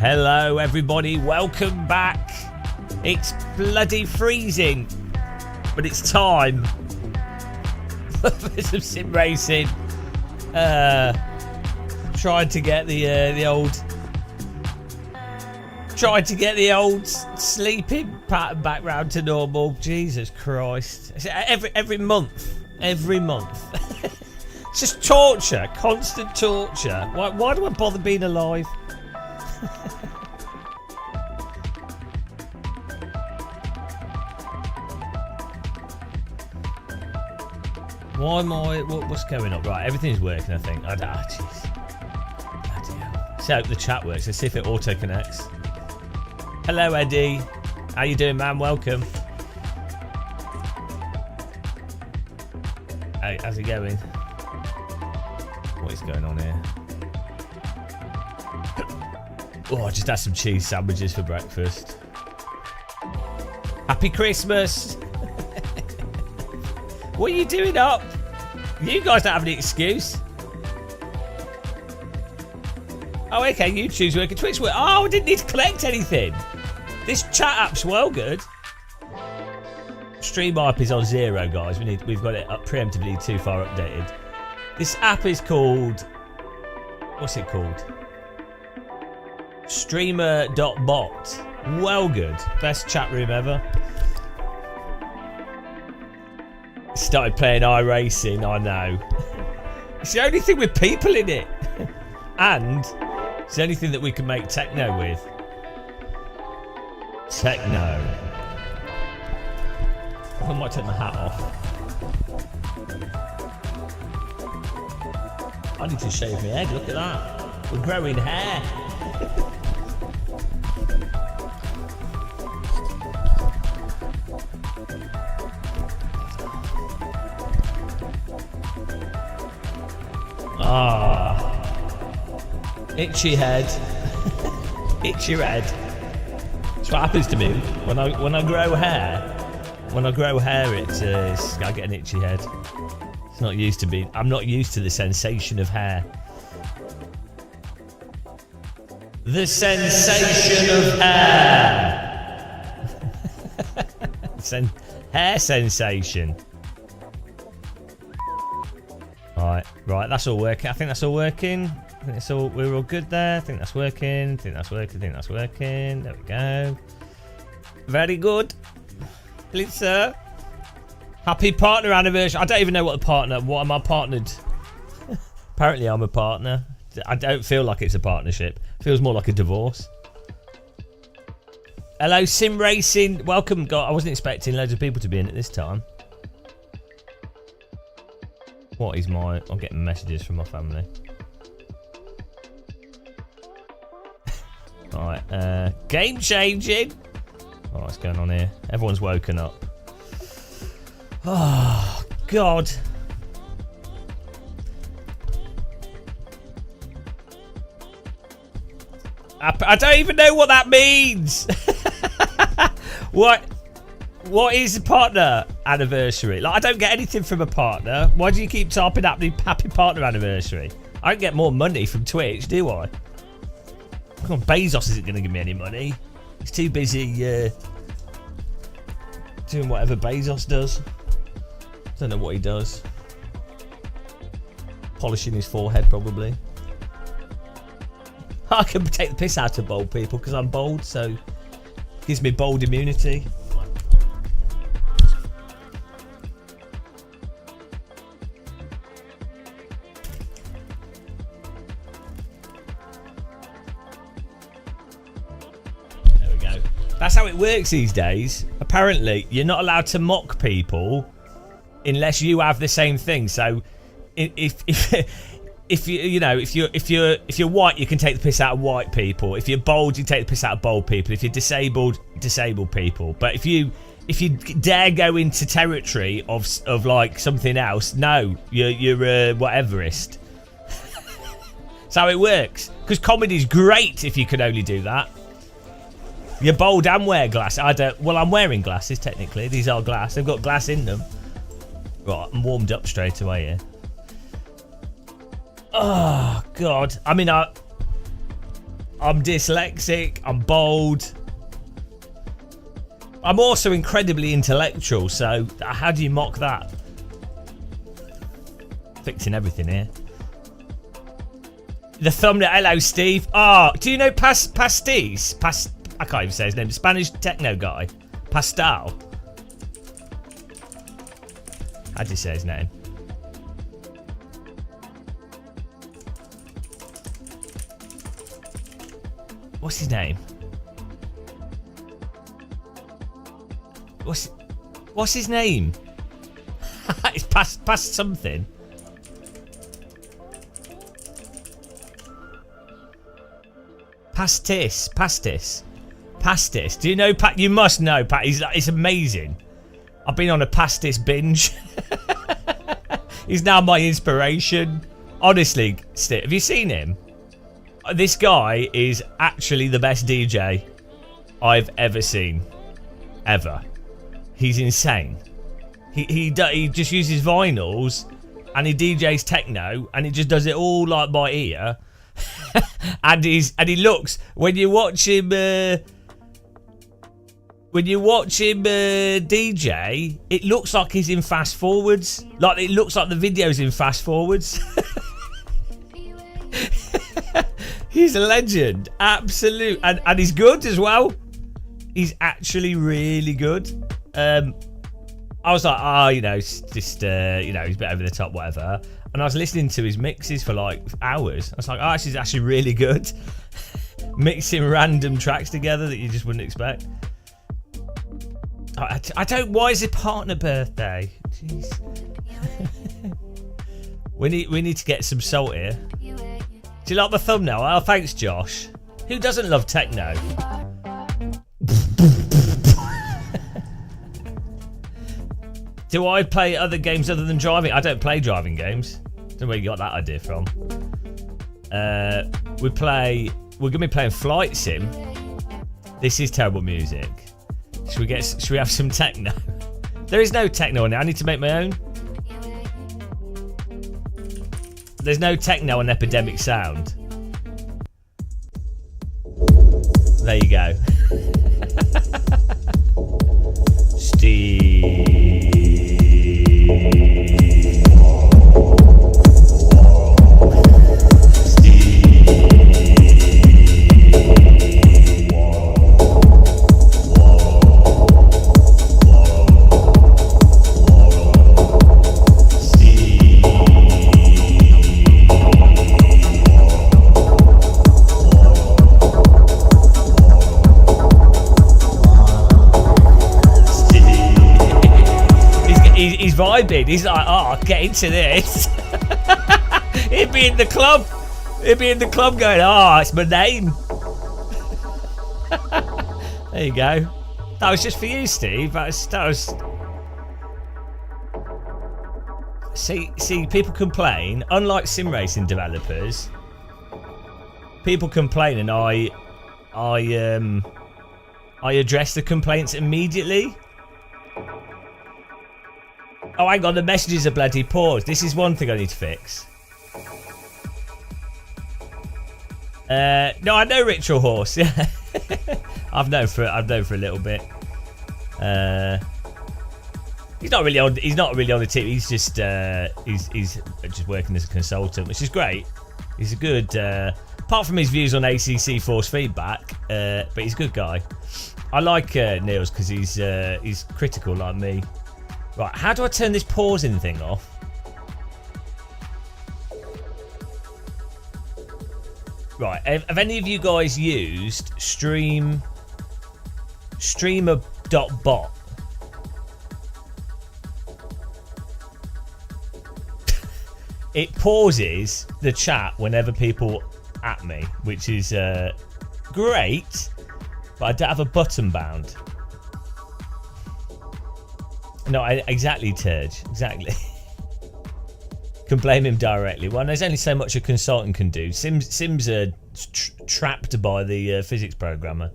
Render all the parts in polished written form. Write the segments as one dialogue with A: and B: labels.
A: Hello everybody, welcome back. It's bloody freezing, but it's time for some sim racing. Tried to get the old sleeping pattern back round to normal. Jesus Christ! Every month. It's just torture, constant torture. Why do I bother being alive? Why am I? What's going on? Right, everything's working. I think. Jeez. Bloody hell. Let's hope the chat works. Let's see if it auto connects. Hello, Eddie. How you doing, man? Welcome. Hey, how's it going? What is going on here? Oh, I just had some cheese sandwiches for breakfast. Happy Christmas! What are you doing up? You guys don't have any excuse. Oh, okay, YouTube's working, Twitch working. Oh, I didn't need to collect anything. This chat app's well good. Stream hype is on 0, guys. We've got it up preemptively too far updated. This app is called, what's it called? Streamer.bot. Well good. Best chat room ever. Started playing iRacing, I know. It's the only thing with people in it. And it's the only thing that we can make techno with. Techno. I might take my hat off. I need to shave my head, look at that. We're growing hair. Itchy head. Itchy head. That's what happens to me when I grow hair. When I grow hair, I get an itchy head. It's not used to me. I'm not used to the sensation of hair. The sensation of hair. Hair sensation. Right, that's all working. I think that's all working. I think we're all good there. I think that's working. There we go. Very good. Please, sir. Happy partner anniversary. I don't even know what am I partnered? Apparently I'm a partner. I don't feel like it's a partnership. It feels more like a divorce. Hello, Sim Racing. Welcome. God, I wasn't expecting loads of people to be in it this time. I'm getting messages from my family. Alright, game changing. Oh, what's going on here? Everyone's woken up. Oh, God. I don't even know what that means. What is a partner anniversary? Like, I don't get anything from a partner. Why do you keep typing happy partner anniversary? I don't get more money from Twitch, do I? Come on, Bezos isn't going to give me any money. He's too busy doing whatever Bezos does. Don't know what he does. Polishing his forehead, probably. I can take the piss out of bold people because I'm bold, so it gives me bold immunity. That's how it works these days. Apparently, you're not allowed to mock people unless you have the same thing. So, if you're white, you can take the piss out of white people. If you're bold, you take the piss out of bold people. If you're disabled people. But if you dare go into territory of like something else, no, you're a whateverist. That's how it works. Because comedy's great if you can only do that. You're bold and wear glass. I'm wearing glasses technically. These are glass. They've got glass in them. Right, I'm warmed up straight away here. Oh God. I mean, I I'm dyslexic. I'm bold. I'm also incredibly intellectual. So how do you mock that? Fixing everything here. The thumbnail. Hello, Steve. Oh, do you know Pastis? I can't even say his name. The Spanish techno guy. Pastel. How do you say his name? What's his name? What's his name? It's past something. Pastis. Do you know Pat? You must know Pat. It's amazing. I've been on a pastis binge. He's now my inspiration. Honestly, Steve, have you seen him? This guy is actually the best DJ I've ever seen. Ever. He's insane. He just uses vinyls and he DJs techno and he just does it all like by ear. and he looks when you watch him DJ, it looks like he's in fast forwards. Like it looks like the video's in fast forwards. He's a legend, absolute, and he's good as well. He's actually really good. I was like, it's just he's a bit over the top, whatever. And I was listening to his mixes for like hours. I was like, she's actually really good. Mixing random tracks together that you just wouldn't expect. I don't. Why is it partner birthday? Jeez. we need to get some salt here. Do you like the thumbnail? Oh, thanks, Josh. Who doesn't love techno? Do I play other games other than driving? I don't play driving games. Don't know where you got that idea from. We're gonna be playing Flight Sim. This is terrible music. Should we have some techno? There is no techno on it. I need to make my own. There's no techno on Epidemic Sound. There you go. Steve. He's vibing. He's like, get into this. He'd be in the club. Going, it's my name. There you go. That was just for you, Steve. That was. See, people complain. Unlike sim racing developers, people complain, and I address the complaints immediately. Oh, hang on, the messages are bloody paused. This is one thing I need to fix. No, I know Ritual Horse. Yeah, I've known for a little bit. He's not really on the team. He's just working as a consultant, which is great. He's a good. Apart from his views on ACC force feedback, but he's a good guy. I like Niels because he's critical like me. Right, how do I turn this pausing thing off? Right, have any of you guys used streamer.bot? It pauses the chat whenever people at me, which is great, but I don't have a button bound. No, exactly, Turge. Exactly. Can blame him directly. Well, there's only so much a consultant can do. Sims are trapped by the physics programmer.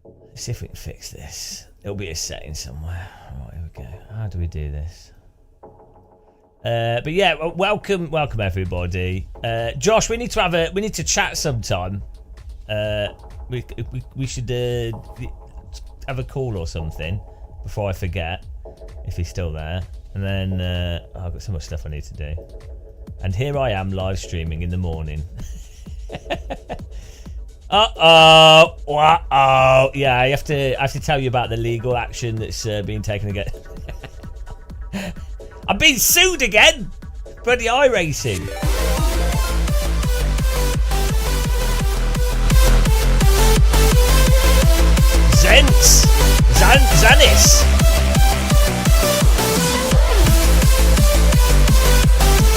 A: Let's see if we can fix this. There'll be a setting somewhere. Right, here we go. How do we do this? But yeah, welcome everybody. Josh, we need to chat sometime. We should have a call or something before I forget, if he's still there. And then I've got so much stuff I need to do. And here I am live streaming in the morning. Uh-oh. Yeah, I have to tell you about the legal action that's being taken again. I'm being sued again! Bloody iRacing. Zanis.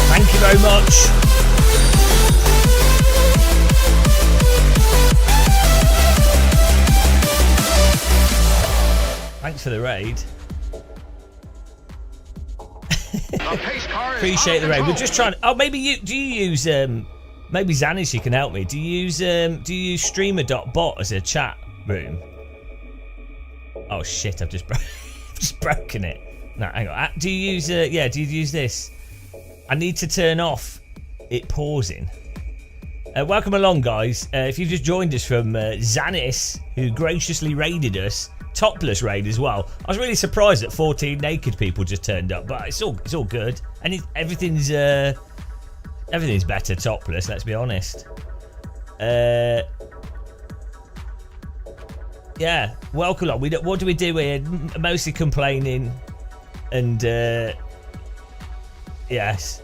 A: Thank you very much. Thanks for the raid. Appreciate the raid. We're just trying. Oh, maybe you use maybe Zanis, you can help me. Do you use streamer.bot as a chat room? Oh shit! I've just broken it. No, hang on. Do you use do you use this? I need to turn off it pausing. Welcome along, guys. If you've just joined us from Zanis, who graciously raided us, topless raid as well. I was really surprised that 14 naked people just turned up, but it's all good. And everything's better topless. Let's be honest. Yeah, welcome along. What do we do here? Mostly complaining, and yes,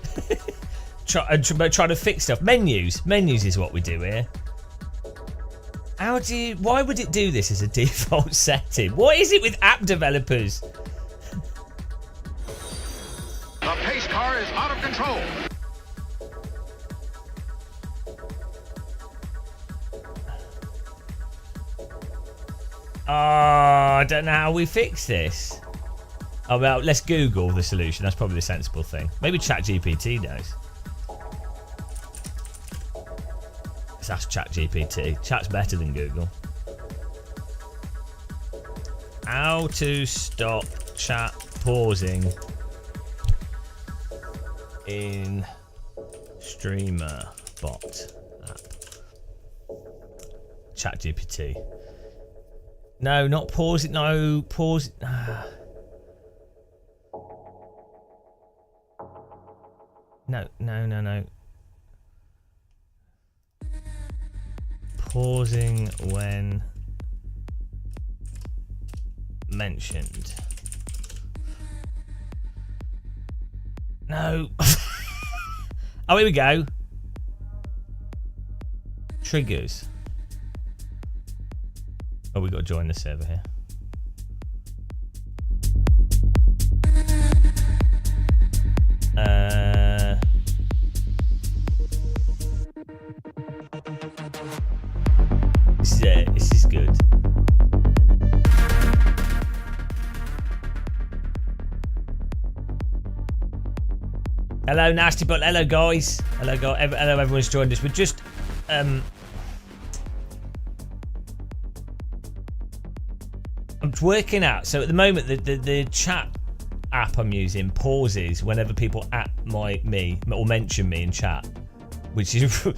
A: try to fix stuff. Menus is what we do here. Why would it do this as a default setting? What is it with app developers?
B: The pace car is out of control.
A: Oh, I don't know how we fix this. Oh, well, let's Google the solution. That's probably the sensible thing. Maybe ChatGPT knows. Let's ask ChatGPT. Chat's better than Google. How to stop chat pausing in streamer bot app. ChatGPT. No, not pause it. No, pause it. No. Pausing when mentioned. No. Oh, here we go. Triggers. Oh, we got to join the server here. This is it. This is good. Hello, Nasty Butt. Hello, guys. Hello, everyone's joined us. We're just I'm working out. So at the moment, the chat app I'm using pauses whenever people at me or mention me in chat, which is a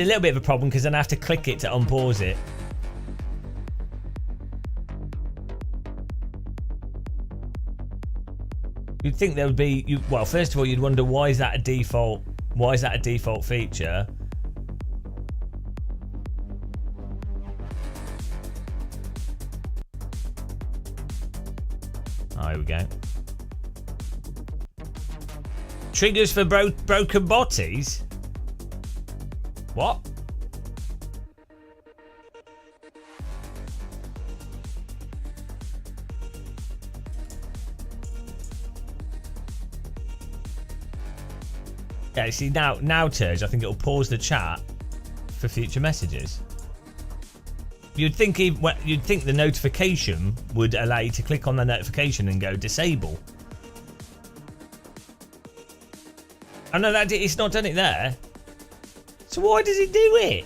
A: little bit of a problem because then I have to click it to unpause it. You'd think there would be well, first of all, you'd wonder why is that a default feature? Oh, here we go. Triggers for broken botties? What? Yeah, see now Turge, I think it'll pause the chat for future messages. You'd think the notification would allow you to click on the notification and go disable. I know that it's not done it there. So why does it do it?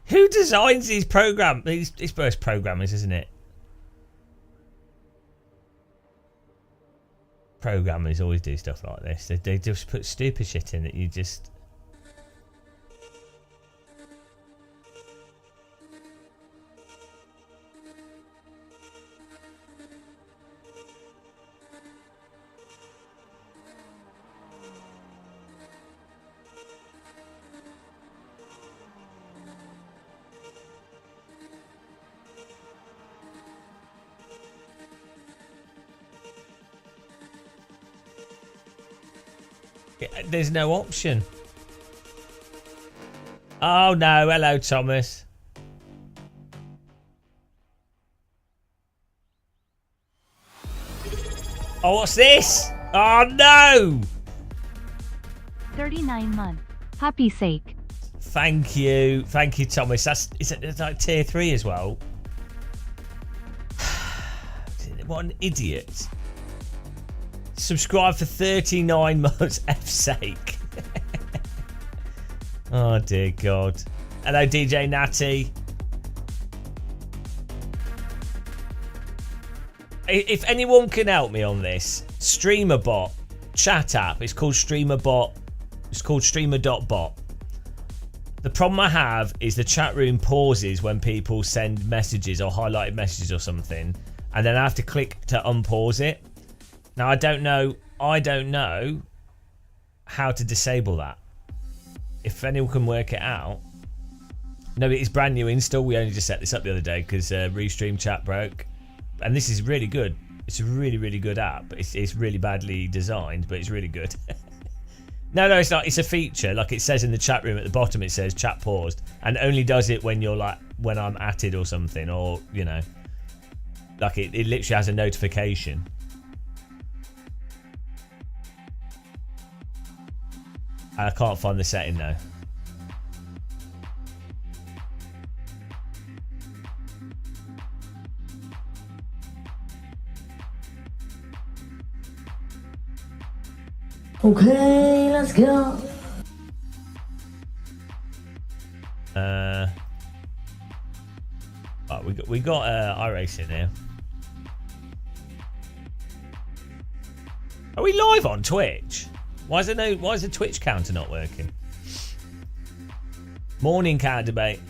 A: Who Who designs these programs? It's both programmers, isn't it? Programmers always do stuff like this. They just put stupid shit in that you just... There's no option. Oh no, hello Thomas. Oh, what's this? Oh no!
C: 39 months. Happy sake.
A: Thank you Thomas. It's like tier 3 as well. What an idiot. Subscribe for 39 months, F's sake. Oh dear God. Hello DJ Natty. If anyone can help me on this, StreamerBot chat app. It's called StreamerBot. It's called Streamer.bot. The problem I have is the chat room pauses when people send messages or highlighted messages or something, and then I have to click to unpause it. Now I don't know how to disable that. If anyone can work it out. No, it is brand new install. We only just set this up the other day because Restream chat broke. And this is really good. It's a really, really good app. It's really badly designed, but it's really good. No, it's not. It's a feature. Like it says in the chat room at the bottom, it says chat paused, and only does it when you're like, when I'm at it or something, or you know, like it literally has a notification. I can't find the setting though.
D: Okay, let's go.
A: Right, we got iRacing here. Are we live on Twitch? Why is the Twitch counter not working? Morning car debate.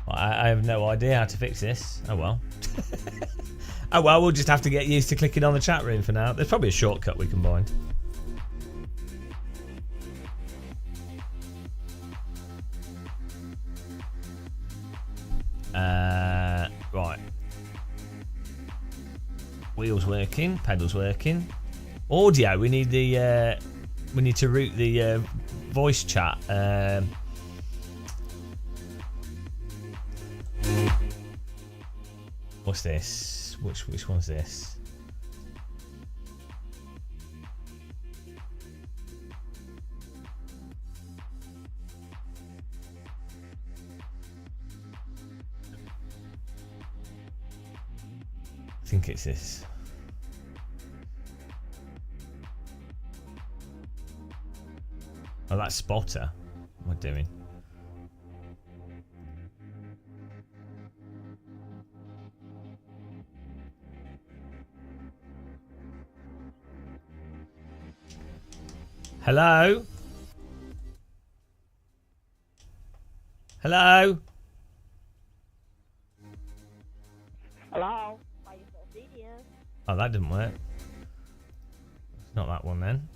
A: I have no idea how to fix this. Oh well. Oh well, we'll just have to get used to clicking on the chat room for now. There's probably a shortcut we can find. Right. Wheels working, pedals working. Audio, we need the we need to route the voice chat. What's this? Which one's this? I think it's this. Oh, that's spotter. What am I doing? Hello? Hello?
D: Hello. Why you so serious?
A: Oh, that didn't work. It's not that one then.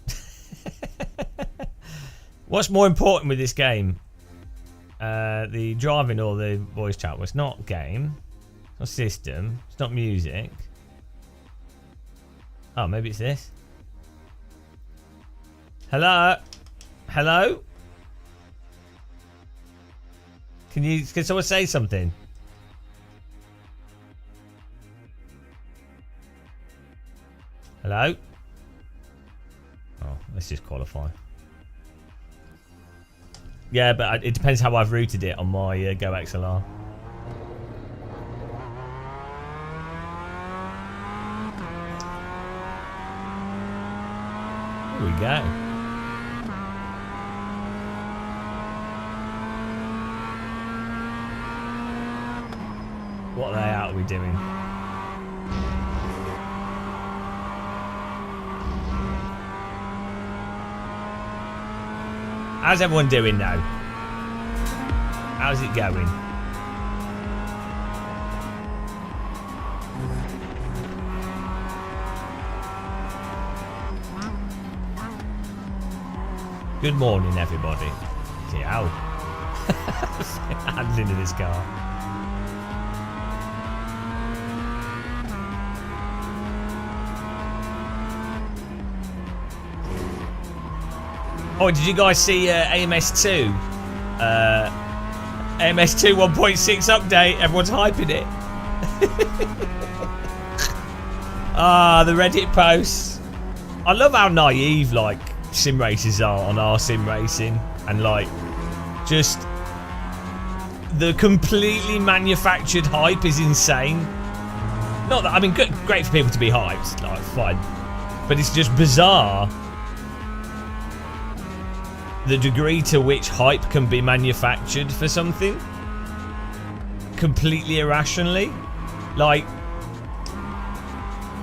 A: What's more important with this game? The driving or the voice chat? Well, it's not game. It's not system. It's not music. Oh, maybe it's this. Hello? Hello? Can someone say something? Hello? Oh, let's just qualify. Yeah, but it depends how I've routed it on my Go XLR. Here we go. What layout are we doing? How's everyone doing now? How's it going? Good morning, everybody. See how? Hands into this car. Oh, did you guys see AMS2? AMS2 1.6 update. Everyone's hyping it. Ah, the Reddit posts. I love how naive like sim races are on our sim racing, and like just the completely manufactured hype is insane. Not that I mean, good, great for people to be hyped, like fine, but it's just bizarre the degree to which hype can be manufactured for something completely irrationally. Like,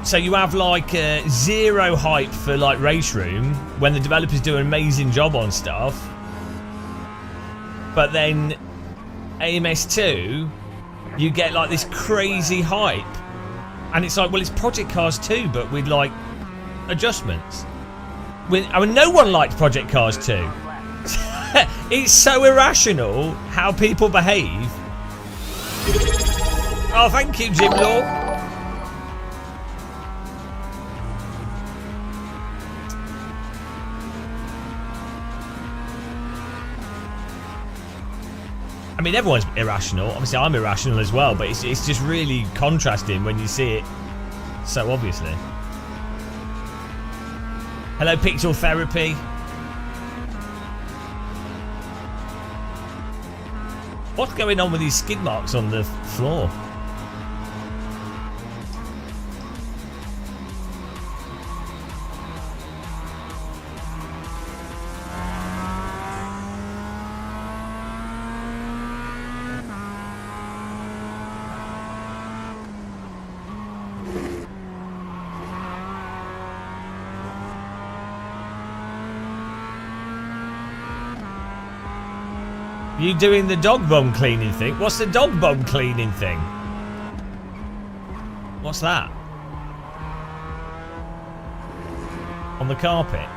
A: so you have like zero hype for like Race Room when the developers do an amazing job on stuff, but then AMS2 you get like this crazy hype, and it's like, well, it's Project Cars 2 but with like adjustments. I mean, no one liked Project Cars 2. It's so irrational how people behave. Oh, thank you, Jim Law. I mean, everyone's irrational. Obviously, I'm irrational as well, but it's just really contrasting when you see it so obviously. Hello, Pixel Therapy. What's going on with these skid marks on the floor? You doing the dog bum cleaning thing? What's the dog bum cleaning thing? What's that? On the carpet?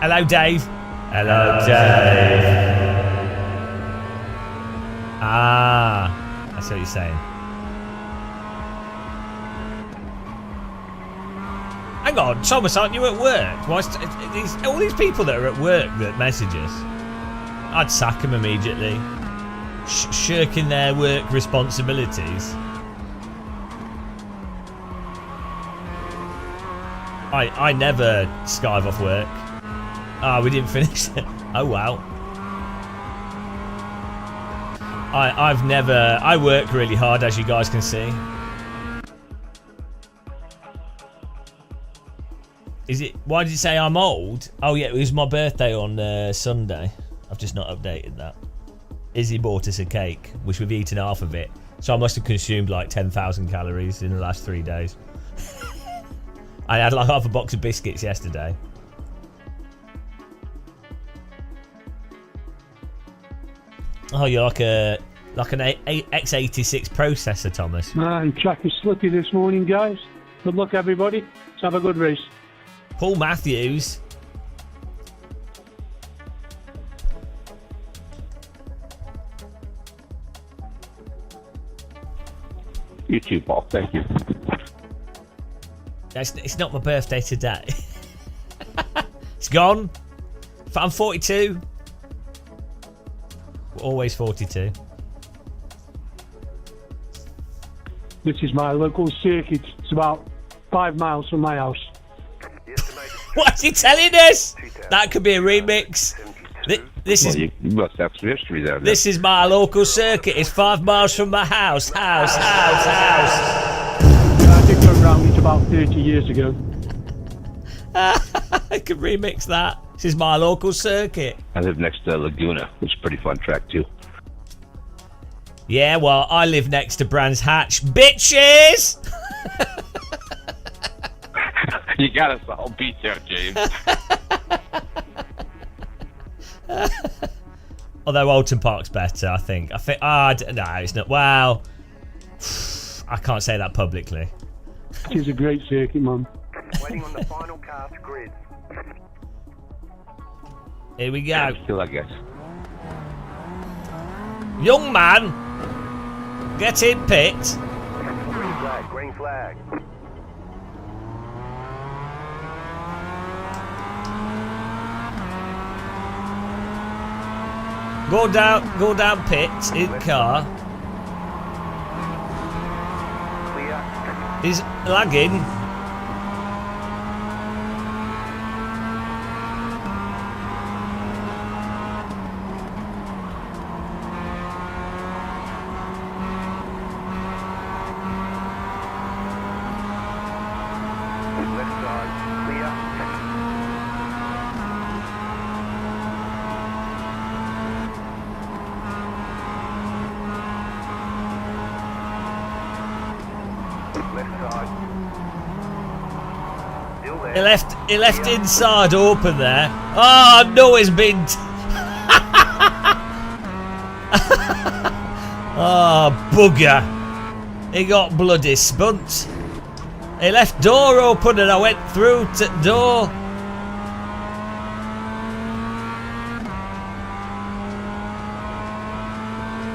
A: Hello, Dave. Hello, Dave. Ah, I see what you're saying. Hang on, Thomas, aren't you at work? Why all these people that are at work that message us, I'd sack them immediately. Shirking their work responsibilities. I never skive off work. Ah, we didn't finish it. Oh wow. I work really hard, as you guys can see. Is it? Why did you say I'm old? Oh yeah, it was my birthday on Sunday. I've just not updated that. Izzy bought us a cake, which we've eaten half of it. So I must have consumed like 10,000 calories in the last 3 days. I had like half a box of biscuits yesterday. Oh, you're like an x86 processor, Thomas.
E: I'm tracking Slippy this morning, guys. Good luck, everybody. Let's have a good race.
A: Paul Matthews.
E: You too, Bob. Thank you.
A: It's not my birthday today. It's gone. I'm 42. Always 42.
E: This is my local circuit. It's about 5 miles from my house.
A: What's he telling us? That could be a remix. This is
F: You must have some history there.
A: this is my local circuit. It's 5 miles from my house. House.
E: I did go round it about 30 years ago.
A: I could remix that. This is my local circuit.
F: I live next to Laguna, which is a pretty fun track too.
A: Yeah, well, I live next to Brands Hatch. Bitches!
F: You got us all beat there, James.
A: Although Alton Park's better, I think. No, it's not. Well, I can't say that publicly.
E: It is a great circuit, man.
B: Waiting on the final cast grid.
A: Here we go.
F: Still, I guess.
A: Young man, get in pit.
B: Green flag, green flag.
A: Go down pit in car.
B: Clear.
A: He's lagging.
B: Left side, clear. Left side. Still there.
A: He left inside open there. Oh no, he's been. Oh bugger! He got bloody spunt. He left door open and I went through to door.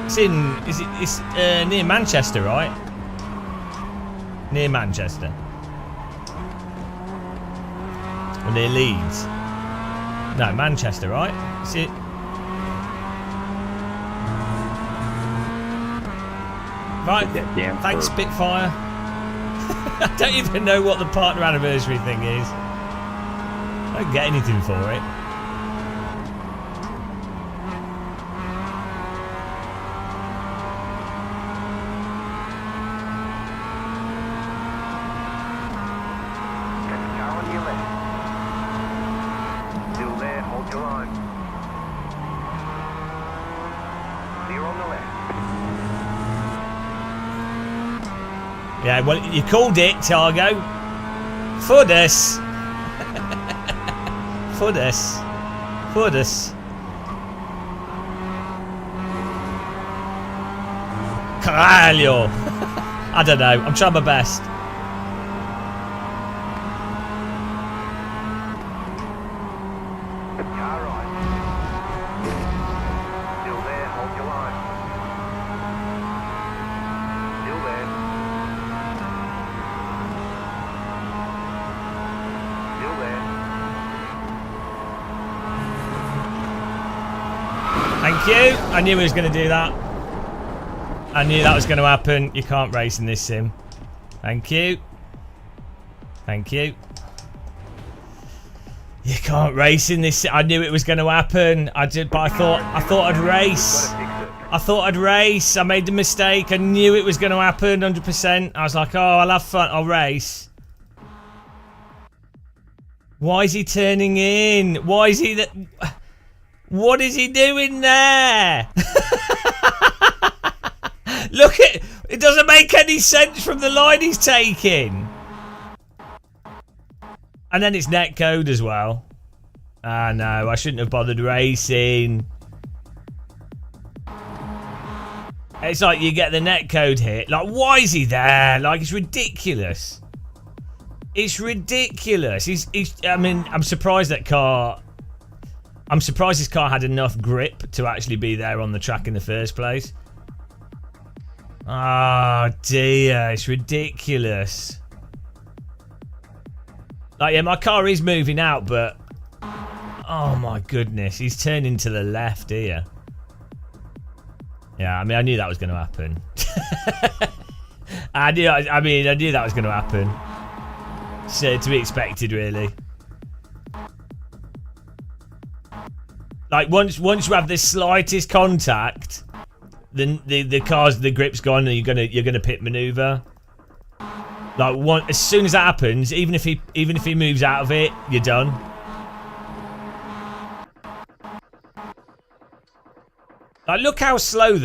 A: It's near Manchester, right? Near Manchester. Or near Leeds. No, Manchester, right? Is it? Right,
F: Damn
A: thanks
F: bird.
A: Spitfire. I don't even know what the partner anniversary thing is. I don't get anything for it.
B: Car on your left. Still there, hold your line. Clear on the left.
A: Yeah, well, you called it, Targo. Fudus. Fudus. Fudus. Caralho. I don't know. I'm trying my best.
B: Car right. Still there, hold your line. Still there. Still there.
A: Thank you. I knew he was going to do that. I knew that was going to happen. You can't race in this sim. Thank you. Thank you. You can't race in this. I knew it was going to happen. I did, but I thought I'd race. I thought I'd race. I made the mistake. I knew it was going to happen 100%. I was like, oh, I'll have fun. I'll race. Why is he turning in? Why is he that? What is he doing there? Look at it. Doesn't make any sense from the line he's taking. And then it's netcode as well. Ah, no, I shouldn't have bothered racing. It's like you get the netcode hit. Like, why is he there? Like, it's ridiculous. It's ridiculous. I mean, I'm surprised that car. I'm surprised his car had enough grip to actually be there on the track in the first place. Oh dear, it's ridiculous. Like, yeah, my car is moving out, but oh my goodness, he's turning to the left here. Yeah, I mean, I knew that was going to happen. I knew that was going to happen. So, to be expected, really. Like once you have the slightest contact, then the grip's gone and you're gonna pit maneuver. Like as soon as that happens, even if he moves out of it, you're done. Like look how slow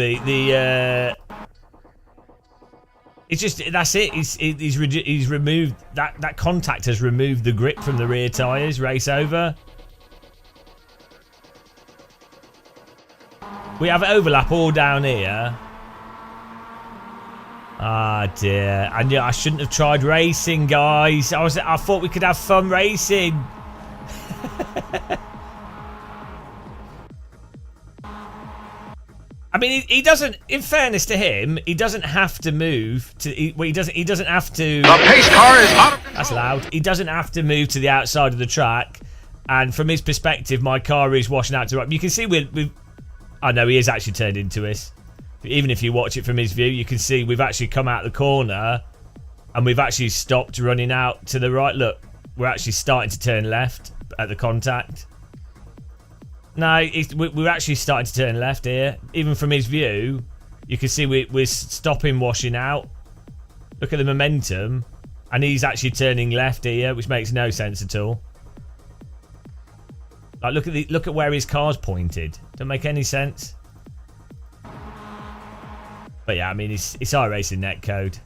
A: it's just that's it. He's removed that contact has removed the grip from the rear tyres. Race over. We have overlap all down here. Ah dear. And yeah, I shouldn't have tried racing, guys. I thought we could have fun racing. I mean, he doesn't. In fairness to him, he doesn't have to move to. He doesn't have to.
F: The pace car is out of control.
A: That's loud. He doesn't have to move to the outside of the track. And from his perspective, my car is washing out to the right. You can see we've. I know he is actually turned into us. Even if you watch it from his view, you can see we've actually come out the corner, and we've actually stopped running out to the right. Look, we're actually starting to turn left at the contact. No, we're actually starting to turn left here. Even from his view, you can see we're stopping washing out. Look at the momentum. And he's actually turning left here, which makes no sense at all. Like look at where his car's pointed. Don't make any sense. But yeah, I mean it's iRacing netcode.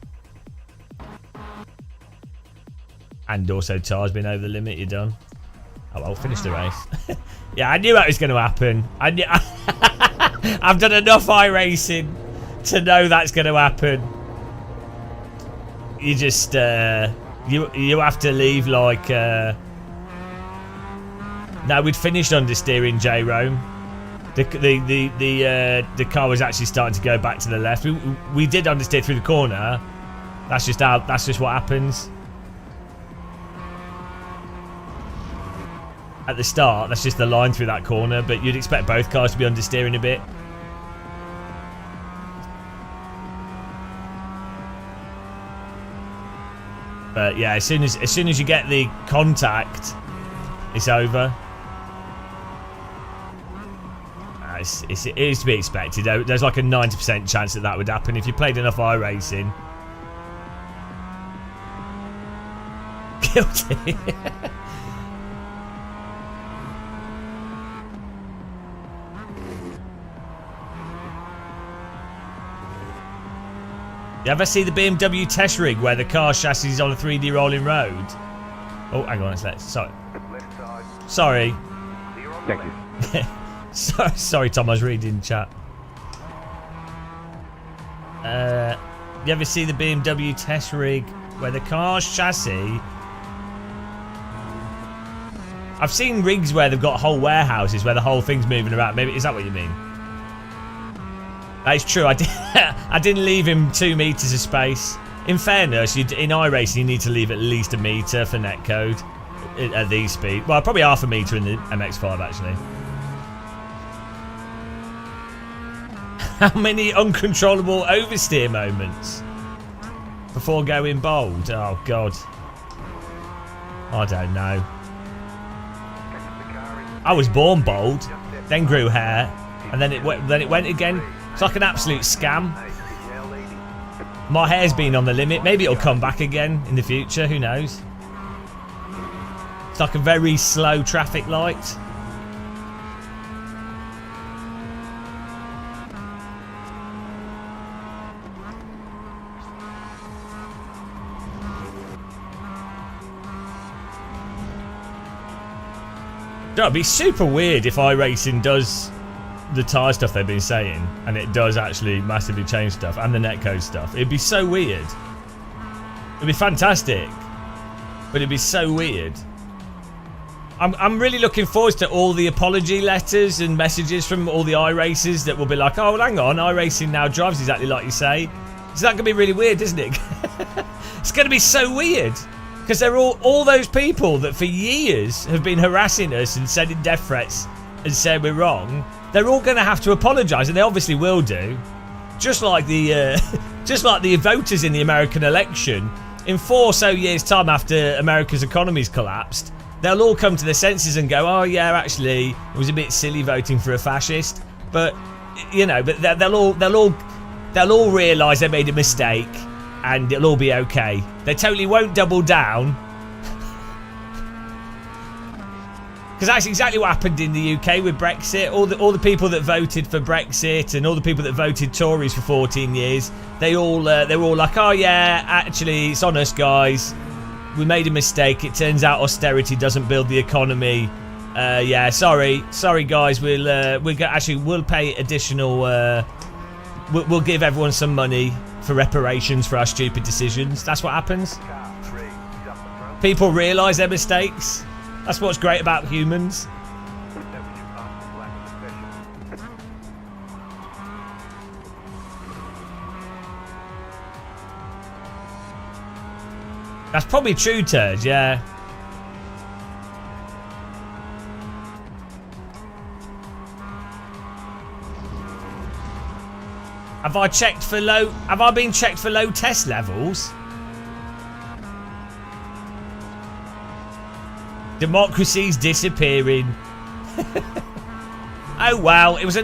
A: And also tyres been over the limit, you're done. Oh well, finish the race. Yeah, I knew that was going to happen. I've done enough iRacing to know that's going to happen. You just you have to leave like. No, we'd finished understeering J Rome. The car was actually starting to go back to the left. We did understeer through the corner. That's just what happens. At the start, that's just the line through that corner, but you'd expect both cars to be understeering a bit. But yeah, as soon as you get the contact, it's over. It is to be expected. There's like a 90% chance that would happen if you played enough iRacing. Guilty. You ever see the BMW test rig where the car chassis is on a 3D rolling road? Oh, hang on, sorry.
B: Left side.
A: Sorry.
B: Clear on the
F: Thank
B: left.
F: you.
A: Sorry, Tom, I was reading chat. You ever see the BMW test rig where the car's chassis... I've seen rigs where they've got whole warehouses where the whole thing's moving around. Maybe is that what you mean? That is true. I didn't leave him 2 meters of space. In fairness, in iRacing, you need to leave at least a meter for netcode at these speeds. Well, probably half a meter in the MX-5 actually. How many uncontrollable oversteer moments before going bold? Oh God, I don't know. I was born bold, then grew hair, and then it went again. It's like an absolute scam. My hair's been on the limit. Maybe it'll come back again in the future. Who knows? It's like a very slow traffic light. It'd be super weird if iRacing does the tyre stuff they've been saying, and it does actually massively change stuff, and the netcode stuff. It'd be so weird. It'd be fantastic, but it'd be so weird. I'm really looking forward to all the apology letters and messages from all the iRacers that will be like, oh, well, hang on, iRacing now drives exactly like you say. Is that going to be really weird, isn't it? It's going to be so weird. Because they're all those people that for years have been harassing us and sending death threats and saying we're wrong. They're all going to have to apologise, and they obviously will do. Just like the voters in the American election. In 4 or so years' time after America's economy's collapsed, they'll all come to their senses and go, oh yeah, actually, it was a bit silly voting for a fascist. But you know, but they'll all realise they made a mistake, and it'll all be okay. They totally won't double down. Because that's exactly what happened in the UK with Brexit. All the people that voted for Brexit and all the people that voted Tories for 14 years, they were all like, oh yeah, actually it's on us guys. We made a mistake. It turns out austerity doesn't build the economy. Yeah, sorry guys. We'll pay additional. We'll give everyone some money for reparations for our stupid decisions. That's what happens.
B: Car 3 is up the front.
A: People realise their mistakes. That's what's great about humans.
B: That was your fastest lap of the session.
A: That's probably true, Turd, yeah. Have I been checked for low test levels? Democracy's disappearing. Oh wow, it was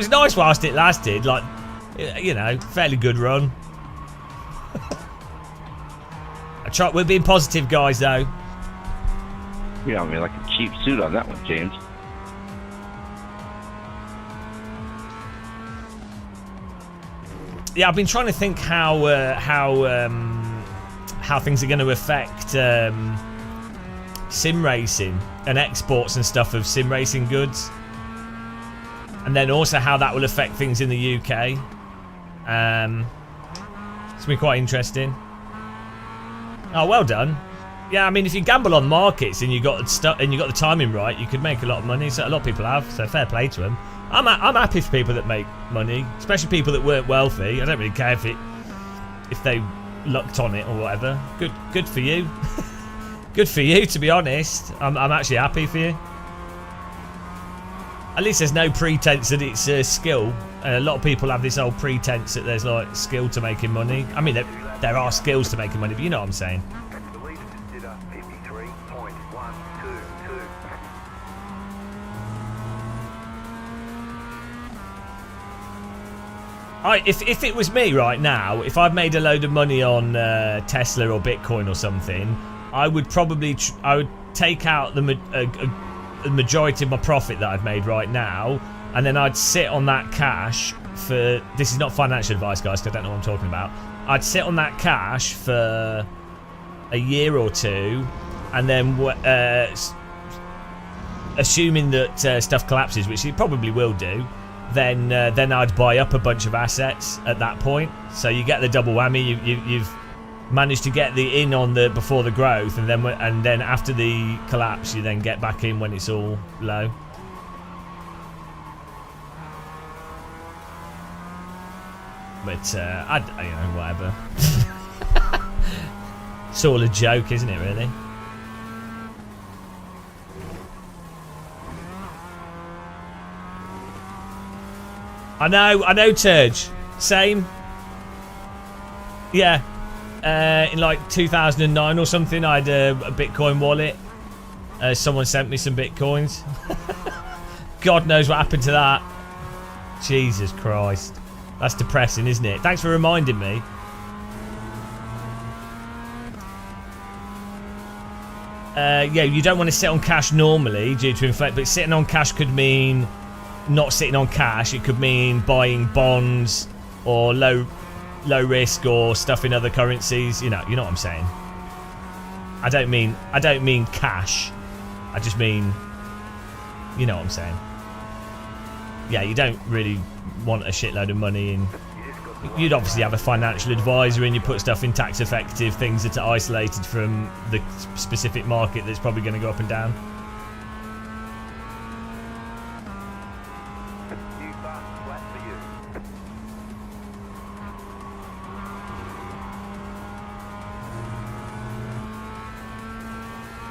A: nice whilst it lasted. Like, you know, fairly good run. We're being positive, guys, though.
G: Yeah, I mean, like a cheap suit on that one, James.
A: Yeah, I've been trying to think how things are going to affect sim racing and exports and stuff of sim racing goods, and then also how that will affect things in the UK. It's been quite interesting. Oh, well done. Yeah, I mean, if you gamble on markets and you got the timing right, you could make a lot of money. So a lot of people have. So fair play to them. I'm happy for people that make money, especially people that weren't wealthy. I don't really care if they lucked on it or whatever. Good for you. Good for you, to be honest. I'm actually happy for you. At least there's no pretense that it's skill. A lot of people have this old pretense that there's like skill to making money. I mean, there are skills to making money, but you know what I'm saying.
B: The leader just did a 53.122.
A: If it was me right now, if I'd made a load of money on Tesla or Bitcoin or something, I would probably I would take out the majority of my profit that I've made right now, and then I'd sit on that cash for. This is not financial advice, guys, because I don't know what I'm talking about. I'd sit on that cash for a year or two, and then assuming that stuff collapses, which it probably will do, then I'd buy up a bunch of assets at that point. So you get the double whammy. You've managed to get the in on the before the growth, and then after the collapse, you then get back in when it's all low. But whatever. It's all a joke, isn't it? Really. I know, Turge. Same. Yeah. In like 2009 or something, I had a Bitcoin wallet. Someone sent me some Bitcoins. God knows what happened to that. Jesus Christ. That's depressing, isn't it? Thanks for reminding me. Yeah, you don't want to sit on cash normally due to inflation, but sitting on cash could mean not sitting on cash. It could mean buying bonds or low risk or stuff in other currencies. You know what I'm saying. I don't mean cash. I just mean, you know what I'm saying. Yeah, you don't really want a shitload of money in. You'd obviously have a financial advisor and you put stuff in tax effective things that are isolated from the specific market that's probably going to go up and down.
B: New fast flat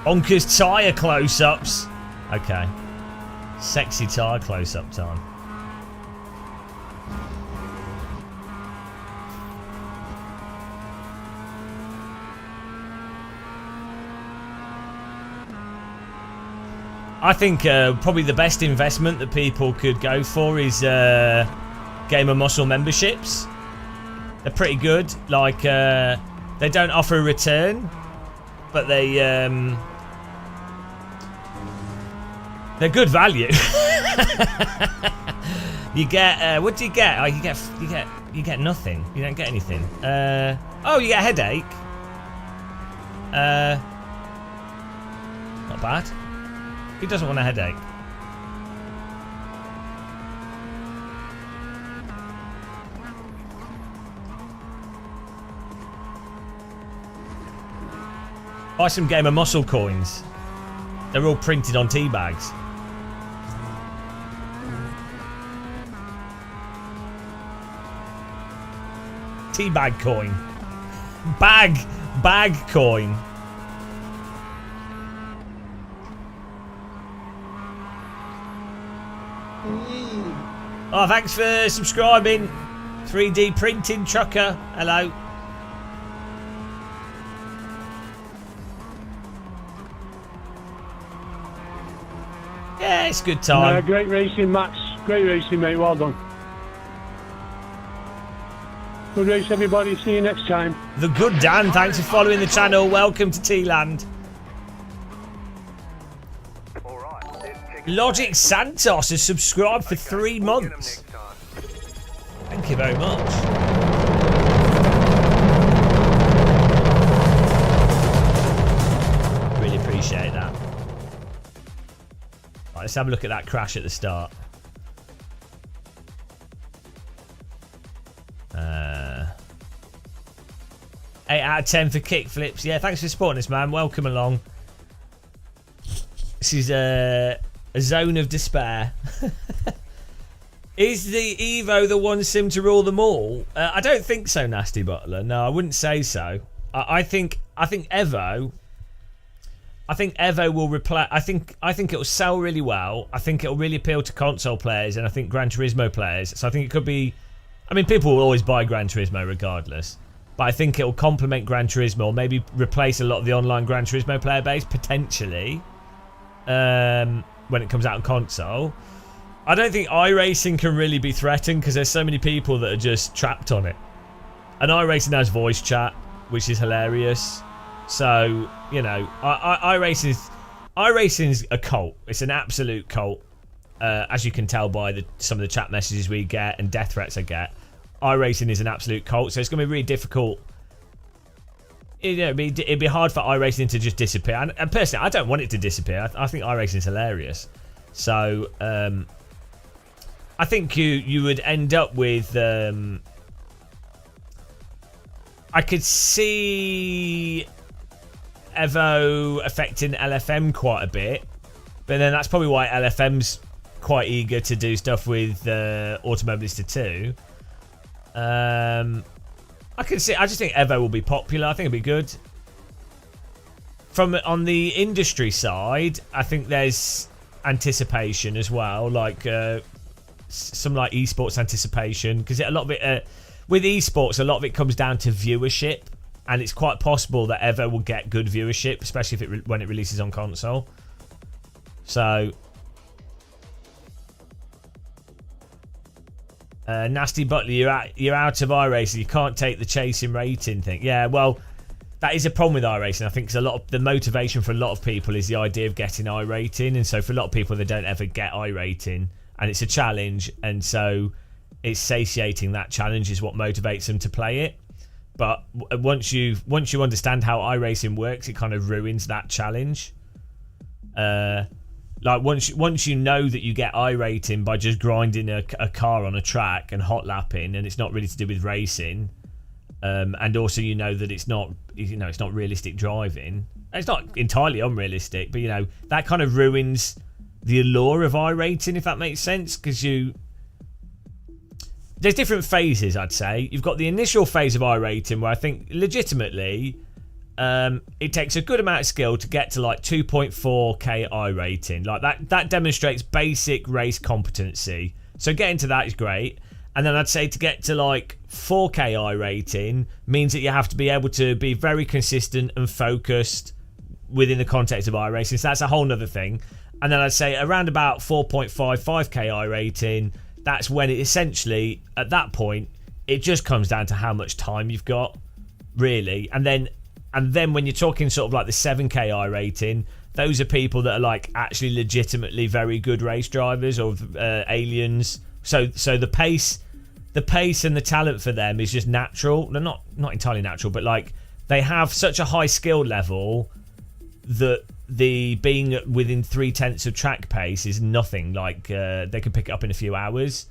B: for you.
A: Bonkers tyre close-ups. Okay. Sexy tyre close-up time. I think probably the best investment that people could go for is Game of Muscle memberships. They're pretty good. Like, they don't offer a return, but they're good value. You get what do you get? Oh, you get nothing. You don't get anything. Oh, you get a headache. Not bad. Who doesn't want a headache? Buy some Game of Muscle coins. They're all printed on tea bags. Tea bag coin. Bag coin. Oh, thanks for subscribing. 3D printing trucker. Hello. Yeah, it's a good time.
E: Great racing, Max. Great racing, mate. Well done. Good race, everybody. See you next time.
A: The good Dan, thanks for following the channel. Welcome to T-Land. Logic Santos has subscribed for 3 months. Thank you very much. Really appreciate that. Right, let's have a look at that crash at the start. 8 out of 10 for kickflips. Yeah, thanks for supporting us, man. Welcome along. This is a zone of despair. Is the Evo the one sim to rule them all? I don't think so, Nasty Butler. No, I wouldn't say so. I think Evo. I think Evo will replace. I think it will sell really well. I think it will really appeal to console players and I think Gran Turismo players. So I think it could be. I mean, people will always buy Gran Turismo regardless. But I think it will complement Gran Turismo, or maybe replace a lot of the online Gran Turismo player base potentially. When it comes out on console. I don't think iRacing can really be threatened because there's so many people that are just trapped on it. And iRacing has voice chat, which is hilarious. So, you know, iRacing's a cult. It's an absolute cult. As you can tell by some of the chat messages we get and death threats I get. iRacing is an absolute cult, so it's going to be really difficult. You know, it'd be hard for iRacing to just disappear. And personally, I don't want it to disappear. I think iRacing is hilarious. So, I think you would end up with. I could see Evo affecting LFM quite a bit, but then that's probably why LFM's quite eager to do stuff with Automobilista 2. I just think Evo will be popular. I think it'll be good. On the industry side, I think there's anticipation as well, like some like esports anticipation, because a lot of it with esports, a lot of it comes down to viewership, and it's quite possible that Evo will get good viewership, especially if when it releases on console. So. Nasty Butler, you're out of iRacing. You can't take the chasing rating thing. Yeah, well, that is a problem with iRacing. I think because a lot of the motivation for a lot of people is the idea of getting iRating, and so for a lot of people, they don't ever get iRating, and it's a challenge, and so it's satiating that challenge is what motivates them to play it. But once you understand how iRacing works, it kind of ruins that challenge. Like once you know that you get iRating by just grinding a car on a track and hot lapping, and it's not really to do with racing, and also you know that it's not realistic driving. It's not entirely unrealistic, but you know that kind of ruins the allure of iRating, if that makes sense, because there's different phases. I'd say you've got the initial phase of iRating where I think legitimately. It takes a good amount of skill to get to like 2.4k iRating. Like that demonstrates basic race competency. So getting to that is great. And then I'd say to get to like 4k iRating means that you have to be able to be very consistent and focused within the context of iRacing. So that's a whole nother thing. And then I'd say around about 4.5, 5k iRating, that's when it essentially, at that point, it just comes down to how much time you've got, really. And then when you're talking sort of like the 7k iRating, those are people that are like actually legitimately very good race drivers or aliens. So the pace and the talent for them is just natural. They're not entirely natural, but like they have such a high skill level that the being within 0.3 of track pace is nothing. Like they can pick it up in a few hours,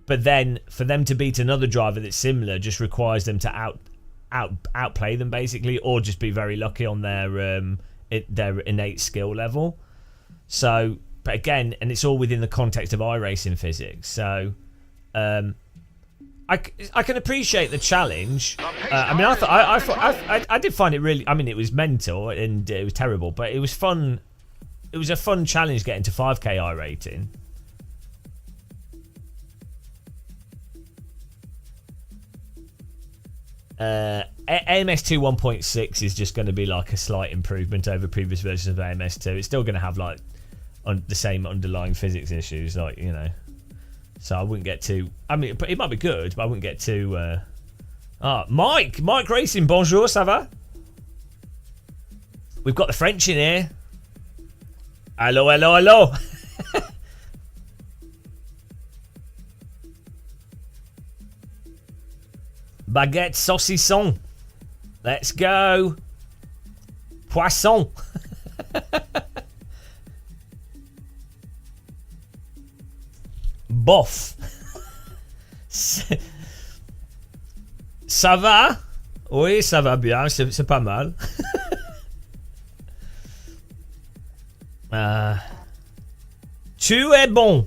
A: but then for them to beat another driver that's similar just requires them to outplay them basically, or just be very lucky on their innate skill level. So, but again, and it's all within the context of iRacing physics. So, I can appreciate the challenge. I mean, I did find it really. I mean, it was mental and it was terrible, but it was fun. It was a fun challenge getting to 5k iRating. AMS2 1.6 is just going to be like a slight improvement over previous versions of AMS2. It's still going to have like the same underlying physics issues, like, you know. So I wouldn't get too. I mean, but it might be good, but I wouldn't get too. Mike Racing, bonjour, ça va? We've got the French in here. Hello, hello, hello. Baguette saucisson. Let's go. Poisson. Bof. Ça va? Oui, ça va bien. C'est pas mal. Tu es bon.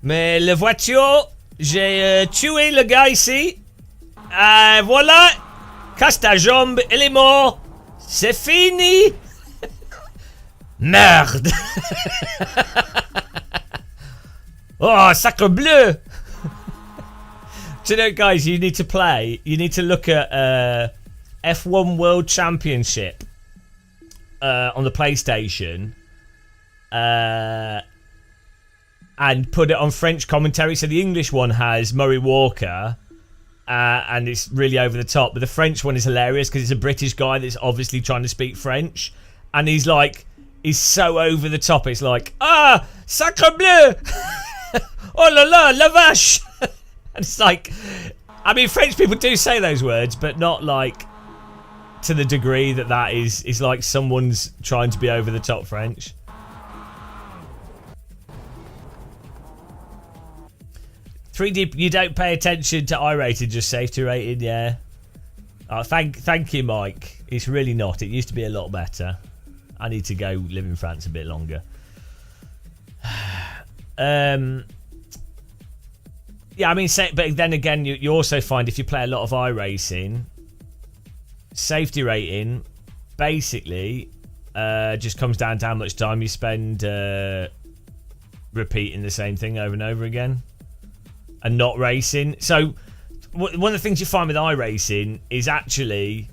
A: Mais la voiture, j'ai tué le gars ici. Voilà. Casse ta jambe, elle est morte. C'est fini. Merde. Oh, sacre bleu. Do you know, guys, you need to look at F1 World Championship on the PlayStation and put it on French commentary. So the English one has Murray Walker and it's really over the top, but the French one is hilarious because it's a British guy that's obviously trying to speak French, and he's so over the top. It's like, sacre bleu. Oh la la, la vache. And it's like, I mean, French people do say those words, but not like to the degree that is like someone's trying to be over the top French. "3D, you don't pay attention to iRating, just safety rating, yeah." Oh, thank you, Mike. It's really not. It used to be a lot better. I need to go live in France a bit longer. Yeah, I mean, but then again, you also find if you play a lot of iRacing, safety rating basically just comes down to how much time you spend repeating the same thing over and over again and not racing. So one of the things you find with iRacing is actually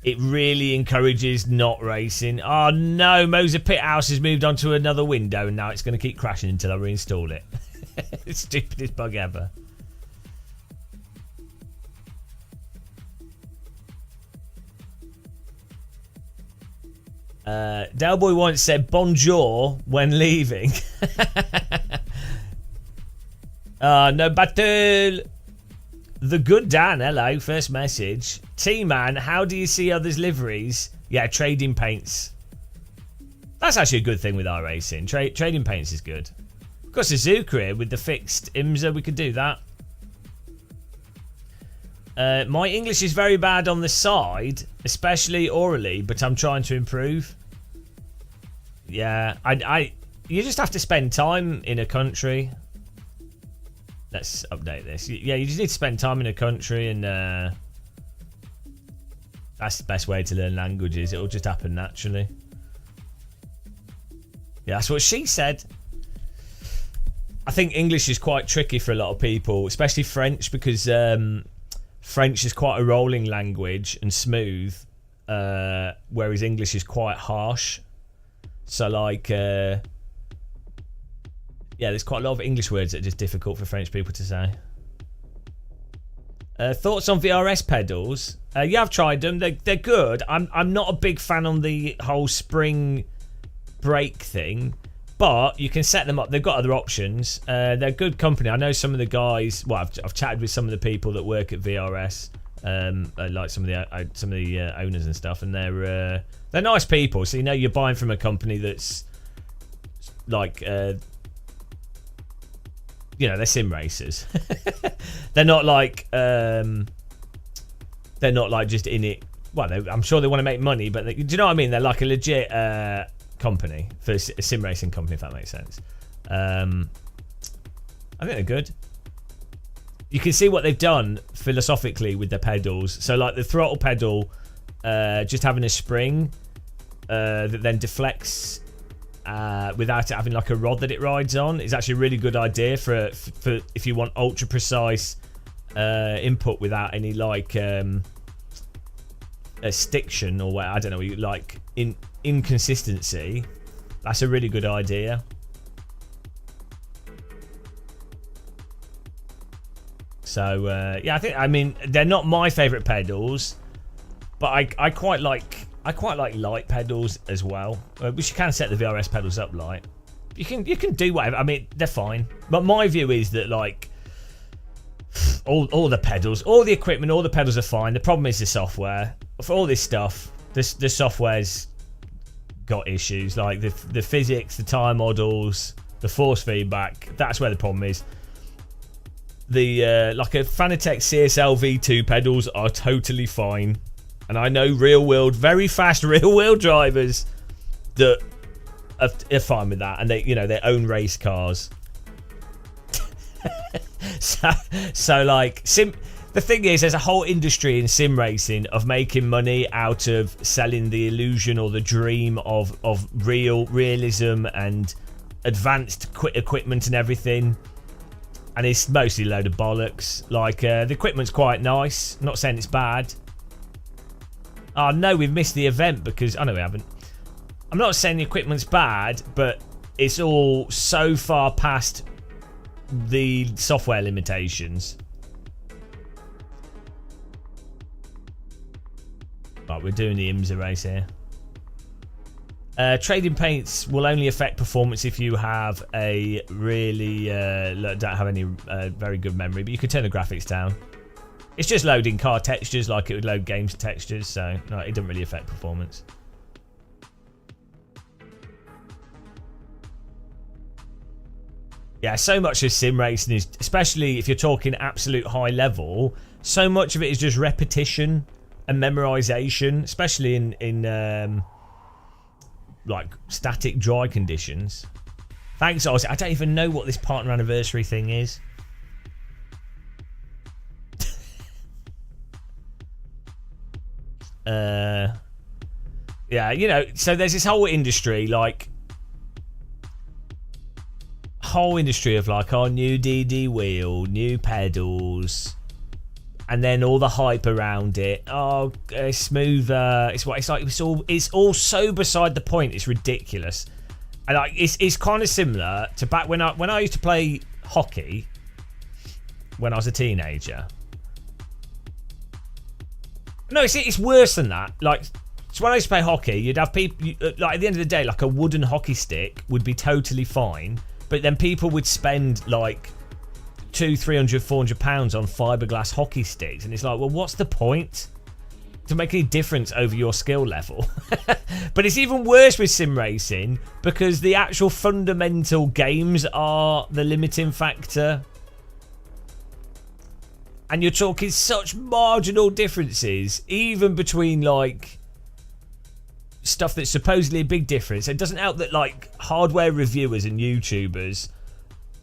A: it really encourages not racing. Oh no, Moser Pithouse has moved on to another window and now it's going to keep crashing until I reinstall it. Stupidest bug ever. Delboy once said bonjour when leaving. No battle. The good Dan, hello, first message. T-Man, how do you see others' liveries? Yeah, trading paints. That's actually a good thing with iRacing. Trading paints is good. Of course, Suzuka here with the fixed IMSA, we could do that. My English is very bad on the side, especially orally, but I'm trying to improve. Yeah, you just have to spend time in a country. Let's update this. Yeah, you just need to spend time in a country, and that's the best way to learn languages. It'll just happen naturally. Yeah, that's what she said. I think English is quite tricky for a lot of people, especially French, because French is quite a rolling language and smooth, whereas English is quite harsh. So like, yeah, there's quite a lot of English words that are just difficult for French people to say. Thoughts on VRS pedals? Yeah, I've tried them. They're good. I'm not a big fan on the whole spring brake thing, but you can set them up. They've got other options. They're good company. I know some of the guys. Well, I've chatted with some of the people that work at VRS, like some of the owners and stuff, and they're nice people. So you're buying from a company that's like. They're sim racers. They're not like just in it. Well, I'm sure they want to make money, but do you know what I mean? They're like a legit company for a sim racing company, if that makes sense. I think they're good. You can see what they've done philosophically with their pedals. So, like the throttle pedal, just having a spring that then deflects. Without it having like a rod that it rides on, is actually a really good idea for if you want ultra precise input without any like a stiction or what, I don't know, like inconsistency. That's a really good idea. So yeah, I mean they're not my favourite pedals, but I quite like light pedals as well. Which you can set the VRS pedals up light. You can do whatever. I mean, they're fine. But my view is that like all the pedals, all the equipment, all the pedals are fine. The problem is the software. For all this stuff, the software's got issues. Like the physics, the tire models, the force feedback. That's where the problem is. The like a Fanatec CSL V2 pedals are totally fine. And I know very fast real-world drivers that are fine with that, and they own race cars. so like the thing is, there's a whole industry in sim racing of making money out of selling the illusion or the dream of realism and advanced equipment and everything. And it's mostly a load of bollocks. Like the equipment's quite nice. I'm not saying it's bad. Oh no, we've missed the event because... Oh no, we haven't. I'm not saying the equipment's bad, but it's all so far past the software limitations. Right, we're doing the IMSA race here. Trading paints will only affect performance if you have a really... don't have any very good memory, but you can turn the graphics down. It's just loading car textures like it would load games textures, so no, it doesn't really affect performance. Yeah, so much of sim racing is, especially if you're talking absolute high level, so much of it is just repetition and memorization, especially in like static dry conditions. Thanks, Ozzy. I don't even know what this partner anniversary thing is. Yeah, so there's this whole industry, like of like, oh, new DD wheel, new pedals, and then all the hype around it. Oh, smoother. It's all so beside the point. It's ridiculous, and like it's kind of similar to back when I used to play hockey when I was a teenager. No, it's worse than that. Like, so when I used to play hockey, you'd have people, like at the end of the day, like a wooden hockey stick would be totally fine, but then people would spend like £200, £300, £400 on fiberglass hockey sticks, and it's like, well, what's the point to make any difference over your skill level? But it's even worse with sim racing because the actual fundamental games are the limiting factor. And you're talking such marginal differences, even between like stuff that's supposedly a big difference. It doesn't help that like hardware reviewers and YouTubers,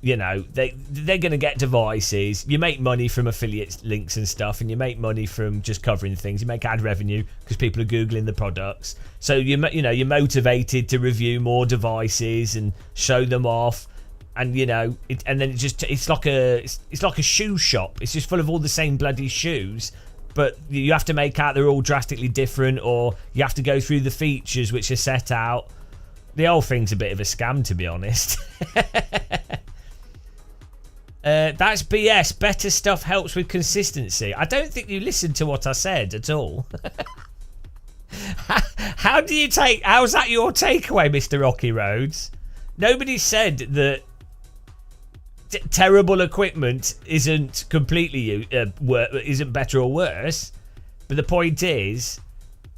A: they're going to get devices. You make money from affiliate links and stuff, and you make money from just covering things. You make ad revenue because people are googling the products. So you're motivated to review more devices and show them off. And and then it's like a shoe shop. It's just full of all the same bloody shoes, but you have to make out they're all drastically different, or you have to go through the features which are set out. The whole thing's a bit of a scam, to be honest. That's BS. Better stuff helps with consistency. I don't think you listened to what I said at all. How's that your takeaway, Mr. Rocky Roads? Nobody said that terrible equipment isn't completely isn't better or worse, but the point is,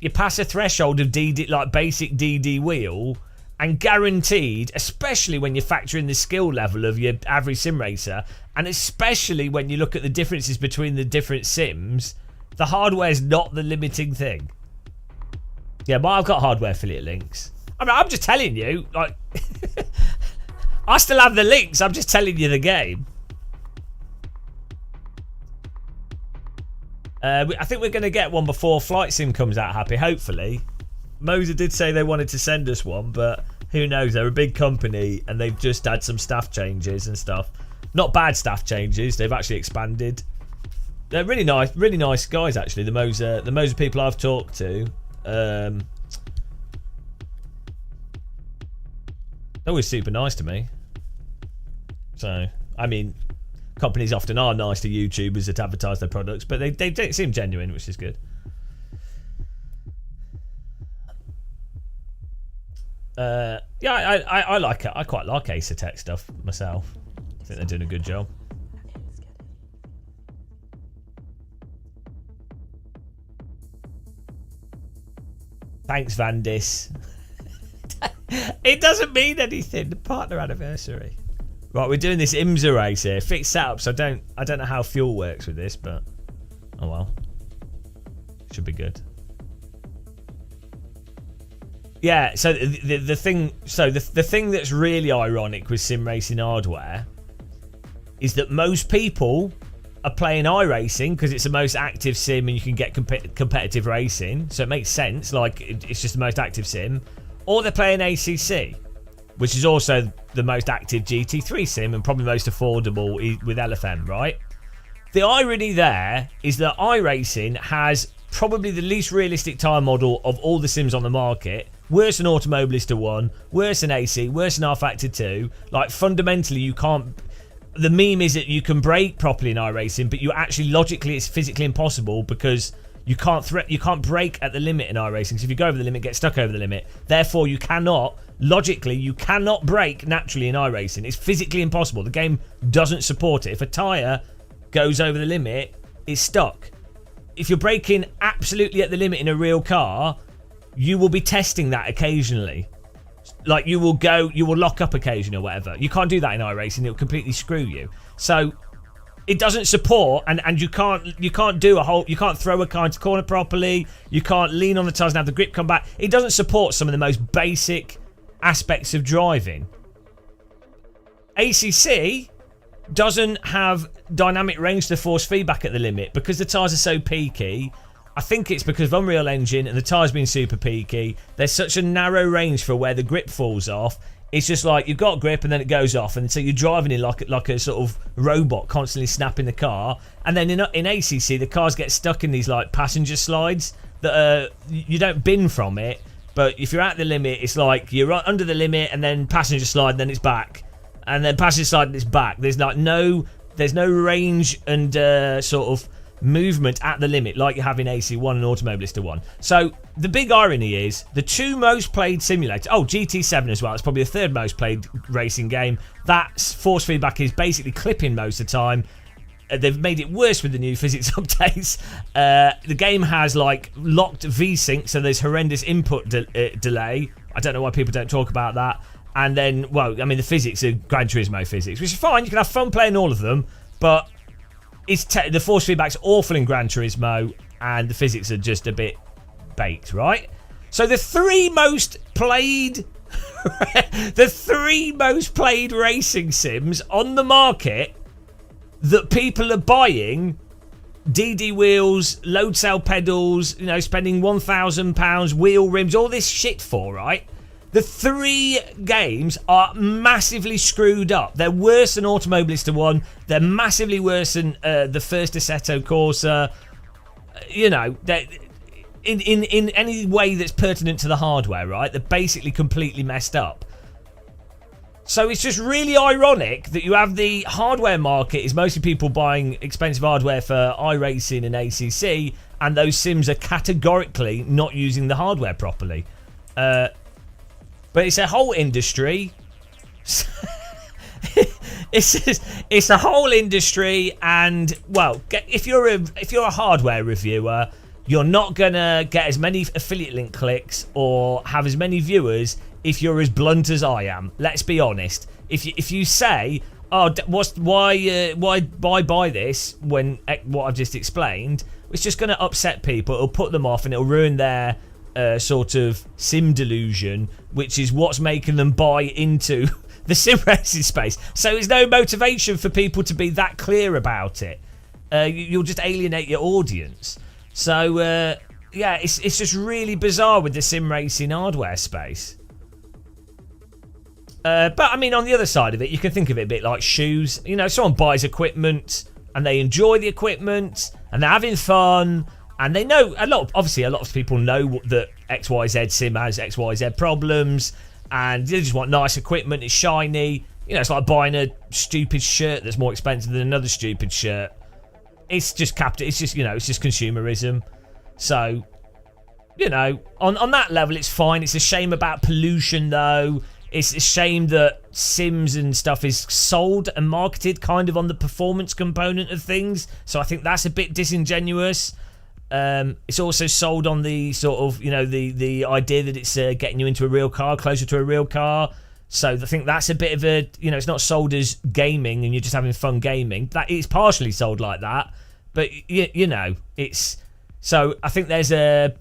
A: you pass a threshold of DD, like basic DD wheel, and guaranteed, especially when you factor in the skill level of your average sim racer, and especially when you look at the differences between the different sims, the hardware's not the limiting thing. Yeah, but I've got hardware affiliate links. I mean, I'm just telling you, like, I still have the links. I'm just telling you the game. I think we're going to get one before Flight Sim comes out, Happy, hopefully. Moser did say they wanted to send us one, but who knows? They're a big company and they've just had some staff changes and stuff. Not bad staff changes. They've actually expanded. They're really nice guys, actually. The Moser people I've talked to. They're always super nice to me. So, I mean, companies often are nice to YouTubers that advertise their products, but they seem genuine, which is good. Yeah, I like it. I quite like Acer Tech stuff myself. I think they're doing a good job. Thanks, Vandis. It doesn't mean anything. The partner anniversary. Right, we're doing this IMSA race here. Fixed setups. I don't know how fuel works with this, but oh well. Should be good. Yeah, so the thing that's really ironic with sim racing hardware is that most people are playing iRacing because it's the most active sim and you can get competitive racing, so it makes sense, like it's just the most active sim. Or they're playing ACC, which is also the most active GT3 sim and probably most affordable with LFM, right? The irony there is that iRacing has probably the least realistic time model of all the sims on the market. Worse than Automobilista 1, worse than AC, worse than R-Factor 2. Like, fundamentally, you can't... The meme is that you can brake properly in iRacing, but you actually, logically, it's physically impossible because you can't brake at the limit in iRacing. So if you go over the limit, get stuck over the limit. Therefore, you cannot, logically, you cannot brake naturally in iRacing. It's physically impossible. The game doesn't support it. If a tyre goes over the limit, it's stuck. If you're braking absolutely at the limit in a real car, you will be testing that occasionally. Like, you will lock up occasionally or whatever. You can't do that in iRacing. It'll completely screw you. So it doesn't support, and you can't do a whole, you can't throw a car into corner properly. You can't lean on the tyres and have the grip come back. It doesn't support some of the most basic aspects of driving. ACC doesn't have dynamic range to force feedback at the limit because the tyres are so peaky. I think it's because of Unreal Engine and the tyres being super peaky. There's such a narrow range for where the grip falls off. It's just like you've got grip and then it goes off, and so you're driving in like a sort of robot, constantly snapping the car. And then in ACC, the cars get stuck in these like passenger slides that you don't bin from it. But if you're at the limit, it's like you're under the limit and then passenger slide, and then it's back, and then passenger slide and it's back. There's no range and sort of movement at the limit like you have in AC1 and Automobilista 1. So the big irony is the two most played simulators, GT7 as well, it's probably the third most played racing game. That force feedback is basically clipping most of the time. They've made it worse with the new physics updates. The game has like locked V-Sync, so there's horrendous input delay. I don't know why people don't talk about that. And then, well, I mean, the physics are Gran Turismo physics, which is fine. You can have fun playing all of them, but the force feedback's awful in Gran Turismo, and the physics are just a bit baked, right? So the three most played racing sims on the market that people are buying, DD wheels, load cell pedals, you know, spending £1,000, wheel rims, all this shit for, right? The three games are massively screwed up. They're worse than Automobilista 1. They're massively worse than the first Assetto Corsa. You know, in any way that's pertinent to the hardware, right? They're basically completely messed up. So it's just really ironic that you have the hardware market is mostly people buying expensive hardware for iRacing and ACC, and those sims are categorically not using the hardware properly. But it's a whole industry. It's a whole industry, and well, if you're a hardware reviewer, you're not gonna get as many affiliate link clicks or have as many viewers if you're as blunt as I am. Let's be honest. If you say, "Oh, why buy this?" when what I've just explained, it's just going to upset people. It'll put them off, and it'll ruin their sort of sim delusion, which is what's making them buy into the sim racing space. So there's no motivation for people to be that clear about it. You'll just alienate your audience. So yeah, it's just really bizarre with the sim racing hardware space. But I mean, on the other side of it, you can think of it a bit like shoes. You know, someone buys equipment and they enjoy the equipment and they're having fun, and they know obviously a lot of people know that XYZ sim has XYZ problems, and they just want nice equipment. It's shiny. You know, it's like buying a stupid shirt that's more expensive than another stupid shirt. It's just it's just, you know, it's just consumerism. So, you know, on that level, it's fine. It's a shame about pollution, though. It's a shame that Sims and stuff is sold and marketed kind of on the performance component of things. So I think that's a bit disingenuous. It's also sold on the sort of, you know, the idea that it's getting you into a real car, closer to a real car. So I think that's a bit of a, you know, it's not sold as gaming and you're just having fun gaming. That is partially sold like that. But, you know, it's... So I think there's a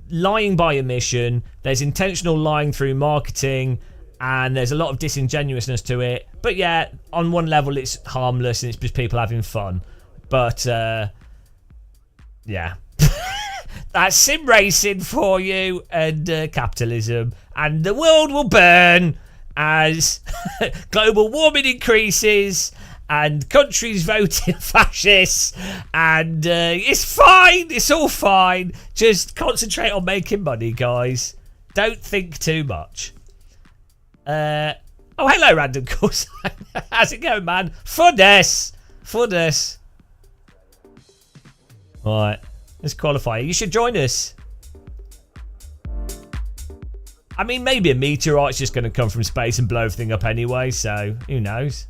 A: lying by omission. There's intentional lying through marketing. And there's a lot of disingenuousness to it. But yeah, on one level it's harmless and it's just people having fun. But yeah. That's sim racing for you, and capitalism. And the world will burn as global warming increases and countries voting fascists. And it's fine. It's all fine. Just concentrate on making money, guys. Don't think too much. Oh, hello, random course. How's it going, man? Funness. Alright, let's qualify. You should join us. I mean, maybe a meteorite's just going to come from space and blow everything up anyway, so who knows?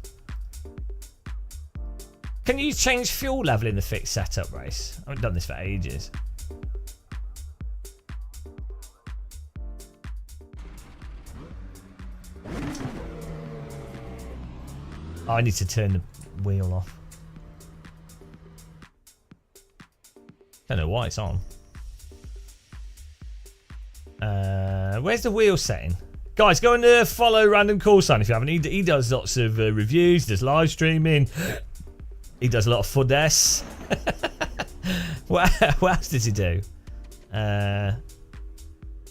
A: Can you change fuel level in the fixed setup race? I haven't done this for ages. Oh, I need to turn the wheel off. Don't know why it's on. Where's the wheel setting? Guys, go and follow Random Call Sign if you haven't. He does lots of reviews, does live streaming. He does a lot of Fuddess. What else does he do?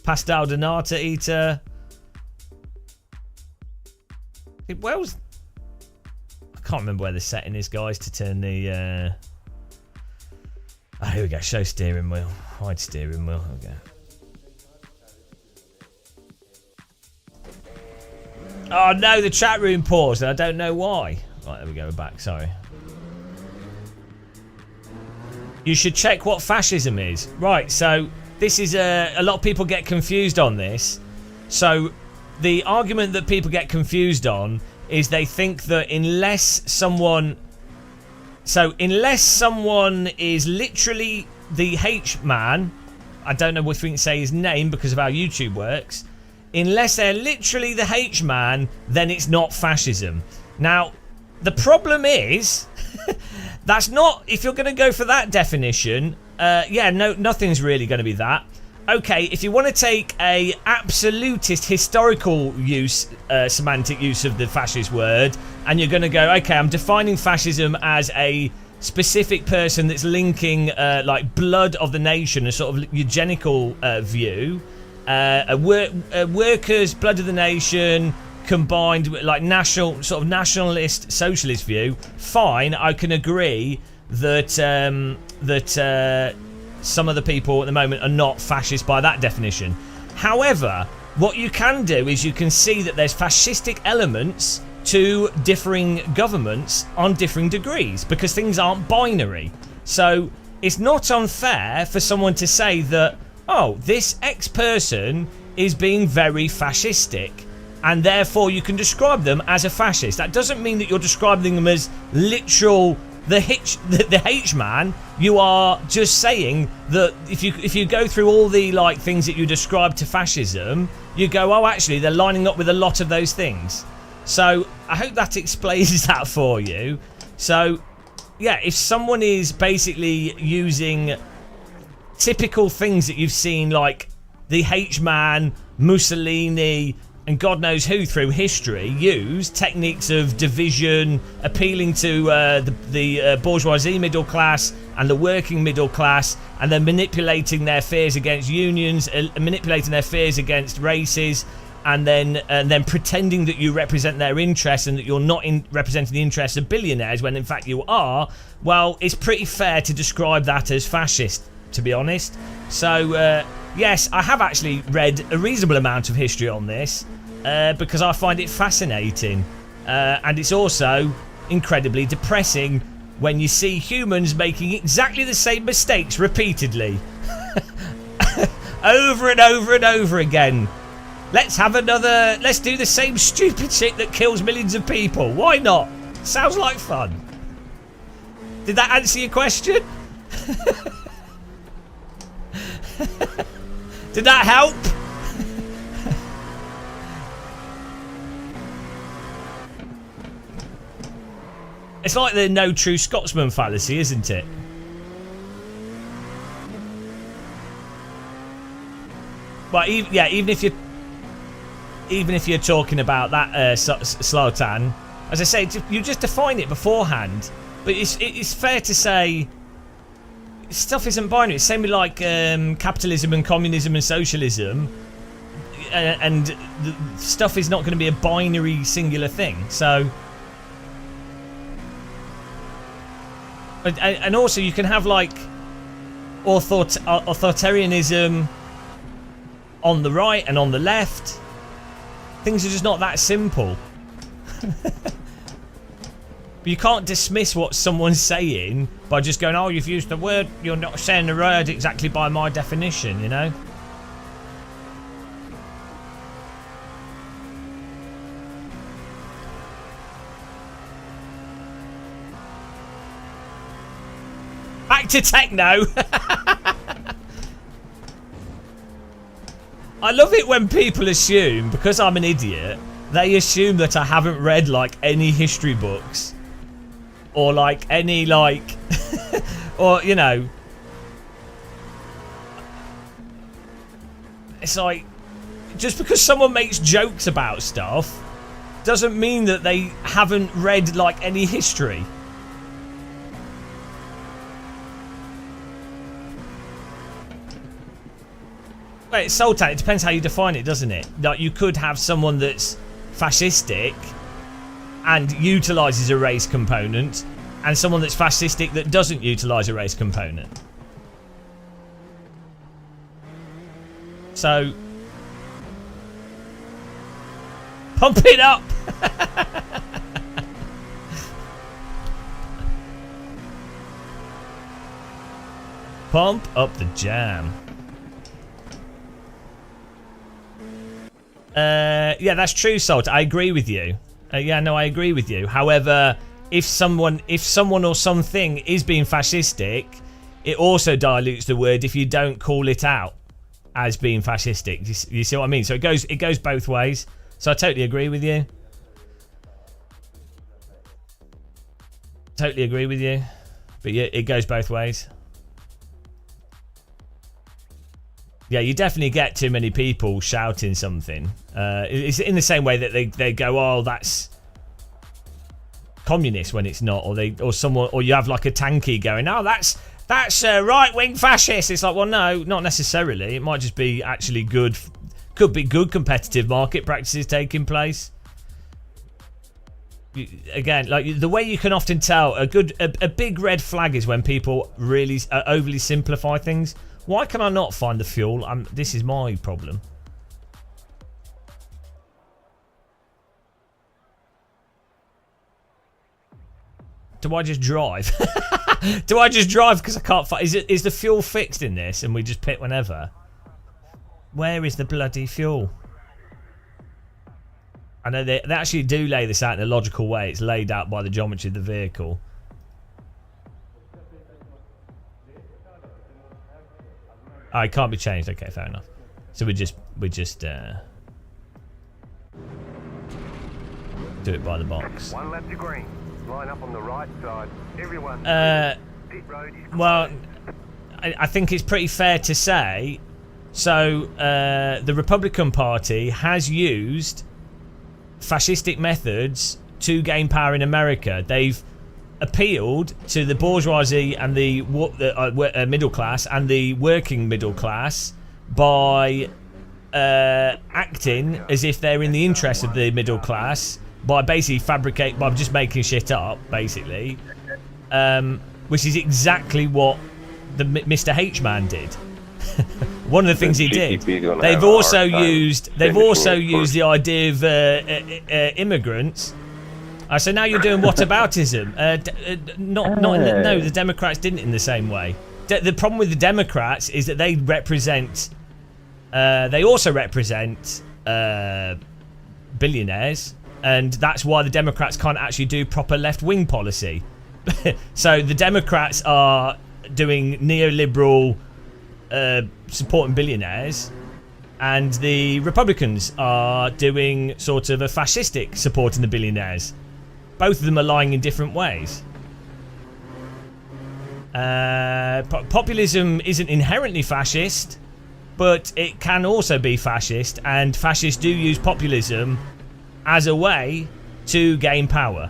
A: Pastel Donata Eater. Where was... I can't remember where the setting is, guys, to turn the... Oh, here we go. Show steering wheel. Hide steering wheel. There we go. Oh, no, the chat room paused, and I don't know why. Right, there we go. We're back. Sorry. You should check what fascism is. Right, so this is... a lot of people get confused on this. So the argument that people get confused on is they think that unless someone is literally the H-man, I don't know if we can say his name because of how YouTube works, unless they're literally the H-man, then it's not fascism. Now, the problem is, that's not, if you're going to go for that definition, yeah, no, nothing's really going to be that. Okay, if you want to take a absolutist historical use, semantic use of the fascist word, and you're going to go, okay, I'm defining fascism as a specific person that's linking like blood of the nation, a sort of eugenical view, a workers' blood of the nation combined with like national, sort of nationalist socialist view. Fine, I can agree that some of the people at the moment are not fascist by that definition. However, what you can do is you can see that there's fascistic elements to differing governments on differing degrees, because things aren't binary. So it's not unfair for someone to say that, oh, this X person is being very fascistic, and therefore you can describe them as a fascist. That doesn't mean that you're describing them as literal the H man. You are just saying that if you go through all the like things that you describe to fascism, you go, oh, actually they're lining up with a lot of those things. So I hope that explains that for you. So yeah, if someone is basically using typical things that you've seen, like the H-man, Mussolini, and God knows who through history, use techniques of division, appealing to the bourgeoisie middle class and the working middle class, and then manipulating their fears against unions, manipulating their fears against races, and then pretending that you represent their interests and that you're not representing the interests of billionaires when in fact you are. Well, it's pretty fair to describe that as fascist, to be honest. So yes, I have actually read a reasonable amount of history on this because I find it fascinating, and it's also incredibly depressing when you see humans making exactly the same mistakes repeatedly over and over and over again. Let's do the same stupid shit that kills millions of people. Why not? Sounds like fun. Did that answer your question? Did that help? It's like the no true Scotsman fallacy, isn't it? But even if you're talking about that Slotan, as I say, you just define it beforehand. But it's fair to say stuff isn't binary. It's same with like capitalism and communism and socialism, and the stuff is not going to be a binary singular thing. So, and also you can have like authoritarianism on the right and on the left. Things are just not that simple. But you can't dismiss what someone's saying by just going, oh, you've used the word, you're not saying the word exactly by my definition, you know? Back to techno. I love it when people assume, because I'm an idiot, they assume that I haven't read like any history books or like any like or you know, it's like just because someone makes jokes about stuff doesn't mean that they haven't read like any history. Wait, Sultan, it depends how you define it, doesn't it? Like, you could have someone that's fascistic and utilises a race component, and someone that's fascistic that doesn't utilise a race component. So, pump it up! Pump up the jam. Yeah, that's true, Salt. I agree with you. Yeah, no, I agree with you. However, if someone or something is being fascistic, it also dilutes the word if you don't call it out as being fascistic. You see what I mean? So it goes both ways. So I totally agree with you. Totally agree with you. But yeah, it goes both ways. Yeah, you definitely get too many people shouting something. It's in the same way that they go, "Oh, that's communist," when it's not, or you have like a tanky going, "Oh, that's right-wing fascist." It's like, well, no, not necessarily. It might just be actually good. Could be good competitive market practices taking place. again, like the way you can often tell a big red flag is when people really overly simplify things. Why can I not find the fuel? This is my problem. Do I just drive? Do I just drive because I can't find? Is the fuel fixed in this and we just pit whenever? Where is the bloody fuel? I know they actually do lay this out in a logical way. It's laid out by the geometry of the vehicle. Oh, it can't be changed. Okay, fair enough. So we just do it by the box.
B: One left to green. Line up on the right side. Everyone. Pit road is
A: well, I think it's pretty fair to say. So the Republican Party has used fascistic methods to gain power in America. They've appealed to the bourgeoisie and the middle class and the working middle class by acting as if they're in the interest of the middle class by basically by just making shit up, basically, which is exactly what the Mr. H-Man did. One of the things he did. They've also used the idea of immigrants. So now you're doing whataboutism. No, the Democrats didn't in the same way. The problem with the Democrats is that they represent. They also represent billionaires, and that's why the Democrats can't actually do proper left-wing policy. So the Democrats are doing neoliberal. Supporting billionaires, and the Republicans are doing sort of a fascistic supporting the billionaires. Both of them are lying in different ways. Populism isn't inherently fascist, but it can also be fascist, and fascists do use populism as a way to gain power.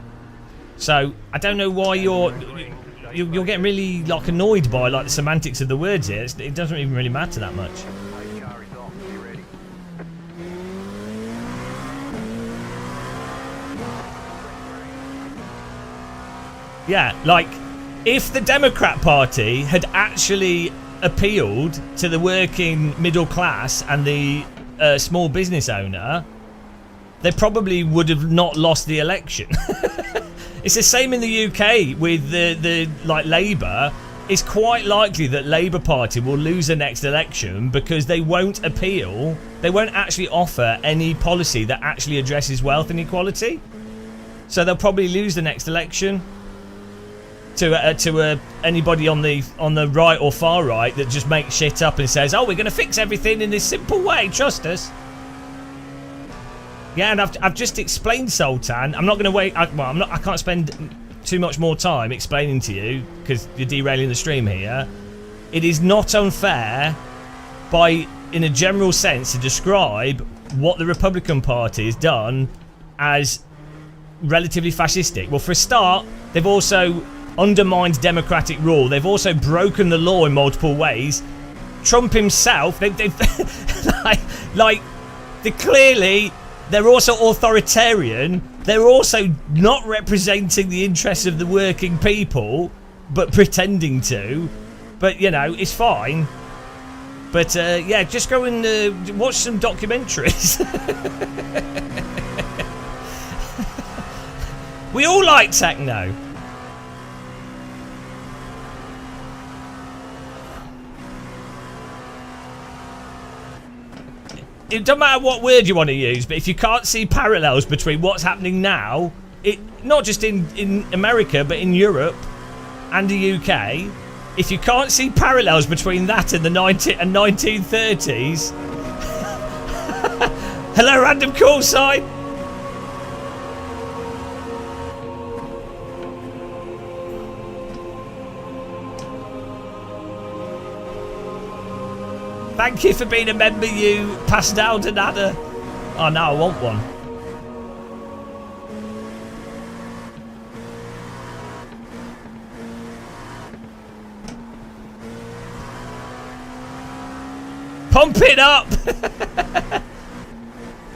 A: So I don't know why you're getting really like annoyed by like the semantics of the words here. It doesn't even really matter that much.
B: car is off. Be ready.
A: Yeah, like if the Democrat Party had actually appealed to the working middle class and the small business owner, they probably would have not lost the election. It's the same in the UK with the like Labour. It's quite likely that Labour Party will lose the next election because they won't appeal. They won't actually offer any policy that actually addresses wealth inequality. So they'll probably lose the next election to anybody on the right or far right that just makes shit up and says, "Oh, we're going to fix everything in this simple way. Trust us." Yeah, and I've just explained, Sultan. I'm not going to wait. I can't spend too much more time explaining to you because you're derailing the stream here. It is not unfair, in a general sense, to describe what the Republican Party has done as relatively fascistic. Well, for a start, they've also undermined democratic rule. They've also broken the law in multiple ways. Trump himself, they're also authoritarian. They're also not representing the interests of the working people, but pretending to. But, you know, it's fine. But, yeah, just go and watch some documentaries. We all like techno. It doesn't matter what word you want to use, but if you can't see parallels between what's happening now, not just in America, but in Europe and the UK, if you can't see parallels between that and the 1930s, hello, random call sign. Thank you for being a member, you Pastel Donada. Oh, now I want one. Pump it up!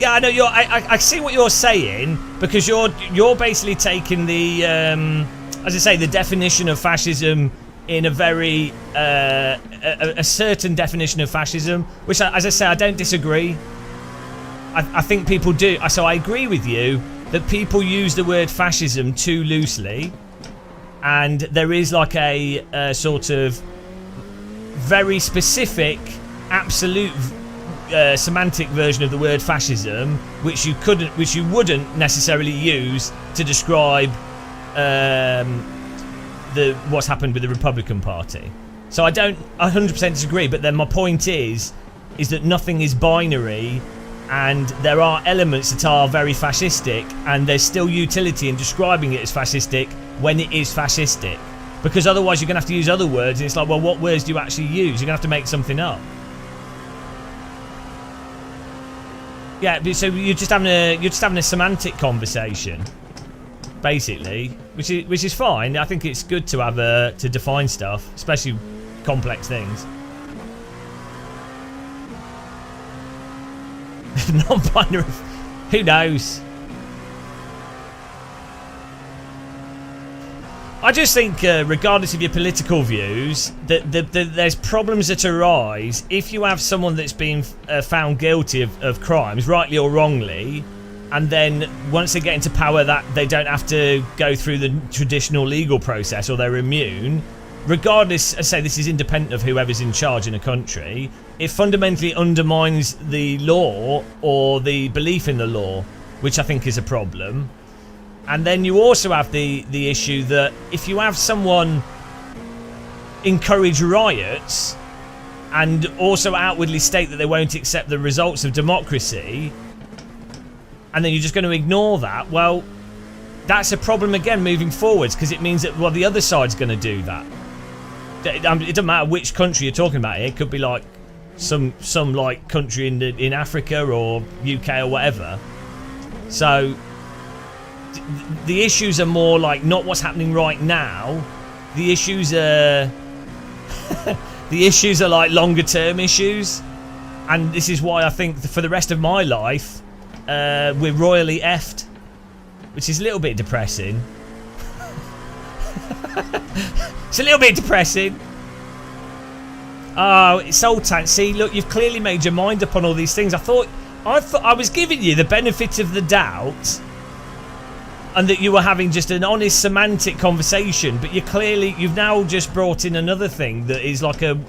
A: Yeah, I know you're. I see what you're saying, because you're basically taking the as I say, the definition of fascism in a very a certain definition of fascism, which, as I say, I don't disagree. I think people do. So I agree with you that people use the word fascism too loosely, and there is like a sort of very specific, absolute semantic version of the word fascism, which you wouldn't necessarily use to describe what's happened with the Republican Party. So I don't 100% disagree, but then my point is that nothing is binary, and there are elements that are very fascistic, and there's still utility in describing it as fascistic when it is fascistic, because otherwise you're going to have to use other words, and it's like, well, what words do you actually use? You're going to have to make something up. Yeah, so you're just having a semantic conversation, basically, which is fine. I think it's good to have to define stuff, especially complex things. Non-binary, who knows? I just think, regardless of your political views, that there's problems that arise if you have someone that's been found guilty of crimes, rightly or wrongly, and then once they get into power, that they don't have to go through the traditional legal process, or they're immune. Regardless, I say this is independent of whoever's in charge in a country, it fundamentally undermines the law or the belief in the law, which I think is a problem. And then you also have the issue that if you have someone encourage riots and also outwardly state that they won't accept the results of democracy, and then you're just going to ignore that, well, that's a problem again moving forwards, because it means that, well, the other side's going to do that. It doesn't matter which country you're talking about here. It could be like some like country in Africa or UK or whatever. So the issues are more like not what's happening right now. The issues are the issues are like longer term issues, and this is why I think for the rest of my life we're royally effed, which is a little bit depressing. It's a little bit depressing. Oh, it's Sultan. See, look, you've clearly made your mind up on all these things. I thought I was giving you the benefit of the doubt, and that you were having just an honest semantic conversation, but you've now just brought in another thing that is like a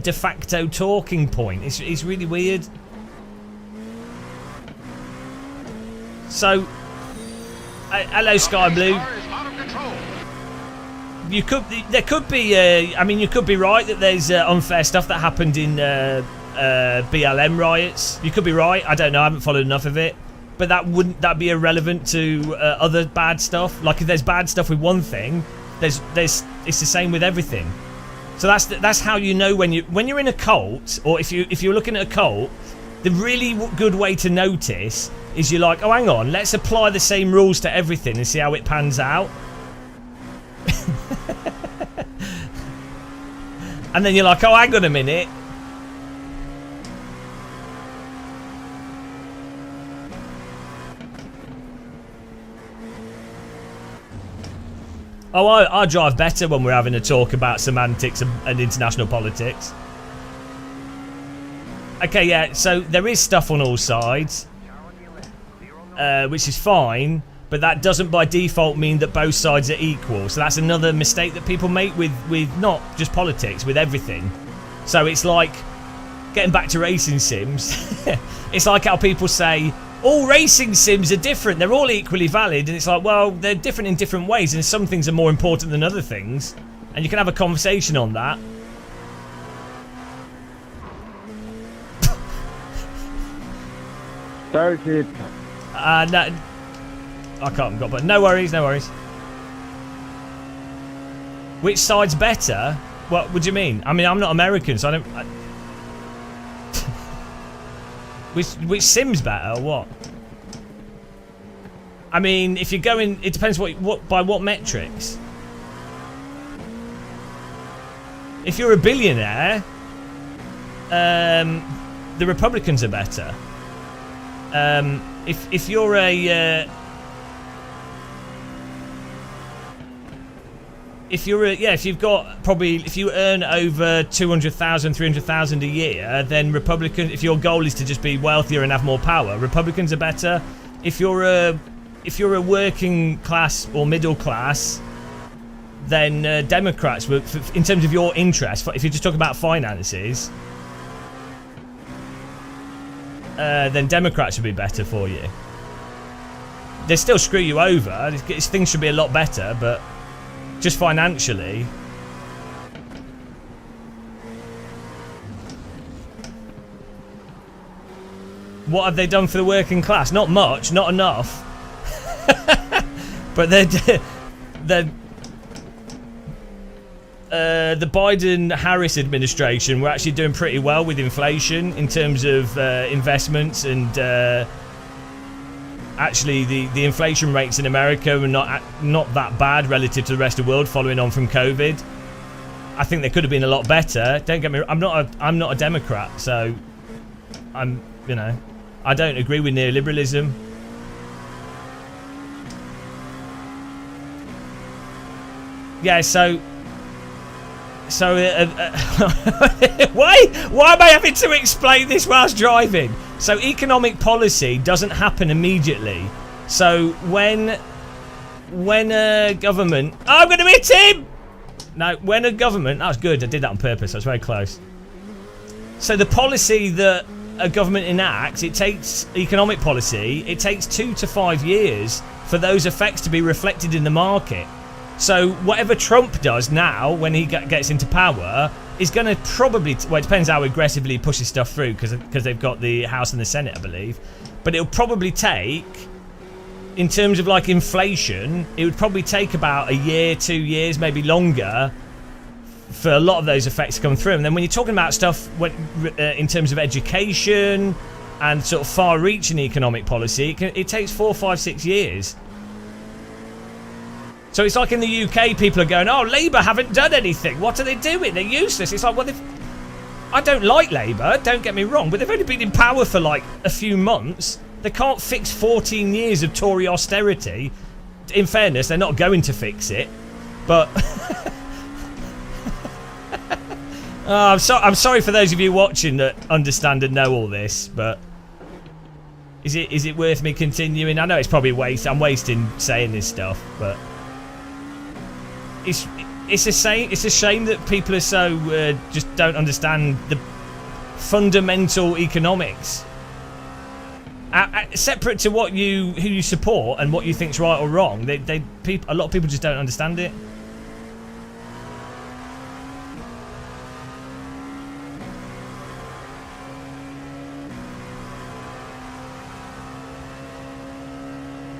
A: de facto talking point. It's really weird. So, hello, Sky Blue. You could be right that there's unfair stuff that happened in BLM riots. You could be right. I don't know. I haven't followed enough of it. But wouldn't that be irrelevant to other bad stuff? Like, if there's bad stuff with one thing, it's the same with everything. So that's how you know when you're in a cult, or if you're looking at a cult, the really good way to notice is you're like, oh, hang on, let's apply the same rules to everything and see how it pans out. And then you're like, oh, hang on a minute. Oh, I drive better when we're having a talk about semantics and international politics. Okay, yeah, so there is stuff on all sides, which is fine, but that doesn't by default mean that both sides are equal. So that's another mistake that people make with not just politics, with everything. So it's like, getting back to racing sims, it's like how people say, all racing sims are different, they're all equally valid, and it's like, well, they're different in different ways, and some things are more important than other things, and you can have a conversation on that.
H: Sorry, kid.
A: No, I can't, but no worries, no worries. Which side's better? What do you mean? I mean, I'm not American, so I don't... Which sim's better, or what? I mean, if you're going... It depends by what metrics. If you're a billionaire, the Republicans are better. If you're a if you earn over 200,000, 300,000 a year, then Republican. If your goal is to just be wealthier and have more power, Republicans are better. If you're a working class or middle class, then Democrats, in terms of your interest, if you're just talking about finances, then Democrats would be better for you. They still screw you over. Things should be a lot better, but just financially. What have they done for the working class? Not much, not enough. But the Biden-Harris administration were actually doing pretty well with inflation in terms of investments, and actually the inflation rates in America are not that bad relative to the rest of the world, following on from COVID. I think they could have been a lot better. Don't get me wrong, I'm not a Democrat, so I don't agree with neoliberalism. Yeah, so why am I having to explain this whilst driving? So economic policy doesn't happen immediately. So when a government, I'm going to hit him. No, when a government, that was good. I did that on purpose. I was very close. So the policy that a government enacts, it takes economic policy. It takes 2 to 5 years for those effects to be reflected in the market. So whatever Trump does now, when he gets into power, is going to probably... Well, it depends how aggressively he pushes stuff through, because they've got the House and the Senate, I believe. But it'll probably take, in terms of like inflation, it would probably take about a year, 2 years, maybe longer, for a lot of those effects to come through. And then when you're talking about stuff in terms of education and sort of far-reaching economic policy, it takes 4, 5, 6 years. So it's like in the UK, people are going, oh, Labour haven't done anything. What are they doing? They're useless. It's like, well, I don't like Labour, don't get me wrong, but they've only been in power for like a few months. They can't fix 14 years of Tory austerity. In fairness, they're not going to fix it. But I'm sorry for those of you watching that understand and know all this, but is it worth me continuing? I know it's probably I'm wasting saying this stuff, but it's a shame that people are so just don't understand the fundamental economics. Separate to who you support and what you think's right or wrong, a lot of people just don't understand it.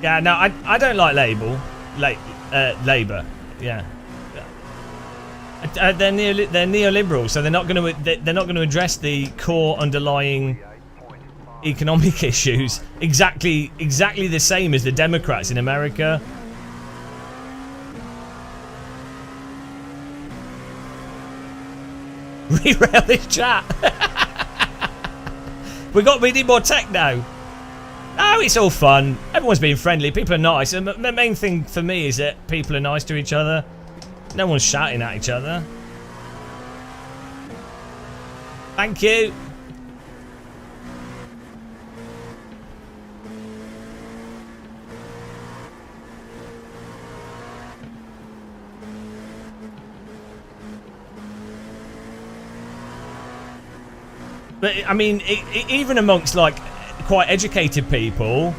A: Yeah, no, I don't like Labour. Yeah, they're neoliberals, so they're not going to address the core underlying economic issues exactly the same as the Democrats in America. Rerail this chat. We need more techno. Oh, it's all fun. Everyone's being friendly. People are nice. And the main thing for me is that people are nice to each other. No one's shouting at each other. Thank you. But I mean, even amongst like quite educated people,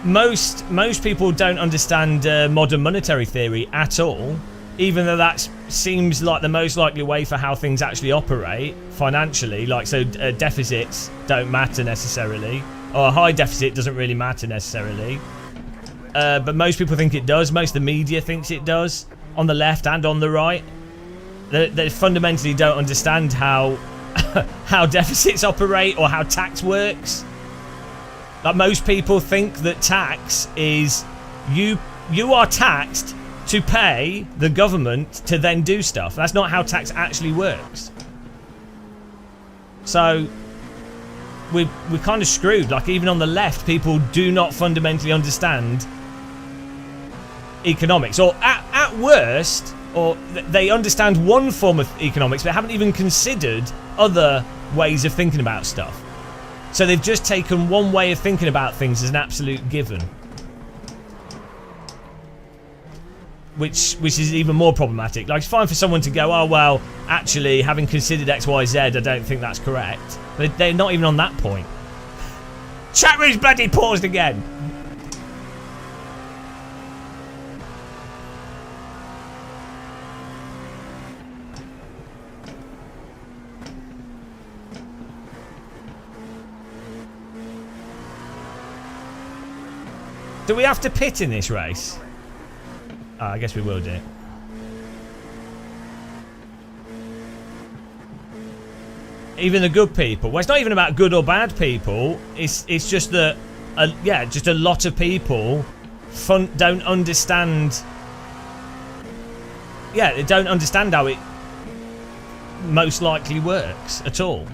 A: most people don't understand modern monetary theory at all, even though that seems like the most likely way for how things actually operate financially. Like, so deficits don't matter necessarily, or a high deficit doesn't really matter necessarily, but most people think it does. Most of the media thinks it does, on the left and on the right. They fundamentally don't understand how how deficits operate or how tax works. Like, most people think that tax is you are taxed to pay the government to then do stuff. That's not how tax actually works. So we're kind of screwed. Like, even on the left, people do not fundamentally understand economics, or at worst, or they understand one form of economics but haven't even considered other ways of thinking about stuff. So they've just taken one way of thinking about things as an absolute given, which is even more problematic. Like, it's fine for someone to go, oh well, actually, having considered X, Y, Z, I don't think that's correct. But they're not even on that point. Chat room's bloody paused again. Do we have to pit in this race? Oh, I guess we will do. Even the good people. Well, it's not even about good or bad people. It's just that, just a lot of people don't understand. Yeah, they don't understand how it most likely works at all.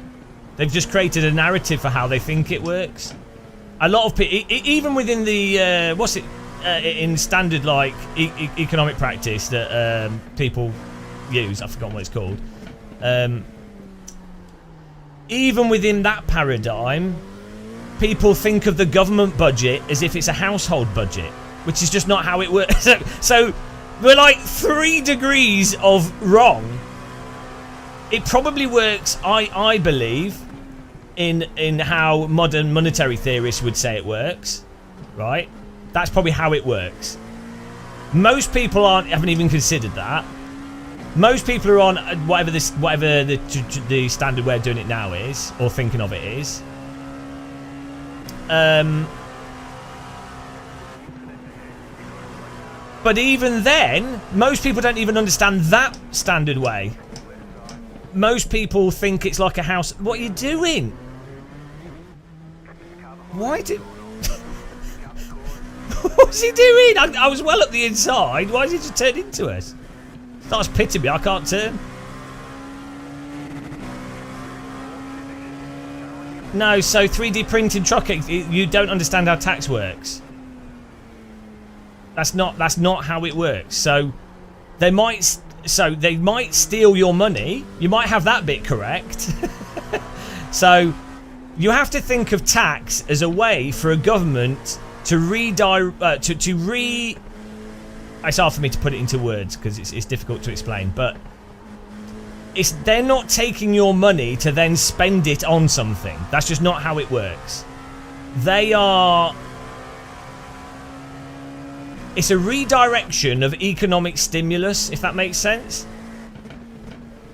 A: They've just created a narrative for how they think it works. A lot of people, even within the in standard like economic practice that people use, I've forgotten what it's called. Even within that paradigm, people think of the government budget as if it's a household budget, which is just not how it works. So we're like 3 degrees of wrong. It probably works, I believe, in how modern monetary theorists would say it works, right? That's probably how it works. Most people haven't even considered that. Most people are on whatever the standard way of doing it now is, or thinking of it is. But even then, most people don't even understand that standard way. Most people think it's like a house. What are you doing? Why did... What's he doing? I was well up the inside. Why did he just turn into us? Starts pitting me. I can't turn. No, so 3D printing truck, you don't understand how tax works. That's not how it works. So they might steal your money. You might have that bit correct. So you have to think of tax as a way for a government to it's hard for me to put it into words because it's difficult to explain, but they're not taking your money to then spend it on something. That's just not how it works. It's a redirection of economic stimulus, if that makes sense,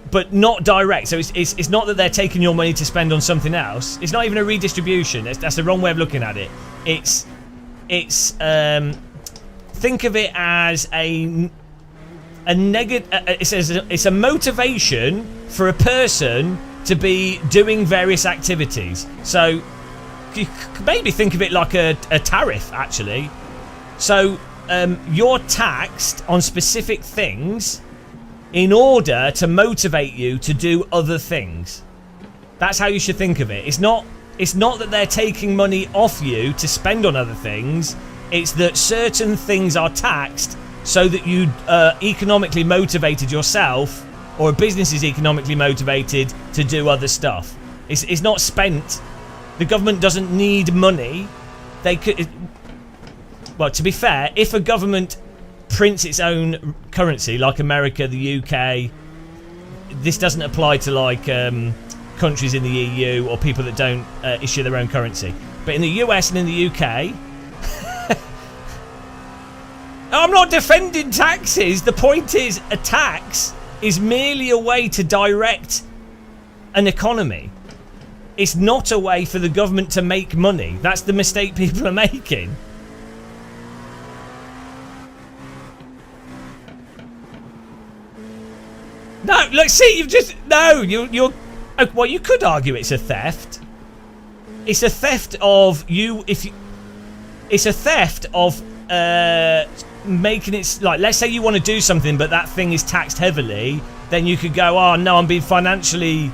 A: but not direct. So it's not that they're taking your money to spend on something else. It's not even a redistribution. That's the wrong way of looking at it. It's think of it as a negative. It's a motivation for a person to be doing various activities. So you could maybe think of it like a tariff, actually. So you're taxed on specific things in order to motivate you to do other things. That's how you should think of it. It's not that they're taking money off you to spend on other things. It's that certain things are taxed so that you economically motivated yourself, or a business is economically motivated to do other stuff. It's not spent. The government doesn't need money. They could... Well, to be fair, if a government prints its own currency, like America, the UK, this doesn't apply to like countries in the EU or people that don't issue their own currency. But in the US and in the UK, I'm not defending taxes. The point is, a tax is merely a way to direct an economy. It's not a way for the government to make money. That's the mistake people are making. No, look, see, you've just... No, you're... Well, you could argue it's a theft. It's a theft of you... It's a theft of making it... Like, let's say you want to do something, but that thing is taxed heavily. Then you could go, oh, no, I'm being financially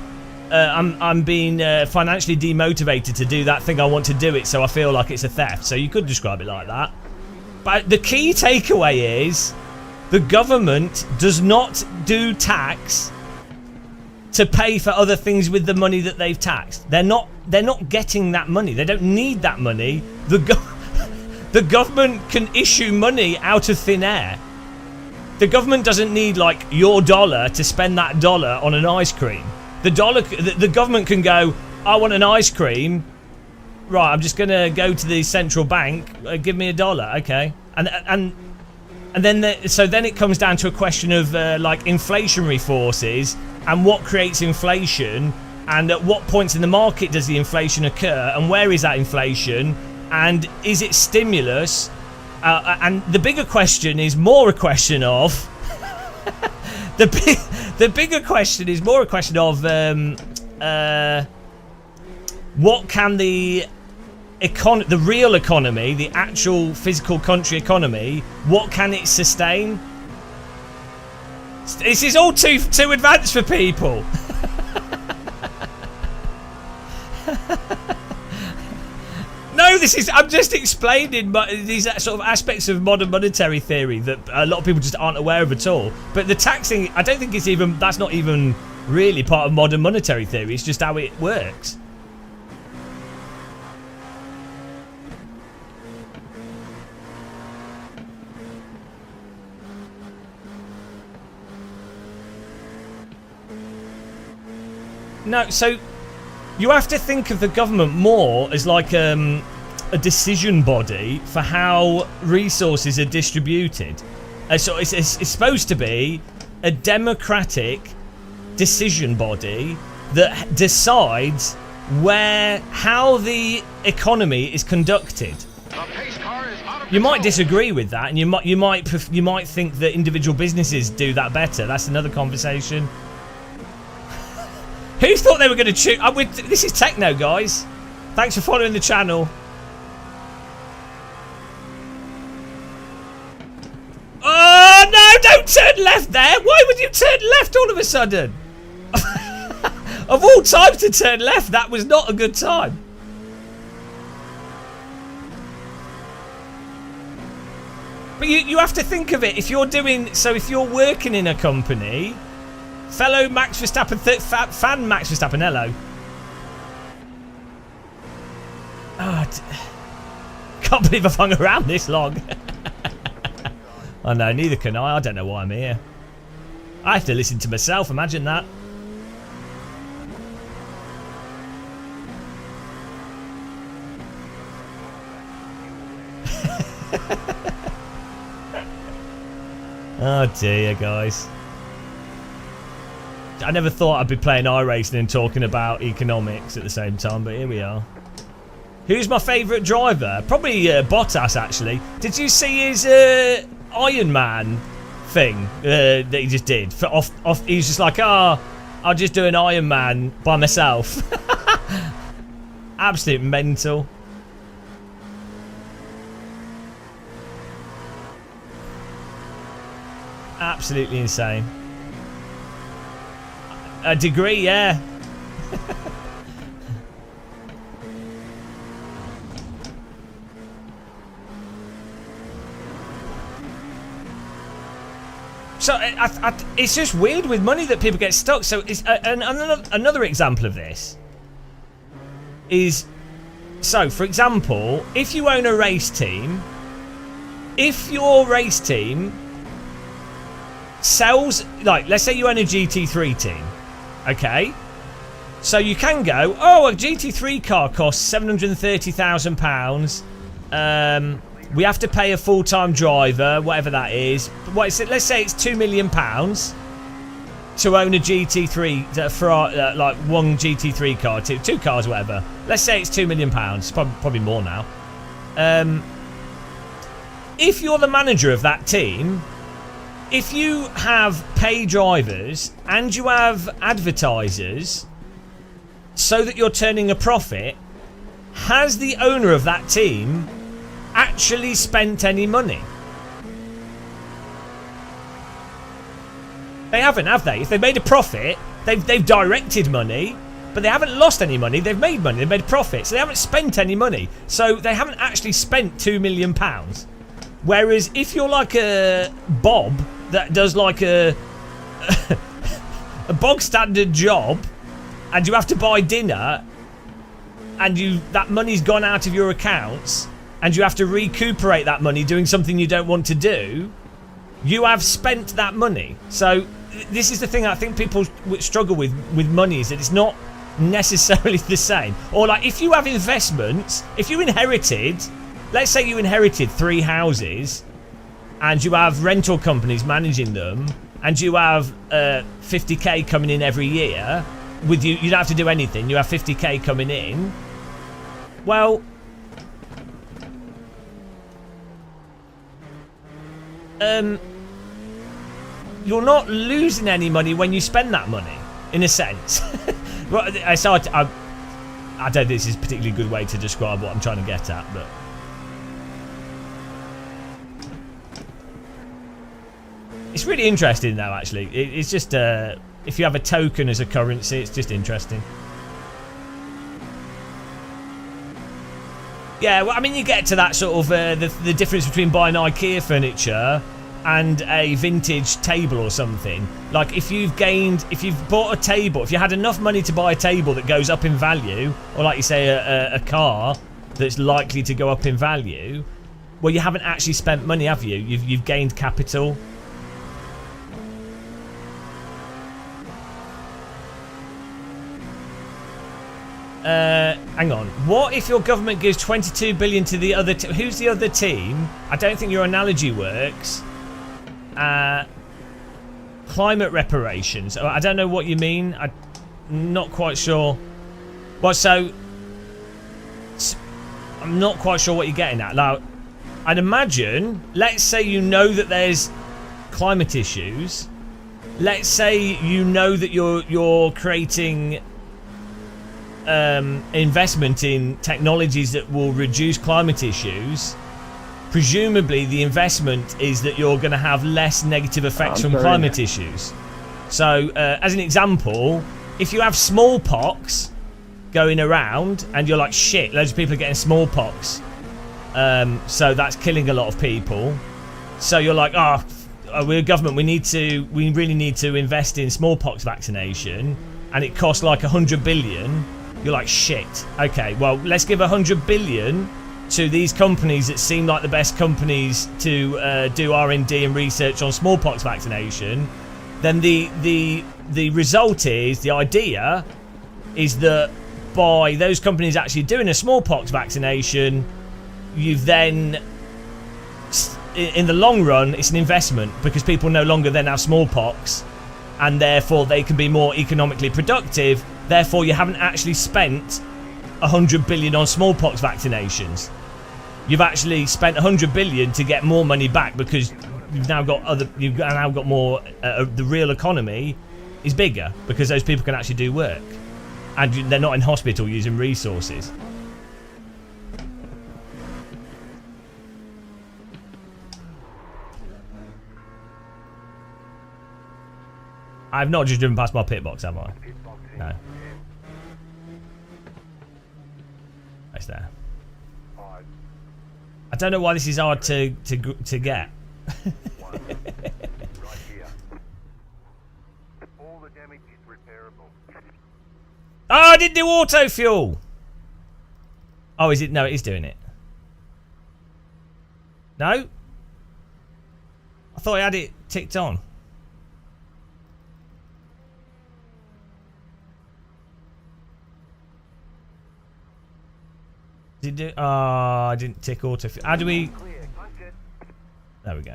A: I'm being financially demotivated to do that thing I want to do it, so I feel like it's a theft. So you could describe it like that. But the key takeaway is the government does not do tax to pay for other things with the money that they've taxed. They're not getting that money. They don't need that money. The government can issue money out of thin air. The government doesn't need like your dollar to spend that dollar on an ice cream. The government can go, I want an ice cream. Right, I'm just gonna go to the central bank. Give me $1, okay? And then so then it comes down to a question of like inflationary forces and what creates inflation, and at what points in the market does the inflation occur, and where is that inflation, and is it stimulus? And the bigger question is more a question of the bigger question is more a question of what can the real economy, the actual physical country economy, what can it sustain? This is all too advanced for people. No, I'm just explaining these sort of aspects of modern monetary theory that a lot of people just aren't aware of at all. But the taxing, I don't think that's not even really part of modern monetary theory. It's just how it works. No, so you have to think of the government more as like a decision body for how resources are distributed. So it's supposed to be a democratic decision body that decides how the economy is conducted. You might disagree with that, and you might think that individual businesses do that better. That's another conversation. Who thought they were going to choose? This is Techno, guys. Thanks for following the channel. Oh, no, don't turn left there. Why would you turn left all of a sudden? Of all times to turn left, that was not a good time. But you have to think of it. If you're working in a company... Fellow Max Verstappen, fan Max Verstappen, hello. Oh, can't believe I've hung around this long. I know, neither can I. I don't know why I'm here. I have to listen to myself, imagine that. Oh dear, guys. I never thought I'd be playing iRacing and talking about economics at the same time, but here we are. Who's my favourite driver? Probably Bottas, actually. Did you see his Iron Man thing that he just did? He was just like, I'll just do an Iron Man by myself. Absolute mental. Absolutely insane. A degree, yeah. So it's just weird with money that people get stuck. So it's another example of this is, so for example, if you own a race team, if your race team sells, like let's say you own a GT3 team. Okay, so you can go, a GT3 car costs £730,000. We have to pay a full-time driver, whatever that is. Let's say it's £2 million to own a GT3 for like one GT3 car, two cars, whatever. Let's say it's £2 million. Probably more now. If you're the manager of that team, if you have pay drivers and you have advertisers so that you're turning a profit, has the owner of that team actually spent any money? They haven't, have they? If they made a profit, they've directed money. but they haven't lost any money. They've made money. They've made profit. So they haven't spent any money. So they haven't actually spent £2 million. Whereas if you're like a Bob that does like a bog standard job, and you have to buy dinner, and that money's gone out of your accounts, and you have to recuperate that money doing something you don't want to do, you have spent that money. So this is the thing I think people struggle with money, is that it's not necessarily the same. Or like if you have investments, if you inherited, let's say you inherited 3 houses and you have rental companies managing them, and you have 50k coming in every year with you don't have to do anything, you have 50k coming in. Well, you're not losing any money when you spend that money, in a sense. So I don't think this is a particularly good way to describe what I'm trying to get at, but it's really interesting though, actually. It's just if you have a token as a currency, it's just interesting. Yeah, well, I mean, you get to that sort of the difference between buying IKEA furniture and a vintage table or something. Like if you've bought a table, if you had enough money to buy a table that goes up in value, or like you say a car that's likely to go up in value, well, you haven't actually spent money, have you? You've gained capital. Hang on. What if your government gives 22 billion to the other who's the other team? I don't think your analogy works. Climate reparations. I don't know what you mean. I'm not quite sure. Well, so I'm not quite sure what you're getting at. Now, I'd imagine, let's say you know that there's climate issues. Let's say you know that you're creating investment in technologies that will reduce climate issues. Presumably the investment is that you're going to have less negative effects from climate issues. So as an example, if you have smallpox going around and you're like, shit, loads of people are getting smallpox, so that's killing a lot of people, so you're like, we're a government, we really need to invest in smallpox vaccination, and it costs like 100 billion. You're like, shit, okay, well, let's give 100 billion to these companies that seem like the best companies to do R&D and research on smallpox vaccination. Then the result is, the idea is that by those companies actually doing a smallpox vaccination, you've then, in the long run, it's an investment because people no longer then have smallpox, and therefore they can be more economically productive. Therefore, you haven't actually spent 100 billion on smallpox vaccinations. You've actually spent 100 billion to get more money back because you've now got more. The real economy is bigger because those people can actually do work, and they're not in hospital using resources. I've not just driven past my pit box, have I? No. It's there. I don't know why this is hard to get.
B: Right here. All the damage is repairable.
A: Oh, I didn't do auto fuel. Oh, is it? No, it is doing it. No? I thought I had it ticked on. Did it do? Oh, I didn't tick auto fuel. How do we? There we go.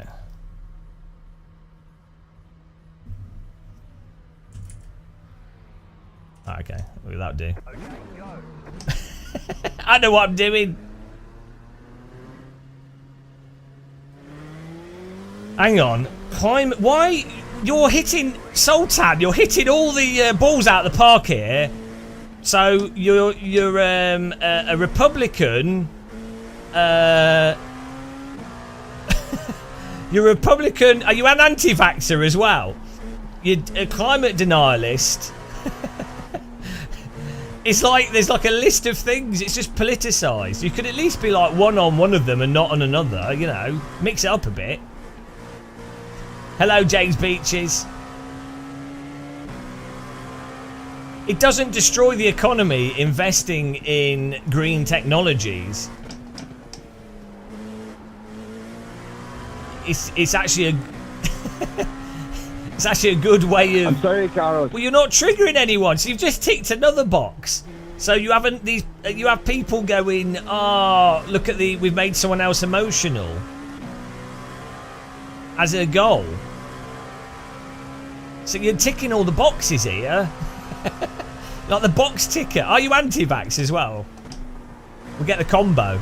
A: Oh, okay, well, that'll do. I know what I'm doing. Hang on. Climb. Why? You're hitting Sultan. You're hitting all the balls out of the park here. So you're a Republican. You're a Republican. Are you an anti-vaxxer as well? You're a climate denialist. It's like there's like a list of things. It's just politicised. You could at least be like one on one of them and not on another. You know, mix it up a bit. Hello, James Beaches. It doesn't destroy the economy investing in green technologies. It's actually a it's actually a good way of.
H: I'm sorry, Carlos.
A: Well, you're not triggering anyone, so you've just ticked another box. So you haven't you have people going, oh, look at we've made someone else emotional as a goal. So you're ticking all the boxes here. Like the box ticker. Are you anti-vax as well? We'll get the combo.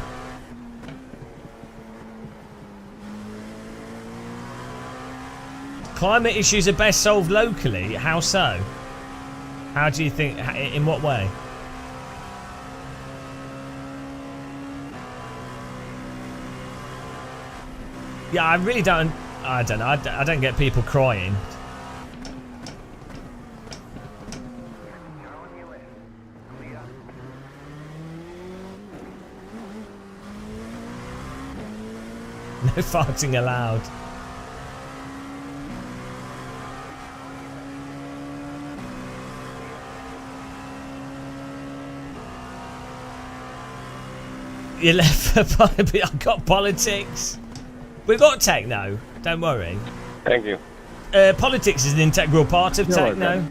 A: Climate issues are best solved locally. How so? How do you think? In what way? Yeah, I really don't. I don't know. I don't get people crying. No farting allowed. You left for I've got politics. We've got techno. Don't worry.
B: Thank you.
A: Politics is an integral part of techno.
H: Okay.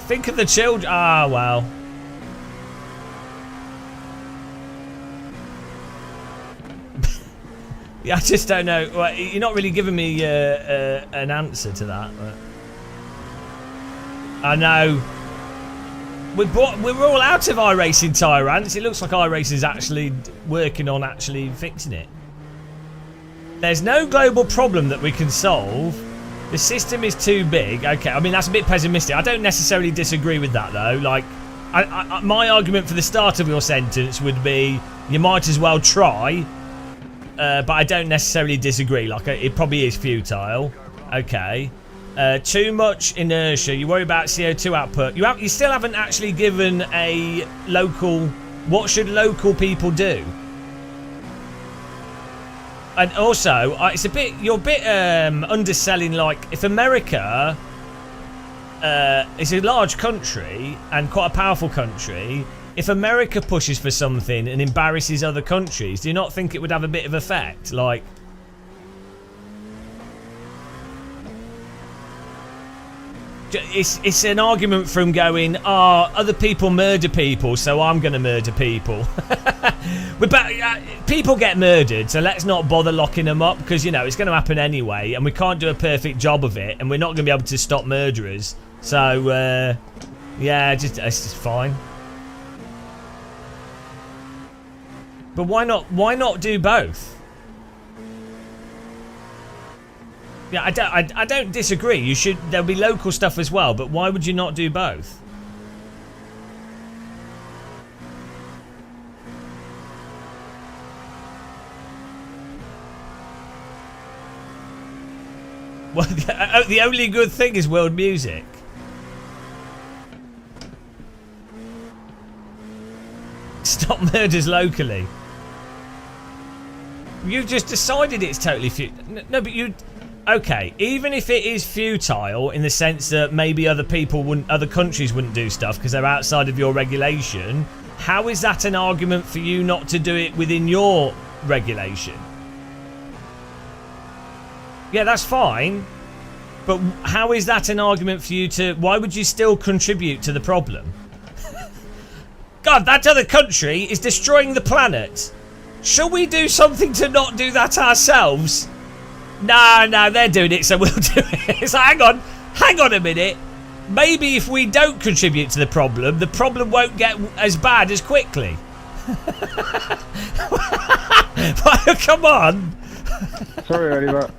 A: Think of the children. Ah, well. Yeah, I just don't know. Well, you're not really giving me an answer to that. But I know. We're all out of iRacing tyrants. It looks like iRacing's actually working on actually fixing it. There's no global problem that we can solve. The system is too big. Okay, I mean, that's a bit pessimistic. I don't necessarily disagree with that, though. Like, my argument for the start of your sentence would be you might as well try. But I don't necessarily disagree. Like, it probably is futile. Okay. Too much inertia. You worry about CO2 output. You still haven't actually given a local... What should local people do? And also, it's a bit... You're a bit underselling, like, if America... it's a large country and quite a powerful country. If America pushes for something and embarrasses other countries, do you not think it would have a bit of effect? Like... It's an argument from going, other people murder people, so I'm going to murder people. People get murdered, so let's not bother locking them up, because, you know, it's going to happen anyway, and we can't do a perfect job of it, and we're not going to be able to stop murderers. So, yeah, it's just fine. But why not do both? Yeah, I don't disagree. There'll be local stuff as well, but why would you not do both? Well, the only good thing is world music. Stop murders locally. You've just decided it's totally futile. No, but you... Okay, even if it is futile in the sense that maybe other countries wouldn't do stuff because they're outside of your regulation, how is that an argument for you not to do it within your regulation? Yeah, that's fine. But how is that an argument for you to... Why would you still contribute to the problem? God, that other country is destroying the planet. Shall we do something to not do that ourselves? No, they're doing it, so we'll do it. So hang on a minute. Maybe if we don't contribute to the problem won't get as bad as quickly. Come on.
H: Sorry, Oliver.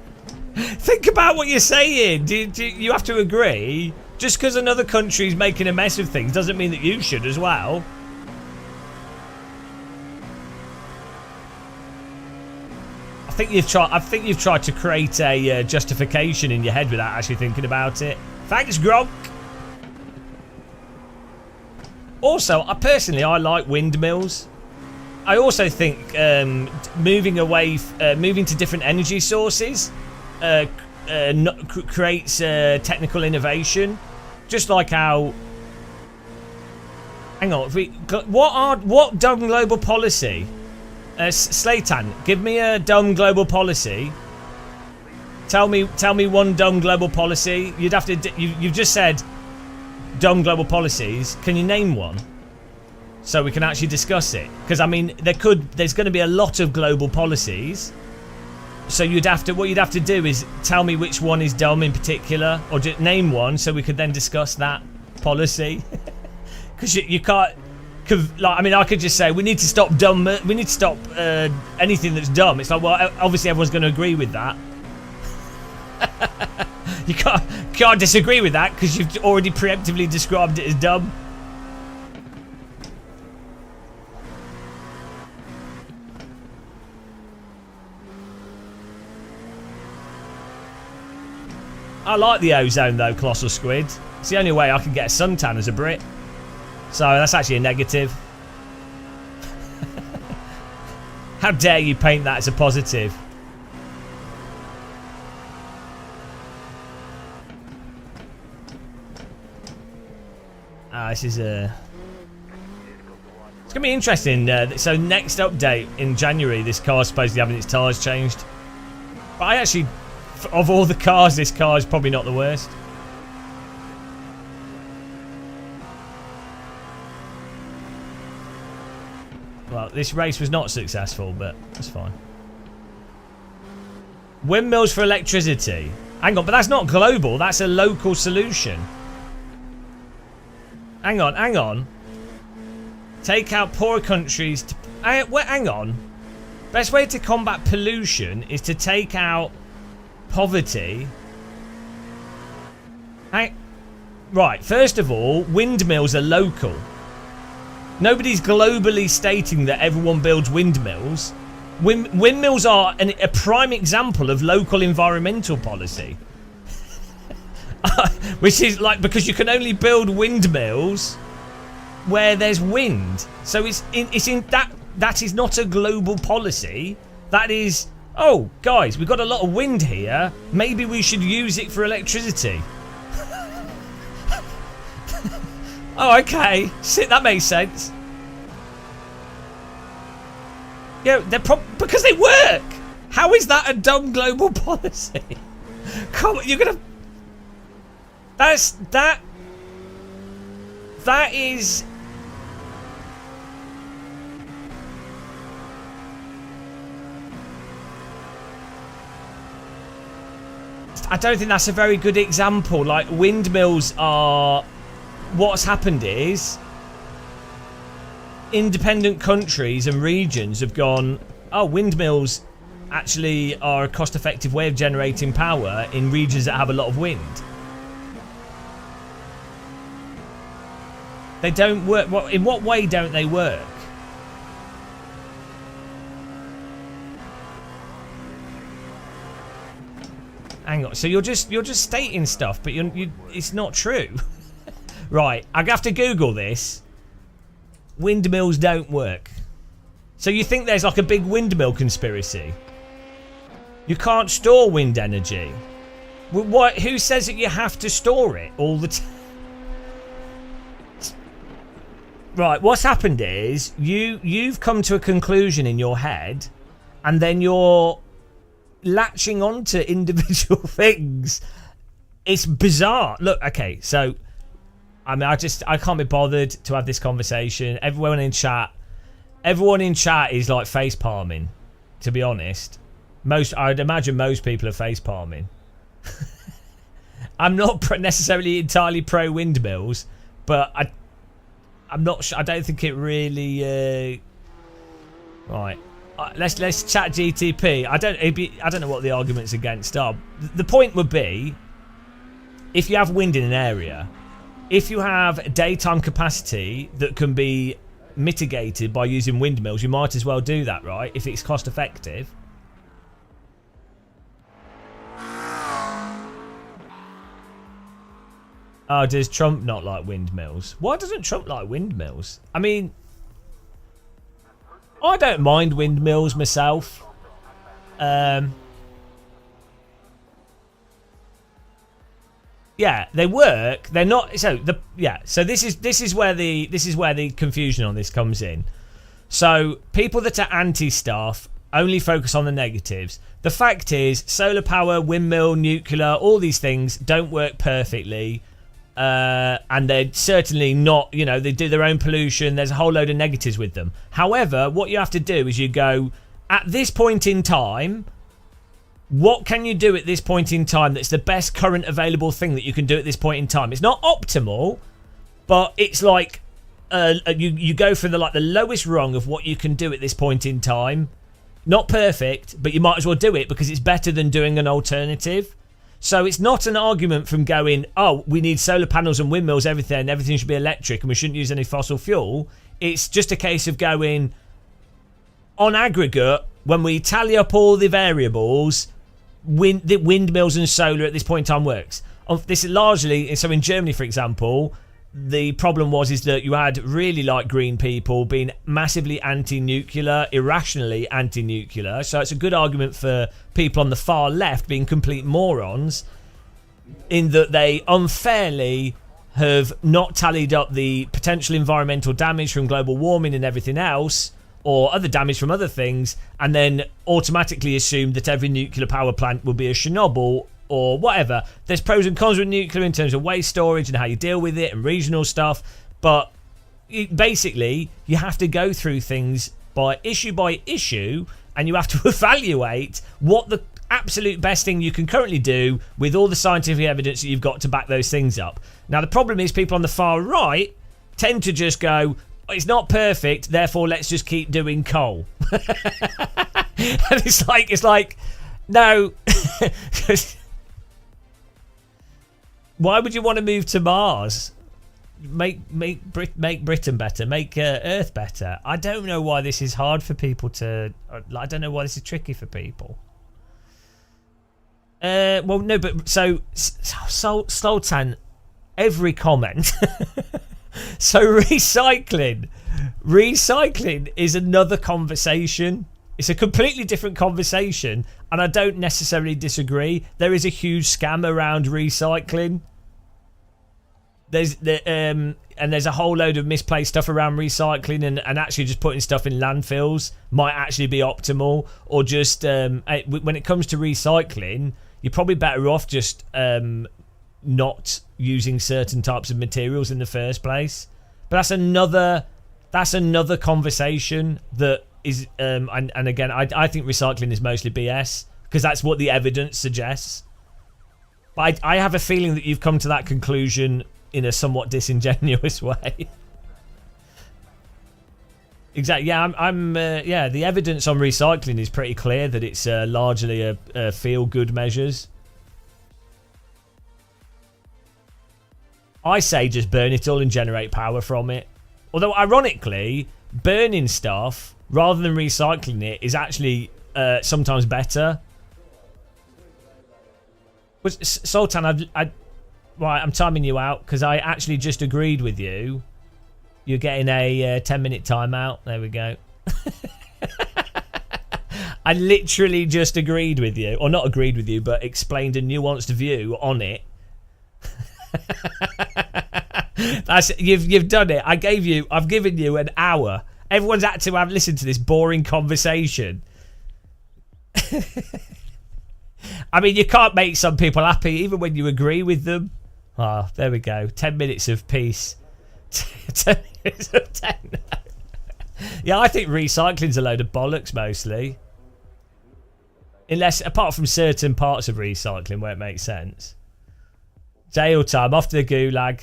A: Think about what you're saying. Do you have to agree? Just because another country's making a mess of things doesn't mean that you should as well. I think you've tried to create a justification in your head without actually thinking about it. Thanks, Gronk. Also, I like windmills. I also think moving to different energy sources creates technical innovation. Just like how, hang on, what dumb global policy? Slatan, give me a dumb global policy. Tell me one dumb global policy. You'd have to. You've just said dumb global policies. Can you name one? So we can actually discuss it. Because I mean, there's going to be a lot of global policies. So what you'd have to do is tell me which one is dumb in particular, or just name one, so we could then discuss that policy. Because you can't. Like, I mean, I could just say we need to stop anything that's dumb. It's like, well, obviously everyone's going to agree with that. You can't disagree with that because you've already preemptively described it as dumb. I like the ozone though, Colossal Squid. It's the only way I can get a suntan as a Brit. So that's actually a negative. How dare you paint that as a positive? This is a... It's going to be interesting. So next update in January, this car's supposedly having its tyres changed. But I actually... Of all the cars, this car is probably not the worst. Well, this race was not successful, but that's fine. Windmills for electricity. Hang on, but that's not global. That's a local solution. Hang on. Take out poorer countries. Hang on. Best way to combat pollution is to take out poverty. Right, first of all, windmills are local. Nobody's globally stating that everyone builds windmills. Windmills are a prime example of local environmental policy. Which is like, because you can only build windmills where there's wind. So that is not a global policy. That is, oh guys, we've got a lot of wind here. Maybe we should use it for electricity. Oh, okay. That makes sense. Yeah, because they work. How is that a dumb global policy? Come on, you're gonna. That is. I don't think that's a very good example. Like, windmills are. What's happened is independent countries and regions have gone, oh, windmills actually are a cost-effective way of generating power in regions that have a lot of wind. They don't work. In what way don't they work? Hang on. So you're just stating stuff, but it's not true. Right, I have to Google this. Windmills don't work. So you think there's like a big windmill conspiracy? You can't store wind energy. What? Who says that you have to store it all the time? Right, what's happened is you've come to a conclusion in your head, and then you're latching onto individual things. It's bizarre. Look, okay, so I mean, I can't be bothered to have this conversation. Everyone in chat is like face palming. To be honest, I'd imagine most people are face palming. I'm not necessarily entirely pro windmills, but I'm not sure. I don't think it really. Right, let's chat GTP. I don't know what the arguments against are. The point would be, if you have wind in an area, if you have daytime capacity that can be mitigated by using windmills, you might as well do that, right? If it's cost effective. Oh, does Trump not like windmills? Why doesn't Trump like windmills? I mean, I don't mind windmills myself. Yeah, they work. They're not. So So this is where the confusion on this comes in. So people that are anti-stuff only focus on the negatives. The fact is, solar power, windmill, nuclear, all these things don't work perfectly, and they're certainly not. You know, they do their own pollution. There's a whole load of negatives with them. However, what you have to do is you go at this point in time. What can you do at this point in time that's the best current available thing that you can do at this point in time? It's not optimal, but it's like you go for the lowest rung of what you can do at this point in time. Not perfect, but you might as well do it because it's better than doing an alternative. So it's not an argument from going, oh, we need solar panels and windmills, everything should be electric and we shouldn't use any fossil fuel. It's just a case of going, on aggregate, when we tally up all the variables, the windmills and solar at this point in time works. This is largely, so in Germany, for example, the problem is that you had really green people being massively anti-nuclear, irrationally anti-nuclear. So it's a good argument for people on the far left being complete morons in that they unfairly have not tallied up the potential environmental damage from global warming and everything else, or other damage from other things, and then automatically assume that every nuclear power plant will be a Chernobyl or whatever. There's pros and cons with nuclear in terms of waste storage and how you deal with it and regional stuff, but basically you have to go through things by issue, and you have to evaluate what the absolute best thing you can currently do with all the scientific evidence that you've got to back those things up. Now the problem is people on the far right tend to just go, it's not perfect, therefore let's just keep doing coal. And it's like, no. Why would you want to move to Mars? Make Britain better, make Earth better. I don't know why this is hard for people to. I don't know why this is tricky for people. Well, no, but so Sultan, every comment. So recycling is another conversation. It's a completely different conversation, and I don't necessarily disagree. There is a huge scam around recycling. There's a whole load of misplaced stuff around recycling, and actually just putting stuff in landfills might actually be optimal. Or just when it comes to recycling, you're probably better off just not using certain types of materials in the first place. But that's another conversation that is and again I think recycling is mostly BS because that's what the evidence suggests. But I have a feeling that you've come to that conclusion in a somewhat disingenuous way. Exactly. Yeah, yeah, the evidence on recycling is pretty clear that it's largely a feel-good measures. I say just burn it all and generate power from it. Although, ironically, burning stuff rather than recycling it is actually sometimes better. But Sultan, right, I'm timing you out because I actually just agreed with you. You're getting a 10-minute timeout. There we go. I literally just agreed with you. Or not agreed with you, but explained a nuanced view on it. You've done it. I've given you an hour. Everyone's had to have listened to this boring conversation. I mean, you can't make some people happy even when you agree with them. Ah, there we go. 10 minutes of peace. 10 minutes of 10. Yeah, I think recycling's a load of bollocks mostly. Apart from certain parts of recycling where it makes sense. Jail time, off to the gulag.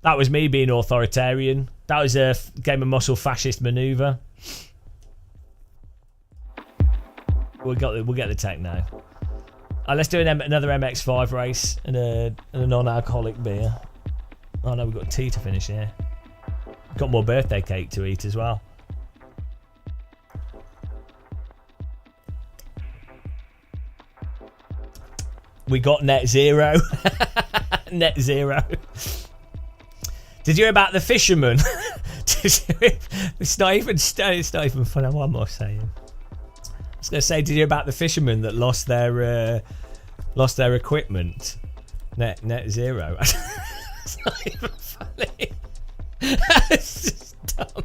A: That was me being authoritarian. That was a Game of Muscle fascist manoeuvre. We'll get the techno. Let's do another MX5 race and a non-alcoholic beer. Oh no, we've got tea to finish here. Got more birthday cake to eat as well. We got net zero. Net zero. Did you hear about the fisherman? It's not even funny. What am I saying? I was going to say, did you hear about the fishermen that lost their equipment? Net zero. It's not even funny. It's just dumb.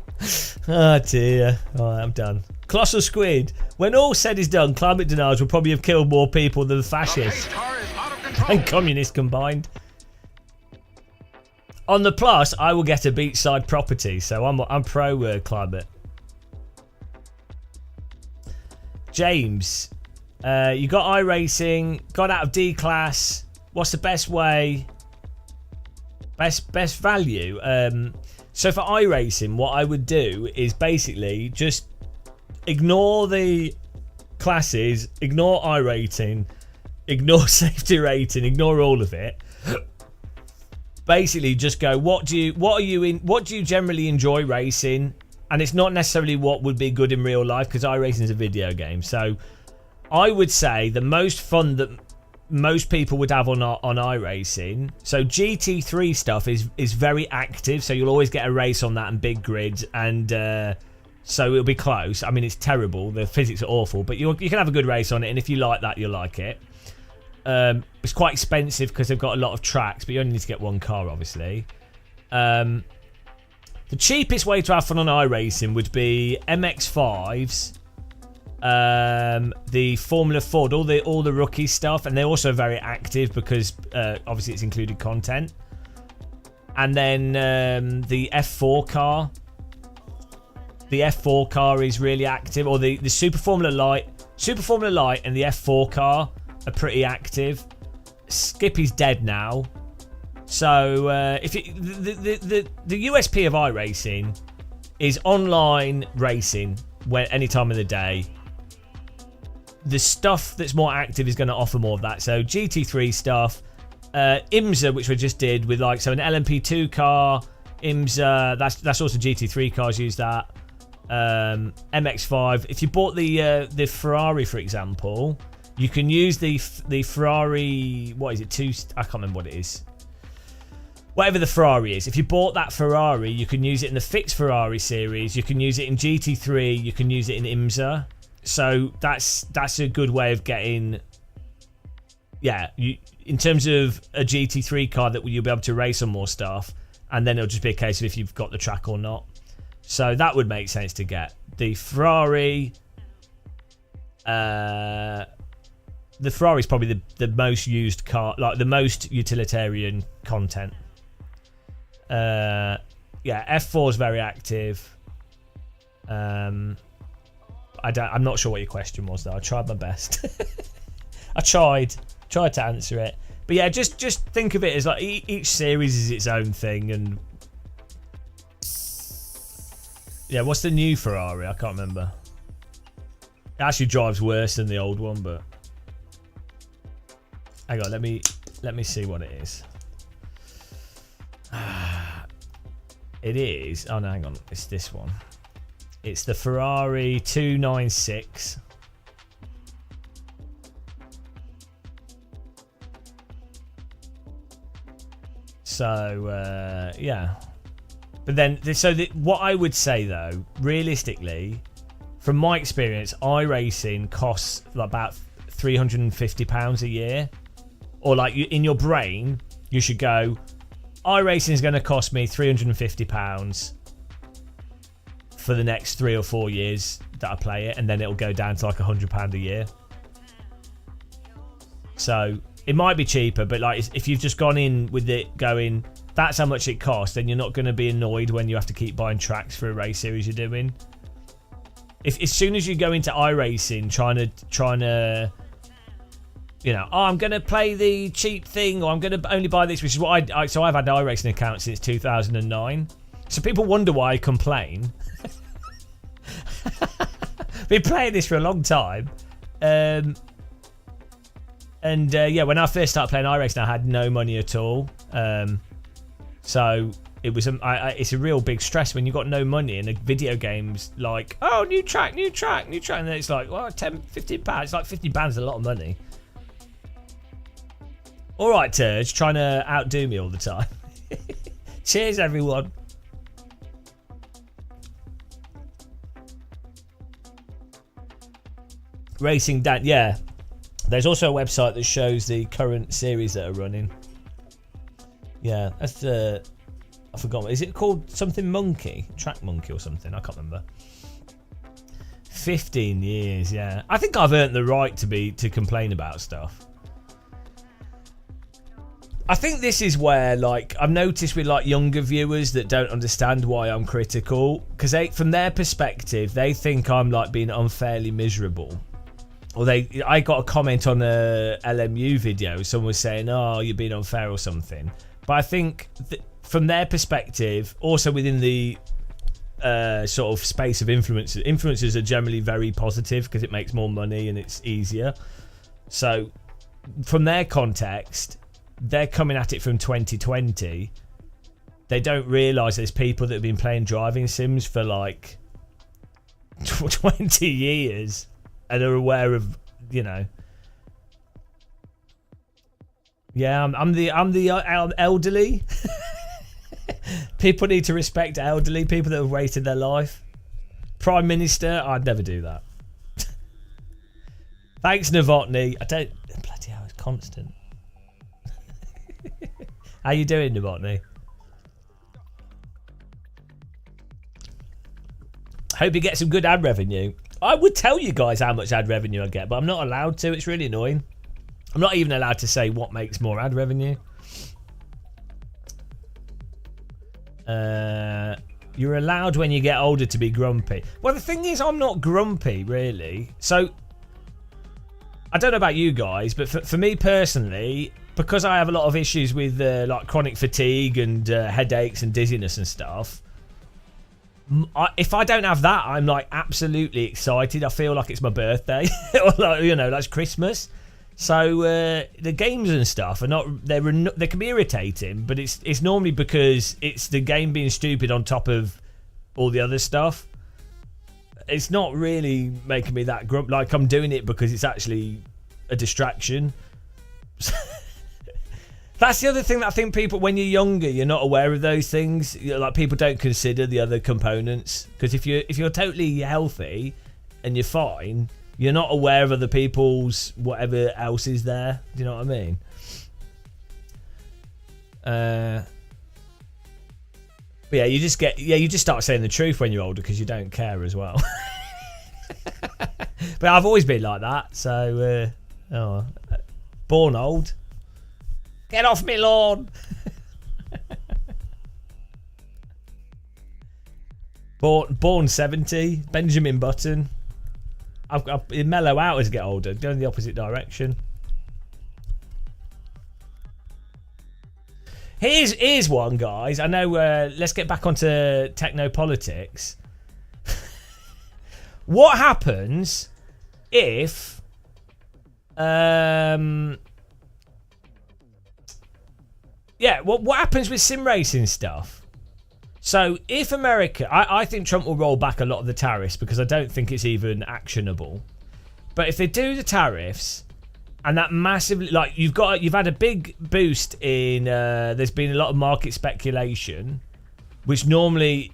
A: Oh dear. Alright, I'm done. Colossal Squid. When all said is done, climate deniers will probably have killed more people than the fascists and communists combined. On the plus, I will get a beachside property, so I'm pro climate. James, you got iRacing, got out of D class. What's the best way? Best value. So for iRacing, what I would do is basically just ignore the classes, ignore iRating, ignore safety rating, ignore all of it. Basically, just go. What do you generally enjoy racing? And it's not necessarily what would be good in real life, because iRacing is a video game. So I would say the most fun that most people would have on iRacing. So GT3 stuff is very active. So you'll always get a race on that and big grids, and so it'll be close. I mean, it's terrible. The physics are awful, but you can have a good race on it. And if you like that, you'll like it. It's quite expensive because they've got a lot of tracks, but you only need to get one car, obviously. The cheapest way to have fun on iRacing would be MX5s, the Formula Ford, all the rookie stuff, and they're also very active because obviously it's included content. And then the F4 car. The F4 car is really active, or the Super Formula Light and the F4 car are pretty active. Skippy's dead now, so if the USP of iRacing is online racing any time of the day. The stuff that's more active is going to offer more of that. So GT3 stuff, IMSA, which we just did with an LMP2 car, IMSA. That's also GT3 cars use that. MX5. If you bought the Ferrari, for example, you can use the Ferrari. What is it? I can't remember what it is. Whatever the Ferrari is. If you bought that Ferrari, you can use it in the fixed Ferrari series. You can use it in GT3. You can use it in IMSA. So that's a good way of getting. Yeah, in terms of a GT3 car that you'll be able to race on more stuff, and then it'll just be a case of if you've got the track or not. So that would make sense to get the Ferrari. The Ferrari is probably the most used car, like the most utilitarian content. Yeah, F4 is very active. I'm not sure what your question was though. I tried my best. I tried to answer it, but yeah, just think of it as like each series is its own thing. And yeah, what's the new Ferrari? I can't remember. It actually drives worse than the old one, but hang on, let me see what it is. It is. Oh no, hang on. It's this one. It's the Ferrari 296. So yeah, but then what I would say though, realistically, from my experience, iRacing costs about £350 a year, or like in your brain, you should go, iRacing is going to cost me £350 for the next 3 or 4 years that I play it, and then it'll go down to like £100 a year. So it might be cheaper, but like if you've just gone in with it going, that's how much it costs, then you're not going to be annoyed when you have to keep buying tracks for a race series you're doing. If as soon as you go into iRacing trying to you know, oh, I'm going to play the cheap thing, or I'm going to only buy this, which is what so I've had an iRacing account since 2009. So people wonder why I complain. Been playing this for a long time. And yeah, when I first started playing iRacing, I had no money at all. So it was it's a real big stress when you've got no money and a video game's like, oh, new track, and then it's like, well, 10, 15 pounds. It's like 50 pounds is a lot of money. All right, Turge, trying to outdo me all the time. Cheers, everyone. Racing Dan, yeah. There's also a website that shows the current series that are running. Yeah, that's I forgot. Is it called something Monkey? Track Monkey or something? I can't remember. 15 years, yeah. I think I've earned the right to complain about stuff. I think this is where, like, I've noticed with like younger viewers that don't understand why I'm critical, because from their perspective, they think I'm like being unfairly miserable. Or I got a comment on a LMU video. Someone was saying, "Oh, you're being unfair" or something. But I think from their perspective, also within the sort of space of influencers are generally very positive because it makes more money and it's easier. So from their context, they're coming at it from 2020. They don't realise there's people that have been playing driving sims for like 20 years and are aware of, you know. Yeah, I'm the elderly. People need to respect elderly people that have waited their life. Prime Minister, I'd never do that. Thanks, Novotny. I don't. Bloody hell, it's constant. How you doing, Novotny? Hope you get some good ad revenue. I would tell you guys how much ad revenue I get, but I'm not allowed to. It's really annoying. I'm not even allowed to say what makes more ad revenue. You're allowed when you get older to be grumpy. Well, the thing is, I'm not grumpy, really. So, I don't know about you guys, but for me personally, because I have a lot of issues with like chronic fatigue and headaches and dizziness and stuff, if I don't have that, I'm like absolutely excited. I feel like it's my birthday, or like, you know, like Christmas. So the games and stuff are not. They can be irritating, but it's normally because it's the game being stupid on top of all the other stuff. It's not really making me that grump. Like I'm doing it because it's actually a distraction. That's the other thing that I think people, when you're younger, you're not aware of those things. Like people don't consider the other components, because if you're totally healthy and you're fine, you're not aware of other people's whatever else is there. Do you know what I mean? But yeah, you just start saying the truth when you're older because you don't care as well. But I've always been like that. So, born old. Get off me lawn. Born 70. Benjamin Button. I've mellow out as I get older. Go in the opposite direction. Here's one, guys. I know. Let's get back onto techno politics. What happens if what happens with sim racing stuff? So if America, I think Trump will roll back a lot of the tariffs because I don't think it's even actionable. But if they do the tariffs, and that massively, like you've had a big boost in, there's been a lot of market speculation, which normally.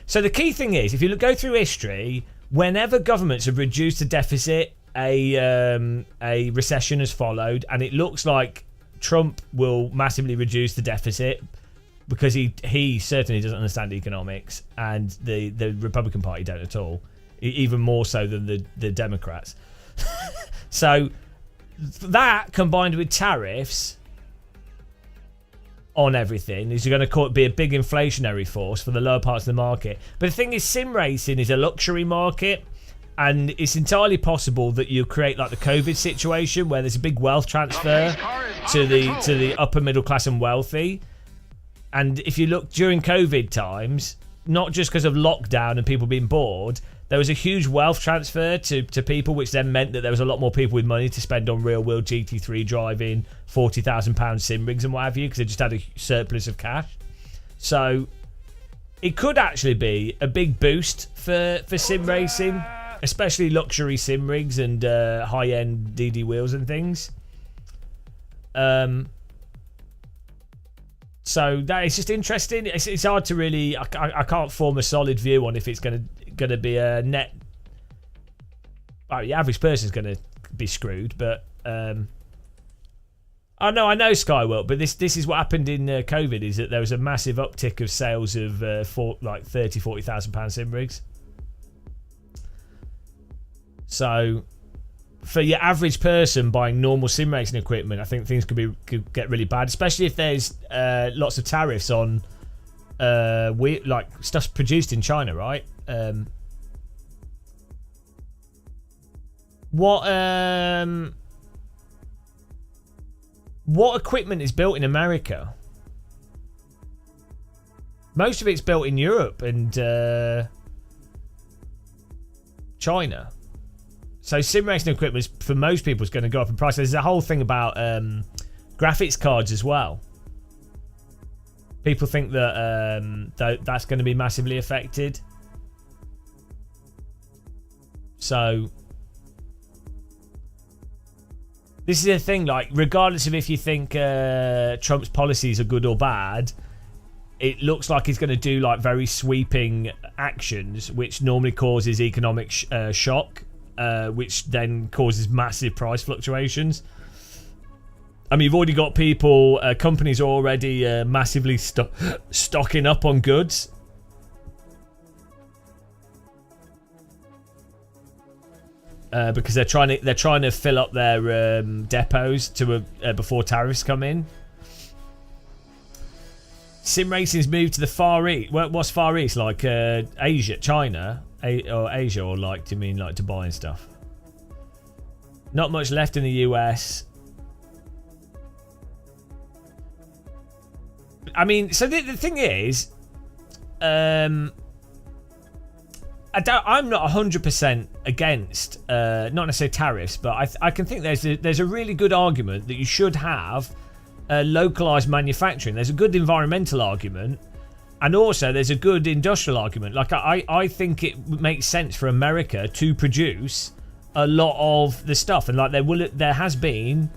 A: So the key thing is, if you go through history, whenever governments have reduced the deficit, a recession has followed, and it looks like Trump will massively reduce the deficit because he certainly doesn't understand economics, and the Republican Party don't at all, even more so than the Democrats. So that combined with tariffs on everything is going to be a big inflationary force for the lower parts of the market. But the thing is, sim racing is a luxury market, and it's entirely possible that you create like the COVID situation where there's a big wealth transfer to the upper middle class and wealthy. And if you look during COVID times, not just because of lockdown and people being bored. There was a huge wealth transfer to people, which then meant that there was a lot more people with money to spend on real world GT3 driving, £40,000 sim rigs and what have you, because they just had a surplus of cash. So it could actually be a big boost for sim racing, especially luxury sim rigs and high-end DD wheels and things. So that is just interesting. It's hard to really. I can't form a solid view on if it's gonna be a net. Well, the average person's gonna be screwed, but I know Skyworld, but this is what happened in COVID. Is that there was a massive uptick of sales of for like £30,000-40,000 sim rigs. So for your average person buying normal sim racing equipment, I think things could get really bad, especially if there's lots of tariffs on like stuff produced in China, right? What equipment is built in America? Most of it's built in Europe and China. So sim racing equipment for most people is going to go up in price. There's a whole thing about graphics cards as well. People think that that's going to be massively affected. So this is a thing, like, regardless of if you think Trump's policies are good or bad, it looks like he's going to do like very sweeping actions, which normally causes economic shock. Which then causes massive price fluctuations. I mean, you've already got people, companies are already massively stocking up on goods. Because they're trying to fill up their depots before tariffs come in. Sim racing's moved to the Far East. What's Far East? Like Asia, China? Or Asia, or like, do you mean like Dubai and stuff? Not much left in the US. I mean, so the thing is, I'm not 100% against, not necessarily tariffs, but I can think there's a really good argument that you should have localized manufacturing. There's a good environmental argument. And also, there's a good industrial argument. Like, I think it makes sense for America to produce a lot of the stuff, and like there has been,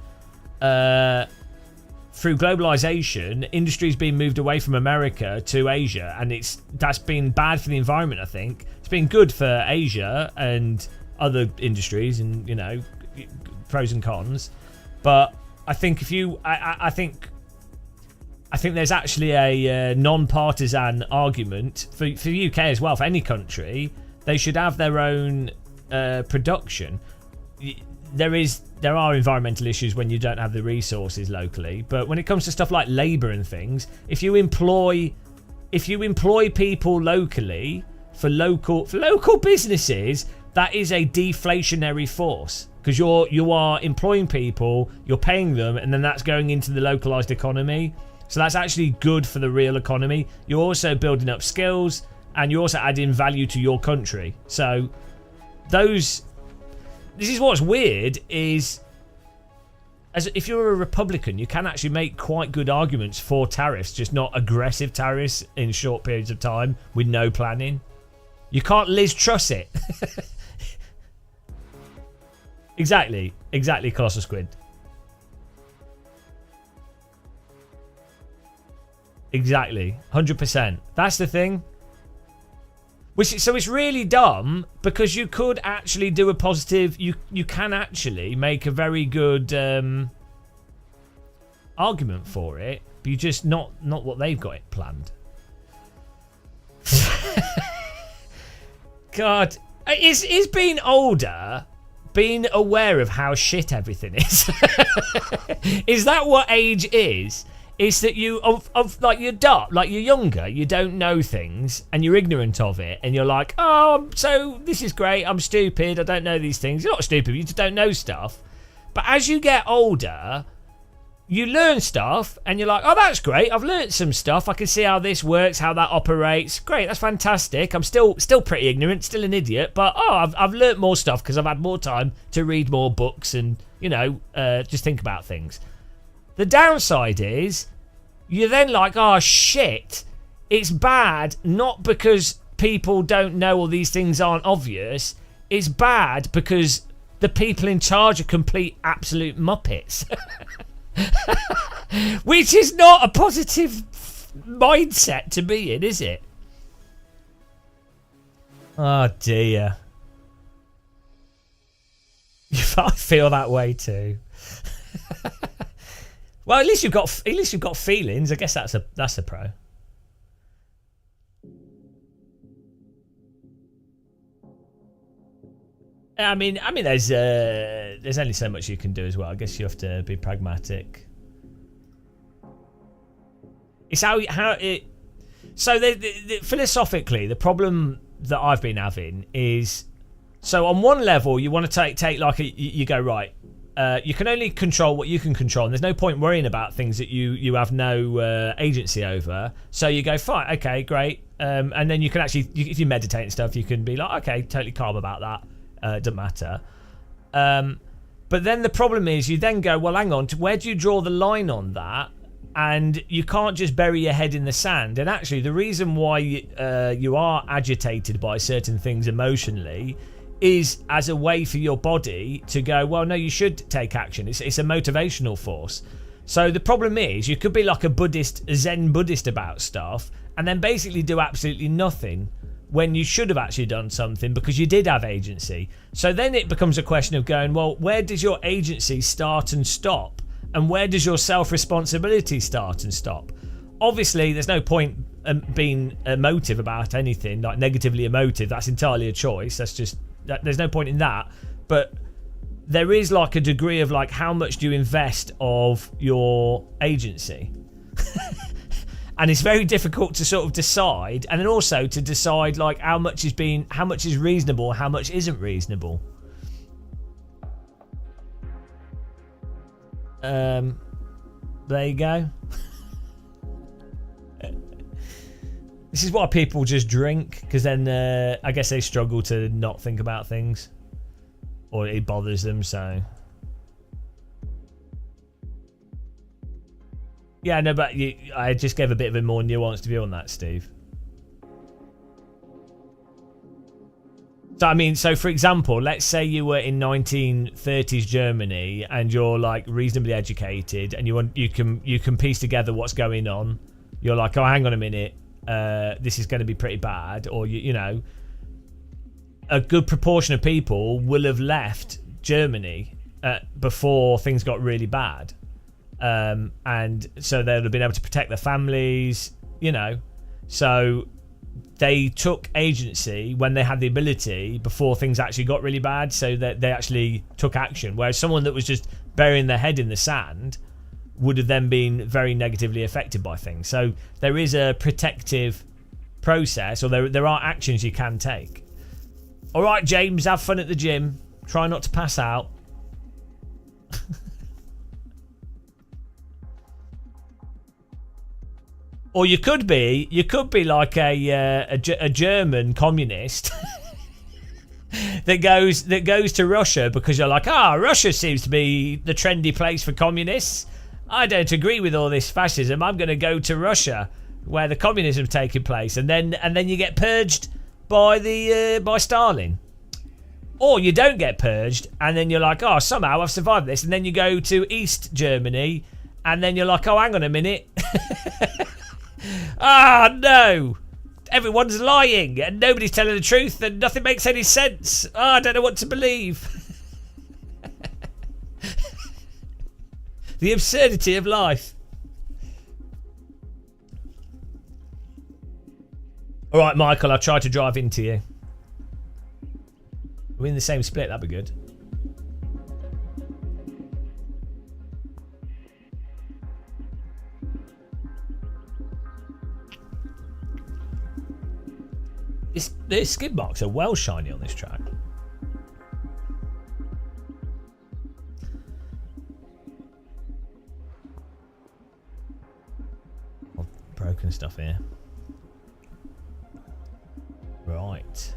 A: through globalization, industry's been moved away from America to Asia, and that's been bad for the environment. I think it's been good for Asia and other industries, and pros and cons. But I think I think there's actually a non-partisan argument for the UK as well. For any country, they should have their own production. There are environmental issues when you don't have the resources locally, but when it comes to stuff like labour and things, if you employ people locally for local businesses, that is a deflationary force, because you are employing people, you're paying them, and then that's going into the localised economy. So that's actually good for the real economy. You're also building up skills, and you're also adding value to your country. So this is what's weird, is if you're a Republican, you can actually make quite good arguments for tariffs, just not aggressive tariffs in short periods of time with no planning. You can't Liz Truss it. Exactly, Colossal Squid. Exactly, 100%. That's the thing. So it's really dumb, because you could actually do a positive. You can actually make a very good argument for it, but you just not what they've got it planned. God, is being older, being aware of how shit everything is. Is that what age is? It's that you're younger, you don't know things, and you're ignorant of it, and you're like, oh, so this is great, I'm stupid, I don't know these things. You're not stupid, you just don't know stuff. But as you get older, you learn stuff and you're like, oh, that's great. I've learned some stuff. I can see how this works, how that operates. Great, that's fantastic. I'm still pretty ignorant, still an idiot, but I've learned more stuff because I've had more time to read more books and, just think about things. The downside is you're then like, oh, shit, it's bad, not because people don't know or these things aren't obvious. It's bad because the people in charge are complete absolute muppets. Which is not a positive mindset to be in, is it? Oh dear. I feel that way too. Well, at least you've got feelings. I guess that's a pro. I mean, there's only so much you can do as well. I guess you have to be pragmatic. It's how it. So philosophically, the problem that I've been having is, so on one level, you want to take like you go right. You can only control what you can control, and there's no point worrying about things that you have no agency over. So you go, fine, okay, great, and then you can actually, if you meditate and stuff, you can be like, okay, totally calm about that. Doesn't matter. But then the problem is you then go, well, hang on, where do you draw the line on that? And you can't just bury your head in the sand. And actually, the reason why you are agitated by certain things emotionally is as a way for your body to go, well, no, you should take action. It's a motivational force. So the problem is you could be like a Zen Buddhist about stuff and then basically do absolutely nothing when you should have actually done something because you did have agency. So then it becomes a question of going, well, where does your agency start and stop? And where does your self-responsibility start and stop? Obviously, there's no point being emotive about anything, like negatively emotive. That's entirely a choice. There's no point in that. But there is like a degree of like, how much do you invest of your agency? And it's very difficult to sort of decide, and then also to decide like how much is reasonable, how much isn't reasonable. There you go. This is why people just drink, because then I guess they struggle to not think about things, or it bothers them. So. Yeah, no, but I just gave a bit of a more nuanced view on that, Steve. So, I mean, for example, let's say you were in 1930s Germany and you're like reasonably educated and you can piece together what's going on. You're like, oh, hang on a minute, this is going to be pretty bad, or you know, a good proportion of people will have left Germany before things got really bad. And so they'll have been able to protect their families, you know. So they took agency when they had the ability before things actually got really bad, so that they actually took action. Whereas someone that was just burying their head in the sand would have then been very negatively affected by things. So there is a protective process, or there are actions you can take. All right, James, have fun at the gym. Try not to pass out. Or you could be like a German communist that goes to Russia because you're like, Russia seems to be the trendy place for communists. I don't agree with all this fascism. I'm going to go to Russia where the communism's taking place, and then you get purged by Stalin. Or you don't get purged, and then you're like, somehow I've survived this, and then you go to East Germany, and then you're like, hang on a minute. No, everyone's lying and nobody's telling the truth and nothing makes any sense. I don't know what to believe. The absurdity of life. All right, Michael, I'll try to drive into you. We're in the same split, that'd be good. The skid marks are well shiny on this track. broken stuff here. Right.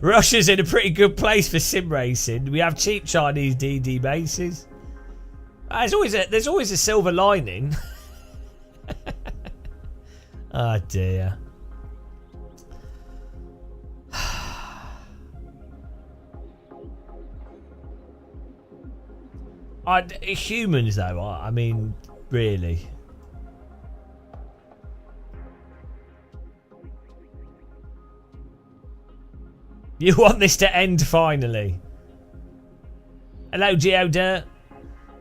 A: Russia's in a pretty good place for sim racing. We have cheap Chinese DD bases. There's always a silver lining. Oh dear. Humans though, I mean, really. You want this to end finally. Hello, Geoda.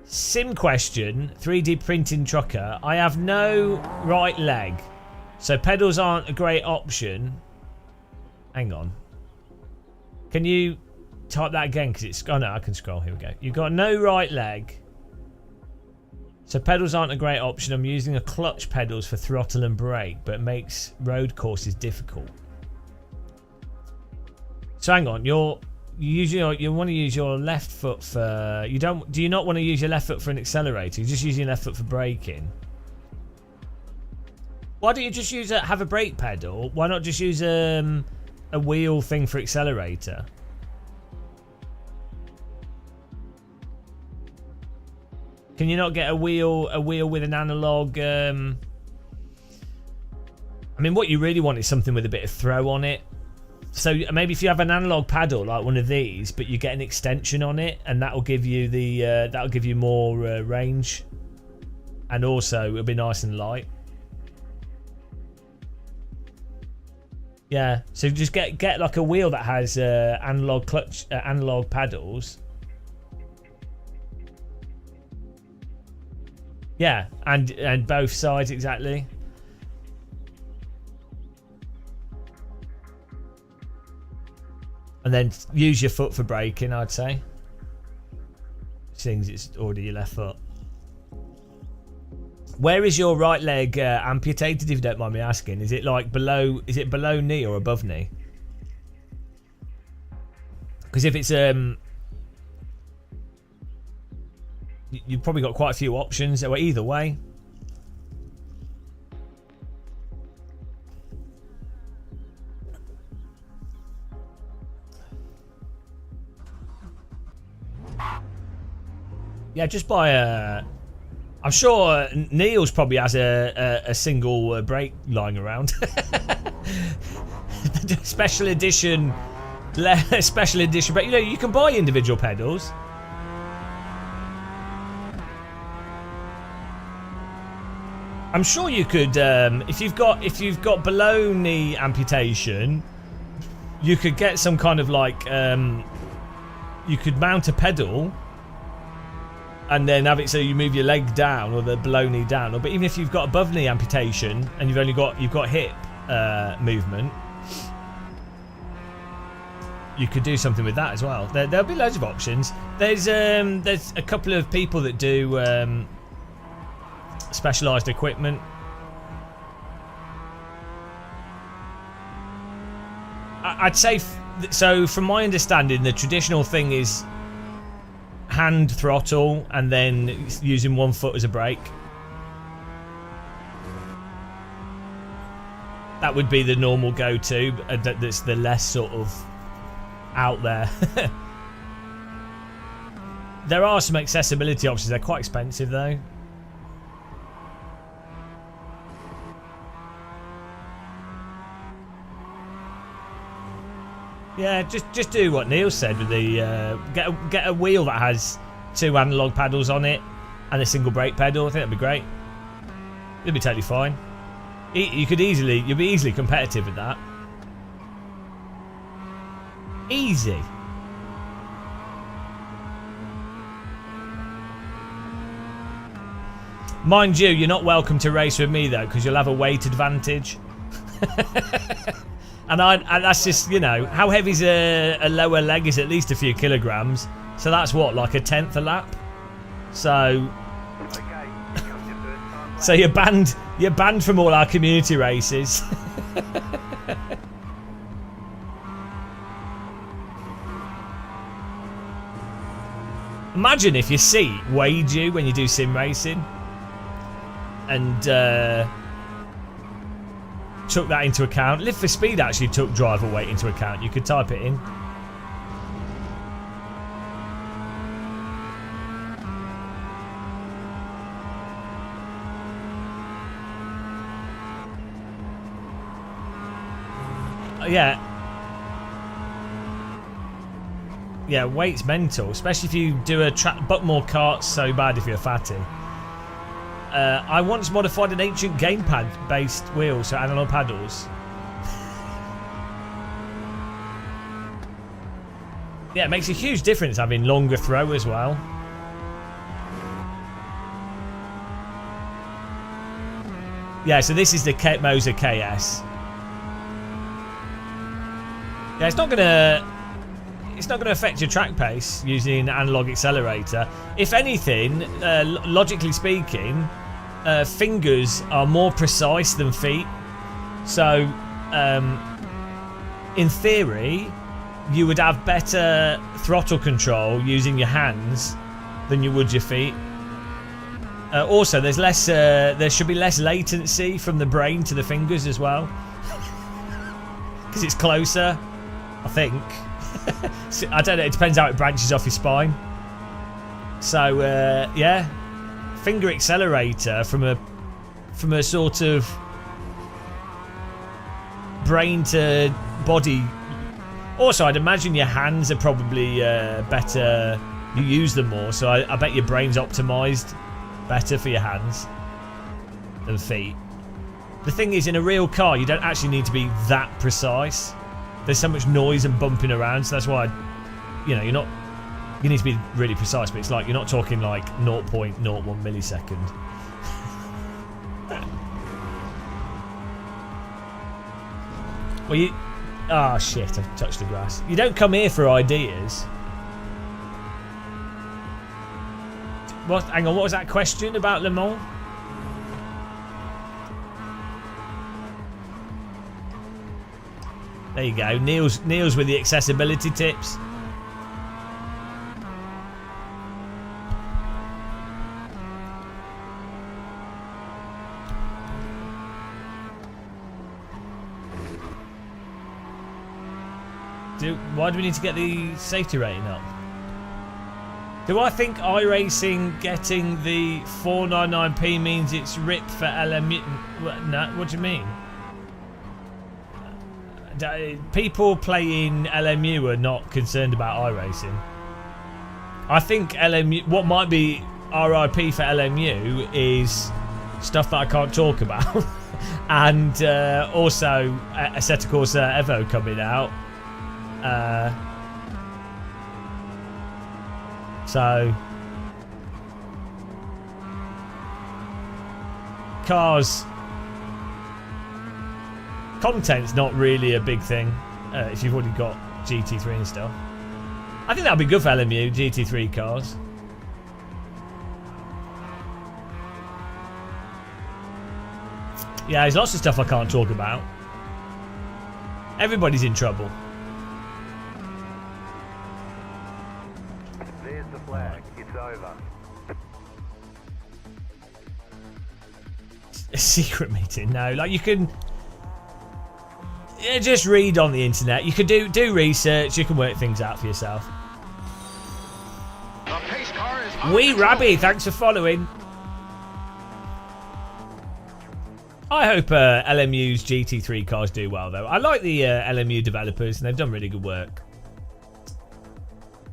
A: Sim question, 3D printing trucker. I have no right leg, so pedals aren't a great option. Hang on. Can you type that again? Because it's... Oh no, I can scroll. Here we go. You've got no right leg, so pedals aren't a great option. I'm using a clutch pedals for throttle and brake, but it makes road courses difficult. So hang on, you want to use your left foot for... Do you not want to use your left foot for an accelerator? You're just using your left foot for braking. Why don't you just have a brake pedal? Why not just use a wheel thing for accelerator? Can you not get a wheel with an analog? I mean, what you really want is something with a bit of throw on it. So maybe if you have an analog paddle like one of these, but you get an extension on it, and that'll give you more range, and also it'll be nice and light. Yeah, so just get like a wheel that has analog clutch, analog paddles. Yeah, and both sides exactly. And then use your foot for braking, I'd say. Seeing it's already your left foot. Where is your right leg amputated, if you don't mind me asking? Is it like below? Is it below knee or above knee? Because if it's you've probably got quite a few options. Or either way. Yeah, just buy a... I'm sure Neil's probably has a single brake lying around. Special edition... Special edition... But, you know, you can buy individual pedals. I'm sure you could... if you've got below knee amputation, you could get some kind of like... you could mount a pedal... and then have it so you move your leg down or the below knee down. But even if you've got above knee amputation and you've got hip movement, you could do something with that as well. There'll be loads of options. There's a couple of people that do specialised equipment. I'd say so. From my understanding, the traditional thing is hand throttle and then using one foot as a brake. That would be the normal go-to. That's the less sort of out there. There are some accessibility options. They're quite expensive though. Yeah, just do what Neil said with the get a wheel that has 2 analog paddles on it and a single brake pedal. I think that'd be great. It'd be totally fine. You'd be easily competitive with that. Easy. Mind you, you're not welcome to race with me though, because you'll have a weight advantage. And that's just, you know, how heavy's a lower leg is at least a few kilograms. So that's what, like a 1/10 a lap. So, so you're banned from all our community races. Imagine if your seat weighed you when you do sim racing, and took that into account. Live for Speed actually took driver weight into account. You could type it in. Yeah, weight's mental, especially if you do a track. But more karts so bad if you're a fatty. I once modified an ancient gamepad-based wheel, so analog paddles. Yeah, it makes a huge difference having longer throw as well. Yeah, so this is the Moser KS. Yeah, it's not gonna affect your track pace using an analog accelerator. If anything, logically speaking, fingers are more precise than feet. So, in theory, you would have better throttle control using your hands than you would your feet. Also, there's less. There should be less latency from the brain to the fingers as well, because it's closer. I think. I don't know. It depends how it branches off your spine. So yeah, finger accelerator from a sort of brain to body. Also, I'd imagine your hands are probably better. You use them more, so I bet your brain's optimized better for your hands than feet. The thing is, in a real car, you don't actually need to be that precise. There's so much noise and bumping around, so that's why, you know, you need to be really precise, but it's like you're not talking like 0.01 millisecond. Well, ah, shit, I've touched the grass. You don't come here for ideas. What? Hang on, what was that question about Le Mans? There you go. Neil's with the accessibility tips. Why do we need to get the safety rating up? Do I think iRacing getting the 499p means it's ripped for LMU? No, what do you mean? People playing LMU are not concerned about iRacing. I think LMU, what might be RIP for LMU is stuff that I can't talk about. And also Assetto Corsa Evo coming out. So cars content's not really a big thing if you've already got GT3 and stuff. I think that'll be good for LMU GT3 cars. Yeah, there's lots of stuff I can't talk about. Everybody's in trouble.
B: There's the flag. It's over.
A: A secret meeting? No, like you can just read on the internet. You can do research. You can work things out for yourself.
F: The pace car is
A: Wee Rabby, thanks for following. I hope LMU's GT3 cars do well, though. I like the LMU developers, and they've done really good work.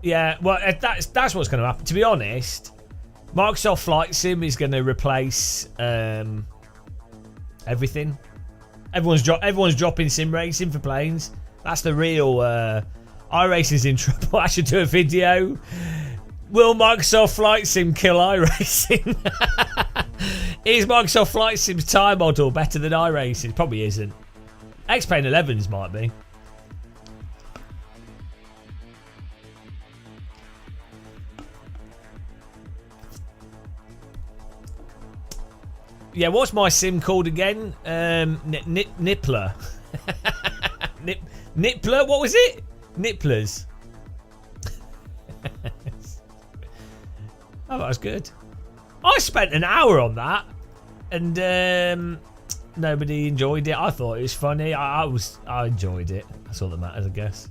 A: Yeah, well, that's what's going to happen. To be honest, Microsoft Flight Sim is going to replace everything. Everyone's dropping sim racing for planes. That's the real iRacing's in trouble. I should do a video. Will Microsoft Flight Sim kill iRacing? Is Microsoft Flight Sim's tyre model better than iRacing? Probably isn't. X-Plane 11s might be. Yeah, what's my sim called again? Nippler. Nippler? What was it? Nipplers. Oh, that was good. I spent an hour on that, and nobody enjoyed it. I thought it was funny. I enjoyed it. That's all that matters, I guess.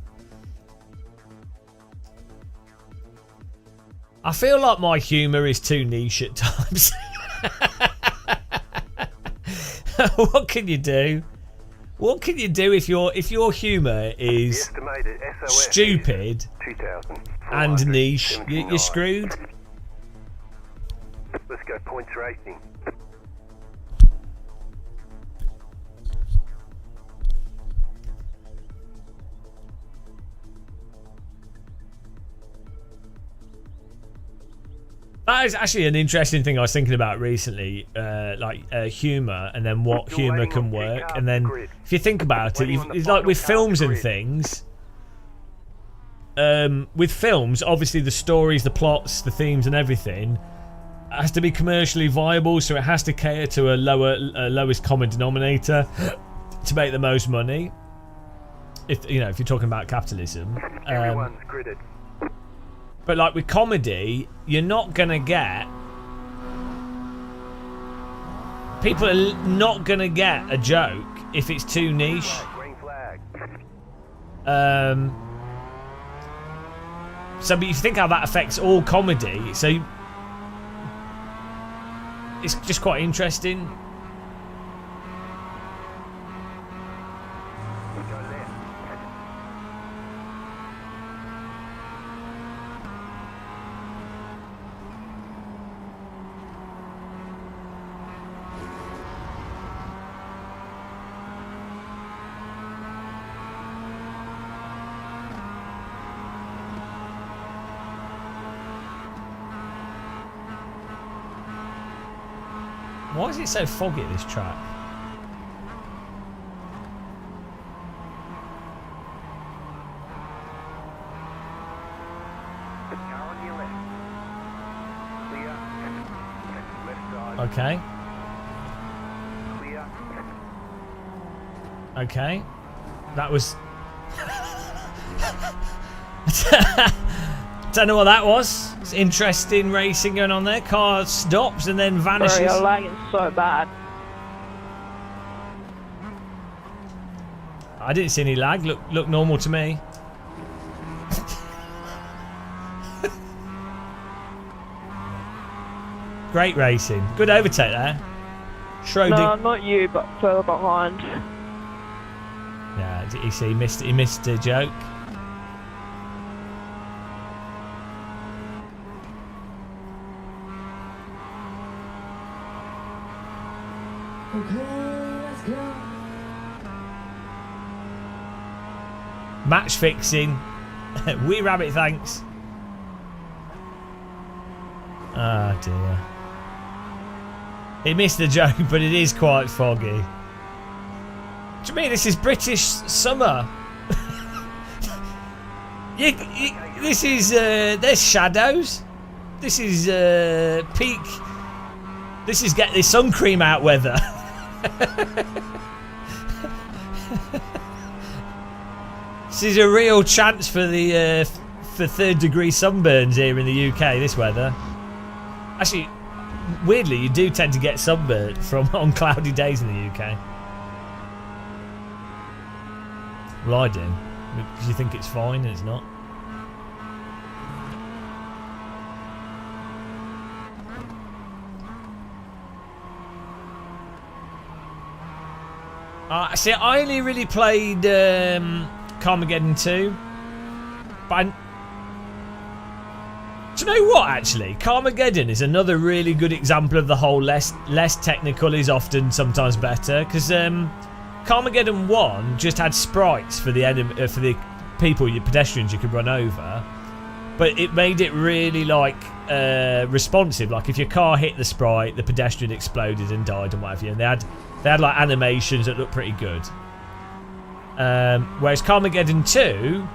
A: I feel like my humour is too niche at times. What can you do? What can you do if your humour is stupid and niche? You're screwed.
B: Let's go points racing.
A: That is actually an interesting thing I was thinking about recently, humour, and then what humour can work. And then if you think about it, it's like with films and things. With films, obviously the stories, the plots, the themes, and everything has to be commercially viable, so it has to cater to a lowest common denominator to make the most money. If you're talking about capitalism.
B: Everyone's gridded.
A: But like with comedy, you're not gonna get. People are not gonna get a joke if it's too niche.
B: Green flag.
A: So, but you think how that affects all comedy. So it's just quite interesting.
B: Go left.
A: Why is it so foggy, this track?
B: Car on your left. Clear. Left side.
A: Okay.
B: Clear.
A: Okay. That was... Don't know what that was. It's interesting racing going on there. Car stops and then vanishes.
D: Bro, your lag is so bad.
A: I didn't see any lag. Look normal to me. Great racing. Good overtake there. Schroeder.
D: No, not you, but further behind.
A: Yeah, you see, he missed a joke. Match fixing. Wee rabbit, thanks. Oh dear. He missed the joke, but it is quite foggy. Do you mean this is British summer? This is there's shadows. This is peak. This is get the sun cream out weather. This is a real chance for the for third-degree sunburns here in the UK. This weather. Actually, weirdly, you do tend to get sunburnt on cloudy days in the UK. Well, I do, because you think it's fine and it's not. See, I only really played Carmageddon 2, but do you know what? Actually, Carmageddon is another really good example of the whole less technical is often sometimes better, because Carmageddon 1 just had sprites for the people, your pedestrians you could run over, but it made it really like responsive. Like if your car hit the sprite, the pedestrian exploded and died and what have you, and they had like animations that looked pretty good. Whereas Carmageddon 2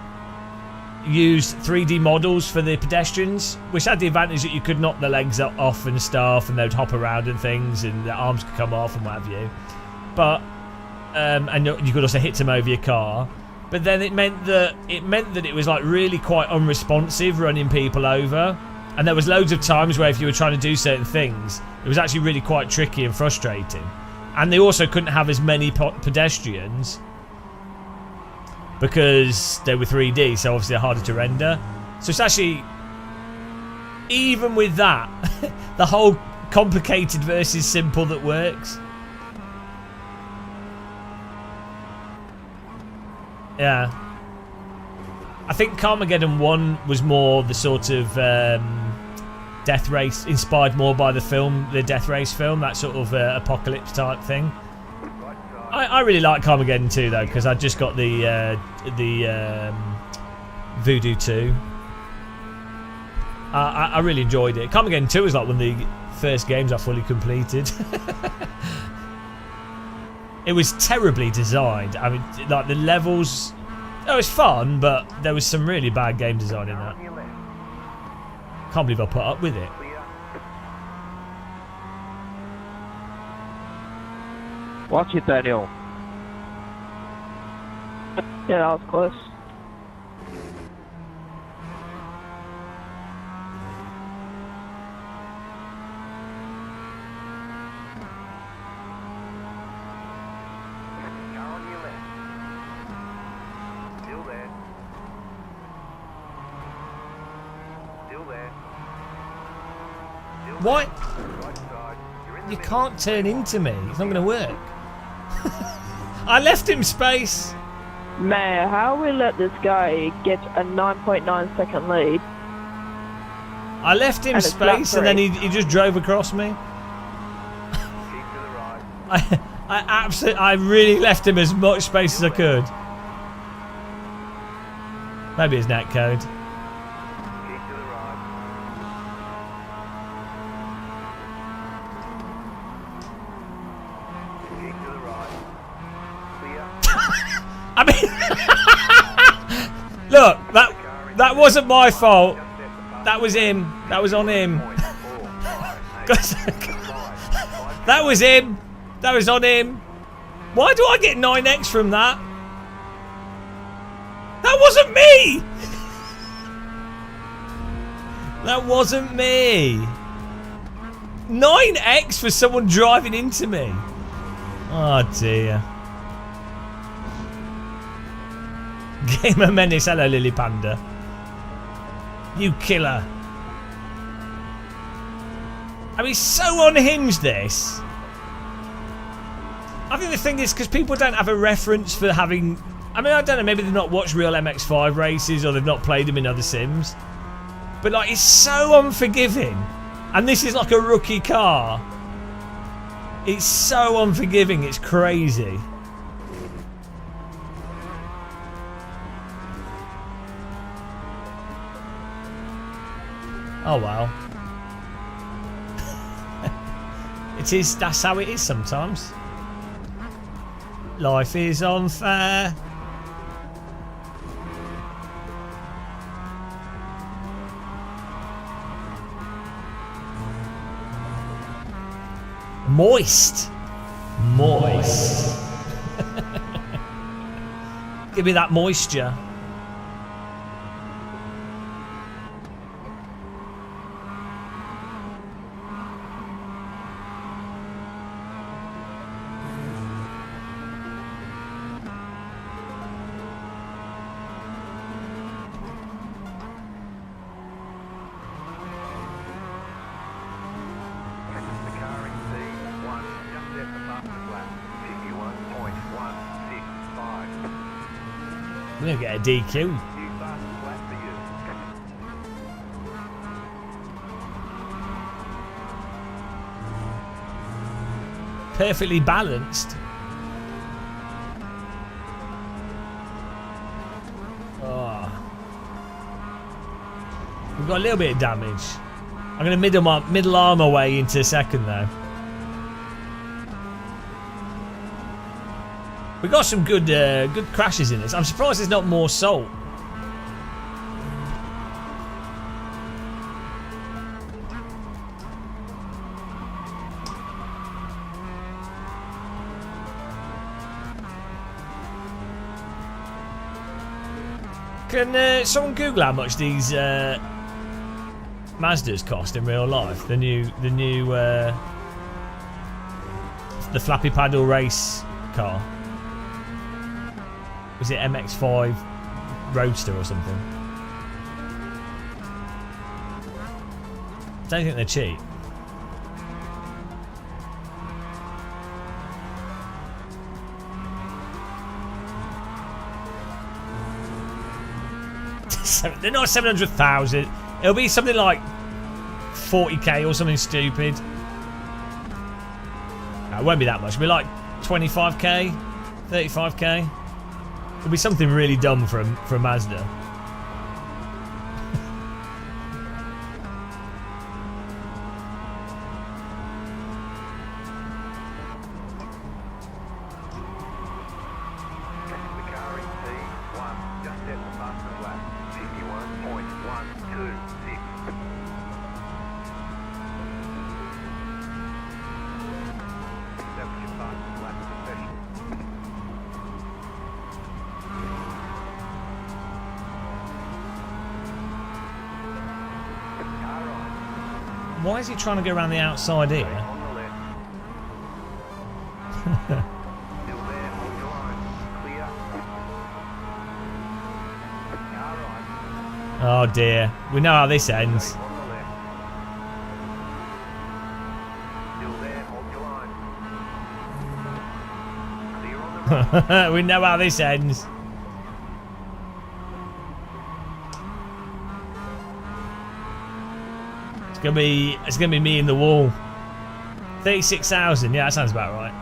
A: used 3D models for the pedestrians, which had the advantage that you could knock the legs off and stuff, and they'd hop around and things, and their arms could come off and what have you. But and you could also hit them over your car. But then it meant that it was like really quite unresponsive running people over, And there was loads of times where if you were trying to do certain things, it was actually really quite tricky and frustrating. And they also couldn't have as many pedestrians because they were 3D, so obviously they're harder to render. So it's actually, even with that, the whole complicated versus simple that works. Yeah. I think Carmageddon 1 was more the sort of death race, inspired more by the film, the Death Race film, that sort of apocalypse type thing. I really like Carmageddon 2 though, because I just got the Voodoo 2. I really enjoyed it. Carmageddon 2 was like one of the first games I fully completed. It was terribly designed. I mean, like the levels, it was fun, but there was some really bad game design in that. Can't believe I put up with it.
G: Watch it, Daniel.
D: Yeah, that was close.
B: Car on your left. Still there. Still there. Still
A: What?
B: there. Right side. You're in the
A: You
B: middle.
A: can't turn into me. It's not going to work. I left him space.
D: Man, how we let this guy get a 9.9 second lead?
A: I left him
D: And it's lap
A: space and then
D: three.
A: he just drove across me.
B: Keep to the right.
A: I really left him as much space as I could. Maybe his net code.
B: Keep to the right. Keep to the right. Clear.
A: I mean, look, that wasn't my fault. That was him. That was on him. That was him. That was on him. Why do I get 9x from that? That wasn't me. That wasn't me. 9x for someone driving into me. Oh dear. Gamer Menace, hello Lily Panda. You killer. I mean, so unhinged this. I think the thing is because people don't have a reference for having. I mean, I don't know. Maybe they've not watched real MX5 races or they've not played them in other sims. But like, it's so unforgiving, and this is like a rookie car. It's so unforgiving. It's crazy. Oh wow. It is, that's how it is sometimes. Life is unfair. Moist. Moist. Give me that moisture. We're gonna get a DQ. Perfectly balanced. Oh. We've got a little bit of damage. I'm gonna middle arm my way into second though. We got some good good crashes in this. I'm surprised there's not more salt. Can someone Google how much these Mazda's cost in real life? The new the flappy paddle race car. Was it MX-5 Roadster or something? I don't think they're cheap. They're not 700,000. It'll be something like 40k or something stupid. No, it won't be that much. It'll be like 25k, 35k. It'll be something really dumb for a Mazda. Why is he trying to go around the outside here? Oh dear. We know how this ends. We know how this ends. It's gonna be me in the wall. 36,000, yeah, that sounds about right.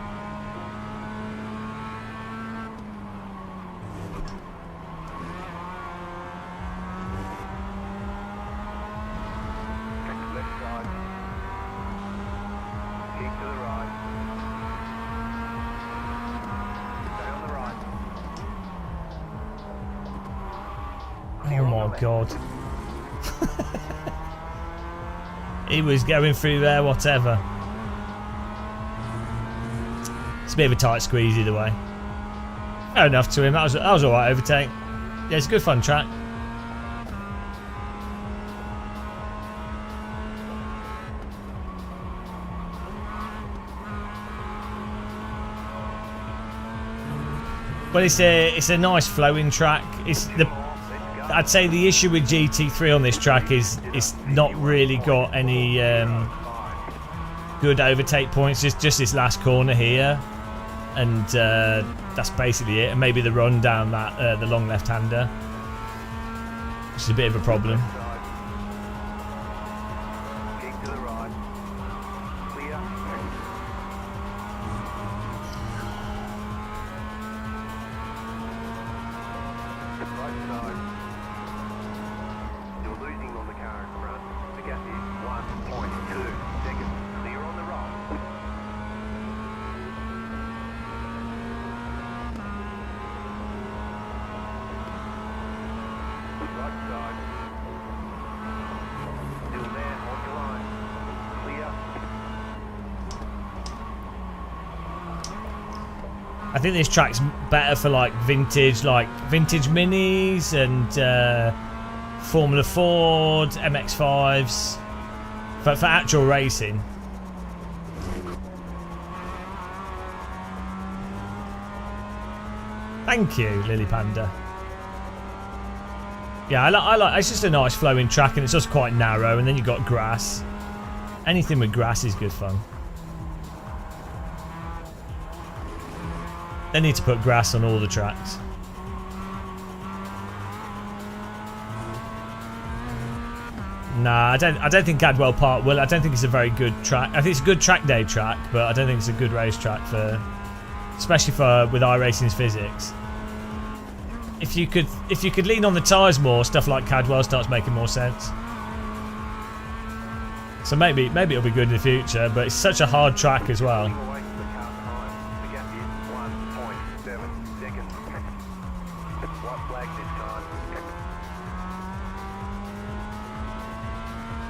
A: Oh my god. He was going through there, whatever. It's a bit of a tight squeeze either way. Fair enough to him. That was alright overtake. Yeah, it's a good fun track. But it's a nice flowing track. I'd say the issue with GT3 on this track is it's not really got any good overtake points. Just this last corner here, and that's basically it. And maybe the run down that the long left-hander, which is a bit of a problem. I think this track's better for like vintage minis and Formula Ford, MX-5s, for actual racing. Thank you, Lily Panda. Yeah, I like. It's just a nice flowing track, and it's just quite narrow. And then you've got grass. Anything with grass is good fun. They need to put grass on all the tracks. Nah, I don't think Cadwell Park will. I don't think it's a very good track. I think it's a good track day track, but I don't think it's a good race track for, especially with iRacing's physics. If you could lean on the tyres more, stuff like Cadwell starts making more sense. So maybe it'll be good in the future, but it's such a hard track as well.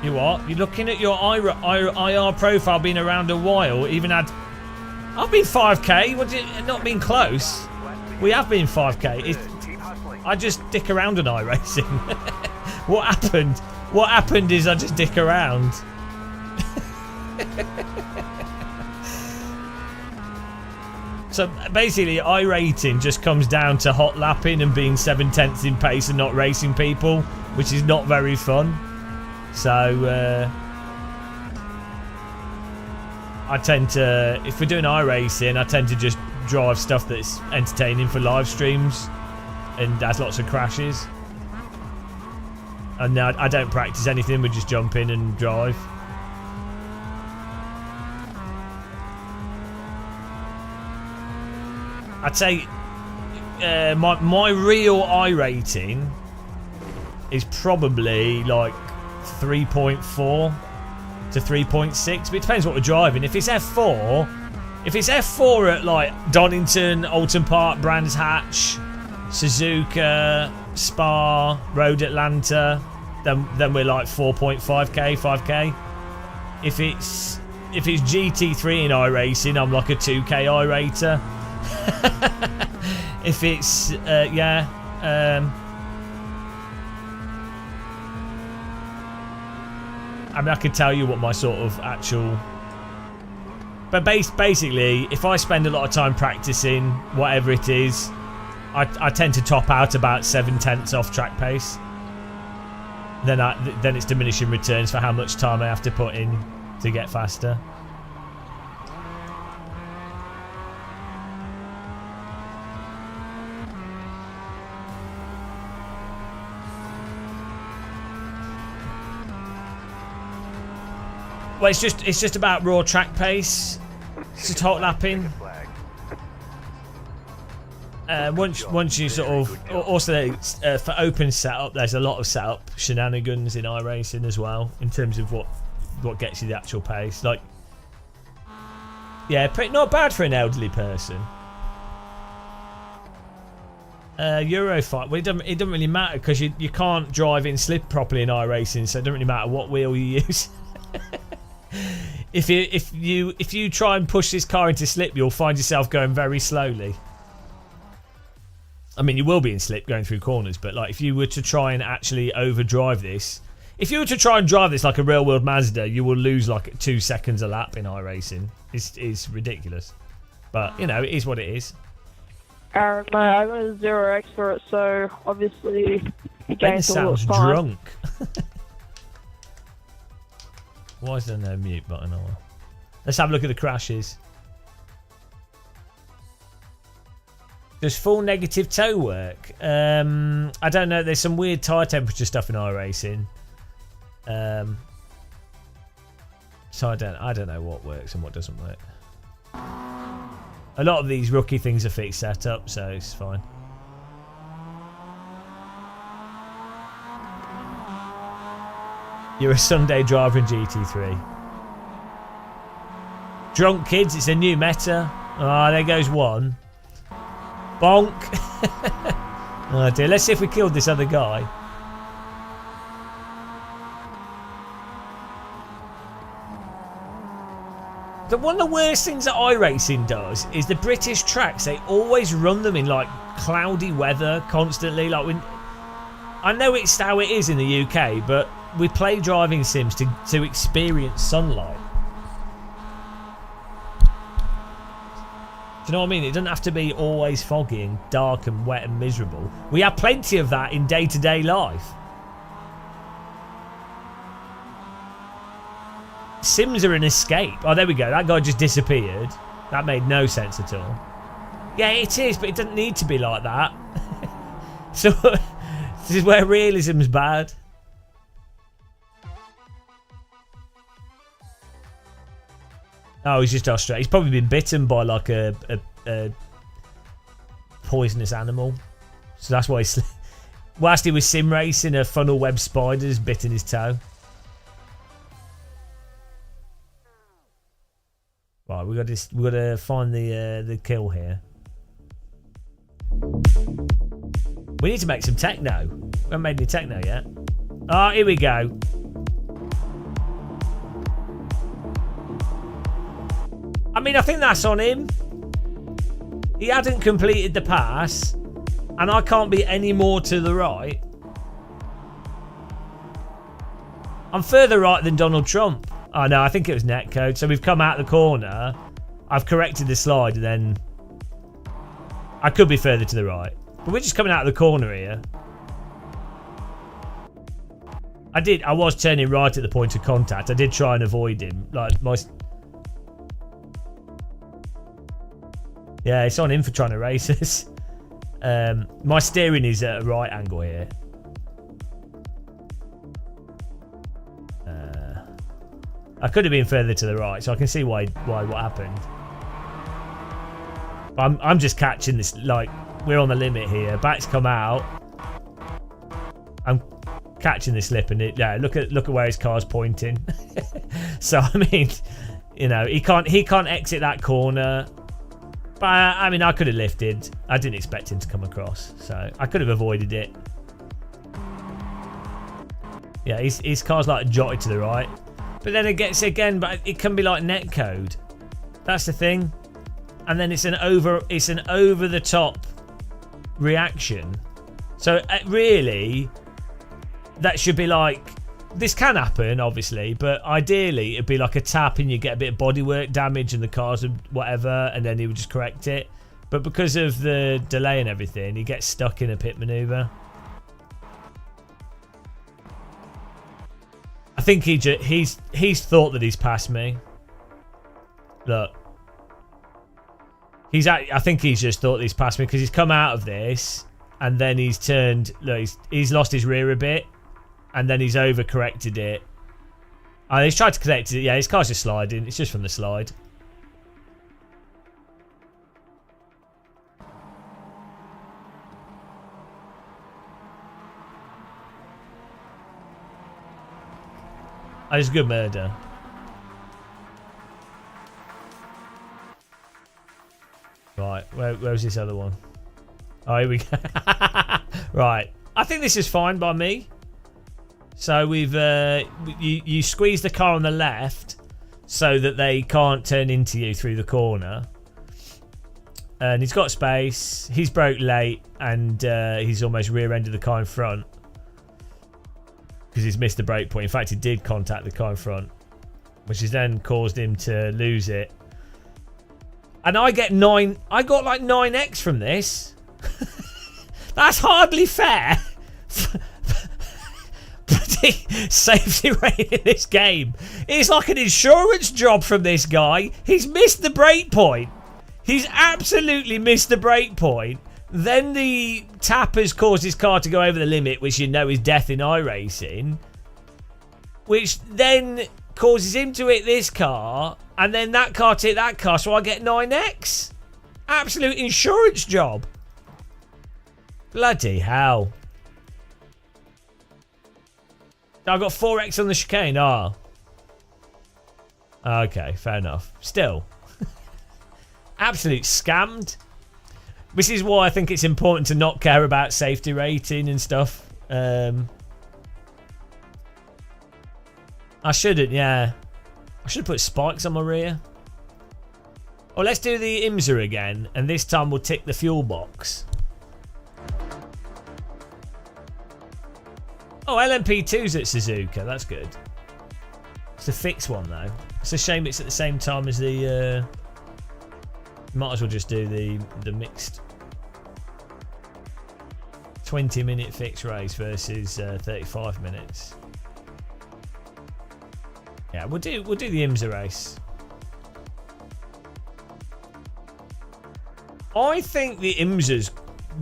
A: You what? You're looking at your IR profile being around a while. Even had, I've been 5k. What did not been close? We have been 5k. I just dick around on iRacing. What happened? What happened is I just dick around. So basically, iRacing just comes down to hot lapping and being 7/10 in pace and not racing people, which is not very fun. So I tend to, if we're doing iRacing, I tend to just drive stuff that's entertaining for live streams and has lots of crashes. And I don't practice anything, we just jump in and drive. I'd say my real I rating is probably like 3.4 to 3.6, but it depends what we're driving. If it's F4 at like Donington, Alton Park, Brands Hatch, Suzuka, Spa, Road Atlanta, then we're like 4.5k, 5k. If it's GT3 in iRacing, I'm like a 2k I rater. If it's I mean, I can tell you what my sort of actual, but basically, if I spend a lot of time practicing whatever it is, I tend to top out about 7/10 off track pace. Then it's diminishing returns for how much time I have to put in to get faster. Well, it's just about raw track pace. It's just hot lapping. Once you sort of, also for open setup, there's a lot of setup shenanigans in iRacing as well in terms of what gets you the actual pace. Like, yeah, not bad for an elderly person. Eurofight, well, it doesn't really matter because you can't drive in slip properly in iRacing, so it doesn't really matter what wheel you use. If you try and push this car into slip, you'll find yourself going very slowly. I mean, you will be in slip going through corners, but like if you were to try and actually overdrive this, if you were to try and drive this like a real world Mazda, you will lose like 2 seconds a lap in iRacing. It's ridiculous, but you know, it is what it is.
D: Aaron, mate, I got a 0x for it, so obviously the
A: Ben
D: game
A: sounds
D: fine.
A: drunk. Why is there no mute button on? Let's have a look at the crashes. Does full negative toe work? I don't know. There's some weird tyre temperature stuff in iRacing. So I don't know what works and what doesn't work. A lot of these rookie things are fixed setup, so it's fine. You're a Sunday driver in GT3. Drunk kids, it's a new meta. Ah, there goes one. Bonk. Oh dear, let's see if we killed this other guy. One of the worst things that iRacing does is the British tracks, they always run them in like cloudy weather constantly. Like I know it's how it is in the UK, but we play driving sims to experience sunlight. Do you know what I mean? It doesn't have to be always foggy and dark and wet and miserable. We have plenty of that in day-to-day life. Sims are an escape. Oh, there we go. That guy just disappeared. That made no sense at all. Yeah, it is, but it doesn't need to be like that. So, this is where realism's bad. Oh, he's just Australian. He's probably been bitten by like a poisonous animal. So that's why he's... Whilst he was sim racing, a funnel web spider's bitten his toe. Right, we got to find the kill here. We need to make some techno. We haven't made any techno yet. Oh, here we go. I mean, I think that's on him. He hadn't completed the pass, and I can't be any more to the right. I'm further right than Donald Trump. Oh no, I think it was netcode. So we've come out the corner. I've corrected the slide and then I could be further to the right. But we're just coming out of the corner here. I was turning right at the point of contact. I did try and avoid him. Yeah, it's on him for trying to race us. My steering is at a right angle here. I could have been further to the right, so I can see why what happened. But I'm just catching this, like, we're on the limit here. Back's come out. I'm catching the slip, and look at where his car's pointing. So I mean, you know, he can't exit that corner. But I mean, I could have lifted. I didn't expect him to come across, so I could have avoided it. Yeah, his car's like jotted to the right. But then it gets again, but it can be like netcode. That's the thing. And then it's an over the top reaction. So really, that should be like, this can happen obviously, but ideally it'd be like a tap and you get a bit of bodywork damage and the cars would whatever, and then he would just correct it. But because of the delay and everything, he gets stuck in a pit maneuver. I think he's thought that he's passed me. Look, I think he's just thought that he's passed me because he's come out of this and then he's turned. Look, he's lost his rear a bit and then he's overcorrected it. And he's tried to connect it. Yeah, his car's just sliding. It's just from the slide. Oh, it's a good murder. Right, where's this other one? Oh, here we go. Right, I think this is fine by me. So we've you squeeze the car on the left so that they can't turn into you through the corner. And he's got space. He's broke late, and he's almost rear-ended the car in front. Because he's missed the brake point. In fact, he did contact the car in front, which has then caused him to lose it. And I got like 9x from this. That's hardly fair. Bloody safety rate in this game. It's like an insurance job from this guy. He's missed the brake point. He's absolutely missed the brake point. Then the tap has caused his car to go over the limit, which you know is death in iRacing, which then causes him to hit this car, and then that car to hit that car, so I get 9x. Absolute insurance job. Bloody hell. I got 4x on the chicane. Ah. Okay, fair enough. Still. Absolute scammed. This is why I think it's important to not care about safety rating and stuff. I shouldn't, yeah. I should have put spikes on my rear. Oh, let's do the IMSA again, and this time we'll tick the fuel box. Oh, LMP2's at Suzuka. That's good. It's a fixed one, though. It's a shame it's at the same time as the... Might as well just do the mixed 20-minute fixed race versus 35 minutes. Yeah, we'll do the IMSA race. I think the IMSA's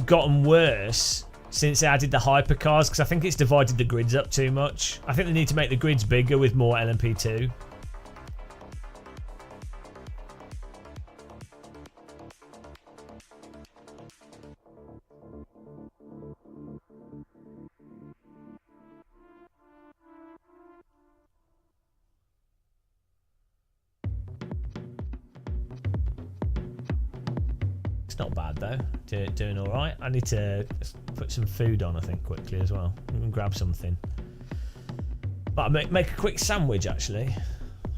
A: gotten worse since they added the hypercars, because I think it's divided the grids up too much. I think they need to make the grids bigger with more LMP2. It's not bad though. Doing all right. I need to put some food on, I think, quickly as well. And grab something. But I'll make a quick sandwich actually.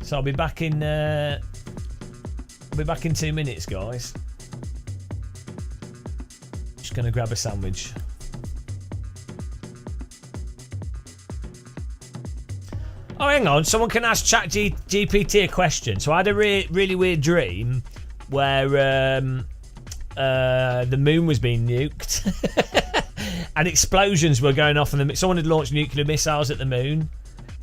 A: So I'll be back in. I'll be back in 2 minutes, guys. Just gonna grab a sandwich. Oh, hang on. Someone can ask ChatGPT a question. So I had a really weird dream where the moon was being nuked and explosions were going off, and someone had launched nuclear missiles at the moon.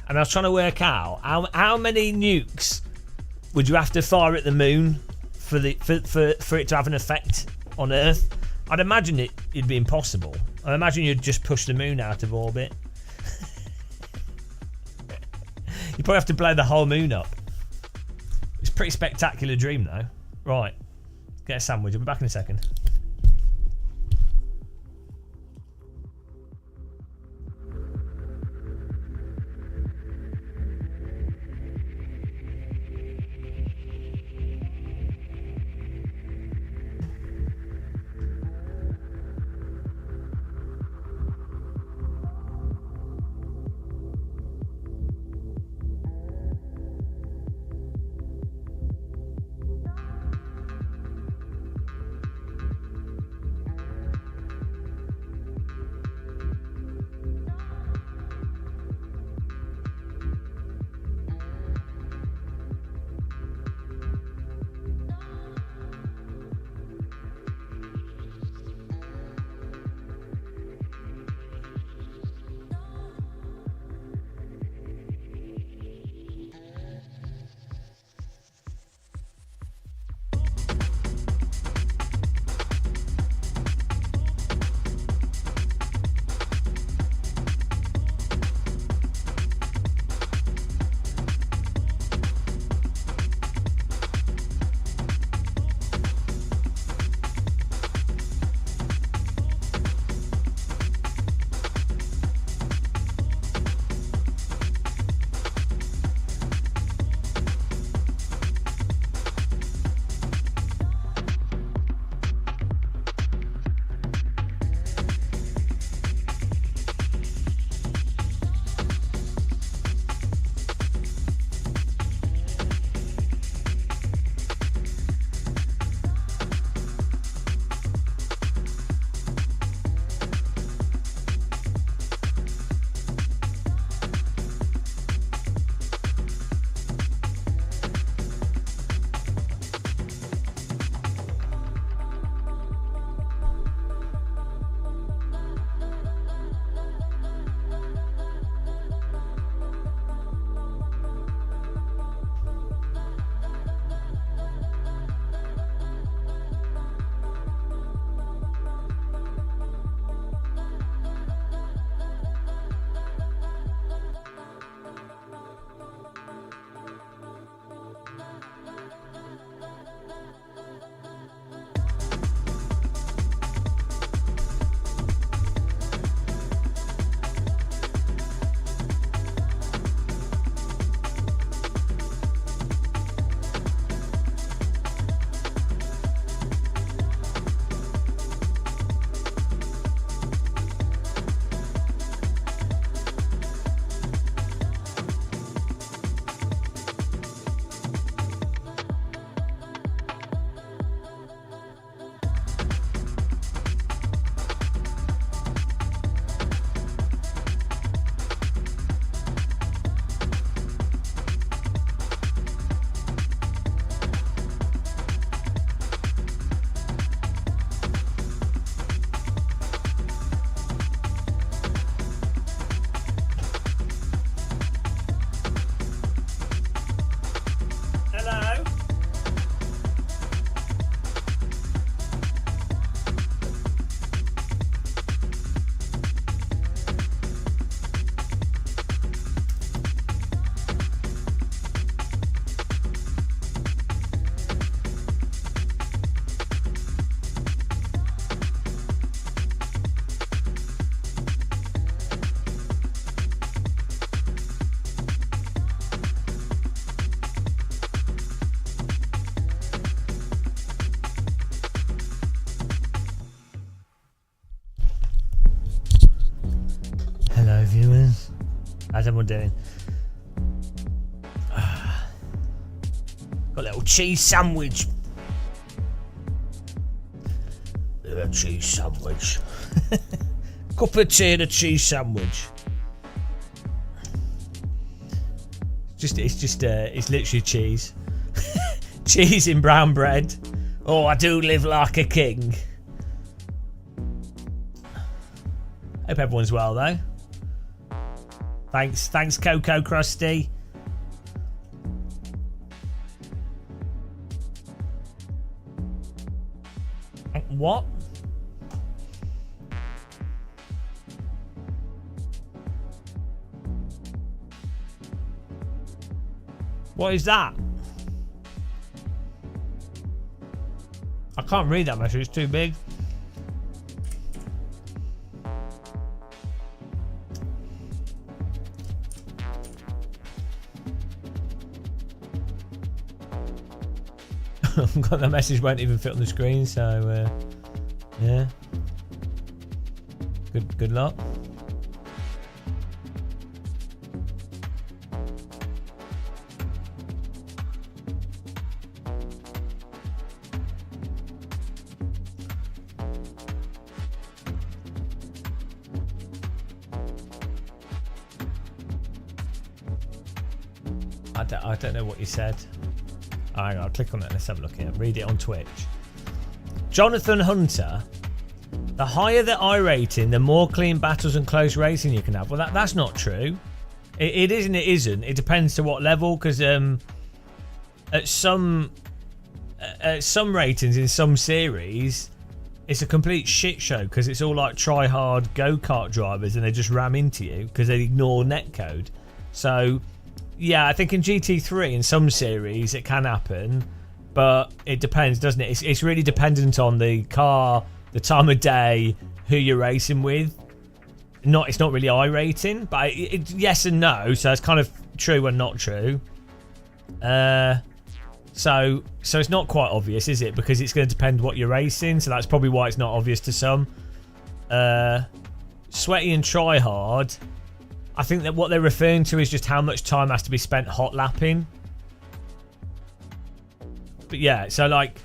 A: And I was trying to work out how many nukes would you have to fire at the moon for it to have an effect on Earth. I'd imagine it'd be impossible. I imagine you'd just push the moon out of orbit. You probably have to blow the whole moon up. It's a pretty spectacular dream, though. Right, get a sandwich. I'll be back in a second. viewers. How's everyone doing? Got a little cheese sandwich. A cheese sandwich. Cup of tea and a cheese sandwich. It's literally cheese. Cheese in brown bread. Oh, I do live like a king. Hope everyone's well though. Thanks, Coco Krusty. What? What is that? I can't read that message, it's too big. Got the message won't even fit on the screen, so yeah. Good luck. I don't know what you said. Hang on, I'll click on it. Let's have a look here. Read it on Twitch. Jonathan Hunter. The higher the iRating, the more clean battles and close racing you can have. Well, that's not true. It is and it isn't. It depends to what level, because at some ratings in some series, it's a complete shit show because it's all like try-hard go-kart drivers and they just ram into you because they ignore netcode. So, yeah, I think in GT3 in some series it can happen, but it depends, doesn't it? It's really dependent on the car, the time of day, who you're racing with. It's not really iRating, but yes and no. So it's kind of true and not true. So it's not quite obvious, is it? Because it's going to depend what you're racing. So that's probably why it's not obvious to some. Sweaty and try hard. I think that what they're referring to is just how much time has to be spent hot lapping. But yeah, so like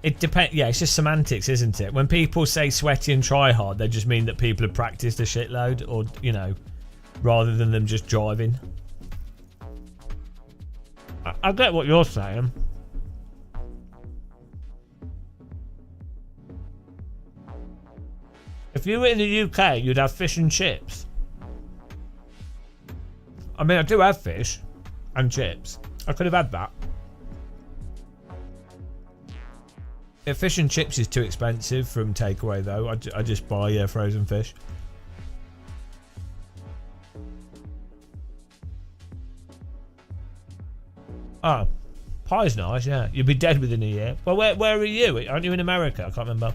A: it depends. Yeah, it's just semantics, isn't it? When people say sweaty and try hard, they just mean that people have practiced a shitload, or rather than them just driving. I get what you're saying. If you were in the UK, you'd have fish and chips. I mean, I do have fish and chips. I could have had that. If fish and chips is too expensive from takeaway, though, I just buy frozen fish. Oh, pie's nice, yeah. You'll be dead within a year. Well, where are you? Aren't you in America? I can't remember.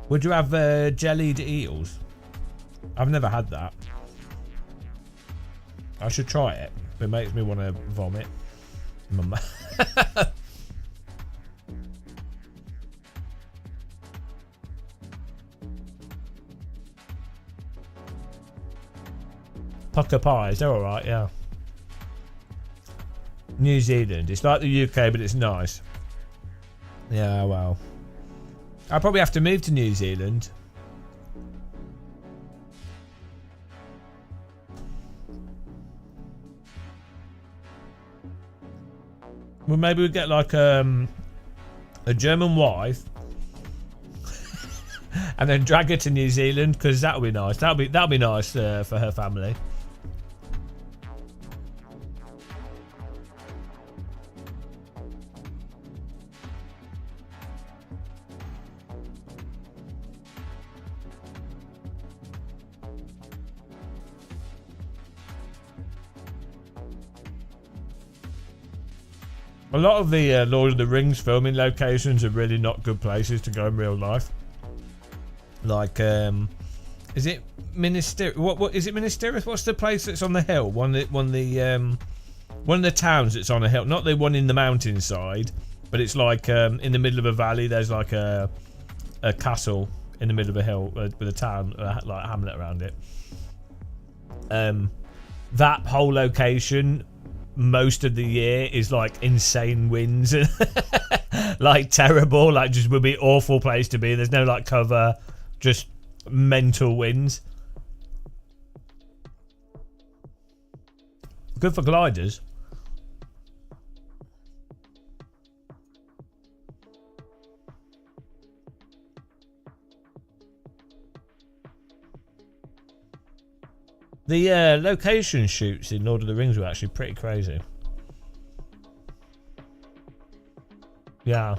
A: Would you have jellied eels? I've never had that. I should try it. It makes me want to vomit. Pucker pies, they're alright, yeah. New Zealand. It's like the UK, but it's nice. Yeah, well. I'll probably have to move to New Zealand. Well, maybe we'd get like a German wife and then drag her to New Zealand, because that'll be nice. That'll be nice for her family. A lot of the Lord of the Rings filming locations are really not good places to go in real life. Like, is it Minister? What is it, Ministerius? What's the place that's on the hill? One of the towns that's on a hill, not the one in the mountainside, but it's like in the middle of a valley. There's like a castle in the middle of a hill with a town, like a hamlet around it. that whole location most of the year is like insane winds, like terrible, like just would be awful place to be. There's no like cover, just mental winds. Good for gliders. The location shoots in Lord of the Rings were actually pretty crazy. Yeah.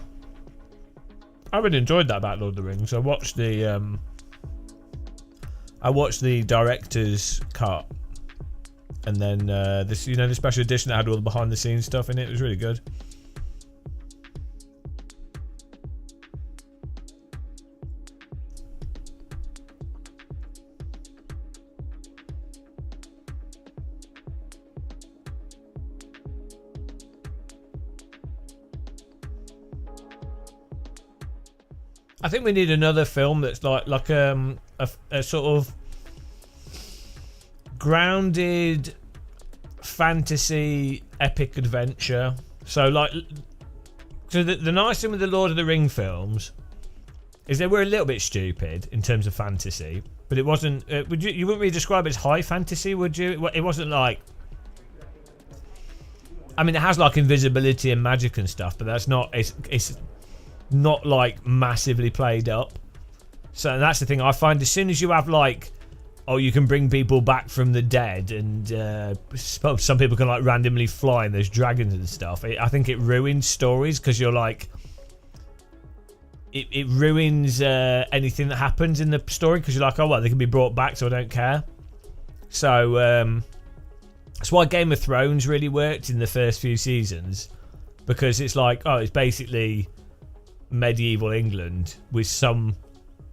A: I really enjoyed that about Lord of the Rings. I watched the director's cut. And then this, you know, the special edition that had all the behind the scenes stuff in it. It was really good. I think we need another film that's like a sort of grounded fantasy epic adventure. So like, so the nice thing with the Lord of the Ring films is they were a little bit stupid in terms of fantasy, but it wasn't. You wouldn't really describe it as high fantasy, would you? It wasn't like. I mean, it has like invisibility and magic and stuff, but that's not. It's not like massively played up. So that's the thing I find. As soon as you have like, oh, you can bring people back from the dead, and some people can like randomly fly, and there's dragons and stuff. I think it ruins stories because you're like, it ruins anything that happens in the story because you're like, oh well, they can be brought back, so I don't care. So that's why Game of Thrones really worked in the first few seasons, because it's like, oh, it's basically medieval England with some.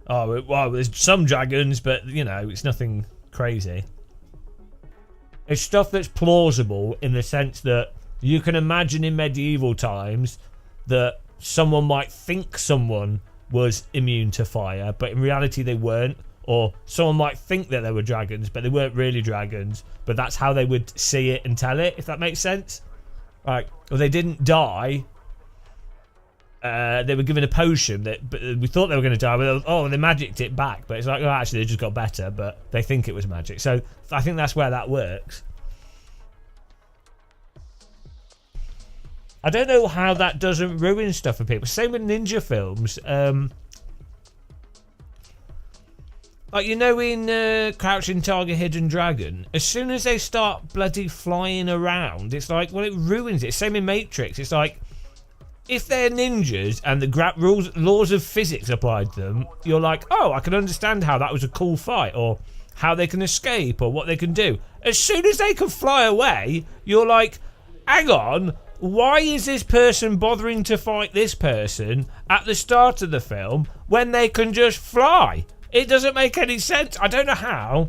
A: Oh, well, there's some dragons, but, you know, it's nothing crazy. It's stuff that's plausible in the sense that you can imagine in medieval times that someone might think someone was immune to fire, but in reality they weren't. Or someone might think that they were dragons, but they weren't really dragons. But that's how they would see it and tell it, if that makes sense. Like, well, they didn't die. They were given a potion that, but we thought they were going to die, but they magicked it back. But it's like, oh, actually, they just got better, but they think it was magic. So I think that's where that works. I don't know how that doesn't ruin stuff for people. Same with ninja films. Like, you know, in Crouching Tiger, Hidden Dragon, as soon as they start bloody flying around, it's like, well, it ruins it. Same in Matrix. It's like, if they're ninjas and the laws of physics applied to them, you're like, oh, I can understand how that was a cool fight, or how they can escape, or what they can do. As soon as they can fly away, you're like, hang on, why is this person bothering to fight this person at the start of the film when they can just fly? It doesn't make any sense. I don't know how.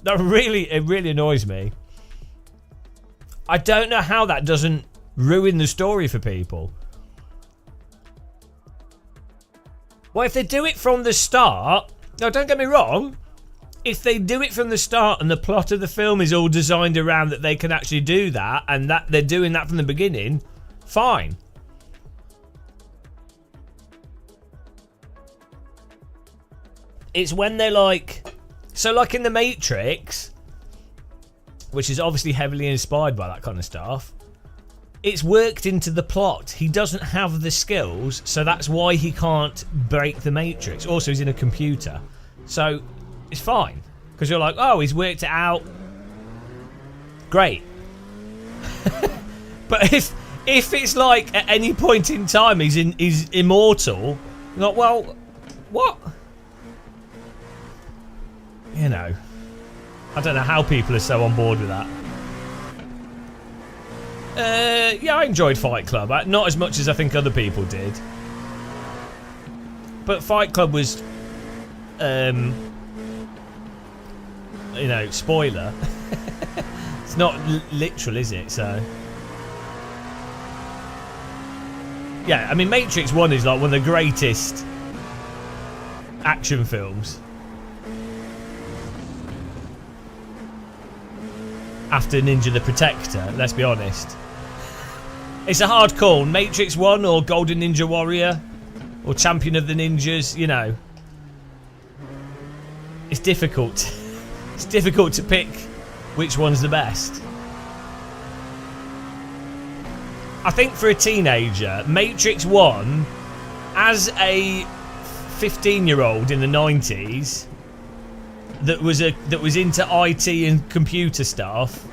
A: It really annoys me. I don't know how that doesn't ruin the story for people. Well, if they do it from the start, no, don't get me wrong, if they do it from the start and the plot of the film is all designed around that they can actually do that, and that they're doing that from the beginning, fine. It's when they're like, so like in The Matrix, which is obviously heavily inspired by that kind of stuff, it's worked into the plot. He doesn't have the skills, so that's why he can't break the Matrix. Also, he's in a computer, so it's fine. Because you're like, oh, he's worked it out. Great. But if it's like at any point in time he's immortal, you're like, well, what? You know, I don't know how people are so on board with that. Yeah, I enjoyed Fight Club. Not as much as I think other people did. But Fight Club was, you know, spoiler. It's not literal, is it? So, yeah, I mean, Matrix 1 is like one of the greatest action films. after Ninja the Protector, let's be honest. It's a hard call. Matrix 1 or Golden Ninja Warrior or Champion of the Ninjas, you know. It's difficult. It's difficult to pick which one's the best. I think for a teenager, Matrix 1, as a 15-year-old in the 90s that was into IT and computer stuff,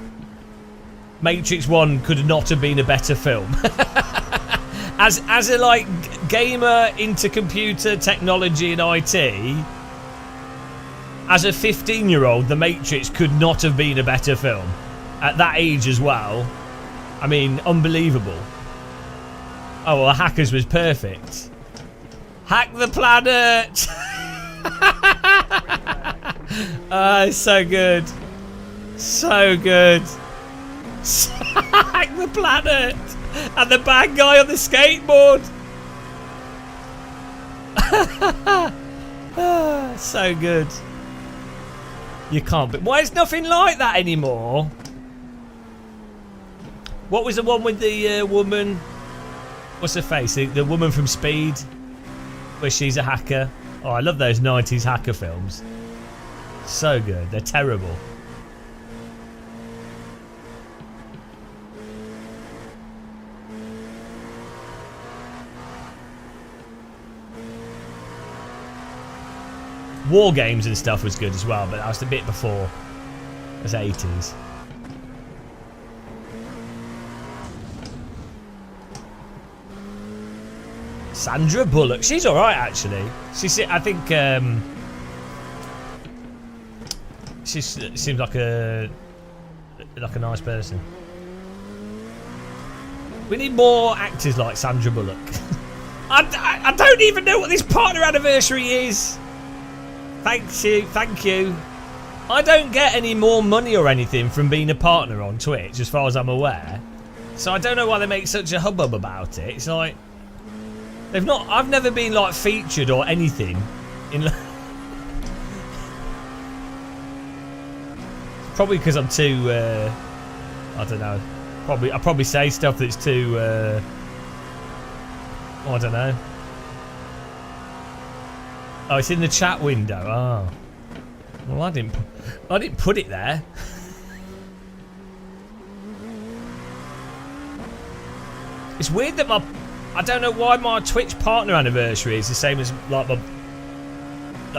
A: Matrix 1 could not have been a better film. as a like gamer into computer technology and IT, as a 15-year-old, The Matrix could not have been a better film. At that age as well. I mean, unbelievable. Oh, well, Hackers was perfect. Hack the planet! It's so good. So good. Hack the planet! And the bad guy on the skateboard! So good. You can't. But why is nothing like that anymore? What was the one with the woman? What's her face? The woman from Speed, where she's a hacker. Oh, I love those 90s hacker films. So good. They're terrible. War Games and stuff was good as well, but that was a bit before. It was 80s. Sandra Bullock. She's alright, actually. I think she seems like a nice person. We need more actors like Sandra Bullock. I don't even know what this partner anniversary is. Thank you. I don't get any more money or anything from being a partner on Twitch, as far as I'm aware. So I don't know why they make such a hubbub about it. It's like I've never been like featured or anything in. Probably because I'm too. I don't know. I probably say stuff that's too. I don't know. Oh, it's in the chat window. Oh. Well, I didn't put it there. It's weird that I don't know why my Twitch partner anniversary is the same as like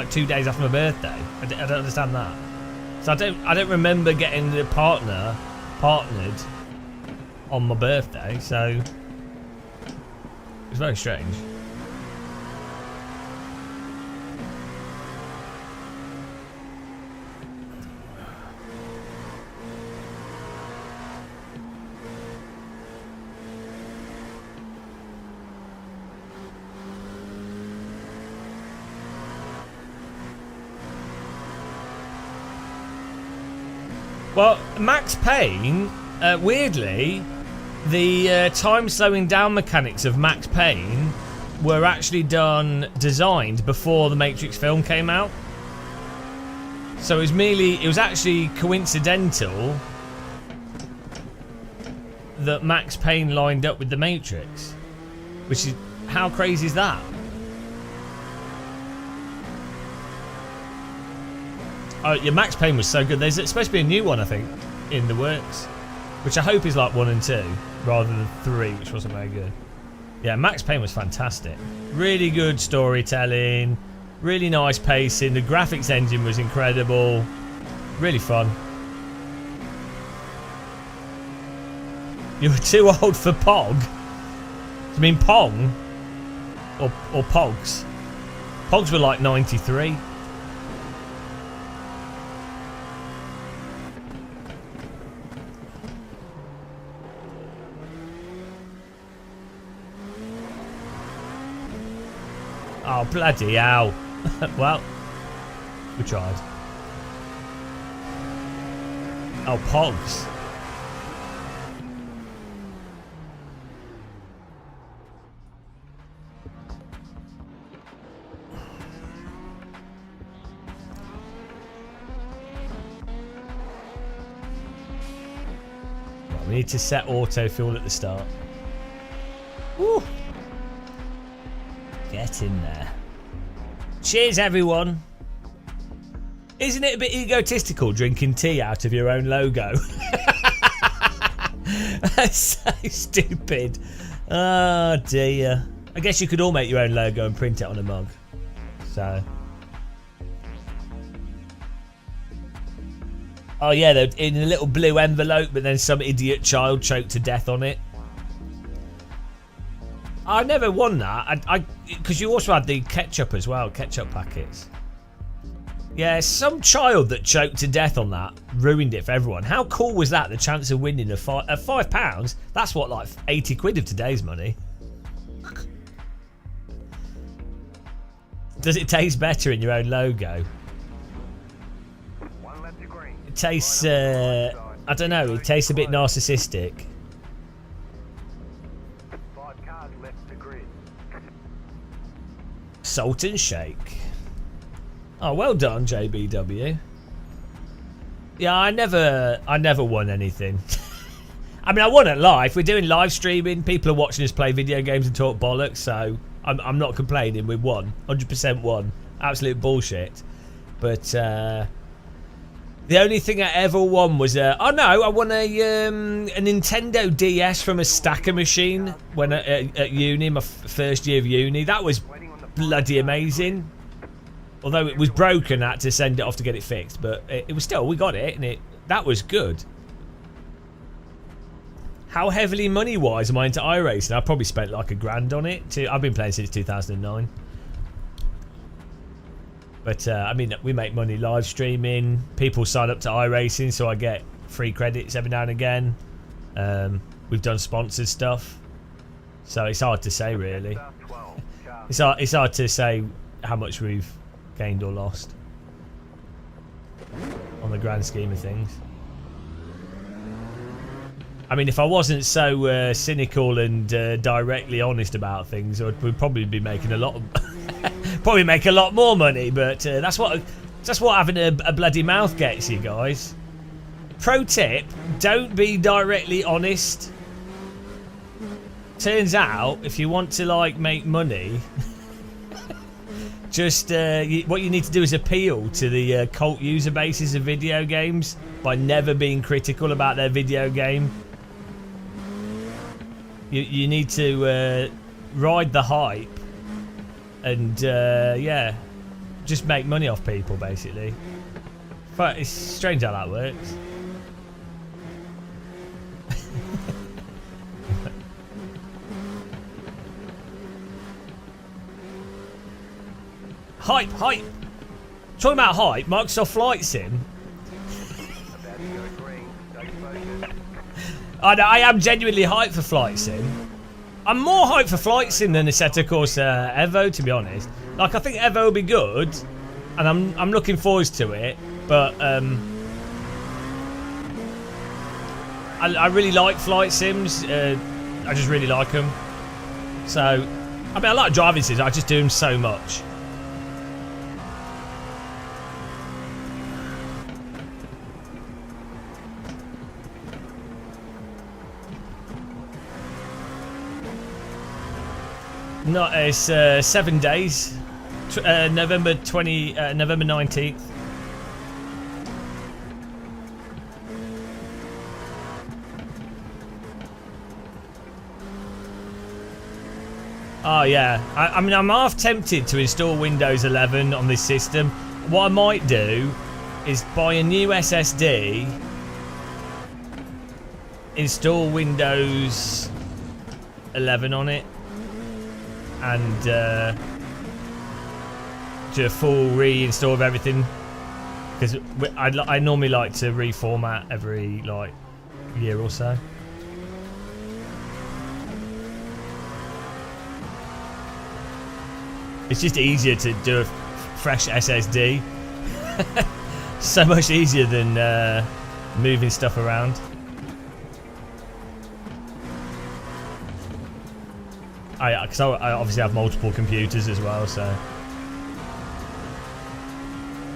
A: 2 days after my birthday. I don't understand that. So I don't remember getting the partnered on my birthday. So it's very strange. Well, Max Payne, weirdly, the time slowing down mechanics of Max Payne were actually designed before the Matrix film came out. So it was actually coincidental that Max Payne lined up with the Matrix. Which is, how crazy is that? Oh, yeah, Max Payne was so good. There's supposed to be a new one, I think, in the works, which I hope is like 1 and 2 rather than 3, which wasn't very good. Yeah, Max Payne was fantastic. Really good storytelling, really nice pacing. The graphics engine was incredible. Really fun. You were too old for Pog? Do you mean Pong? Or Pogs? Pogs were like 93. Oh, bloody hell. Well, we tried. Oh, Pogs. We need to set auto fuel at the start. Woo. Get in there. Cheers, everyone. Isn't it a bit egotistical drinking tea out of your own logo? That's so stupid. Oh dear. I guess you could all make your own logo and print it on a mug. So. Oh yeah, they're in a little blue envelope, but then some idiot child choked to death on it. I never won that. Because you also had the ketchup as well, ketchup packets. Yeah, some child that choked to death on that ruined it for everyone. How cool was that? The chance of winning at £5. That's what, like 80 quid of today's money. Does it taste better in your own logo? It tastes, I don't know, it tastes a bit narcissistic.
B: 5 cars left the grid.
A: Salt and shake. Oh, well done, JBW. Yeah, I never won anything. I mean, I won at live. We're doing live streaming. People are watching us play video games and talk bollocks, so I'm not complaining. We won. 100% won. Absolute bullshit. But the only thing I ever won was I won a Nintendo DS from a stacker machine when at uni, my first year of uni. That was bloody amazing. Although it was broken, I had to send it off to get it fixed. But it was still, we got it, and that was good. How heavily money-wise am I into iRacing? I probably spent like £1,000 on it. I've been playing since 2009. But, I mean, we make money live streaming. People sign up to iRacing, so I get free credits every now and again. We've done sponsored stuff. So it's hard to say, really. It's hard to say how much we've gained or lost on the grand scheme of things. I mean, if I wasn't so cynical and directly honest about things, we'd probably be making a lot of probably make a lot more money, but that's what having a bloody mouth gets you, guys. Pro tip, don't be directly honest. Turns out, if you want to like make money, just what you need to do is appeal to the cult user bases of video games by never being critical about their video game. You need to ride the hype and yeah, just make money off people basically. But it's strange how that works. Hype! Talking about hype, Microsoft Flight Sim. I am genuinely hyped for Flight Sim. I'm more hyped for Flight Sim than Assetto Corsa Evo, to be honest. Like, I think Evo will be good, and I'm looking forward to it. But I really like Flight Sims. I just really like them. So, I mean, I like driving sims. I just do them so much. No, it's 7 days. November 19th. Oh yeah. I mean, I'm half tempted to install Windows 11 on this system. What I might do is buy a new SSD, install Windows 11 on it, and do a full reinstall of everything, because I normally like to reformat every like year or so. It's just easier to do a fresh SSD. So much easier than moving stuff around. Because I obviously have multiple computers as well, so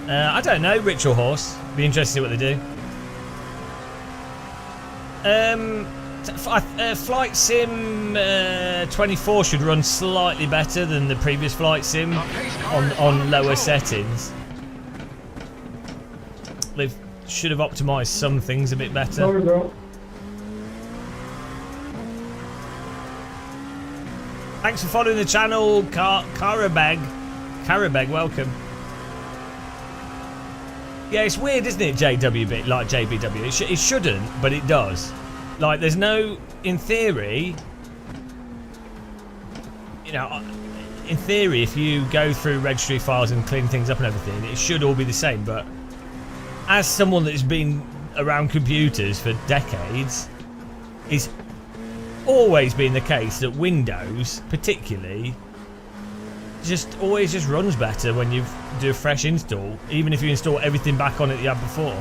A: I don't know. Ritual Horse. Be interested to see what they do. Flight Sim 24 should run slightly better than the previous Flight Sim on lower settings. They should have optimised some things a bit better.
E: Sorry, bro.
A: Thanks for following the channel, Karabeg. Karabeg, welcome. Yeah, it's weird, isn't it, JWB, like JBW? It shouldn't, but it does. Like, there's no, in theory, you know, in theory, if you go through registry files and clean things up and everything, it should all be the same. But as someone that's been around computers for decades, it's always been the case that Windows, particularly, always just runs better when you do a fresh install, even if you install everything back on it you had before.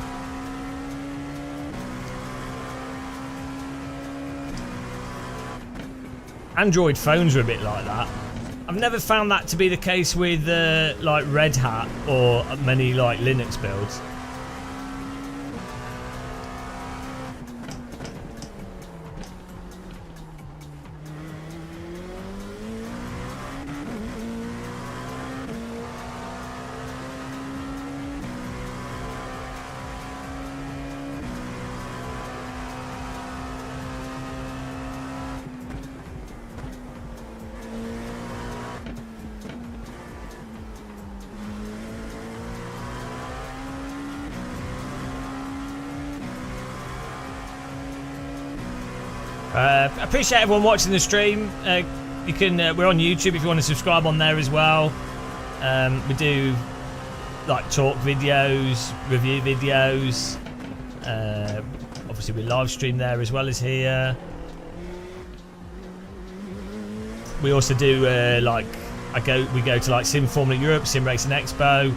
A: Android phones are a bit like that. I've never found that to be the case with like Red Hat or many like Linux builds. Appreciate everyone watching the stream. You can we're on YouTube if you want to subscribe on there as well. We do like talk videos, review videos. Obviously we live stream there as well as here. We also do we go to like Sim Formula Europe, Sim Racing Expo.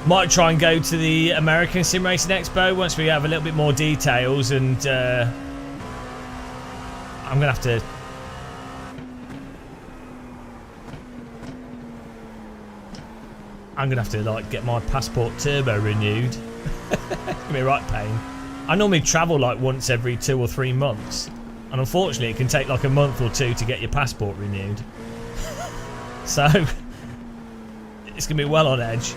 A: Might try and go to the American Sim Racing Expo once we have a little bit more details, and I'm gonna have to like get my passport turbo renewed. It's gonna be a right pain. I normally travel like once every 2 or 3 months, and unfortunately it can take like a month or two to get your passport renewed. So it's gonna be well on edge.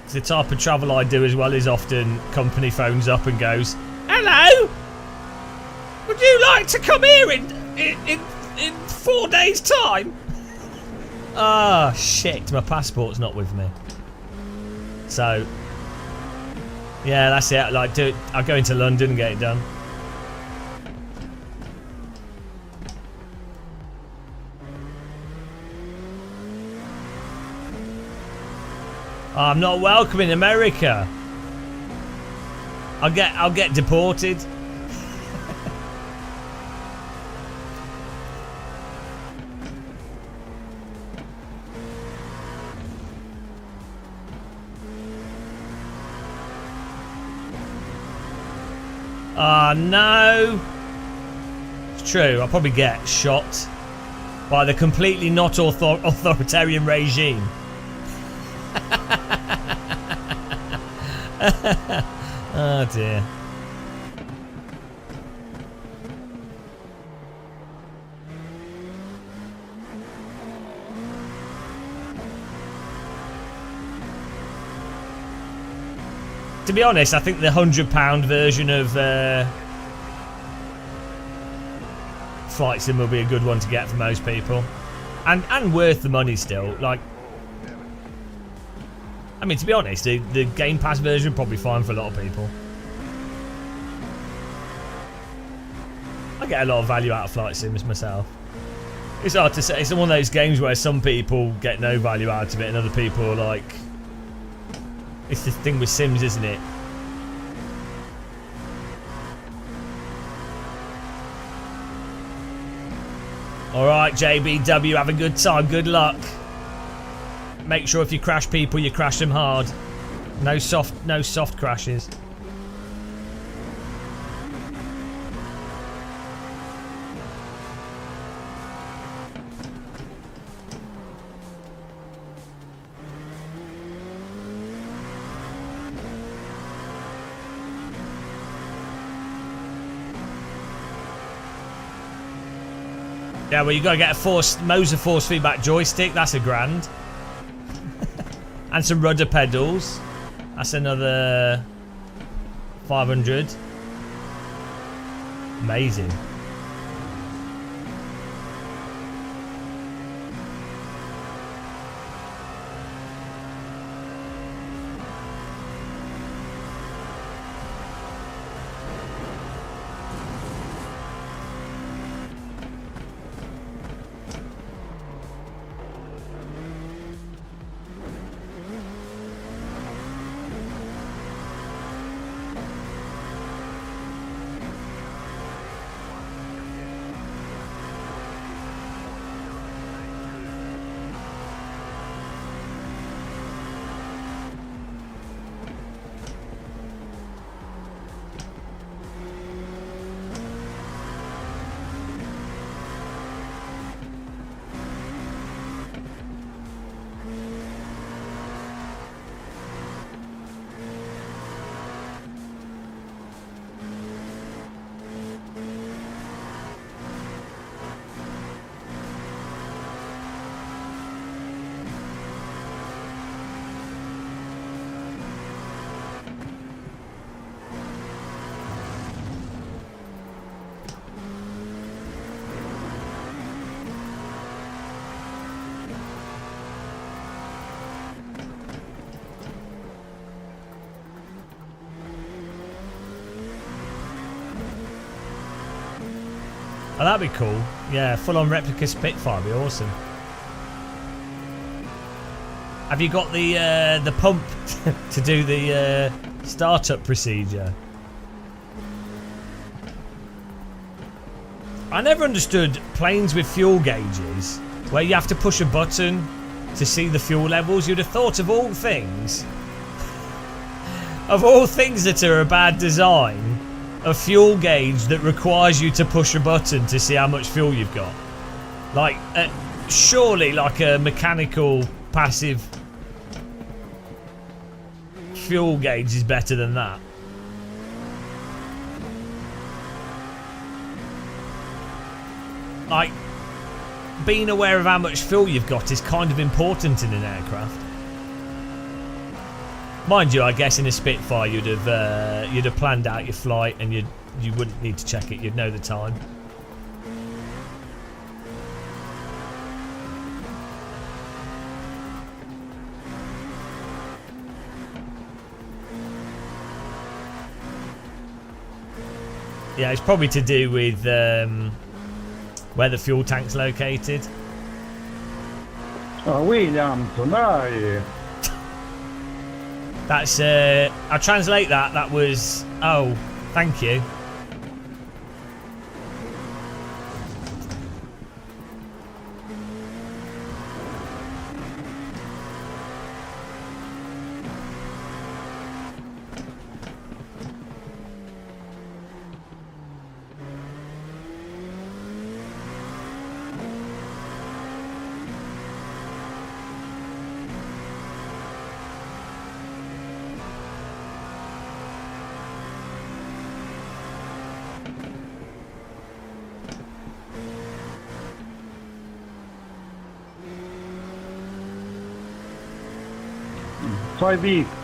A: It's the type of travel I do as well. Is often company phones up and goes, "Hello, would you like to come here in 4 days' time?" Ah, shit, my passport's not with me. So, yeah, that's it. Like, I'll go into London and get it done. Oh, I'm not welcome in America. I'll get deported. Ah, no. It's true, I'll probably get shot by the completely not authoritarian regime. Oh dear. To be honest, I think the £100 version of Flight Sim will be a good one to get for most people, and worth the money still. Like, I mean, to be honest, the Game Pass version probably fine for a lot of people. I get a lot of value out of Flight Sims myself. It's hard to say. It's one of those games where some people get no value out of it, and other people are like. It's the thing with Sims, isn't it? Alright, JBW, have a good time, good luck. Make sure if you crash people, you crash them hard. No soft crashes. Yeah, well, you got to get a Moser force feedback joystick. That's a grand. And some rudder pedals. That's another 500. Amazing. Oh, that'd be cool. Yeah, full-on replica Spitfire would be awesome. Have you got the pump to do the startup procedure? I never understood planes with fuel gauges where you have to push a button to see the fuel levels. You'd have thought of all things that are a bad design, a fuel gauge that requires you to push a button to see how much fuel you've got. Like, surely like a mechanical passive fuel gauge is better than that. Like, being aware of how much fuel you've got is kind of important in an aircraft. Mind you, I guess in a Spitfire you'd have planned out your flight and you wouldn't need to check it. You'd know the time. Yeah, it's probably to do with where the fuel tank's located.
E: William, tonight.
A: That's I'll translate that. That was, oh, thank you.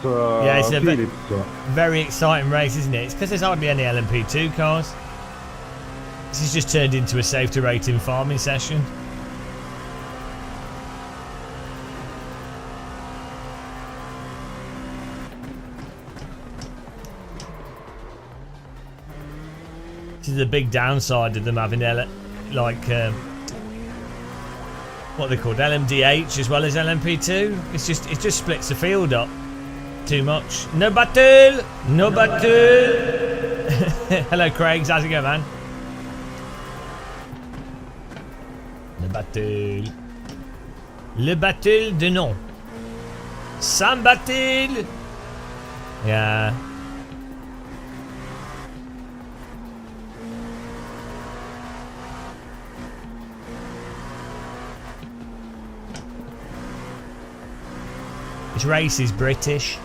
E: Yeah,
A: it's a very exciting race, isn't it? It's because there's hardly any LMP2 cars. This has just turned into a safety rating farming session. This is the big downside of them having what they called LMDH as well as LMP2. It just splits the field up too much. No battle, no battle. Hello, Craig. How's it going, man? Le battle de non. Sam battle. Yeah. This race is British.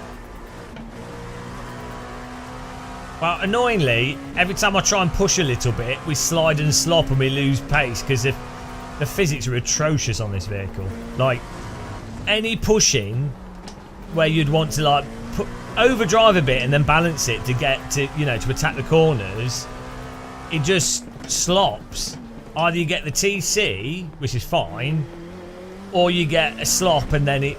A: Well, annoyingly, every time I try and push a little bit, we slide and slop and we lose pace because if The physics are atrocious on this vehicle. Like, any pushing where you'd want to like overdrive a bit and then balance it to get to, you know, to attack the corners, it just slops. Either you get the TC, which is fine, or you get a slop and then it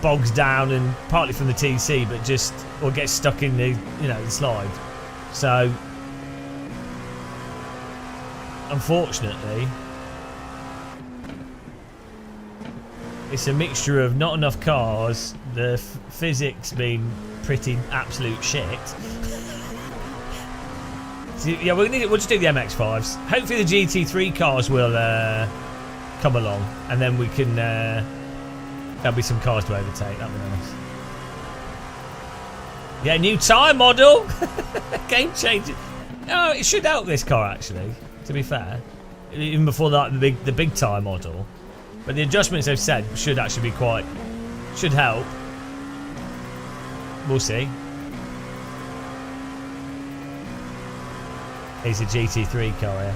A: bogs down, and partly from the TC, but just, or gets stuck in the, you know, the slide. So, unfortunately, it's a mixture of not enough cars, the physics being pretty absolute shit. So, yeah, we'll just do the MX-5s. Hopefully the GT3 cars will come along, and then we can, there'll be some cars to overtake. That'll be nice. Yeah, new tyre model. Game changer. Oh, it should help this car actually, to be fair. Even before that, the big tyre model. But the adjustments they've said should actually be should help. We'll see. He's a GT3 car here.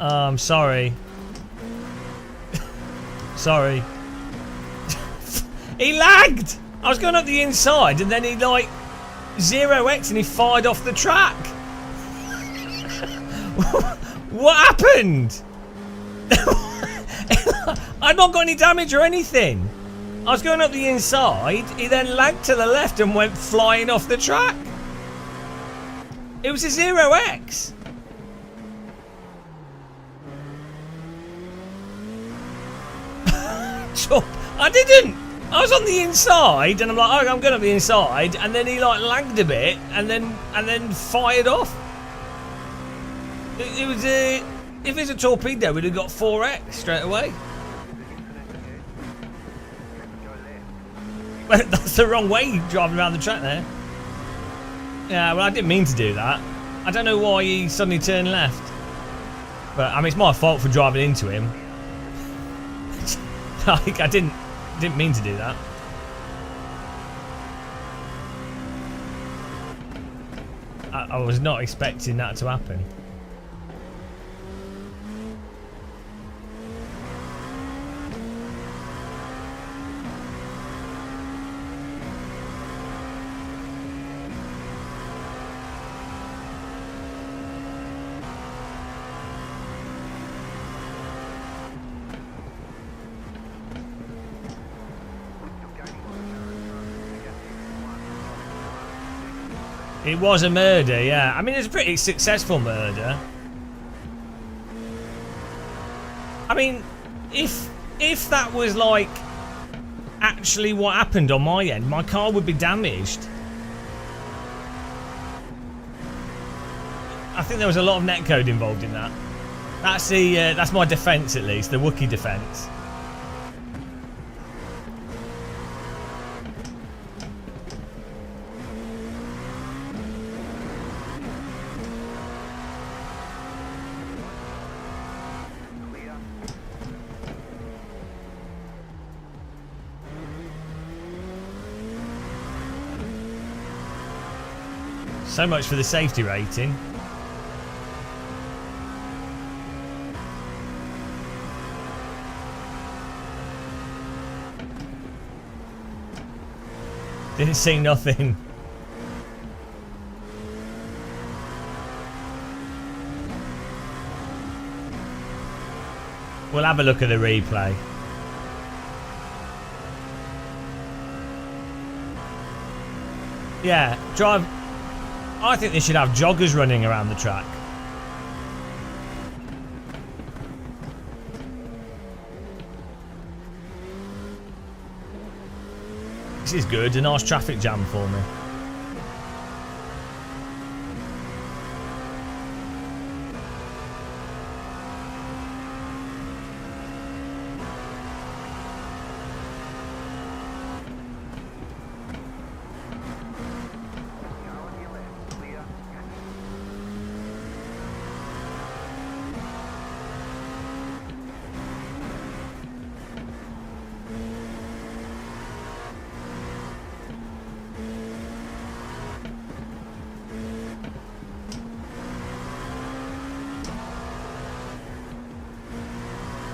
A: I'm sorry. Sorry. He lagged! I was going up the inside and then he like 0x and he fired off the track. What happened? I'd not got any damage or anything. I was going up the inside, he then lagged to the left and went flying off the track. It was a 0x. I didn't. I was on the inside, and I'm like, oh, I'm going up the inside, and then he like lagged a bit, and then fired off. It was a. If it's a torpedo, we'd have got 4x straight away. Well, that's the wrong way driving around the track there. Yeah, well, I didn't mean to do that. I don't know why he suddenly turned left. But I mean, it's my fault for driving into him. Like, I didn't mean to do that. I was not expecting that to happen. It was a murder, yeah. I mean, it's a pretty successful murder. I mean, if that was like actually what happened on my end, my car would be damaged. I think there was a lot of netcode involved in that. That's the that's my defence at least, the Wookiee defence. So much for the safety rating. Didn't see nothing. We'll have a look at the replay. Yeah, drive. I think they should have joggers running around the track. This is good, a nice traffic jam for me.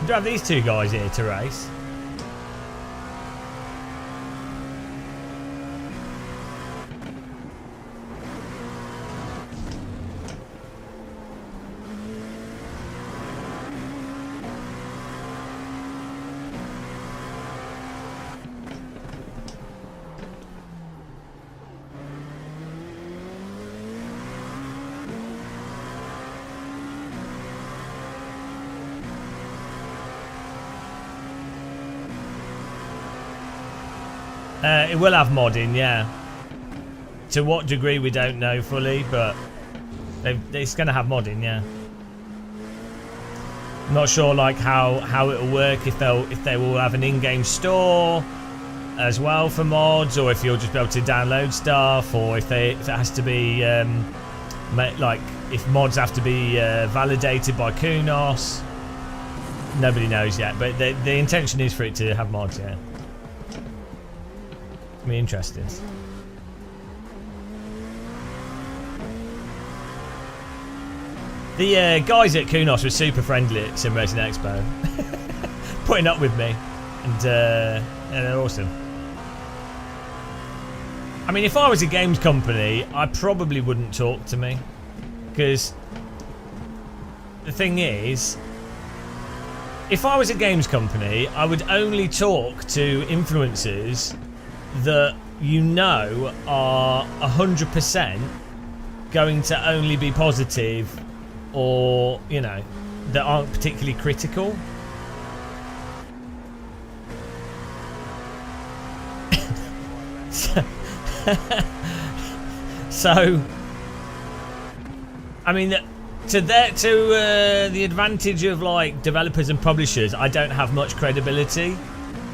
A: Do I have these two guys here to race? It will have modding, yeah. To what degree we don't know fully, but it's going to have modding, yeah. Not sure like how it'll work, if they will have an in-game store as well for mods, or if you'll just be able to download stuff, or if it has to be like if mods have to be validated by Kunos. Nobody knows yet, but the intention is for it to have mods, yeah. Be interesting. The guys at Kunos were super friendly at Sim Racing Expo, putting up with me, and they're awesome. I mean, if I was a games company, I probably wouldn't talk to me, because the thing is, if I was a games company, I would only talk to influencers that you know are 100% going to only be positive, or you know, that aren't particularly critical. So I mean, to the advantage of like developers and publishers, I don't have much credibility,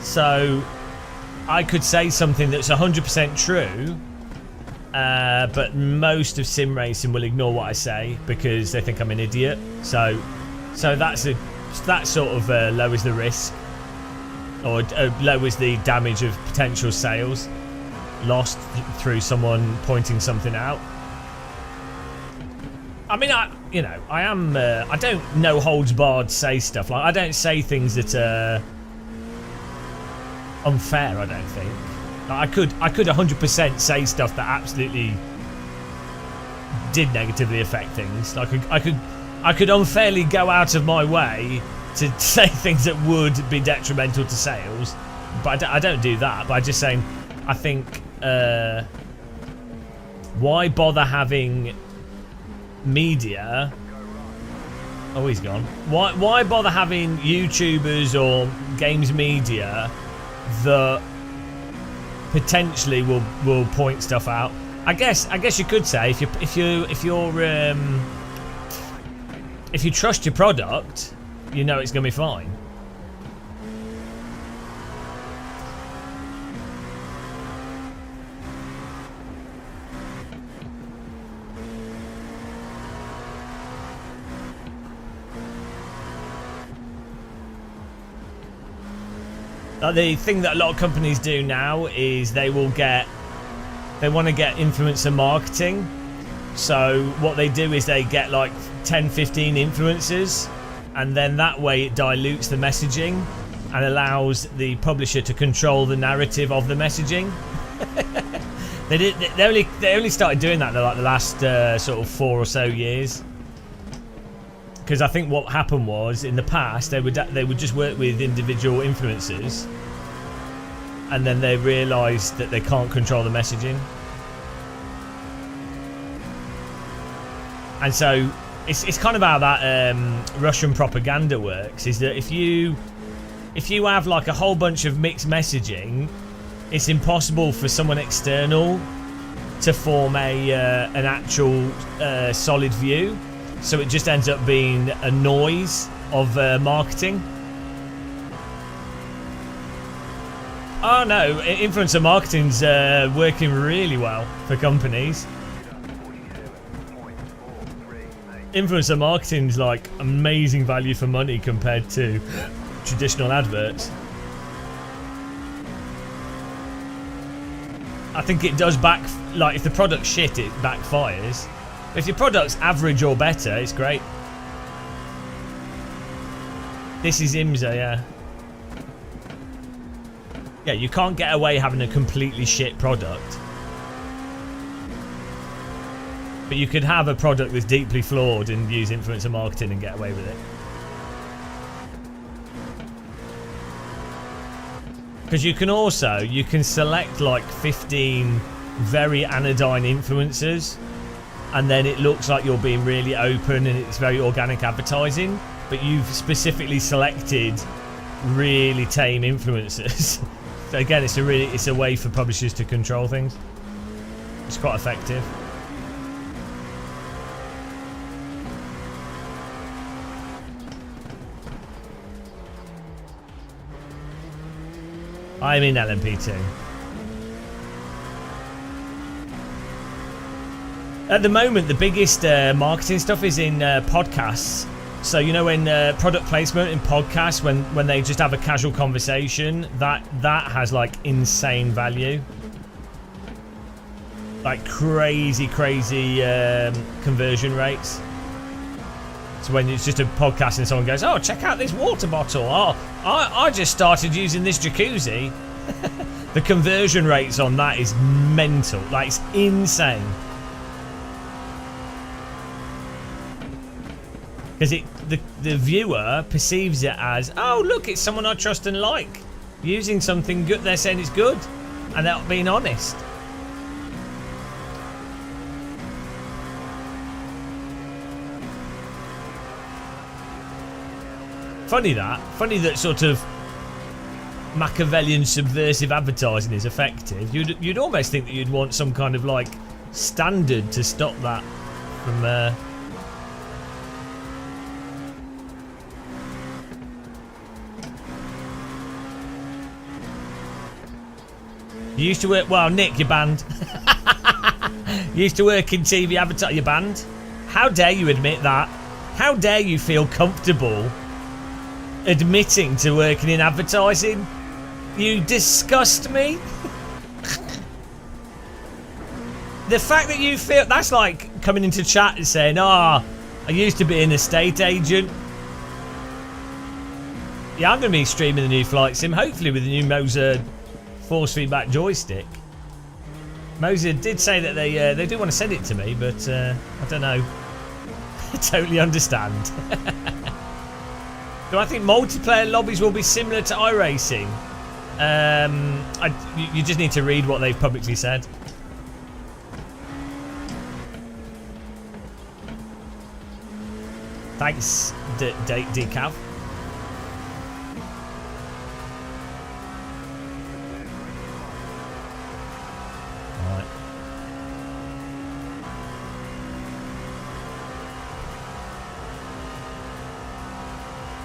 A: so I could say something that's 100% true, but most of sim racing will ignore what I say because they think I'm an idiot. So that sort of lowers the risk, or lowers the damage of potential sales lost through someone pointing something out. I mean, I don't no holds barred say stuff. Like, I don't say things that are unfair, I don't think. Like, I could 100% say stuff that absolutely did negatively affect things. Like, I could unfairly go out of my way to say things that would be detrimental to sales, but I don't do that. But I'm just saying, I think why bother having media? Oh, he's gone. Why bother having YouTubers or games media that potentially will point stuff out? I guess you could say if you trust your product, you know it's gonna be fine. The thing that a lot of companies do now is they want to get influencer marketing. So what they do is they get like 10-15 influencers, and then that way it dilutes the messaging and allows the publisher to control the narrative of the messaging. They only started doing that in like the last sort of 4 or so years. Because I think what happened was, in the past, they would just work with individual influencers, and then they realised that they can't control the messaging. And so it's kind of how that Russian propaganda works. Is that if you have like a whole bunch of mixed messaging, it's impossible for someone external to form an actual solid view. So it just ends up being a noise of marketing. Oh no, influencer marketing's working really well for companies. Influencer marketing's like amazing value for money compared to traditional adverts. I think it does like if the product's shit, it backfires. If your product's average or better, it's great. This is IMSA, yeah. Yeah, you can't get away having a completely shit product. But you could have a product that's deeply flawed and use influencer marketing and get away with it. Because you can select like 15 very anodyne influencers, and then it looks like you're being really open and it's very organic advertising, but you've specifically selected really tame influencers. So again, it's a way for publishers to control things. It's quite effective. I'm in LMP2. At the moment, the biggest marketing stuff is in podcasts. So you know, when product placement in podcasts, when they just have a casual conversation, that has like insane value, like crazy conversion rates. So when it's just a podcast and someone goes, "Oh, check out this water bottle. Oh, I just started using this jacuzzi." The conversion rates on that is mental. Like, it's insane. Because the viewer perceives it as, oh look, it's someone I trust and like, using something good. They're saying it's good, and they're being honest. Funny that sort of Machiavellian subversive advertising is effective. You'd almost think that you'd want some kind of like standard to stop that from. You used to work. Well, Nick, you're banned. You used to work in TV advertising. You're banned. How dare you admit that? How dare you feel comfortable admitting to working in advertising? You disgust me. The fact that you feel that's like coming into chat and saying, I used to be an estate agent. Yeah, I'm going to be streaming the new flight sim, hopefully with the new Moser force feedback joystick. Moser did say that they do want to send it to me, but I don't know. I totally understand. Do I think multiplayer lobbies will be similar to iRacing? You just need to read what they've publicly said. Thanks, Decav. Alright.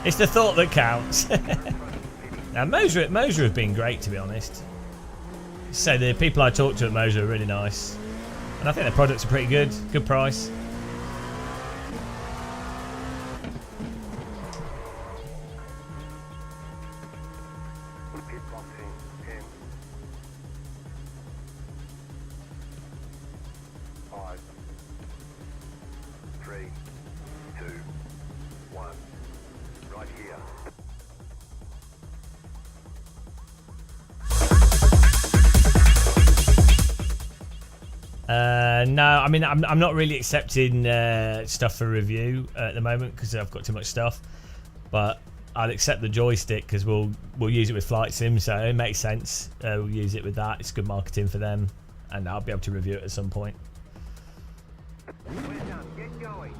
A: It's the thought that counts. Now, Moser have been great, to be honest. So the people I talked to at Moser are really nice. And I think their products are pretty good. Good price.
B: Pit boxing 10, 5, 3, 2, 1. Right here.
A: No, I mean, I'm not really accepting stuff for review at the moment because I've got too much stuff. But I'll accept the joystick because we'll use it with Flight Sim, so it makes sense. We'll use it with that. It's good marketing for them, and I'll be able to review it at some point.
B: Well done. Get going.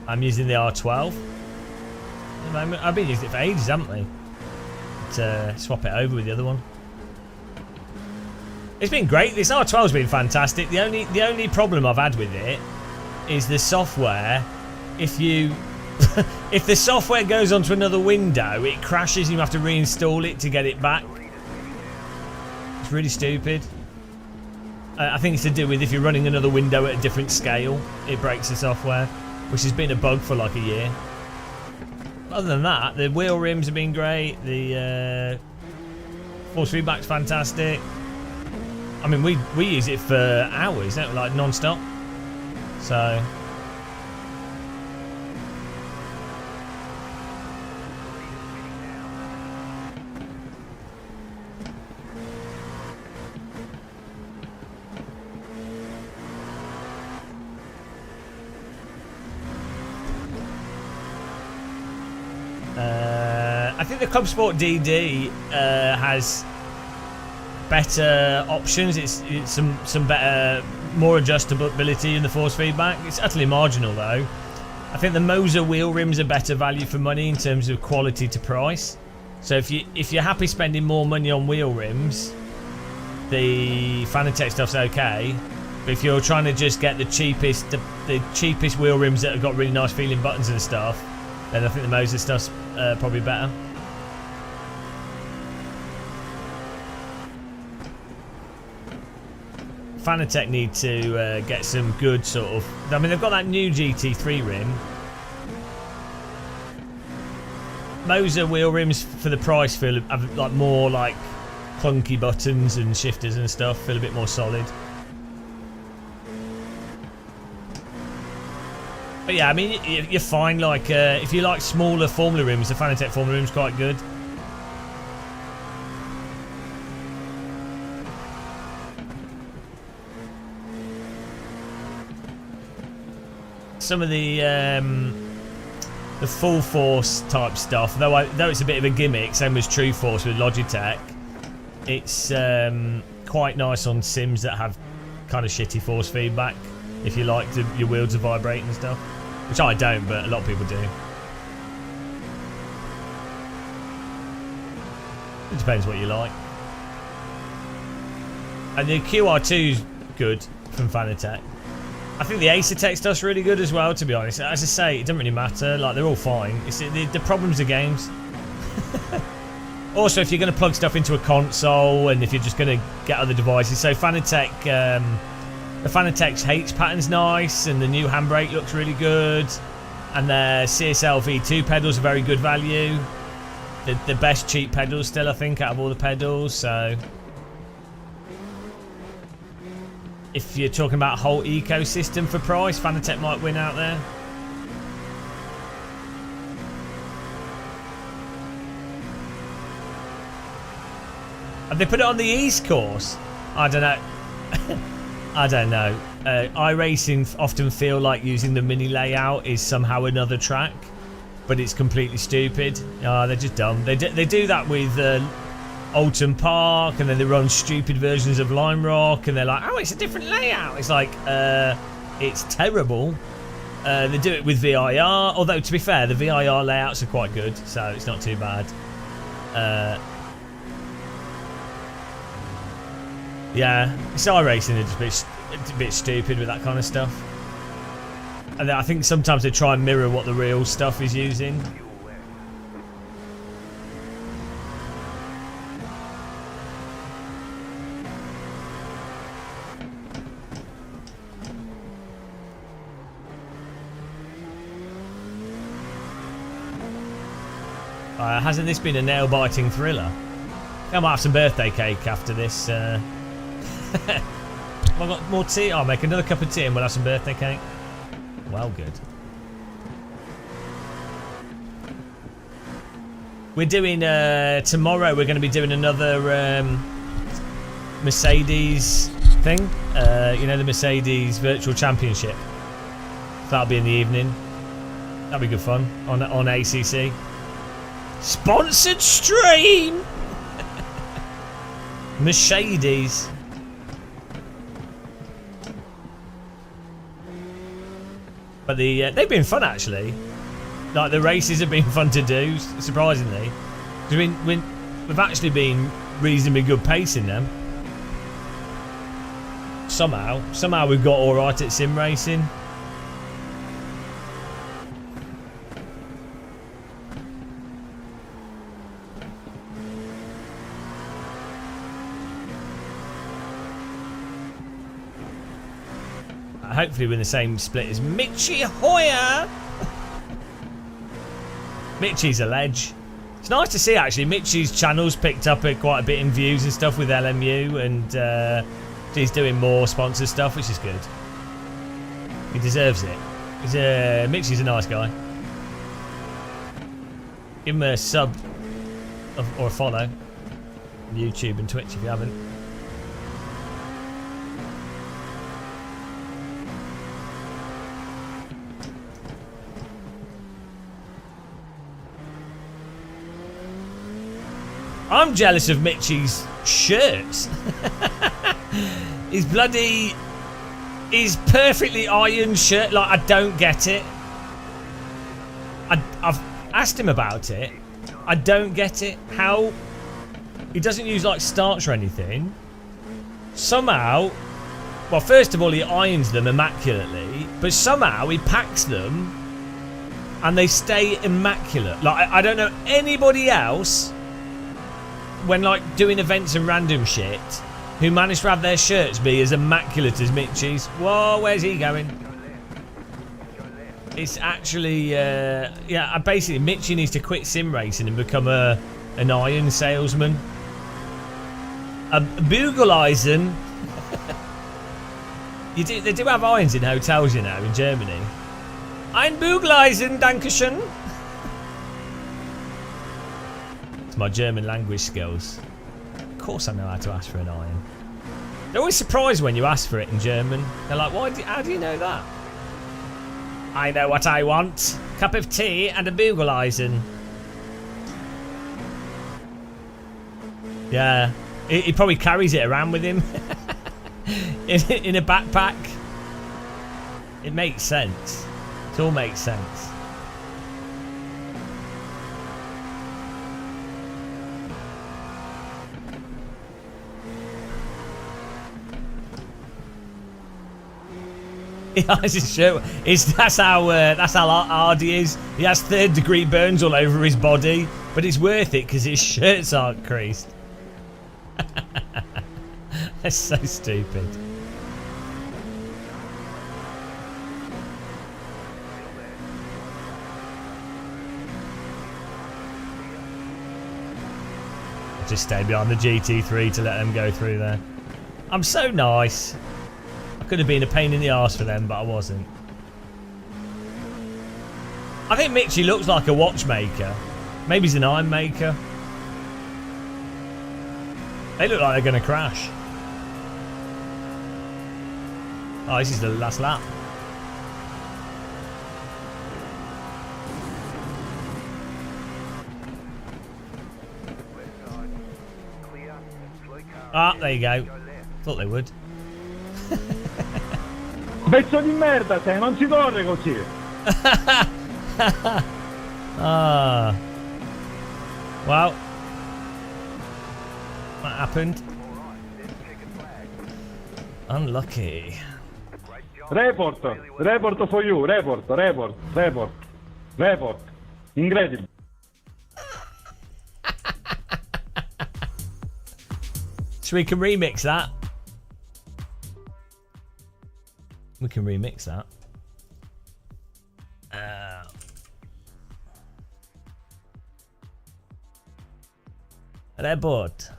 A: I'm using the R12 at the moment. I've been using it for ages, haven't we? To swap it over with the other one. It's been great. This R12's been fantastic. The only problem I've had with it is the software. If you if the software goes onto another window, it crashes and you have to reinstall it to get it back. It's really stupid. I think it's to do with if you're running another window at a different scale, it breaks the software, which has been a bug for like a year. Other than that, the wheel rims have been great. The force feedback's fantastic. I mean, we use it for hours, don't we? Like non-stop. So. I think the Club Sport DD has better options. It's some better, more adjustability in the force feedback. It's utterly marginal though. I think the Moser wheel rims are better value for money in terms of quality to price. So if you're happy spending more money on wheel rims, the Fanatec stuff's okay. But if you're trying to just get the cheapest wheel rims that have got really nice feeling buttons and stuff, then I think the Moser stuff's probably better. Fanatec need to get some good sort of... I mean, they've got that new GT3 rim. Moser wheel rims for the price feel have like more like clunky buttons and shifters and stuff. Feel a bit more solid. But yeah, I mean, you're fine. Like if you like smaller Formula rims, the Fanatec Formula rim's quite good. Some of the full force type stuff, though it's a bit of a gimmick, same as True Force with Logitech, it's quite nice on sims that have kind of shitty force feedback. If you like your wheels to vibrate and stuff, which I don't, but a lot of people do. It depends what you like. And the QR2's good from Fanatec. I think the Acertec stuff's really good as well, to be honest. As I say, it doesn't really matter. Like, they're all fine. It's the problems of games. Also, if you're going to plug stuff into a console and if you're just going to get other devices. So Fanatec, the Fanatec's H pattern's nice and the new handbrake looks really good. And their CSL V2 pedals are very good value. The best cheap pedals still, I think, out of all the pedals. So... if you're talking about a whole ecosystem for price, Fanatec might win out there. Have they put it on the East course? I don't know. I don't know. iRacing often feel like using the mini layout is somehow another track, but it's completely stupid. They're just dumb. They do that with Alton Park, and then they run stupid versions of Lime Rock, and they're like, oh, it's a different layout. It's like, it's terrible. They do it with VIR, although to be fair, the VIR layouts are quite good, so it's not too bad. Yeah, it's iRacing, they're just a bit stupid with that kind of stuff. And I think sometimes they try and mirror what the real stuff is using. Hasn't this been a nail-biting thriller? I might have some birthday cake after this. Have I got more tea? I'll make another cup of tea and we'll have some birthday cake. Well, good. We're doing, tomorrow we're going to be doing another Mercedes thing. You know, the Mercedes Virtual Championship. That'll be in the evening. That'll be good fun on ACC. Sponsored stream! Mercedes. But they've been fun, actually. Like, the races have been fun to do, surprisingly. We've actually been reasonably good pace in them. Somehow we've got alright at sim racing. hopefully we're in the same split as Mitchy Hoyer. Mitchy's a ledge. It's nice to see actually. Mitchy's channel's picked up quite a bit in views and stuff with LMU, and he's doing more sponsor stuff, which is good. He deserves it. Mitchy's a nice guy. Give him a sub or a follow on YouTube and Twitch if you haven't. I'm jealous of Mitchy's shirts. His perfectly ironed shirt. Like, I don't get it. I've asked him about it. I don't get it. How he doesn't use like starch or anything. Somehow, well, first of all, he irons them immaculately, but somehow he packs them and they stay immaculate. Like, I don't know anybody else when like doing events and random shit who managed to have their shirts be as immaculate as Mitchy's. Whoa, where's he going? It's actually, basically Mitchy needs to quit sim racing and become an iron salesman. A Bugeleisen. They do have irons in hotels, you know, in Germany. Ein Bugeleisen, Dankeschön. It's my German language skills. Of course I know how to ask for an iron. They're always surprised when you ask for it in German. They're like, how do you know that? I know what I want. Cup of tea and a Bugeleisen. Yeah. He probably carries it around with him. in a backpack. It makes sense. It all makes sense. He has his shirt. That's how hard he is. He has third-degree burns all over his body, but it's worth it because his shirts aren't creased. That's so stupid. I just stay behind the GT3 to let them go through there. I'm so nice. I could have been a pain in the arse for them, but I wasn't. I think Mitchy looks like a watchmaker. Maybe he's an iron maker. They look like they're going to crash. Oh, this is the last lap. Ah, there you go. Thought they would.
E: Pezzo di merda sei, non si corre così.
A: Ah. Well. What happened? Unlucky.
E: Report for you, report. Incredible.
A: So we can remix that. We can remix that. Report.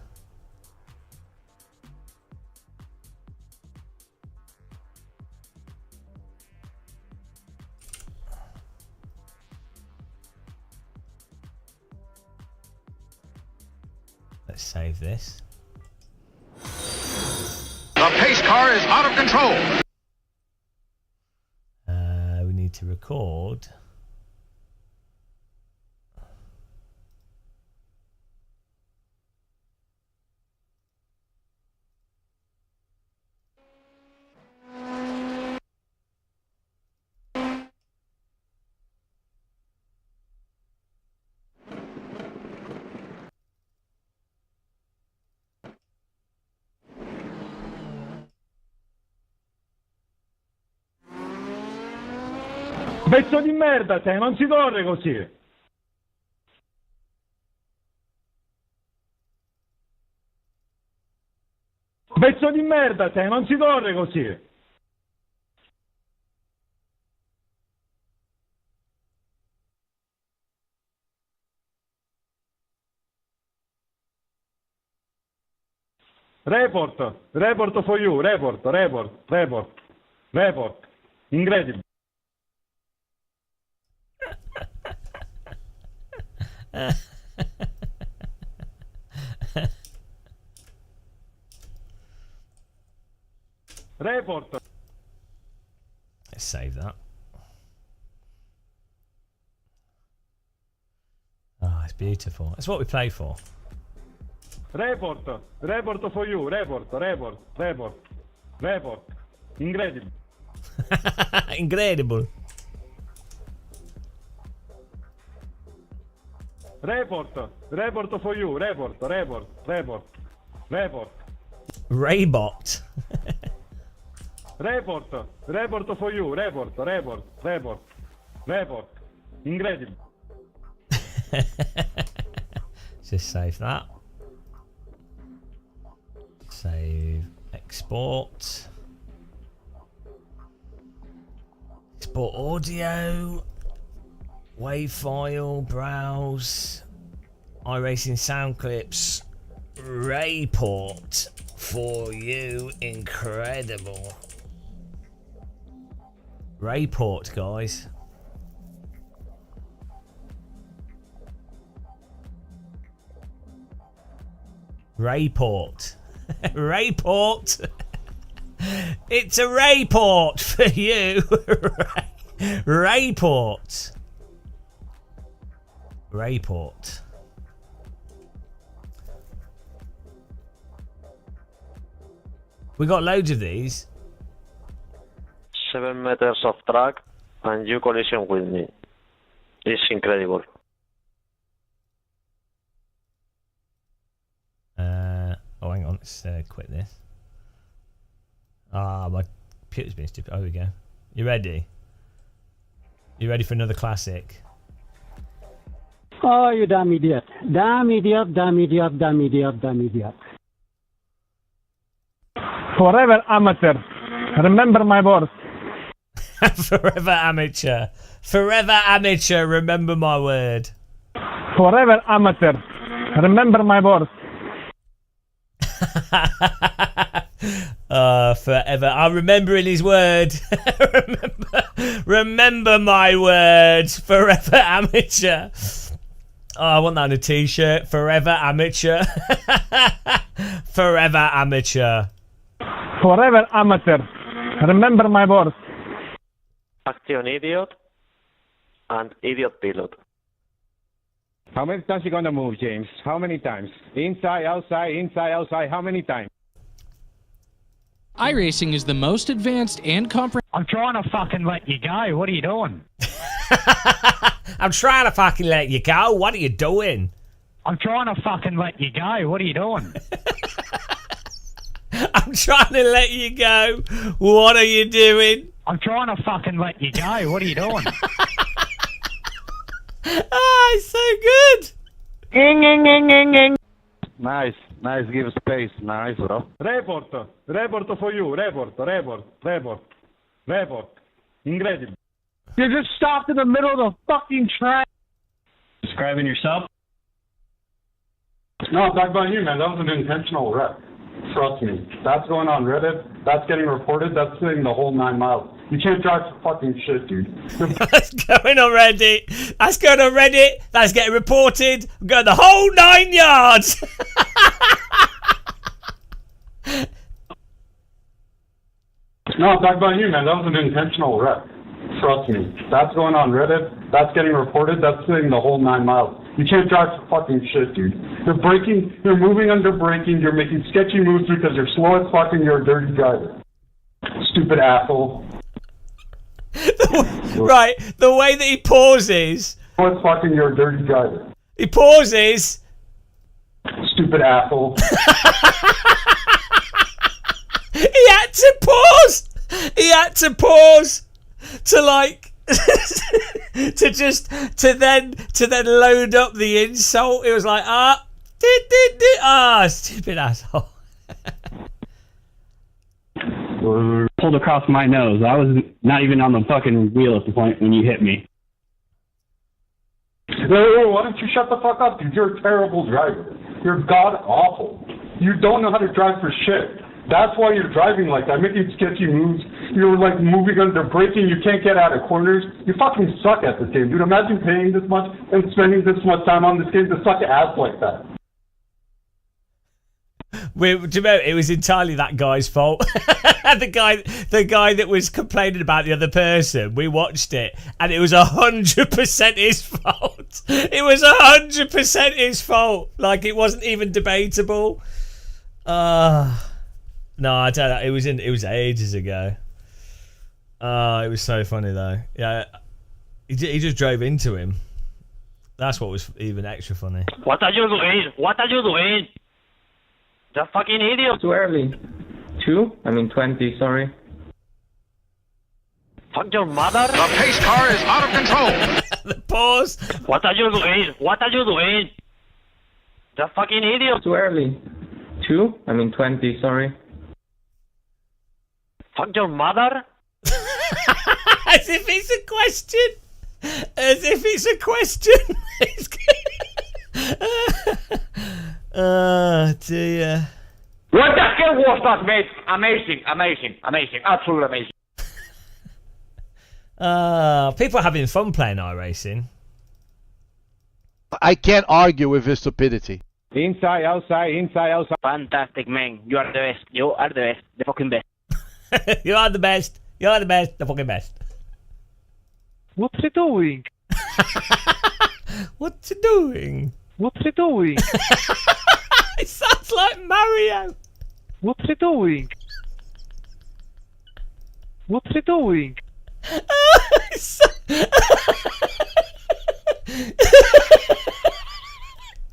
A: Let's save this.
F: The pace car is out of control.
A: We need to record.
E: Pezzo di merda sei, non si corre così. Pezzo di merda sei, non si corre così.
H: Report for you. Report. Incredible. Report.
A: Let's save that. Oh, it's beautiful. That's what we play for.
H: Report for you. Report. Incredible.
A: Incredible.
H: Report for you. Report.
A: Raybot.
H: Report for you. Report. Incredible.
A: Just save that. Save. Export. Export audio. Wave file. Browse. iRacing sound clips. Rayport for you. Incredible. Rayport, guys. Rayport. Rayport. It's a Rayport for you. Rayport. Rayport. We got loads of these.
I: 7 meters of track and you collision with me. It's incredible.
A: Oh, hang on. Let's quit this. Ah, my computer's been stupid. Oh, here we go. You ready? You ready for another classic?
E: Oh, you damn idiot. Damn idiot. Forever amateur. Remember my words.
A: Forever amateur. Forever amateur. Remember my word.
E: Forever amateur. Remember my words.
A: Forever. I'm remembering his word. remember my word. Forever amateur. Oh, I want that on a t-shirt. Forever amateur. Forever amateur.
E: Forever amateur. Remember my words.
I: Action idiot and idiot pilot.
H: How many times you gonna move, James? How many times? Inside, outside, how many times?
J: iRacing is the most advanced and comprehensive.
E: I'm trying to fucking let you go. What are you doing?
A: I'm trying to fucking let you go. What are you doing?
E: I'm trying to fucking let you go. What are you doing?
A: I'm trying to let you go. What are you doing?
E: I'm trying to fucking let you go. What are you doing?
A: Ah, it's so good.
G: Nice. Give space. Nice, bro.
H: Report for you. Report. Incredible.
E: You just stopped in the middle of the fucking track.
K: Describing yourself?
H: No, I'm talking about you, man. That was an intentional wreck. Trust me. That's going on Reddit. That's getting reported. That's hitting the whole 9 miles. You can't drive for fucking shit, dude.
A: That's going on Reddit. That's going on Reddit. That's getting reported. I'm going the whole 9 yards.
H: No, I'm talking about you, man. That was an intentional wreck. Trust me. That's going on Reddit. That's getting reported. That's hitting the whole 9 miles. You can't drive for fucking shit, dude. You're braking. You're moving under braking. You're making sketchy moves because you're slow as fucking. You're a dirty driver. Stupid asshole.
A: Right, the way that he pauses.
H: Slow as fucking. You're a dirty driver.
A: He pauses.
H: Stupid asshole.
A: He had to pause. He had to pause to like to then load up the insult. It was like stupid asshole.
K: Pulled across my nose. I was not even on the fucking wheel at the point when you hit me.
H: Why don't you shut the fuck up, dude? You're a terrible driver. You're god awful. You don't know how to drive for shit. That's why you're driving like that, making sketchy moves. You're like moving under braking. You can't get out of corners. You fucking suck at this game, dude. Imagine paying this much and spending this much time on this game to suck ass like that.
A: Do you know, it was entirely that guy's fault. the guy that was complaining about the other person. We watched it, and it was 100% his fault. It was 100% his fault. Like, it wasn't even debatable. No, I don't know. It was ages ago. It was so funny though. Yeah, he just drove into him. That's what was even extra funny.
I: What are you doing? What are you doing? The fucking idiot.
L: Too early. 20, sorry.
I: Fuck your mother.
F: The pace car is out of control.
A: The pause.
I: What are you doing? What are you doing? The fucking idiot.
L: Too early. 20, sorry.
I: Fuck your mother.
A: As if it's a question. As if it's a question. Oh dear.
M: What the hell was that, mate? Amazing. Absolutely amazing.
A: People are having fun playing iRacing.
N: I can't argue with his stupidity.
M: Inside, outside.
I: Fantastic, man. You are the best. You are the best. The fucking best.
A: You are the best. You are the best. The fucking best.
E: What's he doing?
A: What's he doing?
E: What's he doing?
A: It sounds like Mario.
E: What's he doing? What's he doing?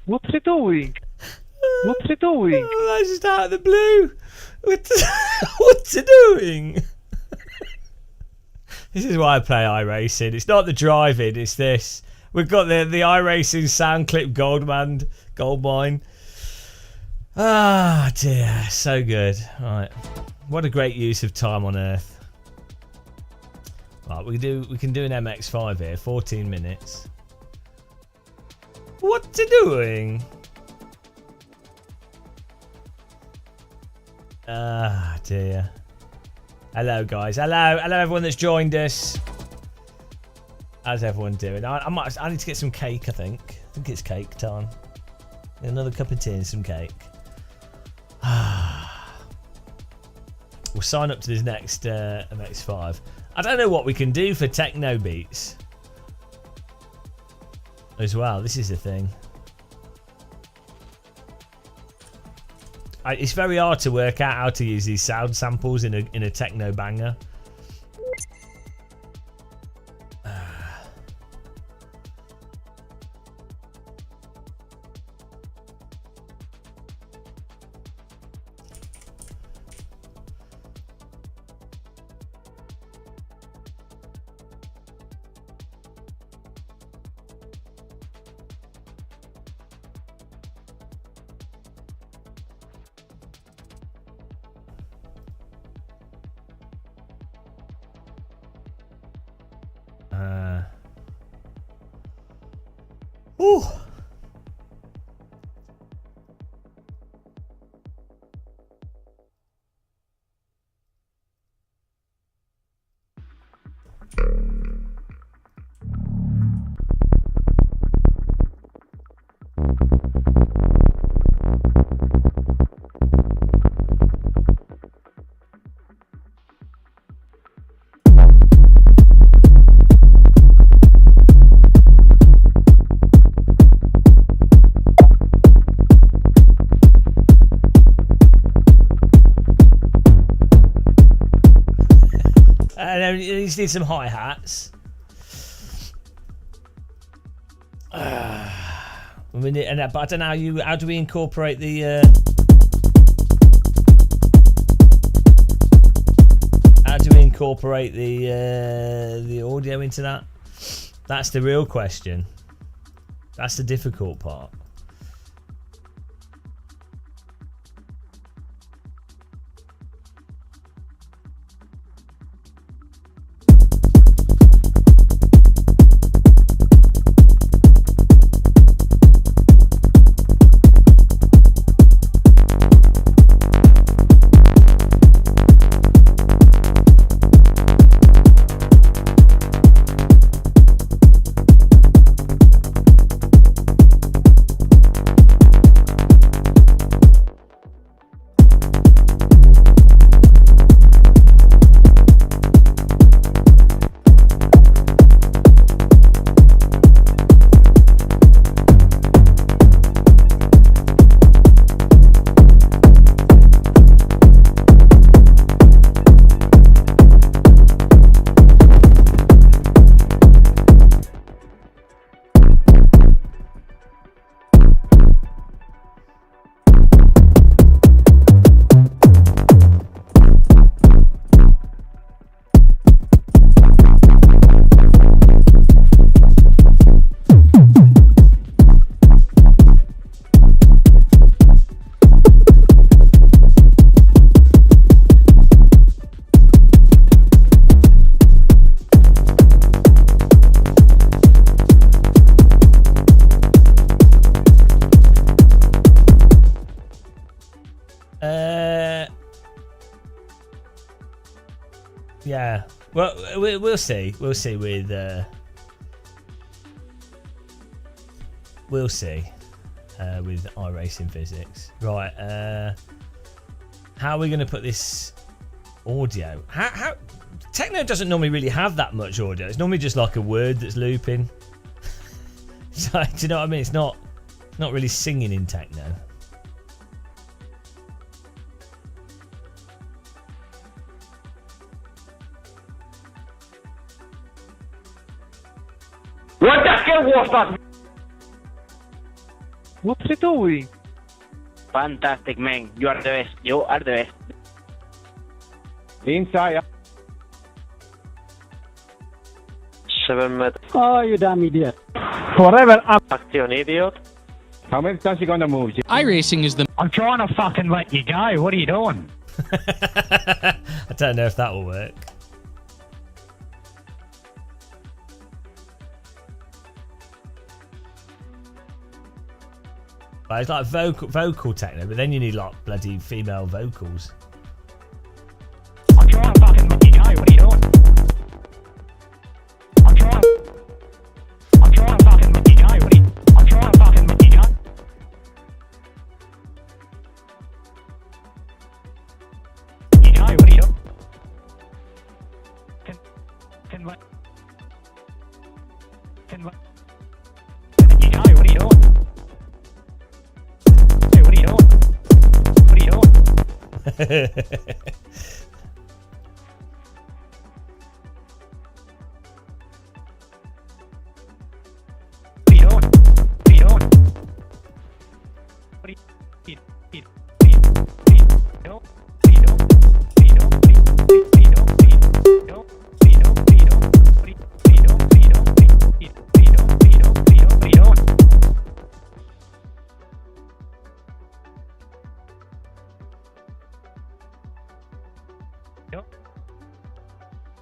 E: What's he doing? What's he doing?
A: Oh, that's just out of the blue. What's he doing? This is why I play iRacing. It's not the driving, it's this. We've got the iRacing sound clip gold mine. Ah dear, so good. Right, what a great use of time on Earth. Right, we can do an MX5 here, 14 minutes. What's he doing? Ah dear. Hello guys. Hello everyone that's joined us. How's everyone doing? I need to get some cake. I think it's cake time. Another cup of tea and some cake. We'll sign up to this next MX5. I don't know what we can do for techno beats as well. This is the thing. It's very hard to work out how to use these sound samples in a techno banger. Ooh. You just need some hi-hats. But I don't know how do we incorporate the the audio into that? That's the real question. That's the difficult part. Yeah. Well, we'll see. We'll see with. We'll see with iRacing physics. Right. How are we going to put this audio? How Techno doesn't normally really have that much audio. It's normally just like a word that's looping. So, do you know what I mean? It's not really singing in Techno.
M: What the hell was that?
E: What's it doing?
M: Fantastic, man. You are the best. You are the best.
E: Inside.
I: 7 meters.
E: Oh, you damn idiot.
H: Whatever.
I: Action, idiot.
H: How many times you gonna move?
J: iRacing is the.
E: I'm trying to fucking let you go. What are you doing?
A: I don't know if that will work. But it's like vocal techno, but then you need like bloody female vocals.
E: I'm trying to fucking let you go. What are you doing? I'm trying to fucking let you go. I'm trying to fucking let you go. You go. What are you doing? Can let you go. What are you doing? Hey, what are you doing? What are you doing?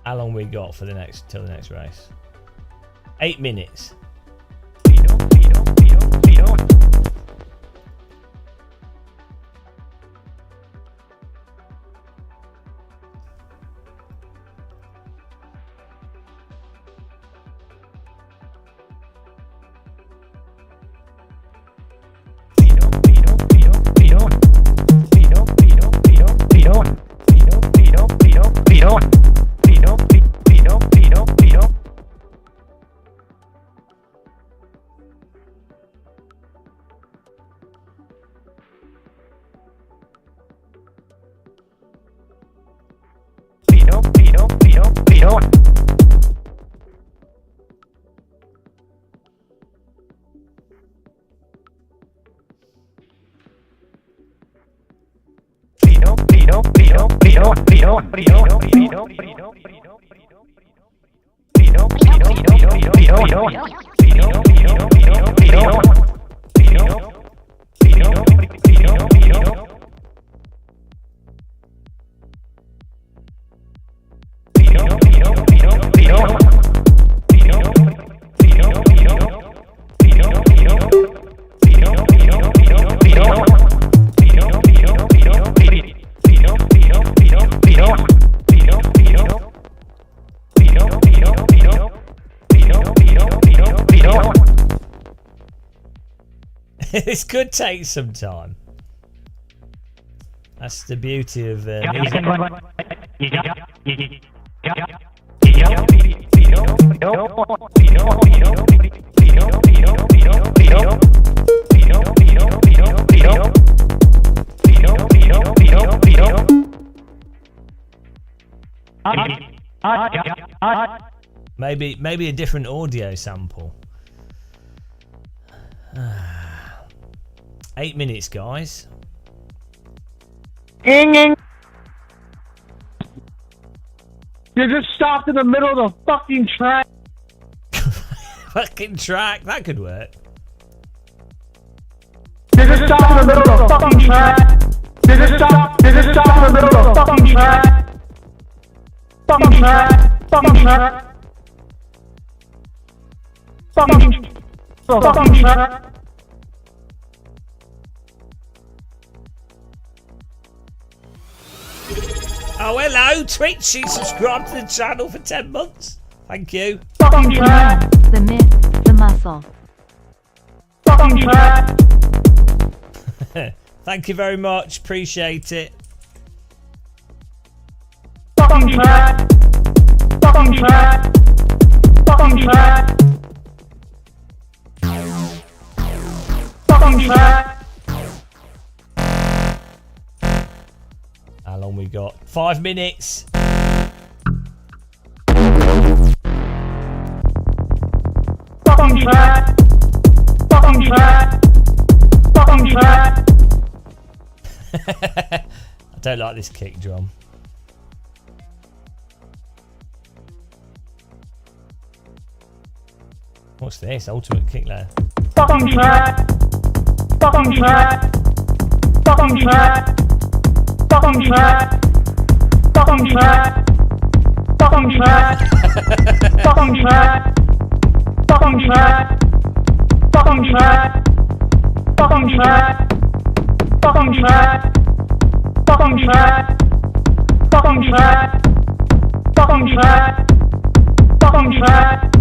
A: How long we got for till the next race? 8 minutes. This could take some time. That's the beauty of music. Maybe a different audio sample. 8 minutes, guys.
E: You just stopped in the middle of the fucking track.
A: Fucking track, that could work.
E: You just stopped in the middle of the fucking track. You just stopped in the middle of the fucking track. Fucking track. Fucking track. Fucking track.
A: Oh, hello, Twitch. She subscribed to the channel for 10 months. Thank you.
C: Fucking track. The myth, the muscle.
E: Fucking track.
A: Thank you very much. Appreciate it.
E: Fucking track. Fucking track. Fucking track. Fucking track.
A: How long we got? 5 minutes.
E: Fucking track. Fucking track. Fucking track.
A: I don't like this kick drum. What's this? Ultimate kick layer.
E: Fucking track. Fucking track. Fucking track. Fucking track. Fucking track. Fucking track. Fucking track. Fucking track. Fucking track. Fucking track. Fucking track. Fucking track. Fucking track. Fucking track. Fucking track.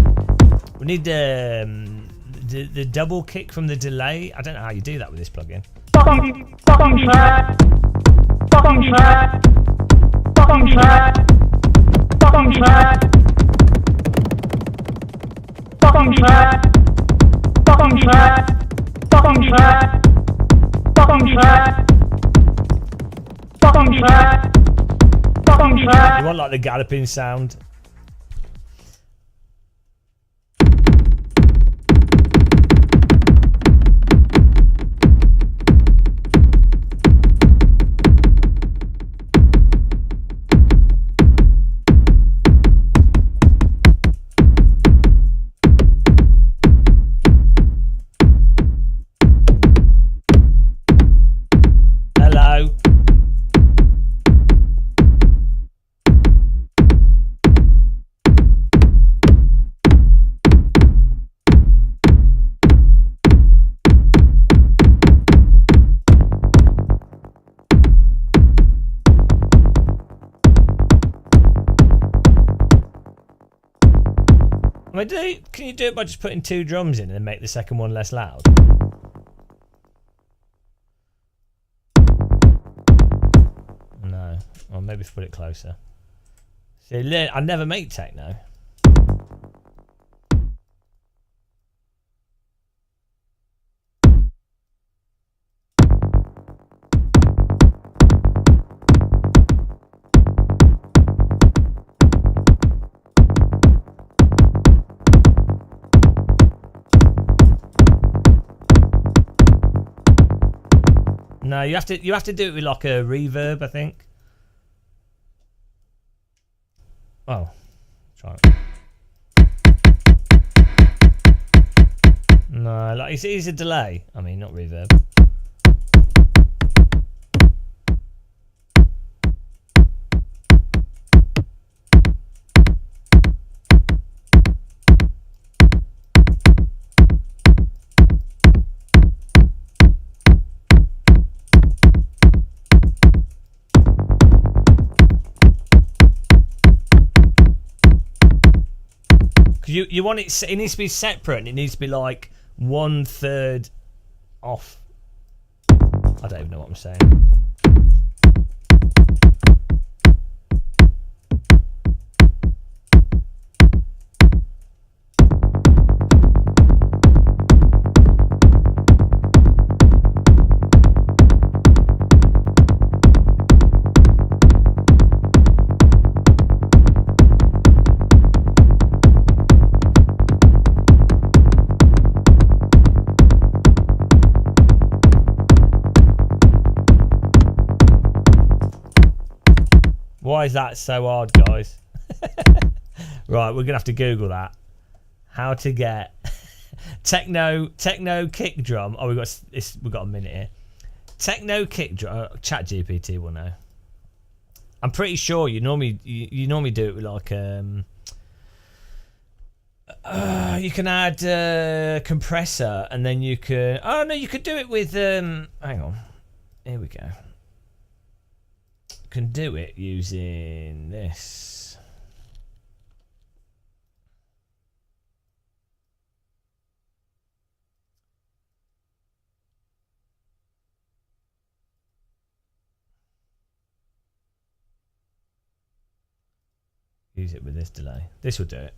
A: We need the double kick from the delay. I don't know how you do that with this plugin.
E: Fucking track. Fucking track. Fucking track. Fucking track. Fucking track. Fucking track. Fucking track. Fucking track. Fucking track. Fucking track.
A: You want like the galloping sound? Hello. Can you do it by just putting 2 drums in and then make the second one less loud? No. Or maybe if I put it closer. See, I never make techno. No, you have to do it with like a reverb, I think. Oh, try it. No, like it's a delay. I mean, not reverb. You want it needs to be separate and it needs to be like 1/3 off. I don't even know what I'm saying. Why is that so hard, guys? Right, we're gonna have to Google that. How to get techno kick drum. Oh, we've got a minute here. Techno kick drum. Chat GPT will know. I'm pretty sure you normally do it with like you can add compressor and then you can. Oh no, you could do it with hang on. Here we go. can do it using this. Use it with this delay. This will do it.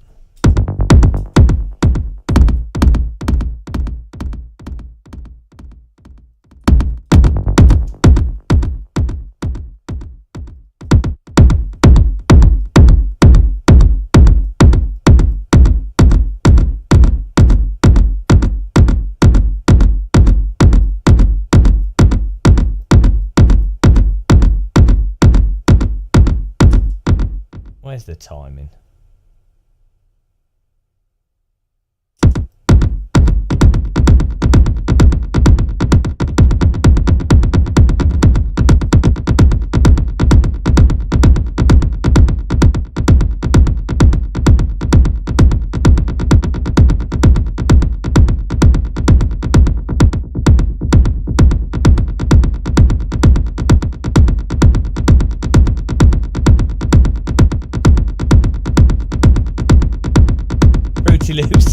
A: Where's the timing?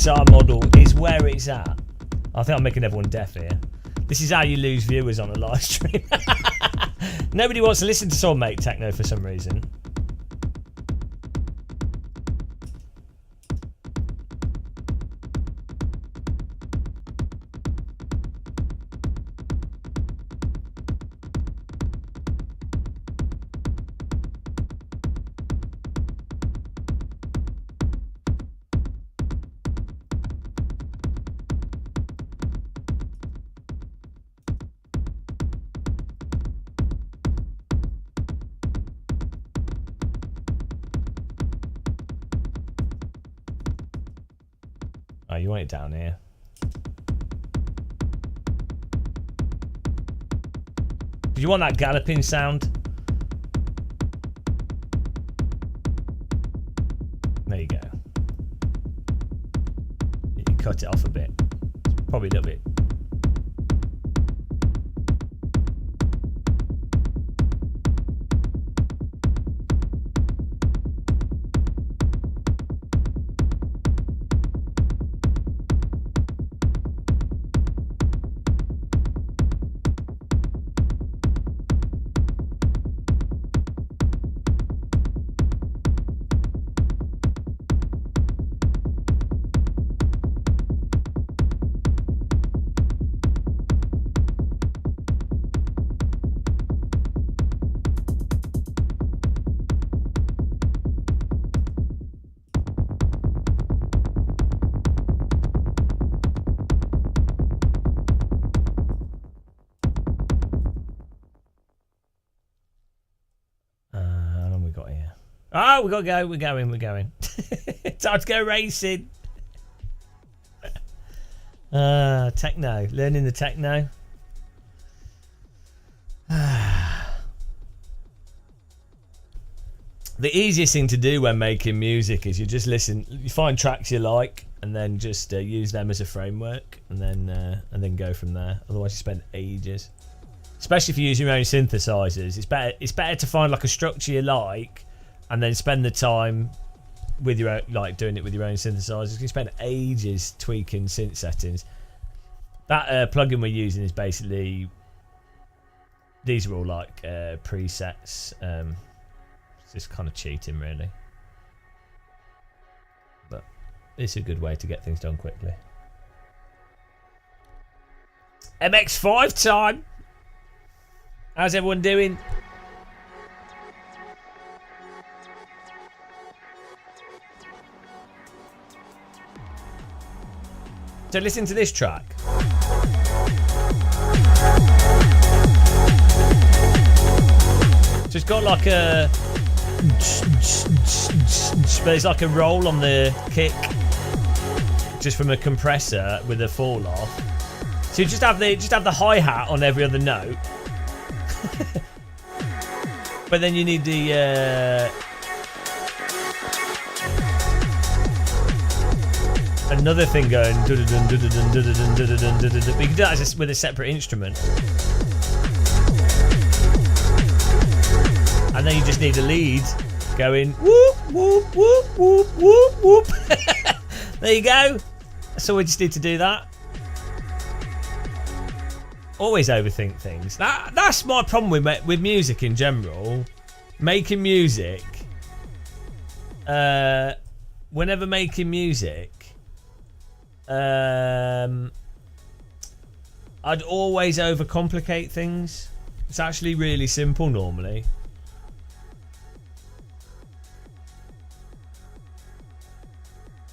A: Our model is where it's at. I think I'm making everyone deaf here. This is how you lose viewers on a live stream. Nobody wants to listen to someone make techno for some reason. Oh, you want it down here. Do you want that galloping sound? There you go. You can cut it off a bit. Probably a little bit. Oh, we got to go. We're going. Time to go racing. Techno. Learning the techno. The easiest thing to do when making music is you just listen. You find tracks you like, and then just use them as a framework, and then go from there. Otherwise, you spend ages. Especially if you use your own synthesizers, it's better to find like a structure you like. And then spend the time with your own, like doing it with your own synthesizers. You can spend ages tweaking synth settings. That plugin we're using is basically, these are all like presets. It's just kind of cheating, really. But it's a good way to get things done quickly. MX5 time. How's everyone doing? So listen to this track. So it's got like a, but it's like a roll on the kick, just from a compressor with a fall off. So you just have the hi-hat on every other note, but then you need the another thing going, but you can do that just with a separate instrument. And then you just need a lead going whoop, whoop, whoop, whoop, whoop, whoop. There you go. So we just need to do that. Always overthink things. That's my problem with music in general. Making music. Whenever making music, I'd always overcomplicate things. It's actually really simple normally.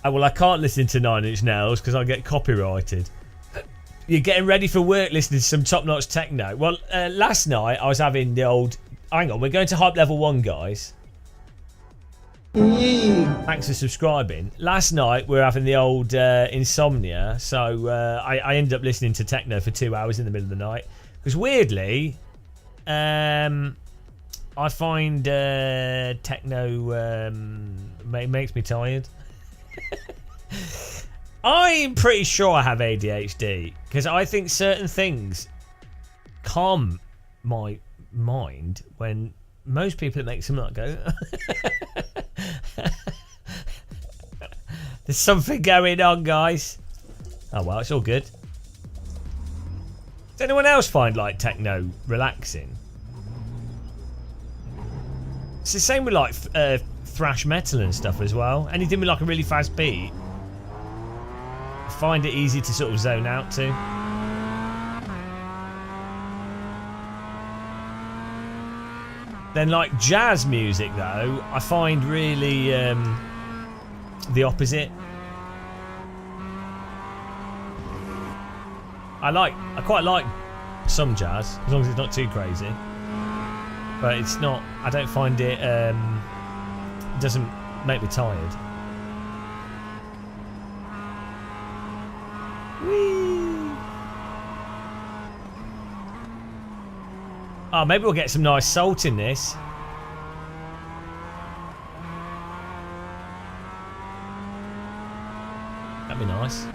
A: Oh, well, I can't listen to 9 Inch Nails because I get copyrighted. You're getting ready for work listening to some top-notch techno. Well, last night I was having the old... Hang on, we're going to hype level 1, guys. Thanks for subscribing. Last night we were having the old insomnia, so I ended up listening to techno for 2 hours in the middle of the night. Because weirdly, I find techno makes me tired. I'm pretty sure I have ADHD because I think certain things calm my mind when most people it makes them not go. There's something going on, guys. Oh well, it's all good. Does anyone else find like techno relaxing? It's the same with like thrash metal and stuff as well. Anything with like a really fast beat, I find it easy to sort of zone out to. Then like jazz music though, I find really the opposite. I quite like some jazz as long as it's not too crazy. But it's not. I don't find it. Doesn't make me tired. Whee! Oh, maybe we'll get some nice salt in this. That'd be nice.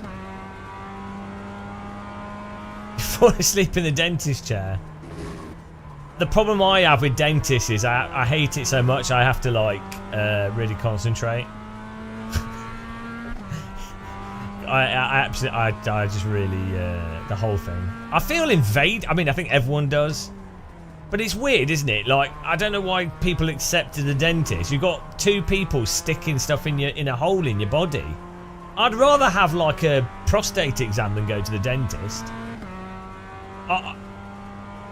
A: Fall asleep in the dentist chair. The problem I have with dentists is I hate it so much I have to like really concentrate. I just really the whole thing. I feel invaded. I mean, I think everyone does, but it's weird, isn't it? Like I don't know why people accepted the dentist. You've got two people sticking stuff in a hole in your body. I'd rather have like a prostate exam than go to the dentist.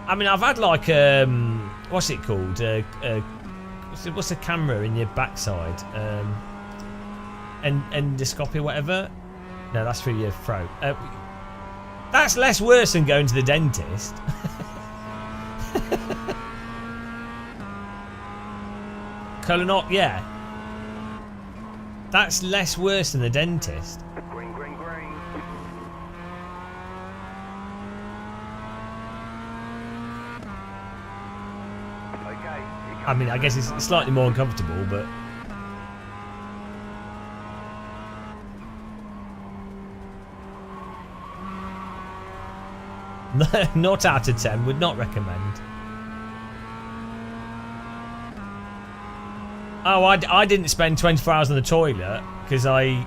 A: I mean, I've had like what's it called? What's the camera in your backside? Endoscopy or whatever. No, that's through your throat. That's less worse than going to the dentist. Colonoscopy, yeah. That's less worse than the dentist.
B: Green, green, green. Okay.
A: I mean, I guess it's slightly more uncomfortable, but... Not out of 10, would not recommend. Oh, I didn't spend 24 hours on the toilet because the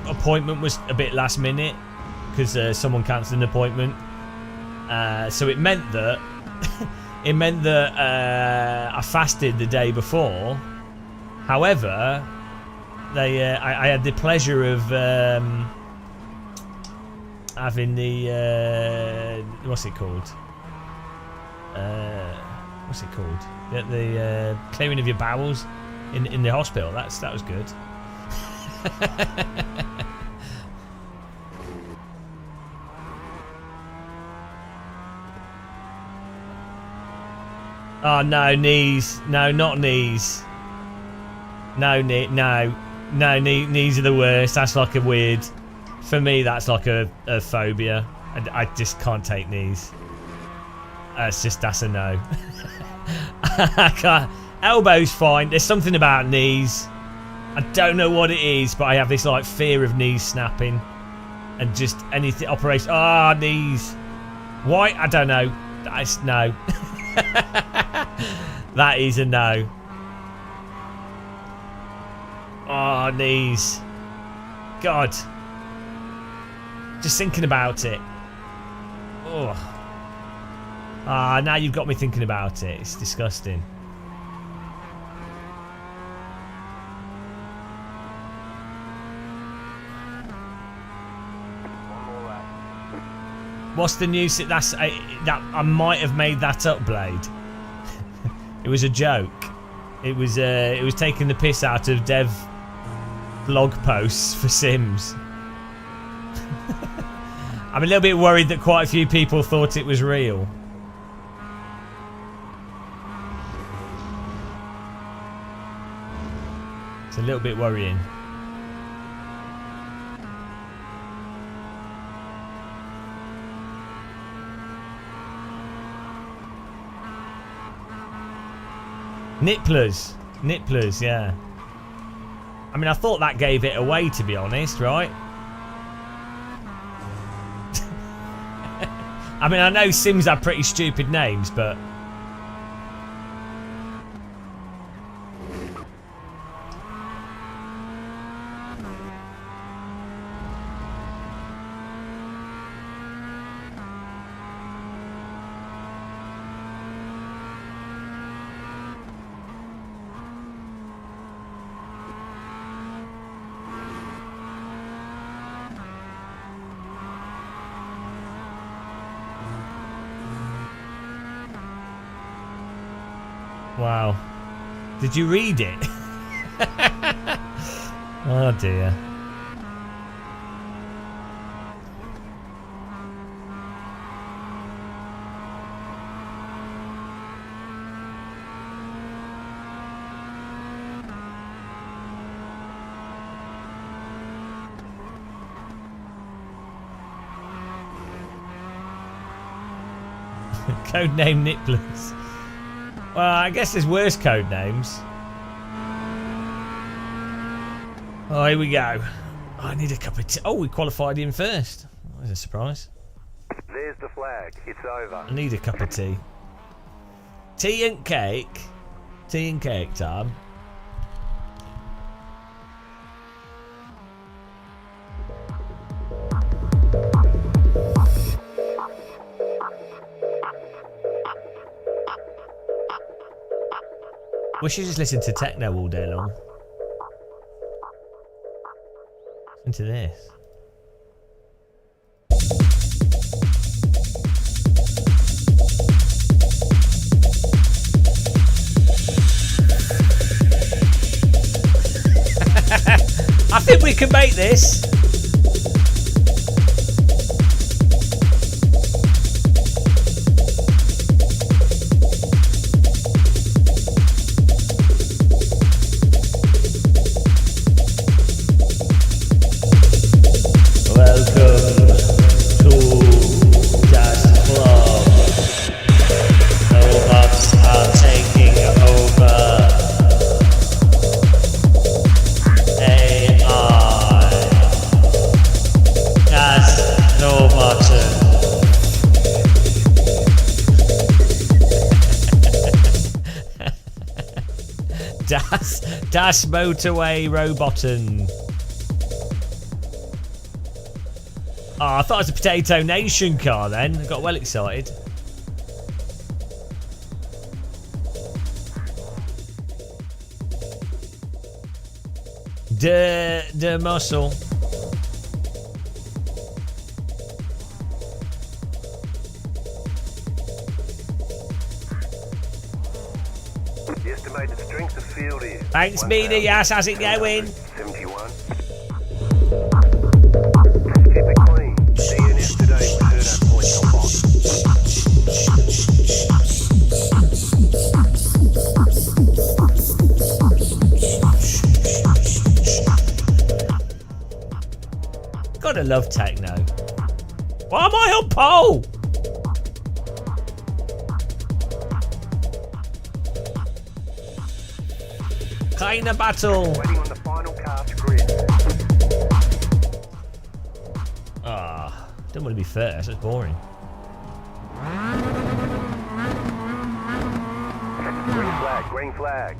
A: appointment was a bit last minute because someone cancelled an appointment. So it meant that I fasted the day before. However, I had the pleasure of having the what's it called? The clearing of your bowels in the hospital. That was good. Oh no, knees. No, not knees. No, knees are the worst. That's like a weird. For me, that's like a phobia. I just can't take knees. That's a no. I can't. Elbows fine. There's something about knees. I don't know what it is, but I have this like fear of knees snapping, and just anything operation. Knees. Why? I don't know. That's no. That is a no. Oh, knees. God. Just thinking about it. Oh. Ah, now you've got me thinking about it. It's disgusting. What's the news? That I might have made that up, Blade. It was a joke. It was taking the piss out of dev blog posts for Sims. I'm a little bit worried that quite a few people thought it was real. It's a little bit worrying. Nipplers, yeah. I mean, I thought that gave it away, to be honest, right? I mean, I know Sims have pretty stupid names, but... Wow. Did you read it? Oh dear. Codename Nipplers. Well, I guess there's worse code names. Oh, here we go. I need a cup of tea. Oh, we qualified in first. That was a surprise.
B: There's the flag. It's over.
A: I need a cup of tea. Tea and cake. Tea and cake time. We should just listen to techno all day long. Listen to this. I think we can make this. Das Motorway Roboten. Oh, I thought it was a Potato Nation car then. I got well excited. The muscle.
B: The estimated strength of field is...
A: Thanks, Media. Yes, how's it going?
B: 71. Keep it clean. DNF today for her that point on box. Gotta love techno. Why am I on pole? Kind of battle. Waiting on the final cast grid.
A: Ah, don't want to be first. That's boring.
B: flag, green flag.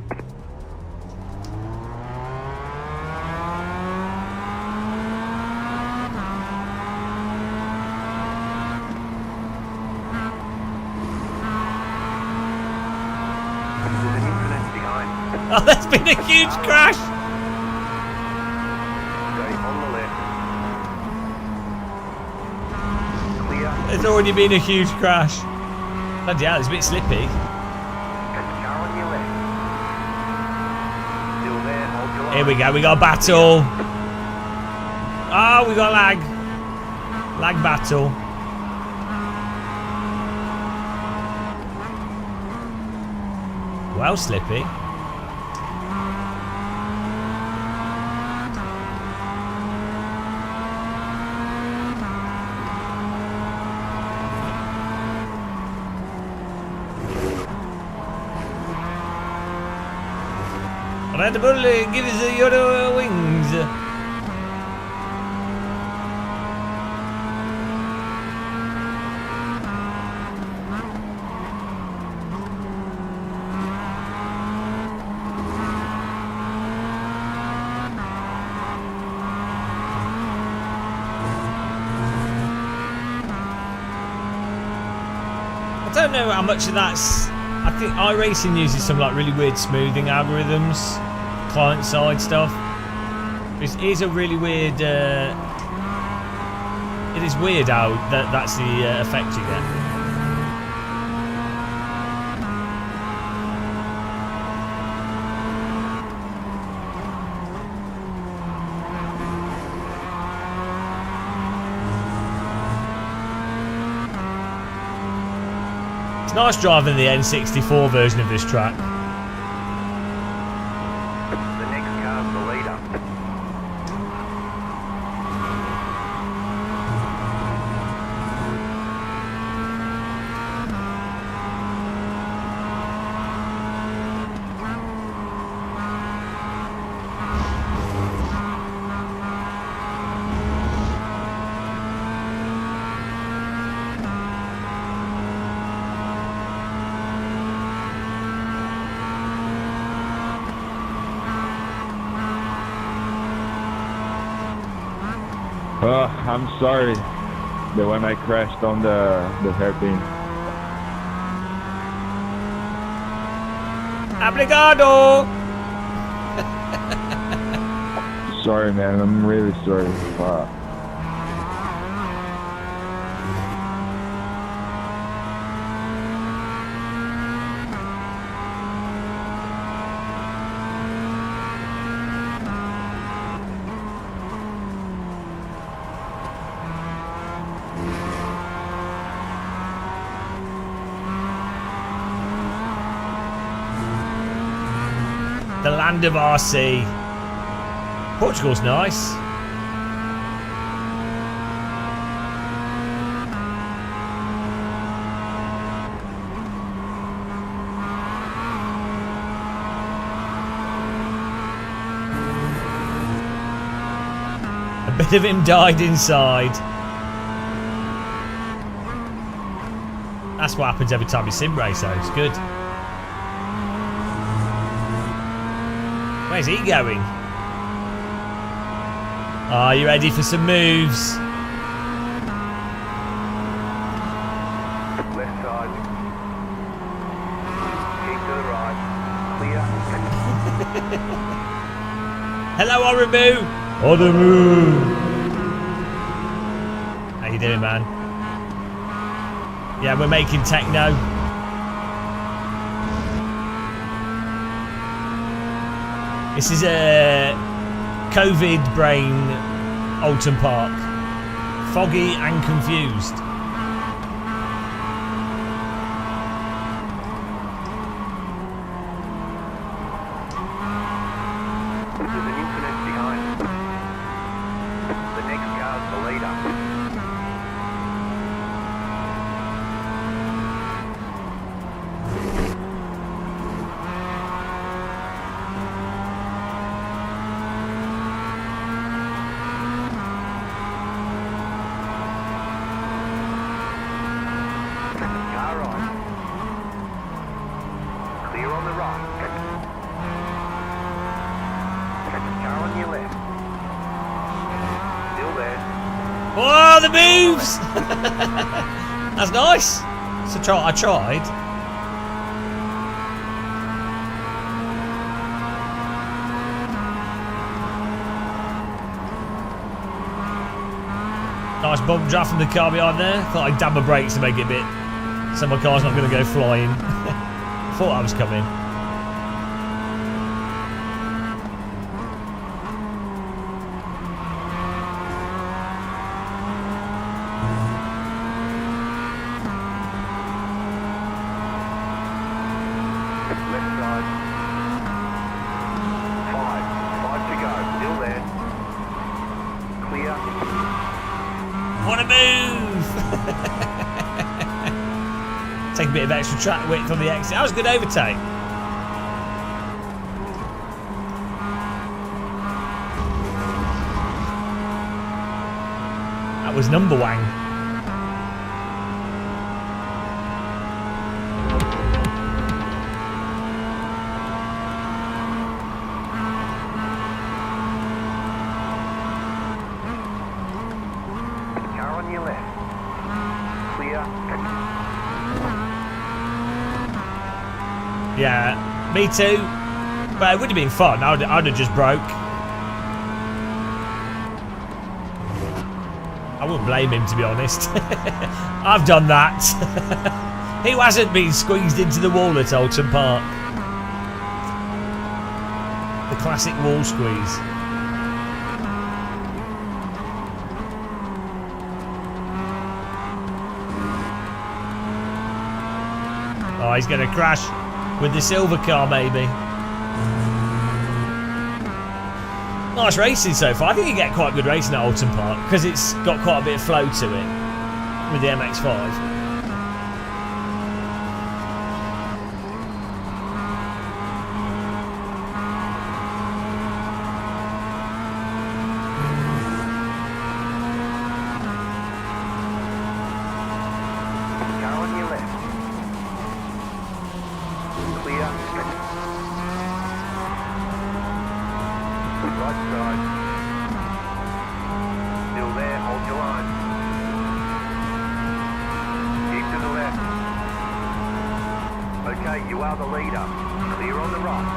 B: There's an incident behind.
A: Oh, there's been a huge crash.
B: Stay on the left. Clear.
A: There's already been a huge crash. Bloody hell, it's a bit slippy.
B: And car on your left. Still there, hold your line.
A: Here we go, we got a battle. Oh, we got lag. Lag battle. Well, slippy. Red Bull gives your wings. I don't know how much of that's. I think iRacing uses some like really weird smoothing algorithms, client side stuff. It is a really weird. It is weird how that's the effect you get. It's nice driving the N64 version of this track.
B: The next car's the leader.
O: I'm sorry that when I crashed on the hairpin.
A: Obrigado!
O: Sorry, man. I'm really sorry. Fuck.
A: The land of RC. Portugal's nice. A bit of him died inside. That's what happens every time you sim race, though. It's good. Where's he going? Are you ready for some moves?
B: Left side. Keep to the right. Clear.
A: Hello, Orimu. Orimu. How you doing, man? Yeah, we're making techno. This is a COVID brain Alton Park. Foggy and confused.
B: There's an incident behind. The next car's the leader.
A: the moves! That's nice. So I tried. Nice bump draft from the car behind there. Thought I'd dab my brakes to make it a bit so my car's not going to go flying. Thought I was coming.
B: Left side. 5 to go. Still there. Clear.
A: What a move! Take a bit of extra track width on the exit. That was a good overtake. That was number one.
B: Car on your left. Clear.
A: Yeah, me too. But it would have been fun. I'd have just broke. I wouldn't blame him, to be honest. I've done that. Who hasn't been squeezed into the wall at Oulton Park? The classic wall squeeze. Oh, he's going to crash with the silver car, maybe. Nice racing so far. I think you get quite good racing at Oulton Park because it's got quite a bit of flow to it with the MX-5.
B: Car on your left. Clear. Right side. Still there, hold your line. Keep to the left. Okay, you are the leader. Clear on the right.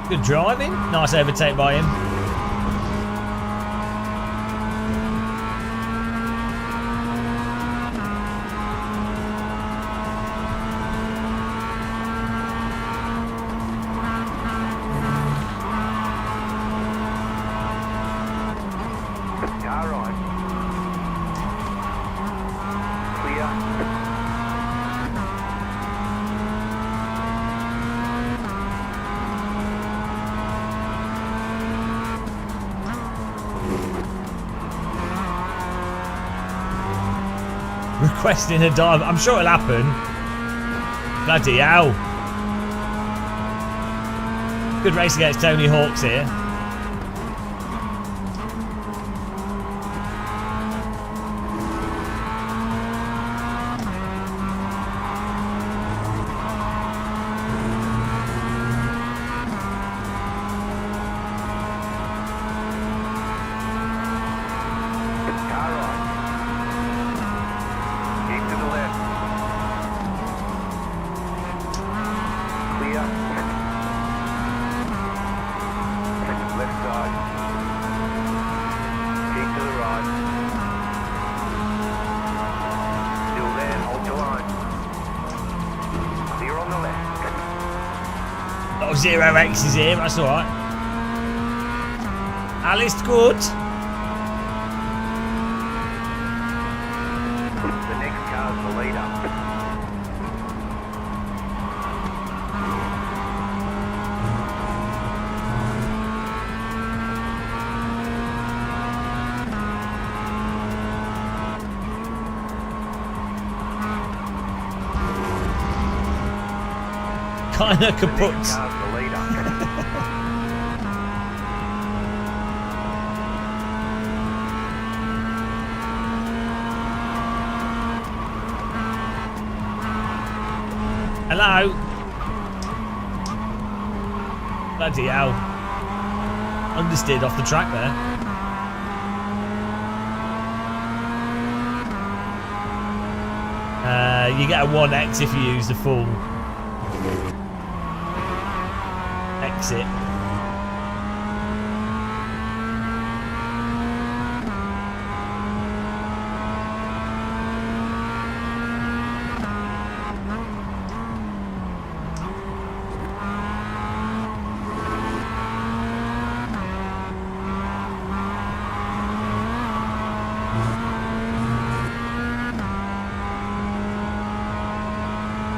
A: Good driving. Nice overtake by him.
B: Car right. Clear.
A: Requesting a dive. I'm sure it'll happen. Bloody hell. Good race against Tony Hawks here.
B: Car right. Keep to the left. Clear. Left side. Keep to the right. Still there, hold your line. Clear on the left.
A: Oh, 0X is here. That's alright. Alice good.
B: The next car's the leader.
A: Kinda kaput.
B: Car's the leader.
A: Hello? Bloody hell. Understeered off the track there. You get a 1x if you use the full exit.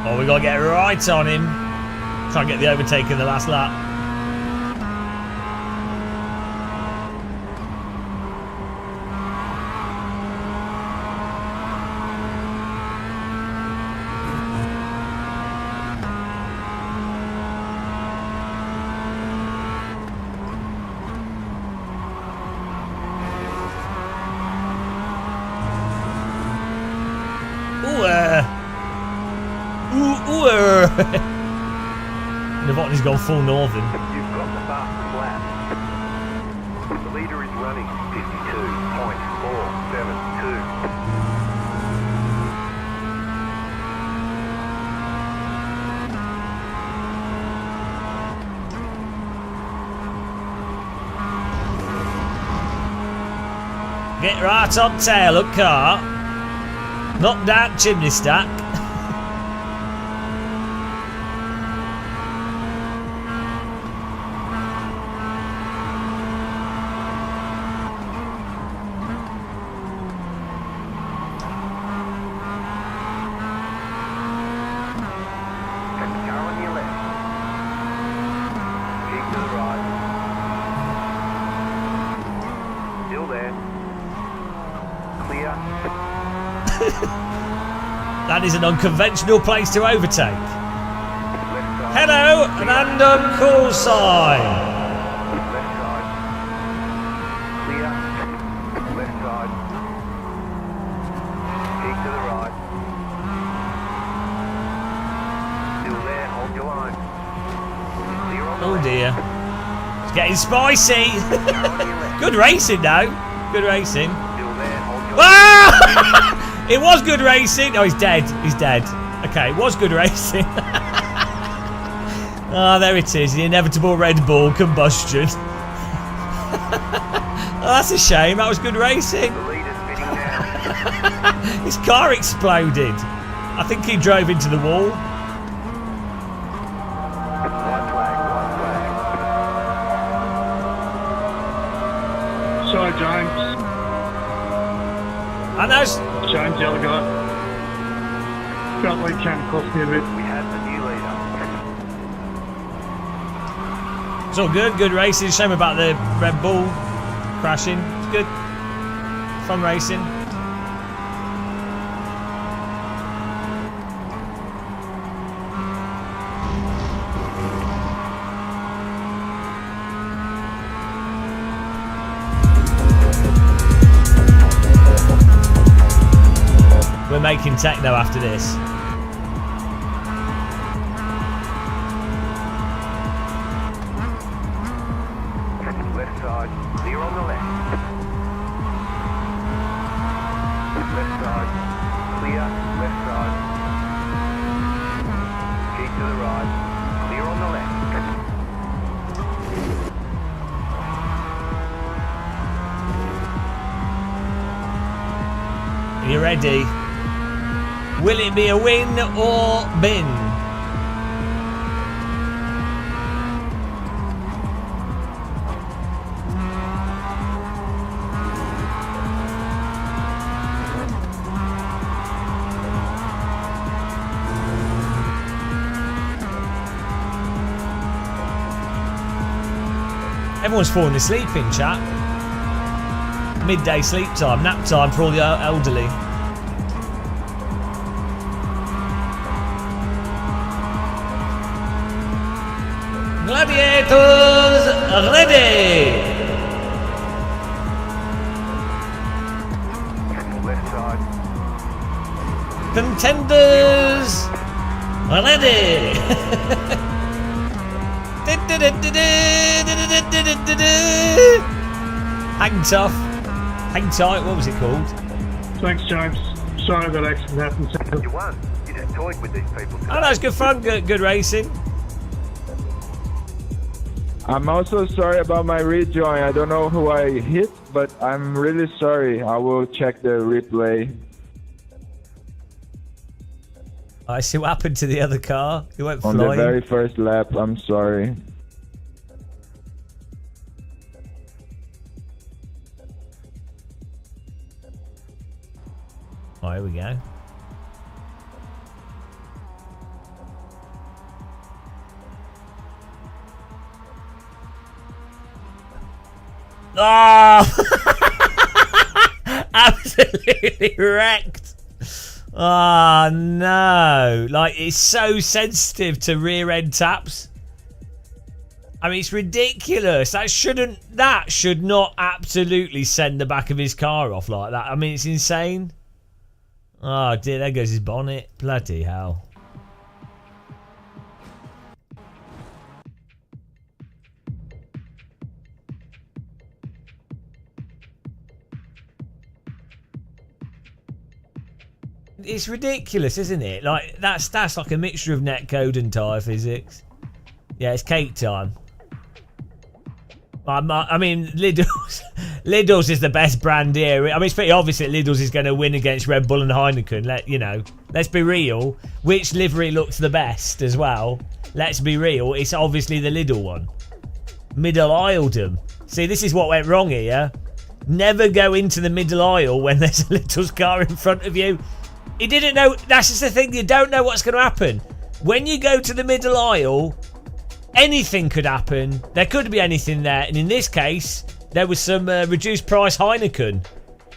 A: Oh, we gotta get right on him. Try and get the overtake in the last lap. Novotny's gone full northern.
B: You've got the fastest lap. The leader is running 52.472.
A: Get right on tail of car. Knock down chimney stack. That is an unconventional place to overtake. Hello, an random call sign.
B: Left side. Clear. Left side. Keep to the right. Still there, hold your line. Clear on the
A: Oh
B: left.
A: dear. It's getting spicy. Good racing now. Good racing.
B: Still there, hold your
A: Ah! It was good racing. Oh, he's dead. He's dead. Okay, it was good racing. Ah, there it is. The inevitable Red Bull combustion. Oh, that's a shame. That was good racing. His car exploded. I think he drove into the wall.
H: Sorry, James.
A: I know.
H: James, the other guy. Felt like he came across me a bit.
B: We have the new leader.
A: It's all good. Good racing. Shame about the Red Bull crashing. It's good. Fun racing. We're making techno after this.
B: Left side, clear on the left. Left side, clear, left side. Keep to the right, clear on the left.
A: Are you ready? Will it be a win or bin? Everyone's falling asleep in chat. Midday sleep time, nap time for all the elderly. Gladiators ready!
B: Left side.
A: Contenders Ready. Hang tough. Hang tight. What was it called?
E: Thanks, James. Sorry that accident happened.
B: You won. You just toyed with these people today.
A: Oh, that's good fun. Good racing.
O: I'm also sorry about my rejoin. I don't know who I hit, but I'm really sorry. I will check the replay.
A: I see what happened to the other car. It went
O: On
A: flying.
O: the very first lap. I'm sorry.
A: Oh, here we go. Oh! Absolutely wrecked. Oh no. Like, it's so sensitive to rear end taps. I mean, it's ridiculous. That should not absolutely send the back of his car off like that. I mean, it's insane. Oh dear, there goes his bonnet. Bloody hell. It's ridiculous, isn't it? Like, that's like a mixture of netcode and tyre physics. Yeah, it's cake time. I mean, Lidl's is the best brand here. I mean, it's pretty obvious that Lidl's is going to win against Red Bull and Heineken. Let's be real. Which livery looks the best as well? Let's be real. It's obviously the Lidl one. Middle aisledom. See, this is what went wrong here. Never go into the middle aisle when there's a Lidl's car in front of you. He didn't know. That's just the thing. You don't know what's going to happen. When you go to the middle aisle, anything could happen. There could be anything there. And in this case, there was some reduced price Heineken.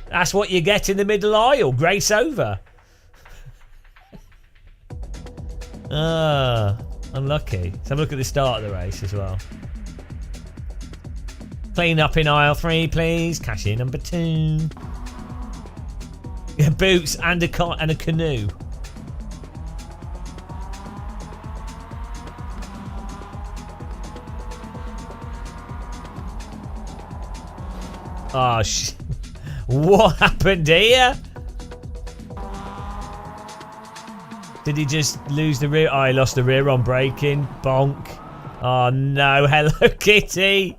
A: That's what you get in the middle aisle. Grace over. Unlucky. Let's have a look at the start of the race as well. Clean up in aisle 3, please. Cashier number 2. Yeah, boots and a canoe. Oh, what happened here? Did he just lose the rear? Oh, he lost the rear on braking. Bonk. Oh, no. Hello, Kitty.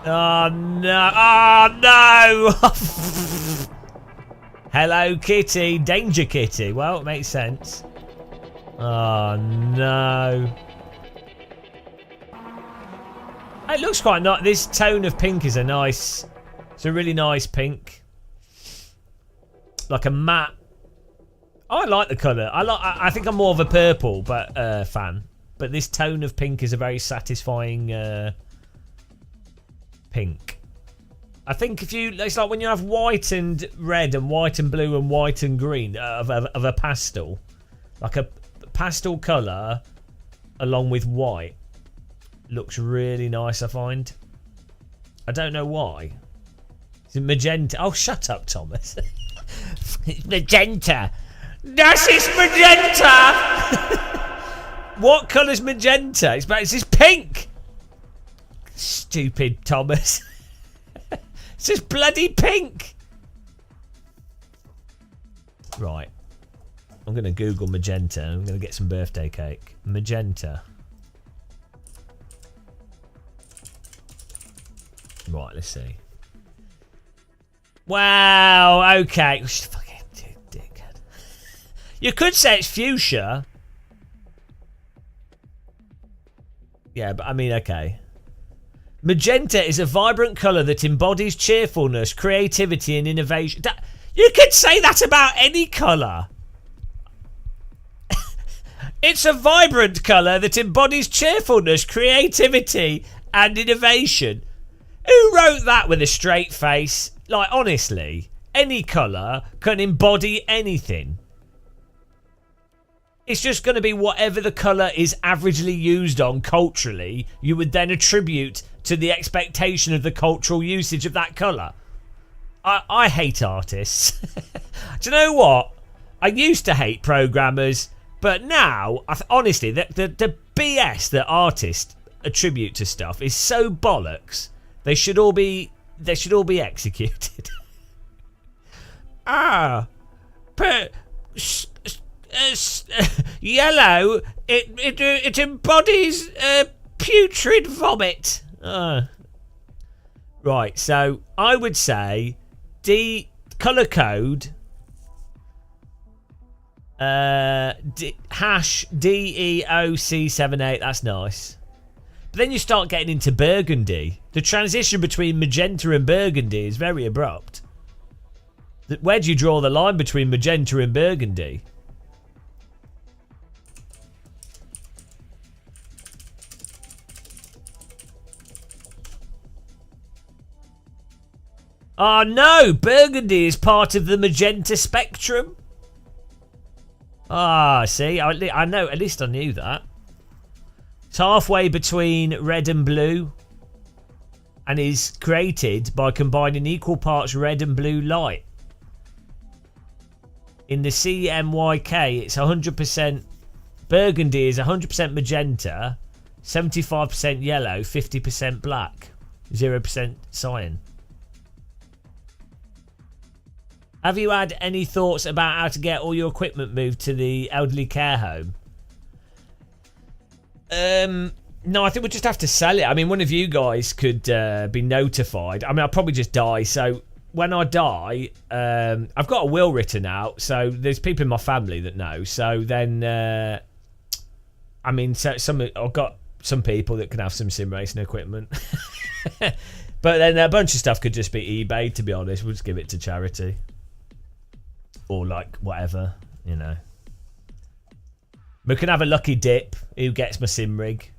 A: Oh, no. Oh, no. Hello, Kitty. Danger Kitty. Well, it makes sense. Oh, no. It looks quite nice. This tone of pink is it's a really nice pink. Like a matte. Oh, I like the colour. I think I'm more of a purple fan. But this tone of pink is a very satisfying pink. I think it's like when you have white and red and white and blue and white and green of a pastel. Like a pastel colour along with white. Looks really nice, I find. I don't know why. Is it magenta? Oh, shut up, Thomas. It's magenta. Das ist magenta! What colour's magenta? It's this pink! Stupid Thomas. It's just bloody pink! Right. I'm going to Google magenta. I'm going to get some birthday cake. Magenta. Right, let's see. Wow, okay. Fucking dickhead. You could say it's fuchsia. Yeah, but I mean, okay. Magenta is a vibrant colour that embodies cheerfulness, creativity and innovation. You could say that about any colour. It's a vibrant colour that embodies cheerfulness, creativity and innovation. Who wrote that with a straight face? Like, honestly, any colour can embody anything. It's just going to be whatever the colour is averagely used on culturally, you would then attribute to the expectation of the cultural usage of that colour. I hate artists. Do you know what? I used to hate programmers. But now, honestly, the BS that artists attribute to stuff is so bollocks. They should all be executed. But yellow. It embodies putrid vomit. Right. So I would say colour code. Hash DEOC78. That's nice. But then you start getting into burgundy. The transition between magenta and burgundy is very abrupt. Where do you draw the line between magenta and burgundy? Oh no, burgundy is part of the magenta spectrum. Ah, see, I know, at least I knew that. It's halfway between red and blue and is created by combining equal parts red and blue light. In the CMYK, it's 100%, burgundy is 100% magenta, 75% yellow, 50% black, 0% cyan. Have you had any thoughts about how to get all your equipment moved to the elderly care home? No, I think we'll just have to sell it. I mean, one of you guys could be notified. I mean, I'll probably just die. So when I die, I've got a will written out. So there's people in my family that know. So then, I mean, so I've got some people that can have some sim racing equipment. But then a bunch of stuff could just be eBay, to be honest. We'll just give it to charity. Or like whatever, you know. We can have a lucky dip. Who gets my sim rig?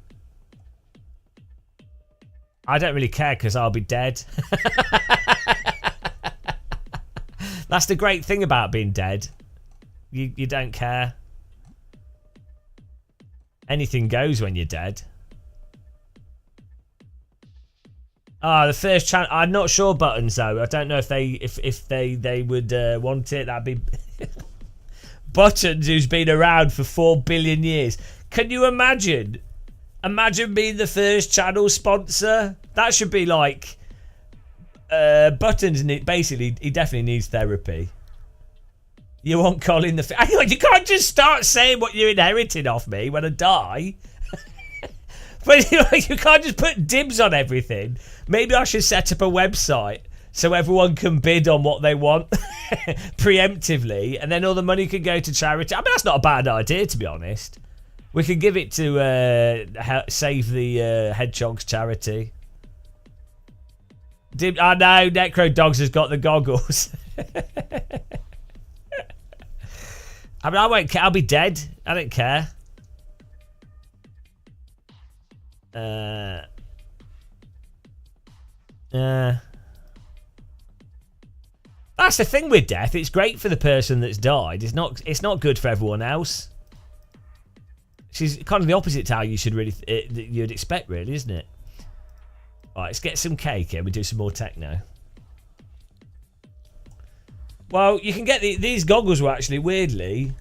A: I don't really care because I'll be dead. That's the great thing about being dead. You don't care. Anything goes when you're dead. The first channel. I'm not sure buttons though. I don't know if they would want it. That'd be Buttons, who's been around for 4 billion years. Can you imagine? Imagine being the first channel sponsor. That should be like Buttons. Basically, he definitely needs therapy. You want Colin the? Hang on, you can't just start saying what you're inheriting off me when I die. But you can't just put dibs on everything. Maybe I should set up a website so everyone can bid on what they want preemptively, and then all the money can go to charity. I mean, that's not a bad idea, to be honest. We could give it to Save the Hedgehogs charity. I know, Necro Dogs has got the goggles. I mean, I won't care. I'll be dead. I don't care. That's the thing with death. It's great for the person that's died. It's not good for everyone else. She's kind of the opposite to how you should really you'd expect, really, isn't it? All right, let's get some cake here. We do some more techno. Well, you can get these goggles were actually weirdly.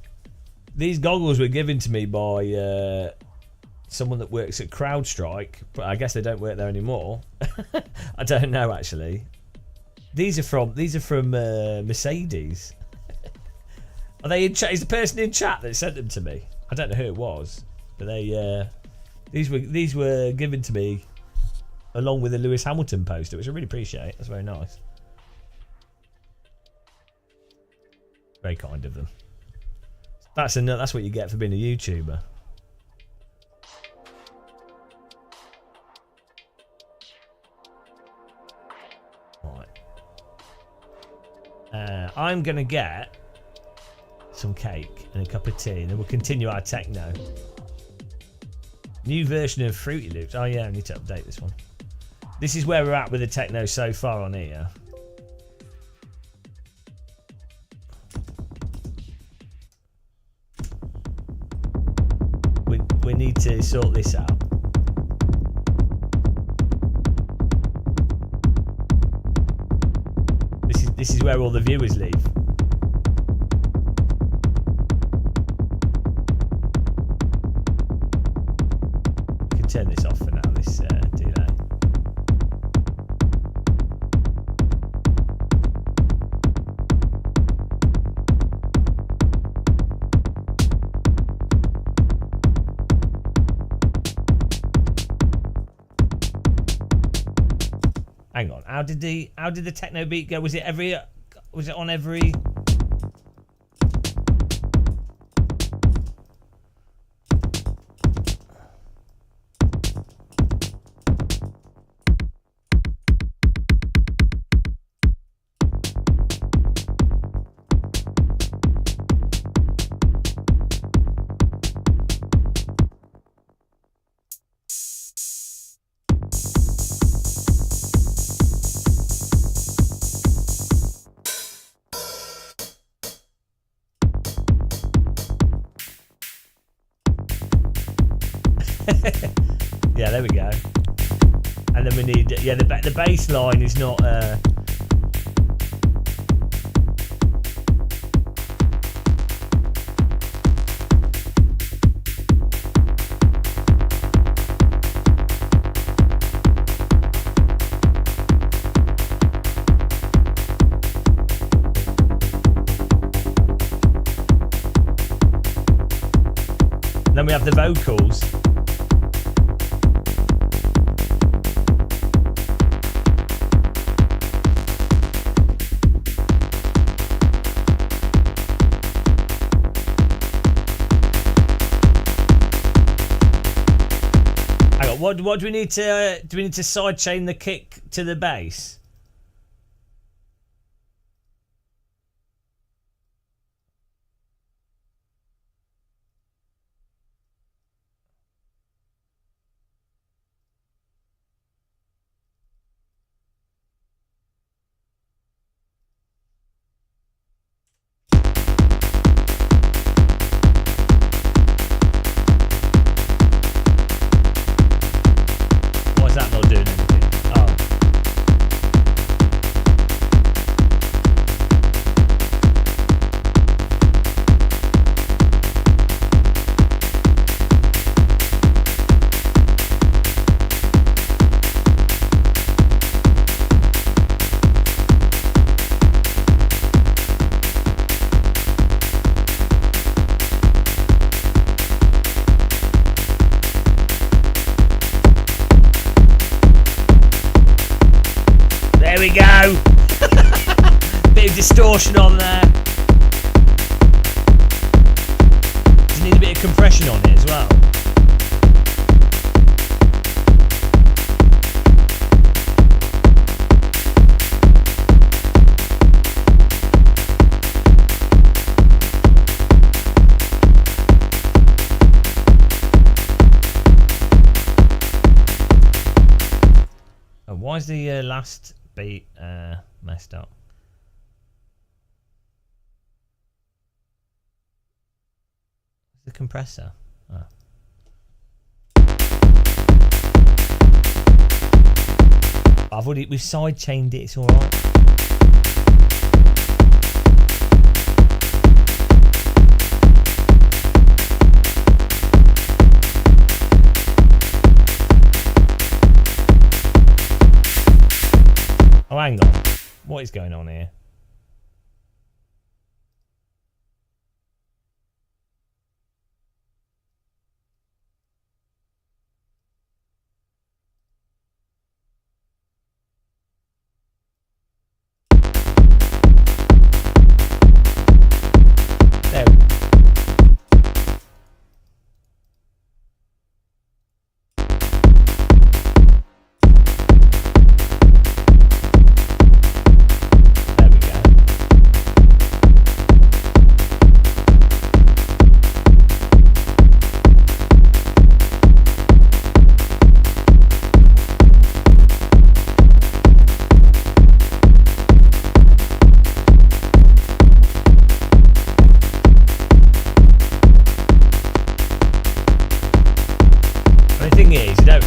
A: These goggles were given to me by someone that works at CrowdStrike, but I guess they don't work there anymore. I don't know actually. These are from Mercedes. Are they in chat? Is the person in chat that sent them to me? I don't know who it was, but they these were given to me along with the Lewis Hamilton poster, which I really appreciate. That's very nice. Very kind of them. That's what you get for being a YouTuber. I'm gonna get some cake and a cup of tea, and then we'll continue our techno. New version of Fruity Loops. Oh yeah, I need to update this one. This is where we're at with the techno so far on here. We need to sort this out. This is where all the viewers leave. turn this off for now, this delay. Hang on, how did the techno beat go? Was it on every? Yeah, there we go. And then we need, yeah, the bass line is not. Then we have the vocals. What do we need to do? We need to sidechain the kick to the bass. There we go. Bit of distortion on there. Does it need a bit of compression on it as well? Oh, why is the last beat messed up? The compressor. Oh. We've side chained it. It's all right. Oh, hang on. What is going on here?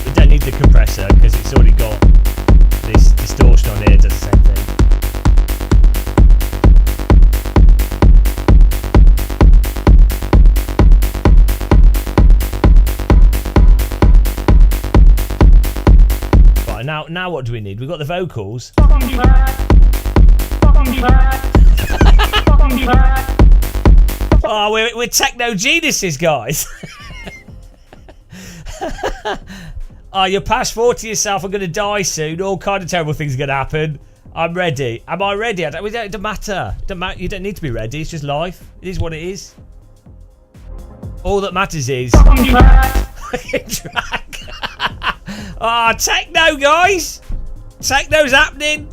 A: We don't need the compressor because it's already got this distortion on here. It does the same thing. Right, now what do we need? We've got the vocals. Oh, we're techno geniuses, guys. Oh, you're past 40 yourself. I'm going to die soon. All kind of terrible things are going to happen. I'm ready. Am I ready? It doesn't matter. You don't need to be ready. It's just life. It is what it is. All that matters is... fucking track. Oh, techno, guys. Techno's happening.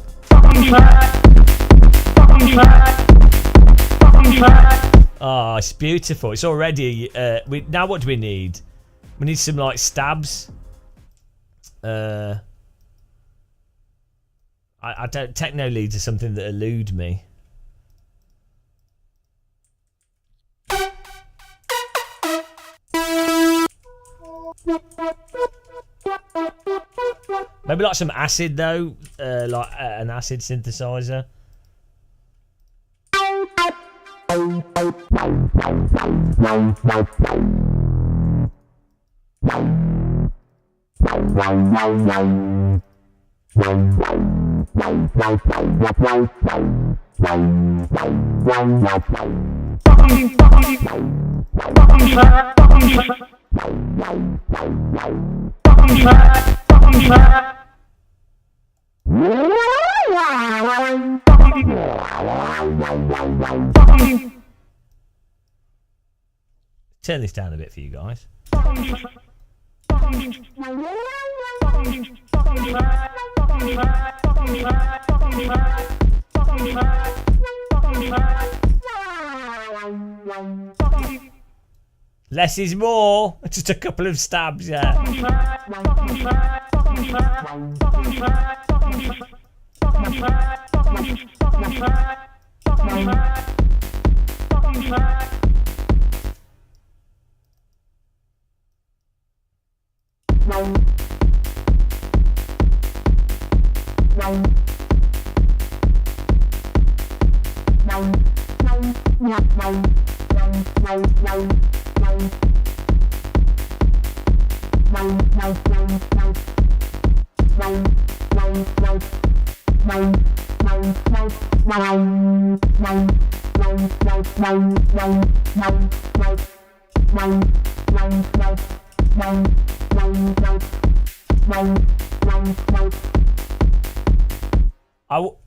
A: Oh, it's beautiful. It's already... now what do we need? We need some, like, stabs. I don't... Techno leads are something that elude me. Maybe like some acid, though. Like an acid synthesizer. Turn this down a bit for you guys. Less is more. Just a couple of stabs, yeah.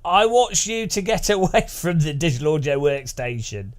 A: I watch you to get away from the digital audio workstation.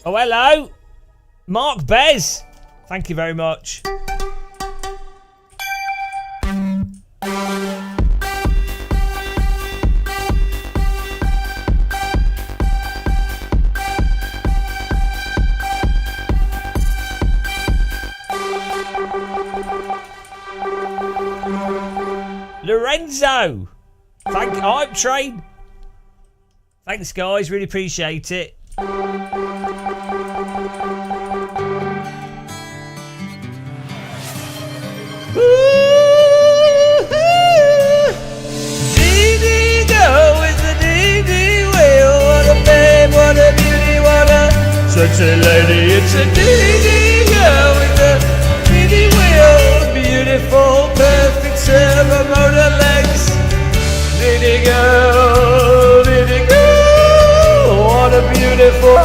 A: Oh, hello. Mark Bez. Thank you very much. Lorenzo. I'm Train. Thanks, guys. Really appreciate it. Such a lady, it's a DD girl with a DD wheel, beautiful, perfect servo motor legs. DD girl, what a beautiful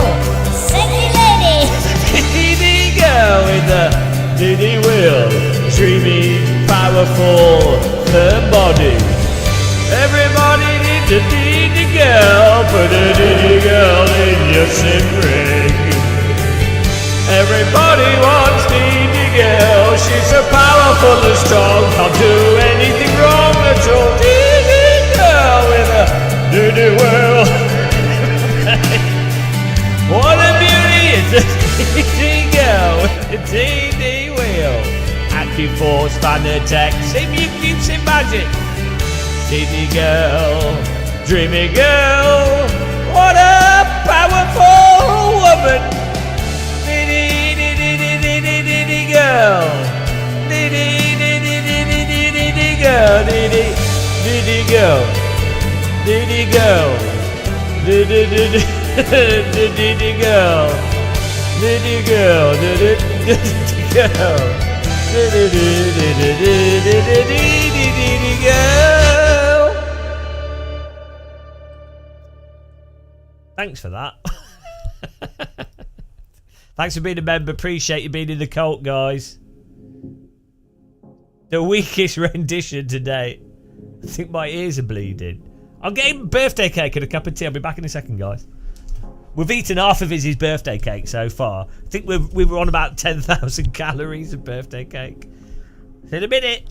A: sexy lady. DD girl with a DD wheel, dreamy, powerful, her body. Everybody needs a DD girl, put a DD girl in your sim rig. Everybody wants DD girl, she's so powerful and strong, can't do anything wrong at all. DD girl with a Fanatec. See me cute, see magic. Teeny girl, dreamy girl, what a powerful woman. Diddy girl, diddy girl, diddy girl, diddy girl, diddy girl, diddy girl, diddy girl, diddy girl. Thanks for that. Thanks for being a member. Appreciate you being in the cult, guys. The weakest rendition today. I think my ears are bleeding. I'll get him a birthday cake and a cup of tea. I'll be back in a second, guys. We've eaten half of his birthday cake so far. I think we were on about 10,000 calories of birthday cake. See you in a minute.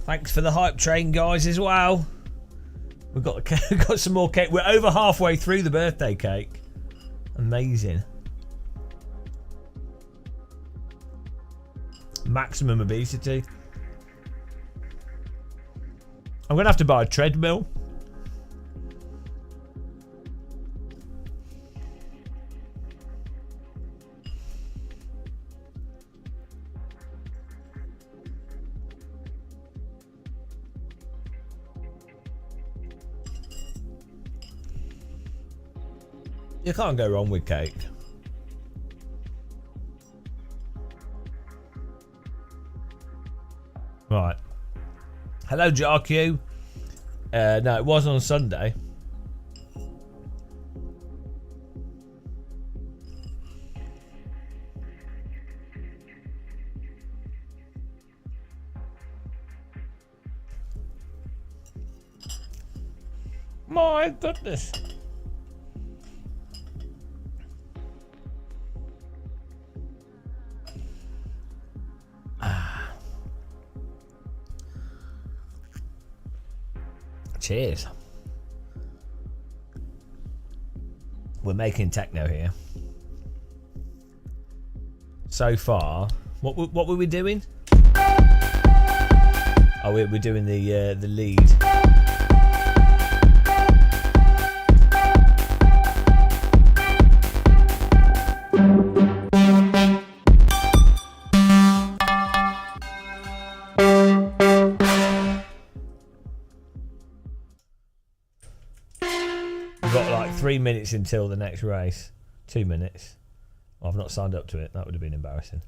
A: Thanks for the hype train, guys, as well. We've got got some more cake. We're over halfway through the birthday cake. Amazing. Maximum obesity. I'm gonna have to buy a treadmill. You can't go wrong with cake. Right. Hello, JRQ. No, it was on Sunday. My goodness. Cheers. We're making techno here. So far, what were we doing? Oh, we're doing the lead. We've got like 3 minutes until the next race. 2 minutes. Well, I've not signed up to it. That would have been embarrassing.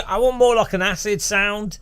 A: I want more like an acid sound.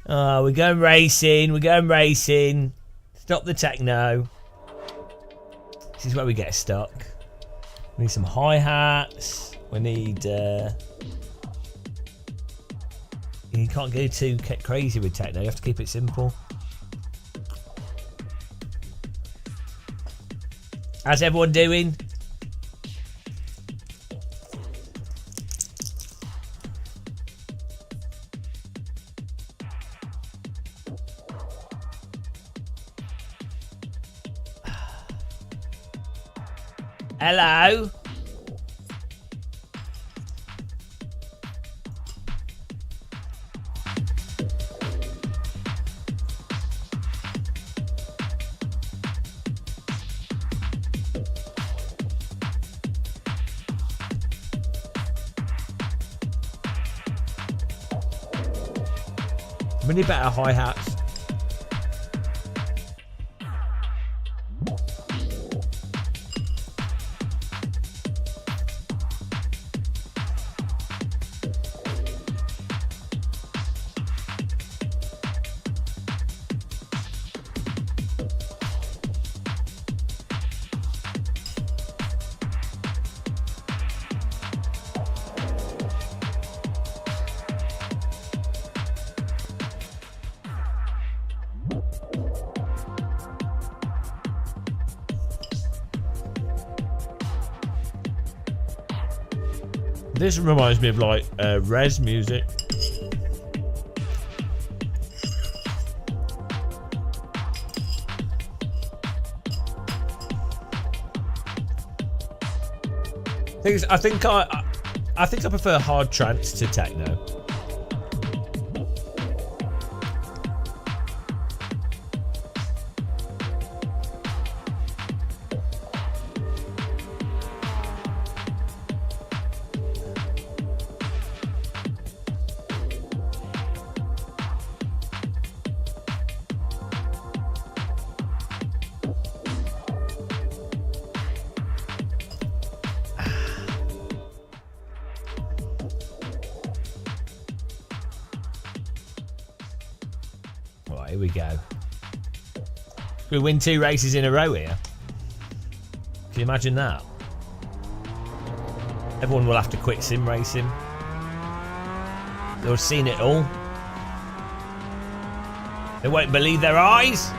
A: Oh, we're going racing. We're going racing. Stop the techno. This is where we get stuck. We need some hi-hats. We need... You can't go too crazy with techno. You have to keep it simple. How's everyone doing? Hello? We need better hi-hats. This reminds me of like Res music. I think I prefer hard trance to techno. Here we go. We win 2 races in a row here. Can you imagine that? Everyone will have to quit sim racing. They'll have seen it all. They won't believe their eyes.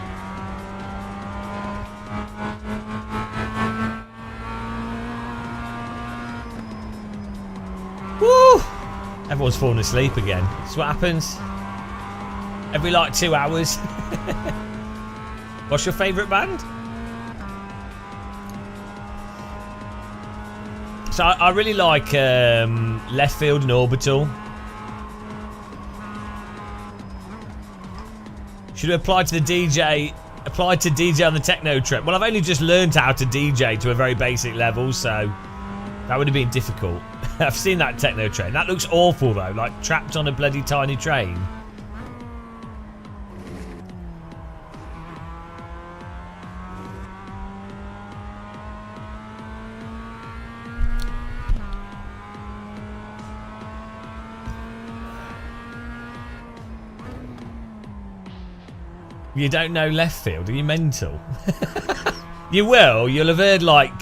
A: Woo! Everyone's falling asleep again. That's what happens. Every like 2 hours. What's your favourite band? So I really like Left Field and Orbital. Should have applied to the DJ. Applied to DJ on the techno trip. Well, I've only just learned how to DJ to a very basic level, so that would have been difficult. I've seen that techno train. That looks awful though, like trapped on a bloody tiny train. You don't know Left Field? Are you mental? You will. You'll have heard like,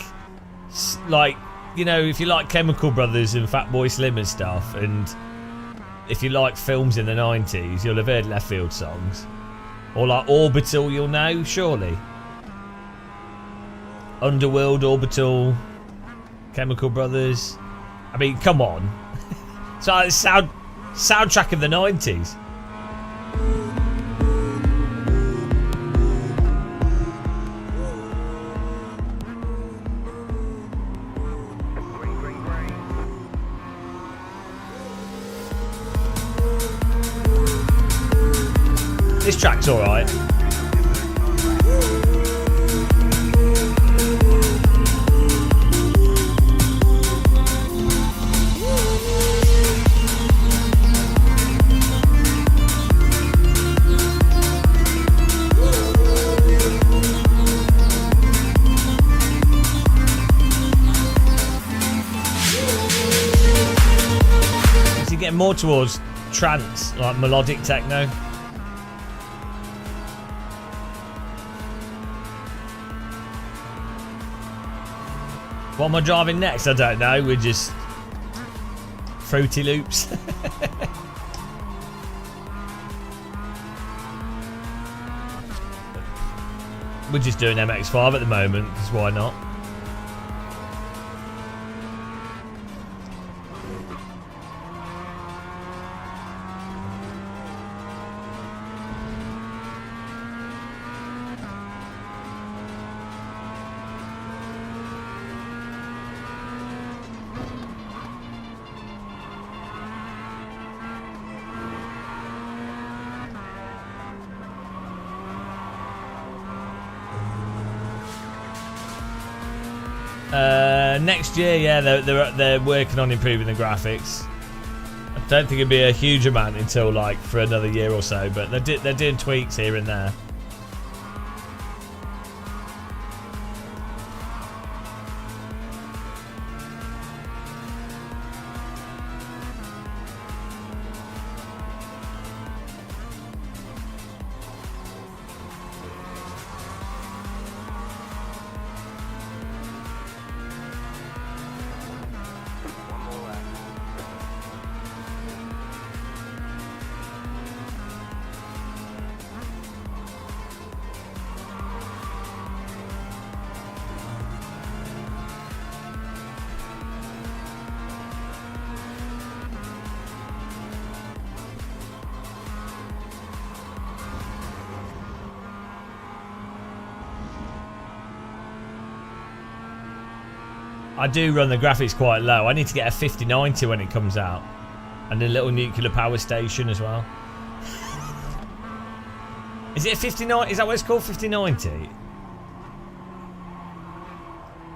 A: you know, if you like Chemical Brothers and Fatboy Slim and stuff, and if you like films in the 90s, you'll have heard Left Field songs. Or like Orbital, you'll know, surely. Underworld, Orbital, Chemical Brothers. I mean, come on. It's like the soundtrack of the 90s. This track's alright. getting more towards trance, like melodic techno. What am I driving next? I don't know. We're just Fruity Loops. We're just doing MX-5 at the moment, because why not? Next year, yeah, they're working on improving the graphics. I don't think it'd be a huge amount until like for another year or so, but they're doing tweaks here and there. I do run the graphics quite low. I need to get a 5090 when it comes out. And a little nuclear power station as well. Is it a 5090? Is that what it's called, 5090?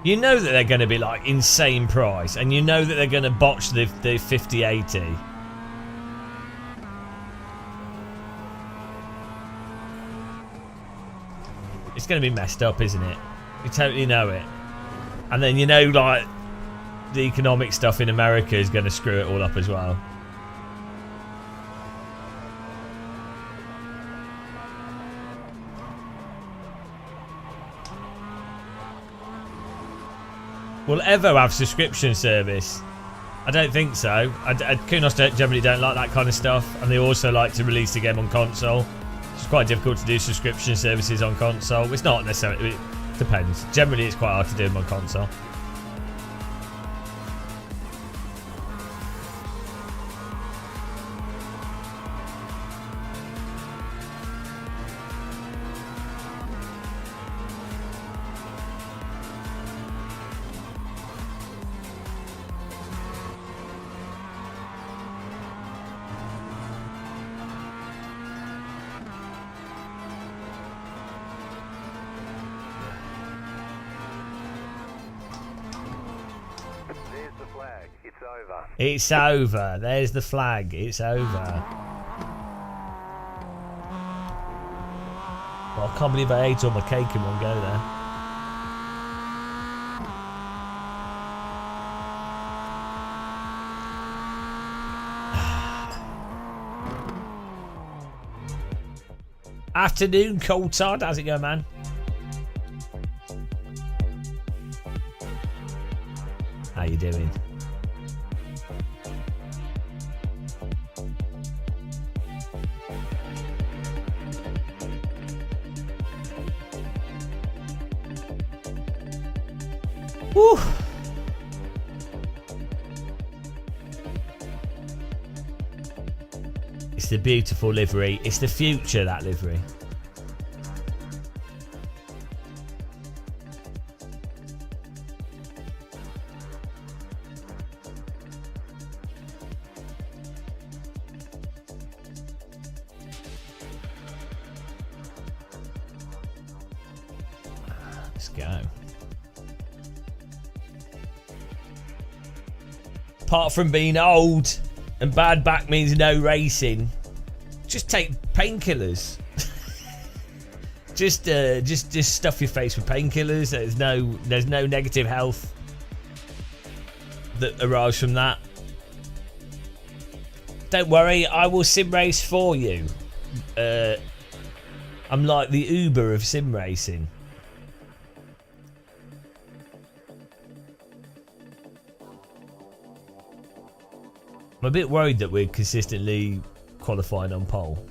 A: You know that they're going to be like insane price. And you know that they're going to botch the 5080. It's going to be messed up, isn't it? You totally know it. And then you know, like, the economic stuff in America is going to screw it all up as well. Will Evo have subscription service? I don't think so. Kunos generally don't like that kind of stuff, and they also like to release the game on console. It's quite difficult to do subscription services on console. It's not necessarily... Depends. Generally, it's quite hard to do them on console. It's over. There's the flag. It's over. Well, I can't believe I ate all my cake in one go there. Afternoon, Cold Todd. How's it going, man? How you doing? Woo. It's the beautiful livery. It's the future, that livery. Let's go. Apart from being old and bad back means no racing, just take painkillers. just stuff your face with painkillers. There's no negative health that arises from that. Don't worry, I will sim race for you. I'm like the Uber of sim racing. I'm a bit worried that we're consistently qualifying on pole.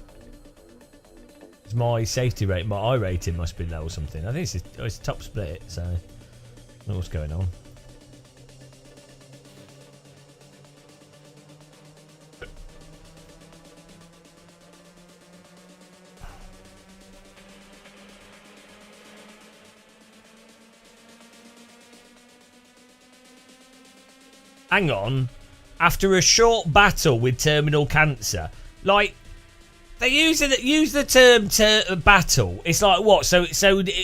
A: My safety rate, my I rating must be low or something. I think it's top split, so I don't know what's going on. Hang on. After a short battle with terminal cancer, like they use the term battle. It's like what? So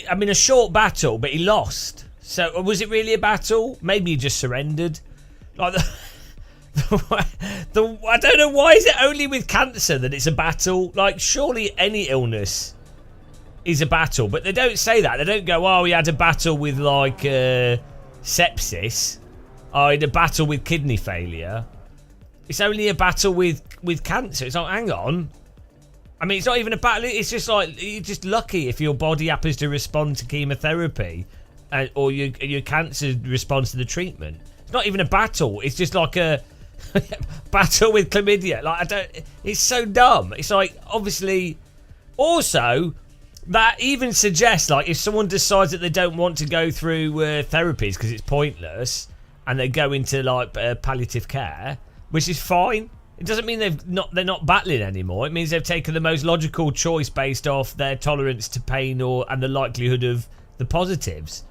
A: I mean, a short battle, but he lost. So was it really a battle? Maybe he just surrendered. Like I don't know, why is it only with cancer that it's a battle? Like surely any illness is a battle, but they don't say that. They don't go, oh, he had a battle with like sepsis. Oh, he had a battle with kidney failure. It's only a battle with cancer. It's like, hang on. I mean, it's not even a battle. It's just like, you're just lucky if your body happens to respond to chemotherapy or your cancer responds to the treatment. It's not even a battle. It's just like a battle with chlamydia. Like, it's so dumb. It's like, obviously, also, that even suggests, like, if someone decides that they don't want to go through therapies because it's pointless and they go into, like, palliative care, which is fine. It doesn't mean they're not battling anymore. It means they've taken the most logical choice based off their tolerance to pain and the likelihood of the positives.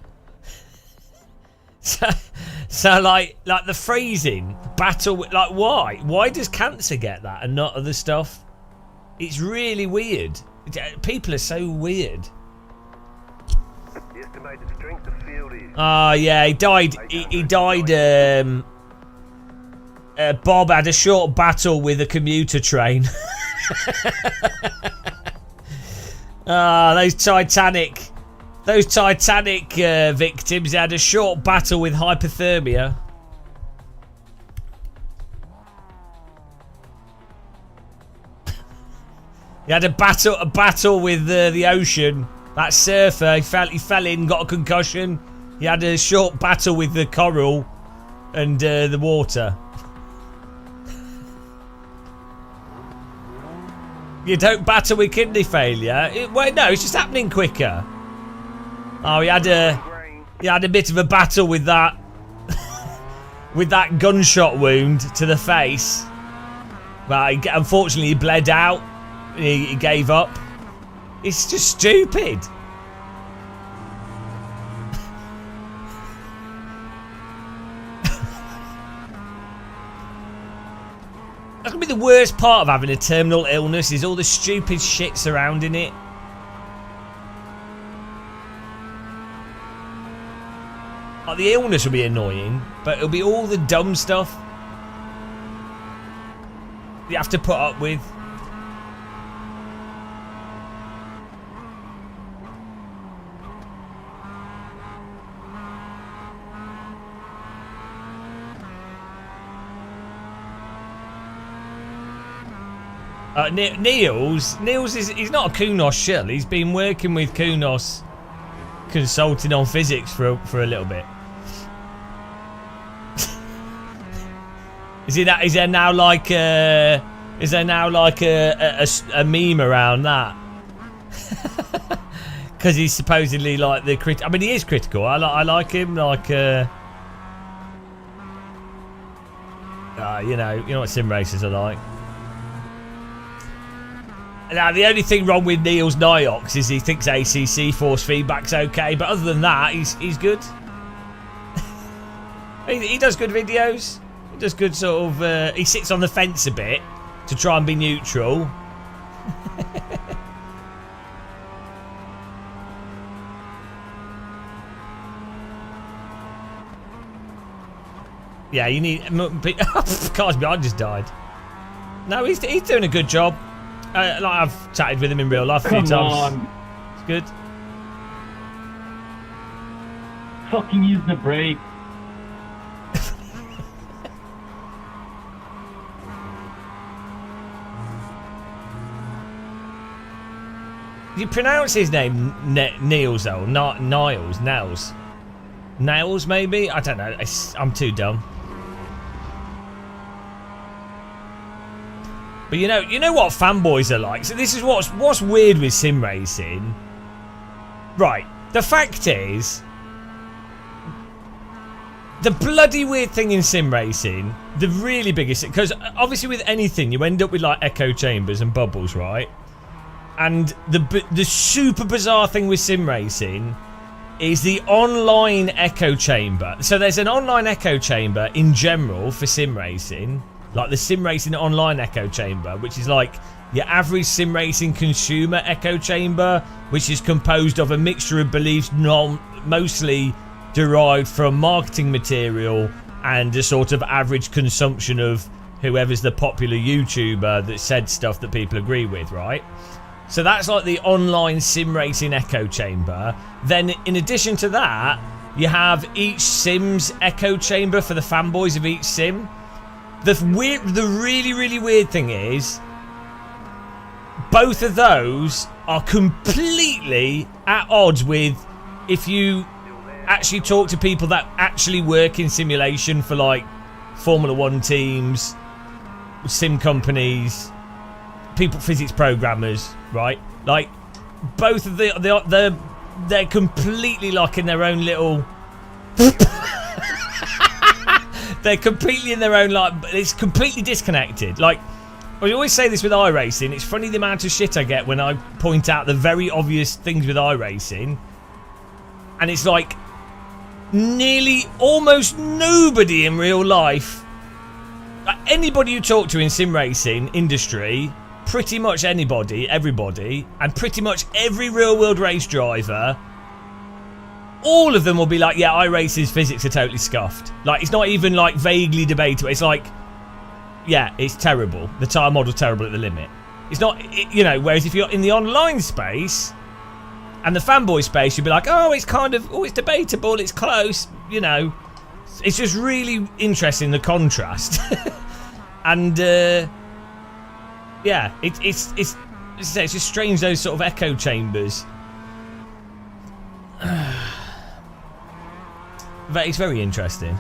A: So like the phrasing battle, like why? Why does cancer get that and not other stuff? It's really weird. People are so weird.
B: The estimated strength of field is.
A: Oh yeah, he died. He died. Bob had a short battle with a commuter train. Those Titanic victims had a short battle with hypothermia. He had a battle with the ocean. That surfer, he fell in, got a concussion. He had a short battle with the coral and the water. You don't battle with kidney failure. Wait, no, it's just happening quicker. Oh, he had a bit of a battle with that with that gunshot wound to the face. Well, unfortunately, he bled out. He gave up. It's just stupid. That's gonna be the worst part of having a terminal illness, is all the stupid shit surrounding it. Like, the illness will be annoying, but it'll be all the dumb stuff you have to put up with. Niels he's not a Kunos shill. He's been working with Kunos, consulting on physics for a little bit. Is there now like a meme around that? Because he's supposedly like the I mean, he is critical. I like him. Like you know what sim racers are like. Now, the only thing wrong with Neil's Niox is he thinks ACC force feedback's okay, but other than that, he's good. he does good videos. He does good sort of... he sits on the fence a bit to try and be neutral. Yeah, you need... Cars behind just died. No, he's doing a good job. Like, I've chatted with him in real life a few times. It's good.
K: Fucking use the brake.
A: You pronounce his name Niels though, not Niles, Nails maybe? I don't know. I'm too dumb. But you know what fanboys are like. So this is what's weird with sim racing. Right. The fact is, the bloody weird thing in sim racing, the really biggest, because obviously with anything you end up with like echo chambers and bubbles, right? And the super bizarre thing with sim racing is the online echo chamber. So there's an online echo chamber in general for sim racing, like the sim racing online echo chamber, which is like your average sim racing consumer echo chamber, which is composed of a mixture of beliefs mostly derived from marketing material and a sort of average consumption of whoever's the popular YouTuber that said stuff that people agree with, right? So that's like the online sim racing echo chamber. Then in addition to that, you have each sim's echo chamber for the fanboys of each sim. The really, really weird thing is, both of those are completely at odds with if you actually talk to people that actually work in simulation for like Formula 1 teams, sim companies, people, physics programmers, right? Like both of they're completely like in their own little they're completely in their own, like, it's completely disconnected. Like, I always say this with iRacing, it's funny the amount of shit I get when I point out the very obvious things with iRacing, and it's like nearly almost nobody in real life, like anybody you talk to in sim racing industry, pretty much anybody, everybody, and pretty much every real world race driver, all of them will be like, yeah, iRacing's physics are totally scuffed. Like, it's not even like vaguely debatable. It's like, yeah, it's terrible. The tire model's terrible at the limit. It's not, you know, whereas if you're in the online space and the fanboy space, you'd be like, oh, it's kind of, oh, it's debatable, it's close, you know. It's just really interesting, the contrast. And, yeah, it's just strange, those sort of echo chambers. But it's very interesting.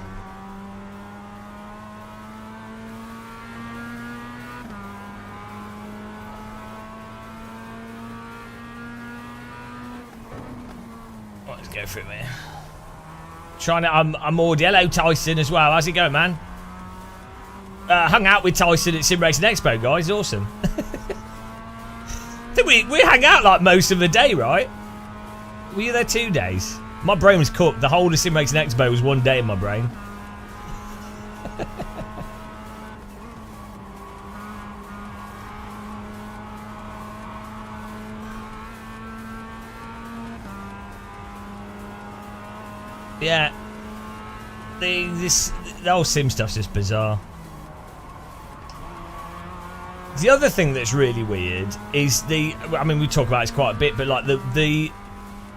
A: Let's go for it, man. Trying to, I'm already. Hello, Tyson, as well. How's it going, man? Hung out with Tyson at Sim Racing Expo, guys. Awesome. we hang out like most of the day, right? Were you there 2 days? My brain was cooked. The whole of Sim Racing Expo was 1 day in my brain. Yeah. The whole sim stuff's just bizarre. The other thing that's really weird is I mean, we talk about this quite a bit, but like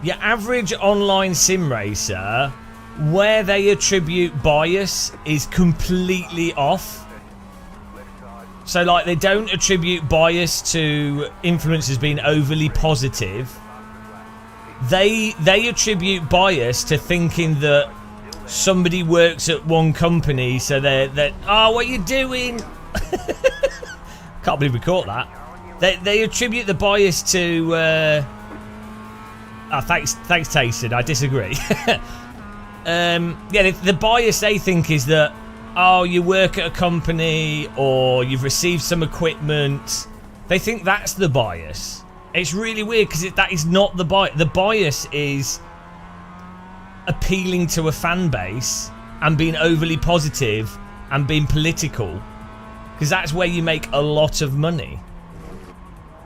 A: your average online sim racer, where they attribute bias is completely off. So like, they don't attribute bias to influencers being overly positive. They attribute bias to thinking that somebody works at one company, so they're oh, what are you doing? Can't believe we caught that. They attribute the bias to oh, thanks Tayson, I disagree. Yeah, the bias they think is that, oh, you work at a company or you've received some equipment. They think that's the bias. It's really weird because that is not the bias. The bias is appealing to a fan base and being overly positive and being political, because that's where you make a lot of money.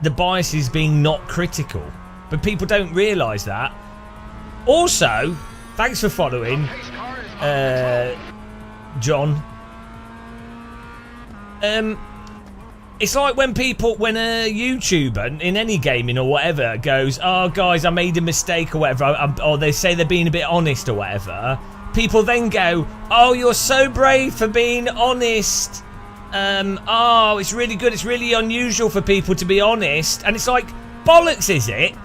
A: The bias is being not critical, but people don't realise that. Also, thanks for following, John. It's like when a YouTuber in any gaming or whatever goes, oh guys, I made a mistake or whatever, or they say they're being a bit honest or whatever, people then go, oh, you're so brave for being honest. Oh, it's really good, it's really unusual for people to be honest. And it's like, bollocks, is it?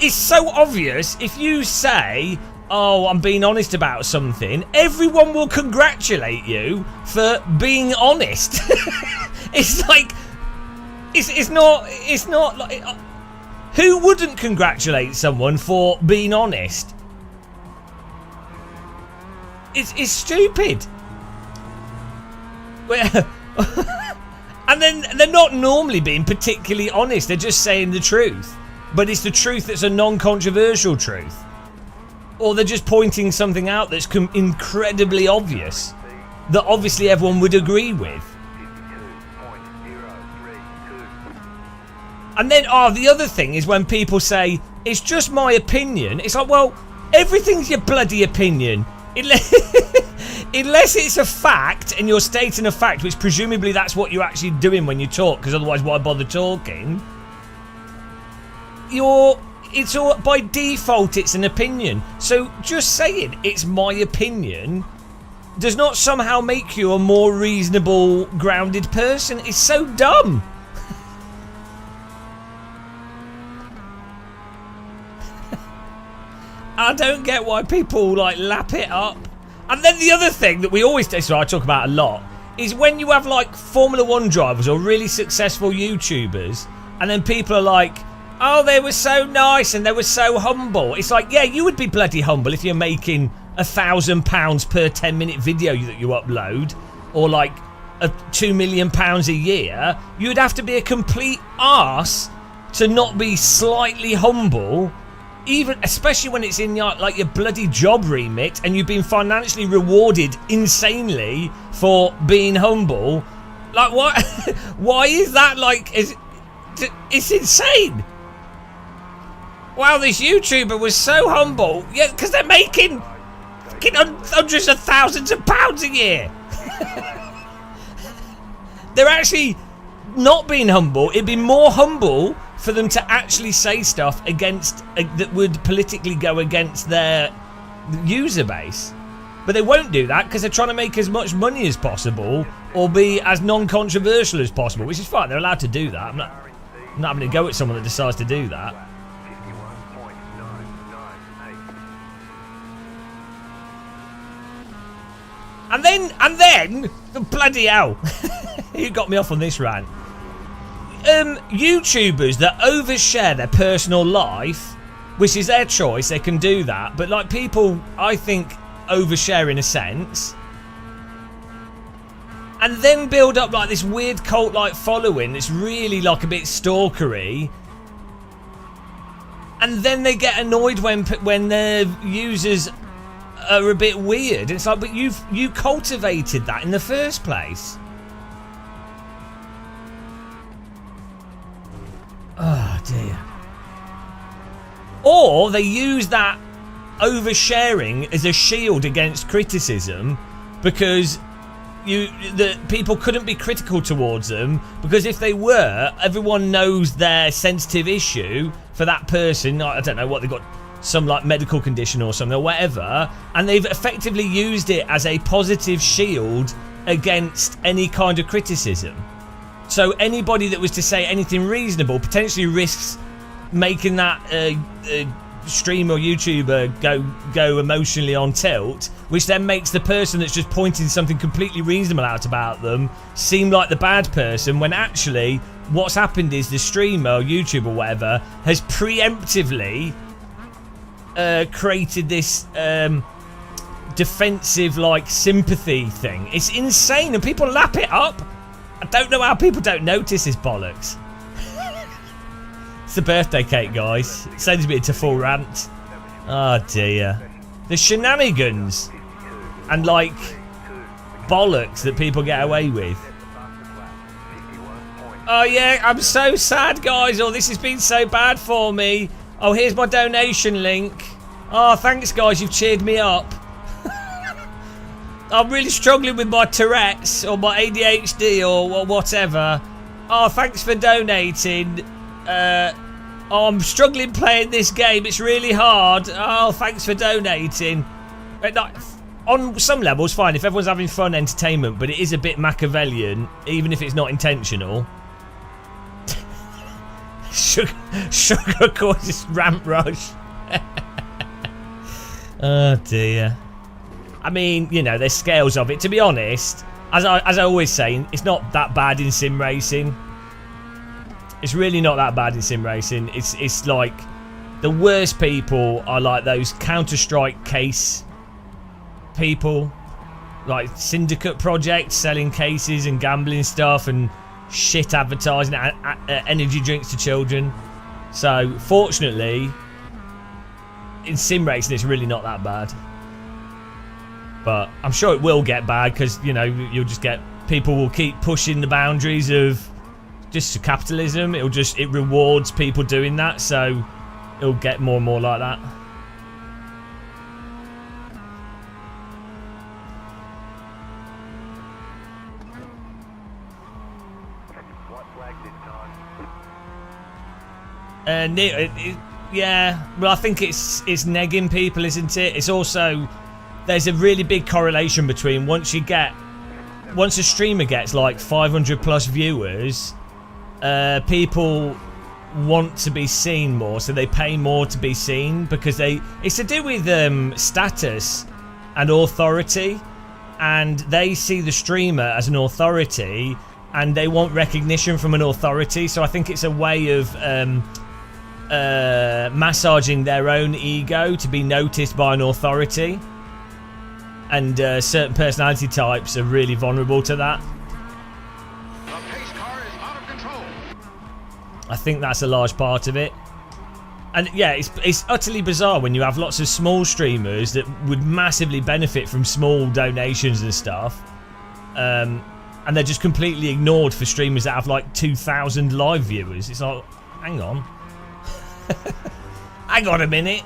A: it's so obvious. If you say, oh, I'm being honest about something, everyone will congratulate you for being honest. It's like, it's not like, who wouldn't congratulate someone for being honest? It's stupid. And then they're not normally being particularly honest. They're just saying the truth. But it's the truth that's a non-controversial truth. Or they're just pointing something out that's incredibly obvious. That obviously everyone would agree with. And then, the other thing is when people say, it's just my opinion. It's like, well, everything's your bloody opinion. Unless it's a fact and you're stating a fact, which presumably that's what you're actually doing when you talk, because otherwise why bother talking? It's all, by default, it's an opinion. So just saying it's my opinion does not somehow make you a more reasonable, grounded person. It's so dumb. I don't get why people like lap it up. And then the other thing that we always do, so I talk about a lot, is when you have like Formula 1 drivers or really successful YouTubers, and then people are like, oh, they were so nice and they were so humble. It's like, yeah, you would be bloody humble if you're making £1,000 per 10-minute video that you upload, or like £2 million a year. You'd have to be a complete arse to not be slightly humble. Even, especially when it's in your bloody job remit and you've been financially rewarded insanely for being humble. Like, what? Why is that like? It's insane. Wow, this YouTuber was so humble. Yeah, because they're making hundreds of thousands of pounds a year. They're actually not being humble. It'd be more humble for them to actually say stuff against that would politically go against their user base. But they won't do that because they're trying to make as much money as possible or be as non-controversial as possible, which is fine. They're allowed to do that. I'm not having to go at someone that decides to do that. And then, bloody hell, you got me off on this rant. YouTubers that overshare their personal life, which is their choice, they can do that, but like people, I think, overshare in a sense, and then build up like this weird cult-like following that's really like a bit stalkery, and then they get annoyed when their users are a bit weird. It's like, but you cultivated that in the first place. Oh dear. Or they use that oversharing as a shield against criticism, because the people couldn't be critical towards them, because if they were, everyone knows their sensitive issue for that person. I don't know what, they've got some like medical condition or something or whatever, and they've effectively used it as a positive shield against any kind of criticism. So anybody that was to say anything reasonable potentially risks making that streamer or YouTuber go emotionally on tilt, which then makes the person that's just pointing something completely reasonable out about them seem like the bad person, when actually what's happened is the streamer or YouTuber or whatever has preemptively created this defensive like sympathy thing. It's insane and people lap it up. I don't know how people don't notice this bollocks. It's the birthday cake, guys. It sends me into full rant. Oh dear. The shenanigans and like bollocks that people get away with. Oh yeah, I'm so sad, guys. Oh, this has been so bad for me. Oh, here's my donation link. Oh, thanks, guys. You've cheered me up. I'm really struggling with my Tourette's or my ADHD or whatever. Oh, thanks for donating. Oh, I'm struggling playing this game. It's really hard. Oh, thanks for donating. On some levels, fine. If everyone's having fun entertainment, but it is a bit Machiavellian, even if it's not intentional. Sugar causes ramp rush. Oh dear. I mean, you know, there's scales of it. To be honest, as I always say, it's not that bad in sim racing. It's really not that bad in sim racing. It's like the worst people are like those Counter-Strike case people, like syndicate projects selling cases and gambling stuff and shit advertising energy drinks to children. So fortunately, in sim racing, it's really not that bad. But I'm sure it will get bad because, you know, you'll just get people will keep pushing the boundaries of just capitalism. It rewards people doing that, so it'll get more and more like that. Yeah, well, I think it's negging people, isn't it? It's also, there's a really big correlation between once a streamer gets like 500 plus viewers, people want to be seen more, so they pay more to be seen because it's to do with status and authority, and they see the streamer as an authority and they want recognition from an authority. So I think it's a way of massaging their own ego to be noticed by an authority, and certain personality types are really vulnerable to that.
F: The pace car is out of control.
A: I think that's a large part of it. And yeah, it's utterly bizarre when you have lots of small streamers that would massively benefit from small donations and stuff, and they're just completely ignored for streamers that have like 2,000 live viewers. It's like, hang on. Hang on a minute.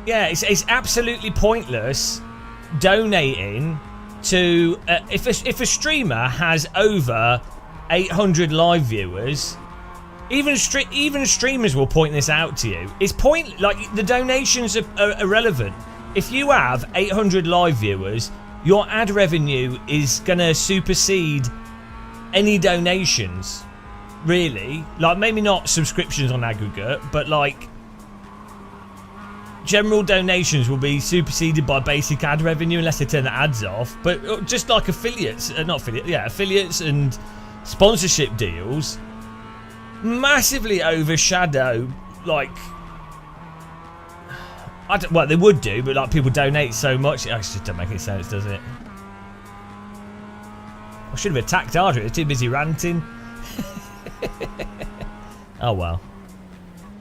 A: Yeah, it's absolutely pointless donating to if a streamer has over 800 live viewers. Even streamers will point this out to you. It's like the donations are irrelevant. If you have 800 live viewers, your ad revenue is gonna supersede any donations. Really, like maybe not subscriptions on aggregate, but like general donations will be superseded by basic ad revenue unless they turn the ads off. But just like affiliates and sponsorship deals massively overshadow, like, well, they would do, but like people donate so much, it actually doesn't make any sense, does it? I should have attacked harder. I was too busy ranting. Oh well.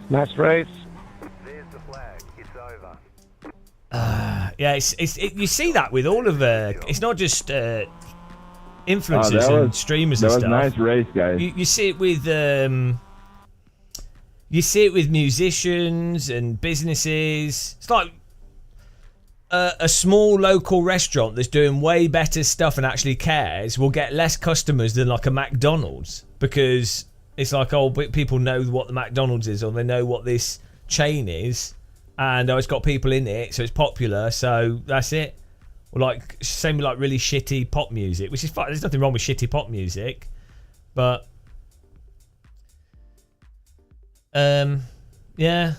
B: Nice race. There's the flag. It's over.
A: Yeah, you see that with all of it's not just influencers and streamers and stuff.
O: That was a nice race, guys.
A: You see it with musicians and businesses. It's like a small local restaurant that's doing way better stuff and actually cares will get less customers than like a McDonald's, because it's like, oh, people know what the McDonald's is, or they know what this chain is, and it's got people in it, so it's popular, so that's it. Or like same with like really shitty pop music, which is fine. There's nothing wrong with shitty pop music, but yeah,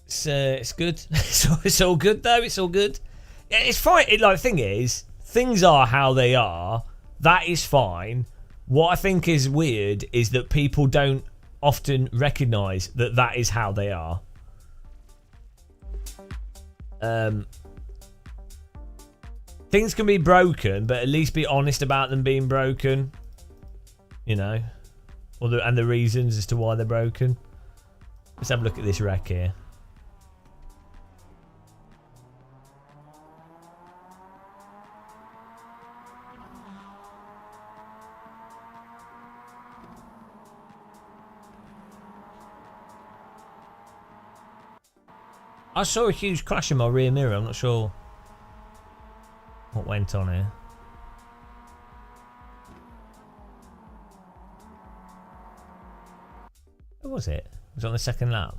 A: it's good. It's all good though. It's all good. Yeah, it's fine. Like the thing is, things are how they are. That is fine. What I think is weird is that people don't often recognise that that is how they are. Things can be broken, but at least be honest about them being broken. You know, and the reasons as to why they're broken. Let's have a look at this wreck here. I saw a huge crash in my rear mirror. I'm not sure what went on here. Who was it? Was it on the second lap?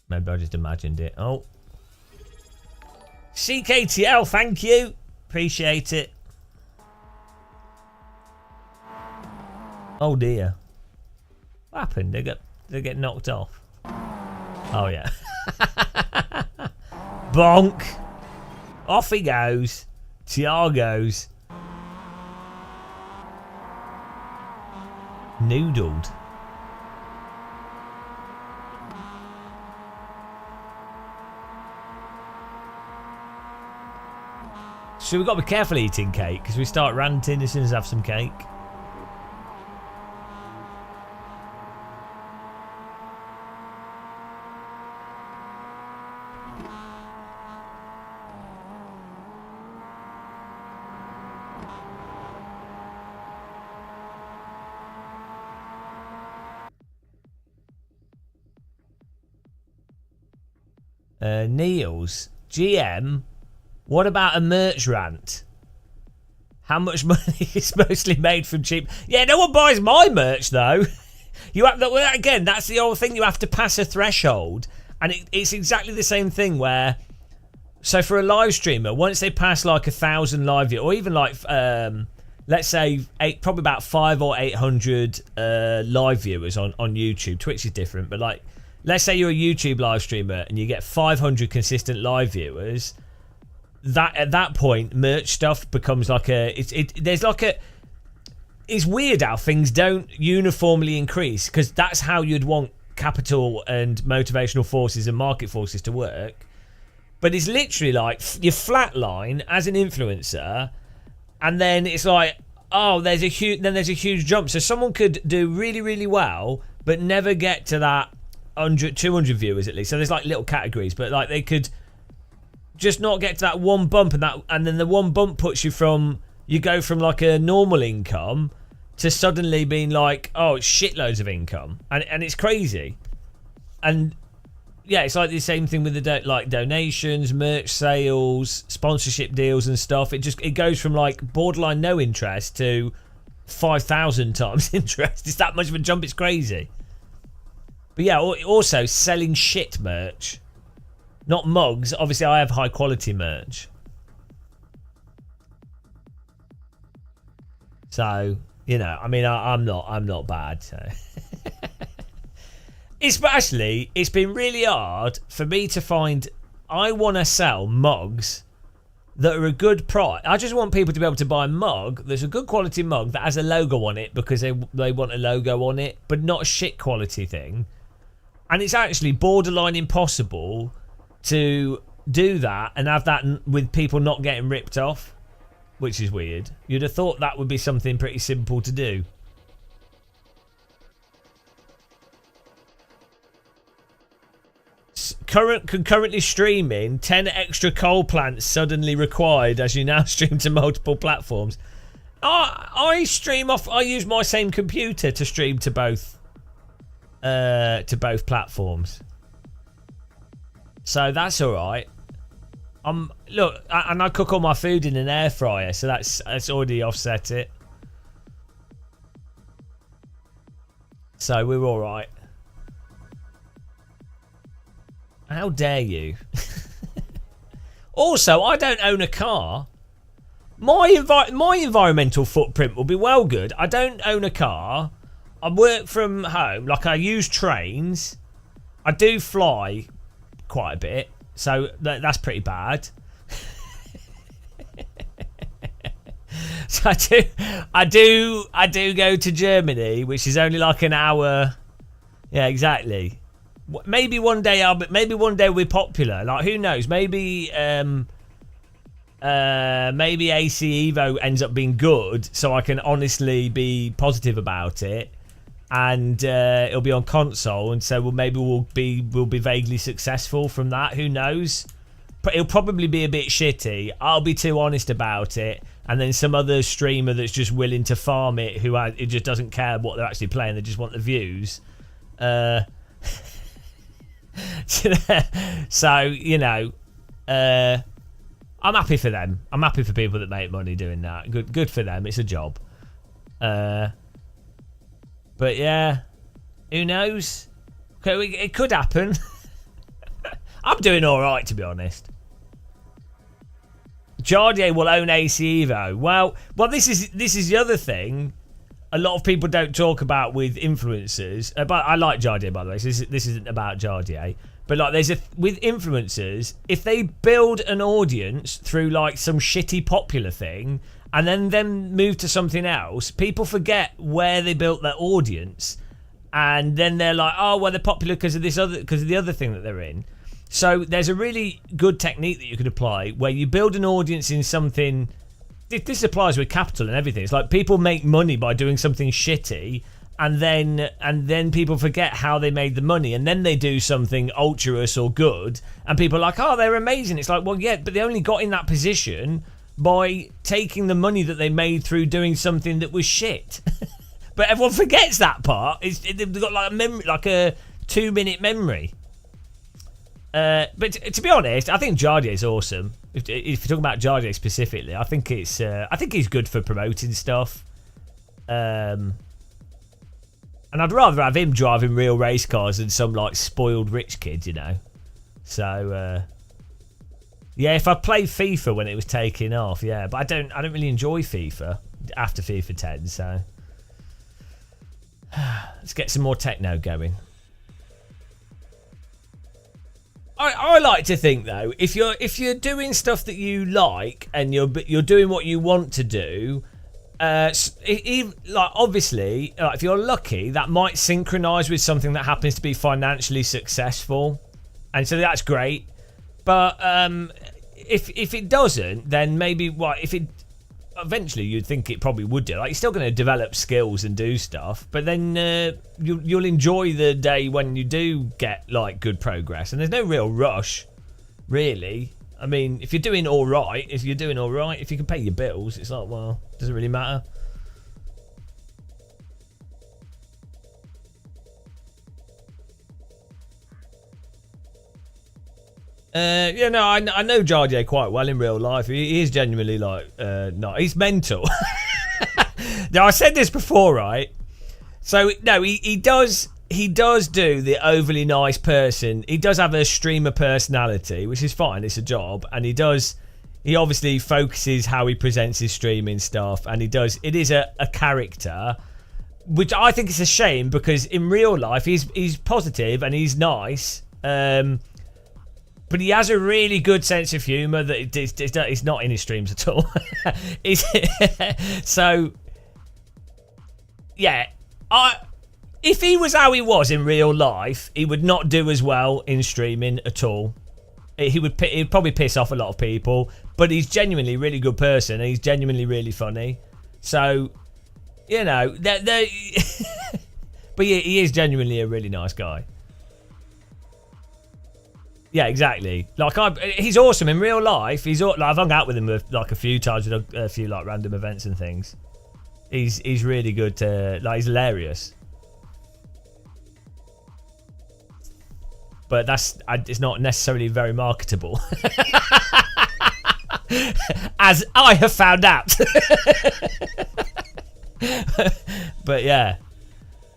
A: Maybe I just imagined it. Oh. CKTL, thank you. Appreciate it. Oh dear. What happened? They get knocked off. Oh yeah. Bonk. Off he goes. Tiago's. Noodled. So we've got to be careful eating cake because we start ranting as soon as I have some cake. Niels, GM, what about a merch rant? How much money is mostly made from cheap? Yeah, no one buys my merch though. You have again. That's the old thing. You have to pass a threshold, and it's exactly the same thing. Where, so for a live streamer, once they pass like 1,000 live views, or even like let's say probably about 500 or 800 live viewers on YouTube. Twitch is different, but like, let's say you're a YouTube live streamer and you get 500 consistent live viewers. That at that point, merch stuff becomes like it's weird how things don't uniformly increase, because that's how you'd want capital and motivational forces and market forces to work. But it's literally like you flatline as an influencer, and then it's like, oh, there's a huge jump. So someone could do really, really well, but never get to that 100, 200 viewers at least. So there's like little categories, but like they could just not get to that one bump, and then the one bump puts you from, you go from like a normal income to suddenly being like, oh, it's shitloads of income, and it's crazy. And yeah, it's like the same thing with the like donations, merch sales, sponsorship deals and stuff. It goes from like borderline no interest to 5,000 times interest. It's that much of a jump. It's crazy. But yeah, also selling shit merch, not mugs. Obviously, I have high quality merch. So you know, I mean, I'm not bad. So. Especially, it's been really hard for me to find. I want to sell mugs that are a good price. I just want people to be able to buy a mug that's a good quality mug that has a logo on it because they want a logo on it, but not a shit quality thing. And it's actually borderline impossible to do that and have that with people not getting ripped off, which is weird. You'd have thought that would be something pretty simple to do. Concurrently streaming, 10 extra coal plants suddenly required as you now stream to multiple platforms. I stream off. I use my same computer to stream to both platforms, so that's all right. Look, and I cook all my food in an air fryer, so that's already offset it. So we're all right. How dare you? Also, I don't own a car. My environmental footprint will be well good. I don't own a car. I work from home. Like, I use trains. I do fly quite a bit, so that's pretty bad. So I do go to Germany, which is only like an hour. Yeah, exactly. Maybe one day we'll be popular. Like, who knows? Maybe AC Evo ends up being good, so I can honestly be positive about it, and it'll be on console, and so we'll be vaguely successful from that. Who knows? But it'll probably be a bit shitty. I'll be too honest about it, and then some other streamer that's just willing to farm it, it just doesn't care what they're actually playing. They just want the views. So, you know, I'm happy for them. I'm happy for people that make money doing that. Good for them. It's a job. But yeah, who knows? It could happen. I'm doing all right, to be honest. Jardier will own AC Evo. Well, this is the other thing. A lot of people don't talk about with influencers. But I like Jardier, by the way. So this isn't about Jardier. But like, with influencers, if they build an audience through like some shitty popular thing, and then move to something else, people forget where they built their audience, and then they're like, oh well, they're popular because of the other thing that they're in. So there's a really good technique that you can apply where you build an audience in something. This applies with capital and everything. It's like people make money by doing something shitty, and then people forget how they made the money, and then they do something ultrous or good, and people are like, oh, they're amazing. It's like, well, yeah, but they only got in that position by taking the money that they made through doing something that was shit. But everyone forgets that part. They've got like a memory, like a 2-minute memory. But to be honest, I think Jardier's awesome. If you're talking about Jardier specifically, I think he's good for promoting stuff. And I'd rather have him driving real race cars than some like spoiled rich kid, you know. So yeah, if I played FIFA when it was taking off, yeah, but I don't really enjoy FIFA after FIFA 10. So let's get some more techno going. I like to think though, if you're doing stuff that you like and you're doing what you want to do, like obviously, if you're lucky, that might synchronize with something that happens to be financially successful, and so that's great. But if it doesn't, then maybe if it eventually you'd think it probably would do. Like you're still going to develop skills and do stuff, but then you'll enjoy the day when you do get like good progress, and there's no real rush, really. I mean, if you're doing all right, if you can pay your bills, it's like, well, doesn't really matter. Yeah, no, I know Jardier quite well in real life. He is genuinely like, no, he's mental. Now, I said this before, right? So, no, he does do the overly nice person. He does have a streamer personality, which is fine. It's a job. And he obviously focuses how he presents his streaming stuff. And it is a character, which I think is a shame because in real life, he's positive and he's nice. But he has a really good sense of humour that it's not in his streams at all. So, yeah. If he was how he was in real life, he would not do as well in streaming at all. He'd probably piss off a lot of people. But he's genuinely a really good person. And he's genuinely really funny. So, you know. But yeah, he is genuinely a really nice guy. Yeah, exactly. Like he's awesome in real life. I've hung out with him like a few times with a few like random events and things. He's really good. He's hilarious. But it's not necessarily very marketable, as I have found out. But yeah.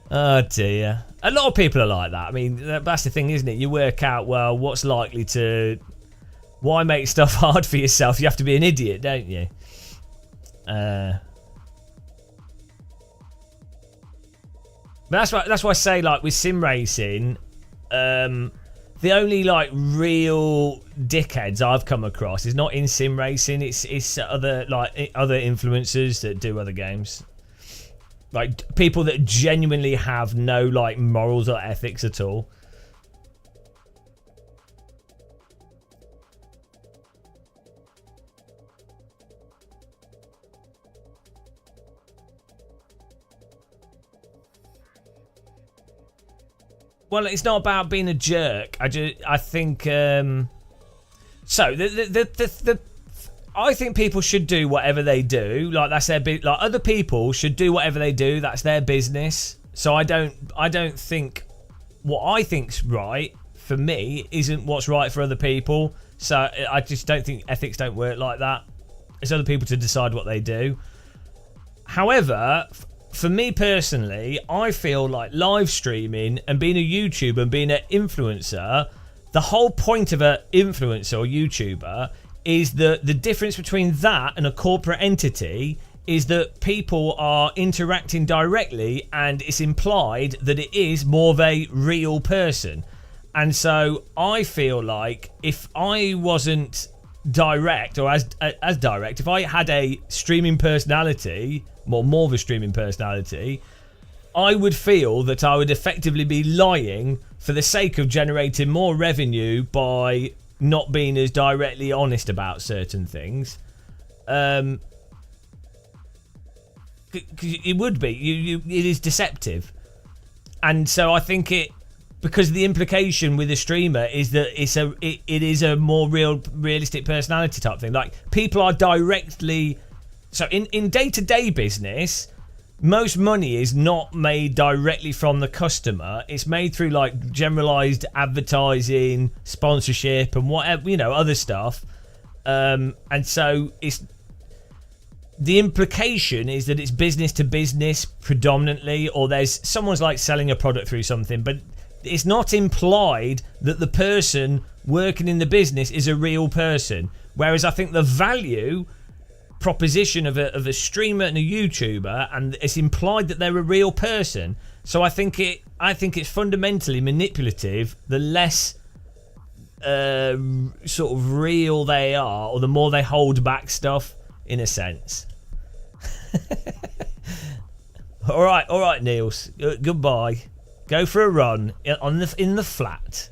A: Oh dear. A lot of people are like that. I mean, that's the thing, isn't it? You work out, well, what's likely to... Why make stuff hard for yourself? You have to be an idiot, don't you? But that's why I say, like, with sim racing, the only, like, real dickheads I've come across is not in sim racing. It's other influencers that do other games. Like, people that genuinely have no, like, morals or ethics at all. Well, it's not about being a jerk. I think, so, I think people should do whatever they do. Like that's their like other people should do whatever they do. That's their business. So I don't think what I think's right for me isn't what's right for other people. So I just don't think ethics don't work like that. It's other people to decide what they do. However, for me personally, I feel like live streaming and being a YouTuber and being an influencer, the whole point of an influencer or YouTuber is that the difference between that and a corporate entity is that people are interacting directly, and it's implied that it is more of a real person. And so I feel like if I wasn't direct or as direct, if I had a streaming personality, more of a streaming personality, I would feel that I would effectively be lying for the sake of generating more revenue by not being as directly honest about certain things. It would be. It is deceptive. And so I think because the implication with a streamer is that it is a more realistic personality type thing. Like, people are directly... So in day-to-day business, most money is not made directly from the customer. It's made through like generalized advertising, sponsorship, and whatever, other stuff. And so the implication is that it's business to business predominantly, or someone's like selling a product through something, but it's not implied that the person working in the business is a real person. Whereas I think the value proposition of a streamer and a YouTuber, and it's implied that they're a real person. So I think it's fundamentally manipulative. The less sort of real they are, or the more they hold back stuff, in a sense. all right, Niels. Goodbye. Go for a run in the flat.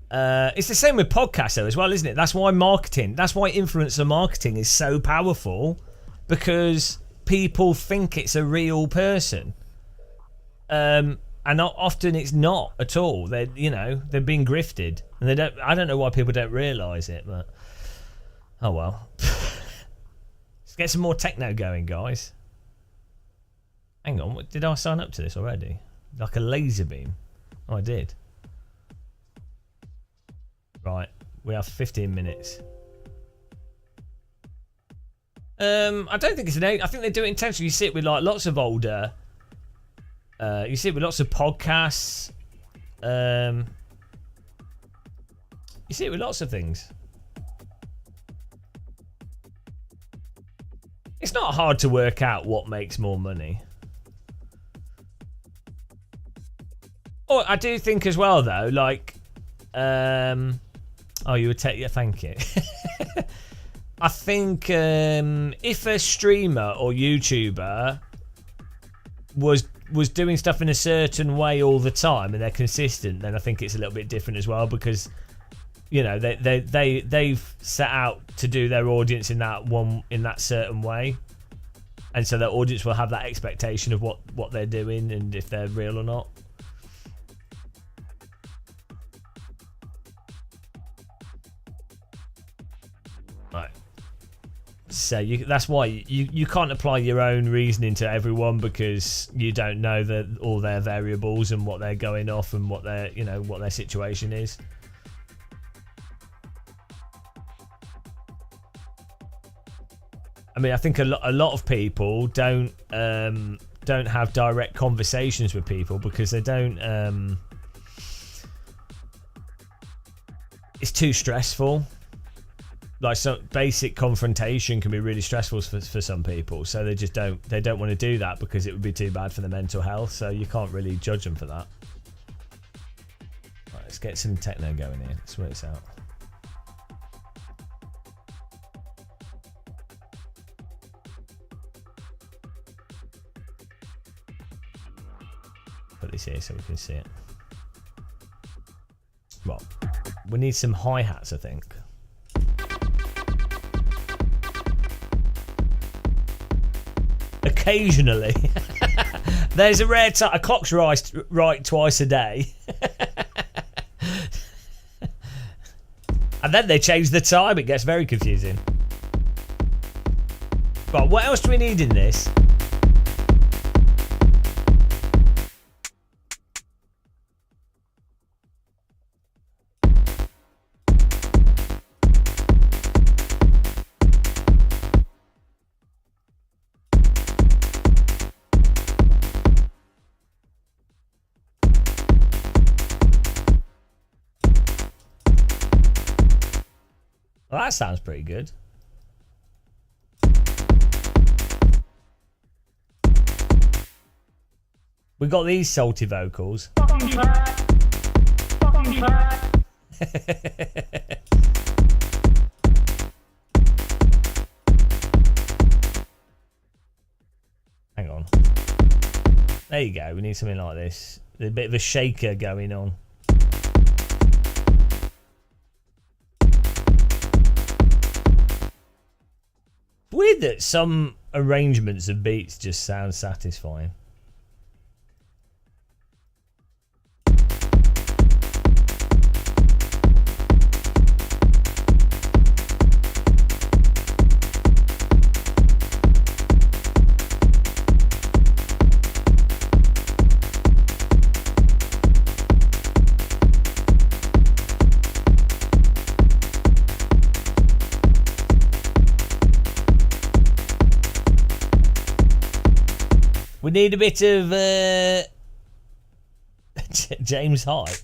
A: It's the same with podcasts though as well, isn't it? That's why influencer marketing is so powerful, because people think it's a real person, and often it's not at all. They're being grifted, and I don't know why people don't realise it, but oh well. Let's get some more techno going, guys. Hang on, did I sign up to this already? Like a laser beam? Oh, I did. Right, we have 15 minutes. I don't think it's an age. I think they do it intentionally. You see it with like lots of older. You see it with lots of podcasts. You see it with lots of things. It's not hard to work out what makes more money. Oh, I do think as well though, like, oh, you would take, yeah, thank you. I think if a streamer or YouTuber was doing stuff in a certain way all the time and they're consistent, then I think it's a little bit different as well, because they've set out to do their audience in that certain way, and so their audience will have that expectation of what they're doing and if they're real or not. Right. So that's why you can't apply your own reasoning to everyone, because you don't know all their variables and what they're going off and what their situation is. I mean, I think a lot of people don't have direct conversations with people because they don't. It's too stressful. Like, some basic confrontation can be really stressful for some people, so they just don't want to do that because it would be too bad for their mental health. So you can't really judge them for that. Right, let's get some techno going here. Let's work this out. Put this here so we can see it. Well, we need some hi-hats, I think. Occasionally. There's a rare time. A clock's right twice a day. And then they change the time. It gets very confusing. Right, what else do we need in this? Well, that sounds pretty good. We got these salty vocals.
E: Fucking trash. Fucking trash.
A: Hang on. There you go. We need something like this. There's a bit of a shaker going on. Weird that some arrangements of beats just sound satisfying. We need a bit of James Hype.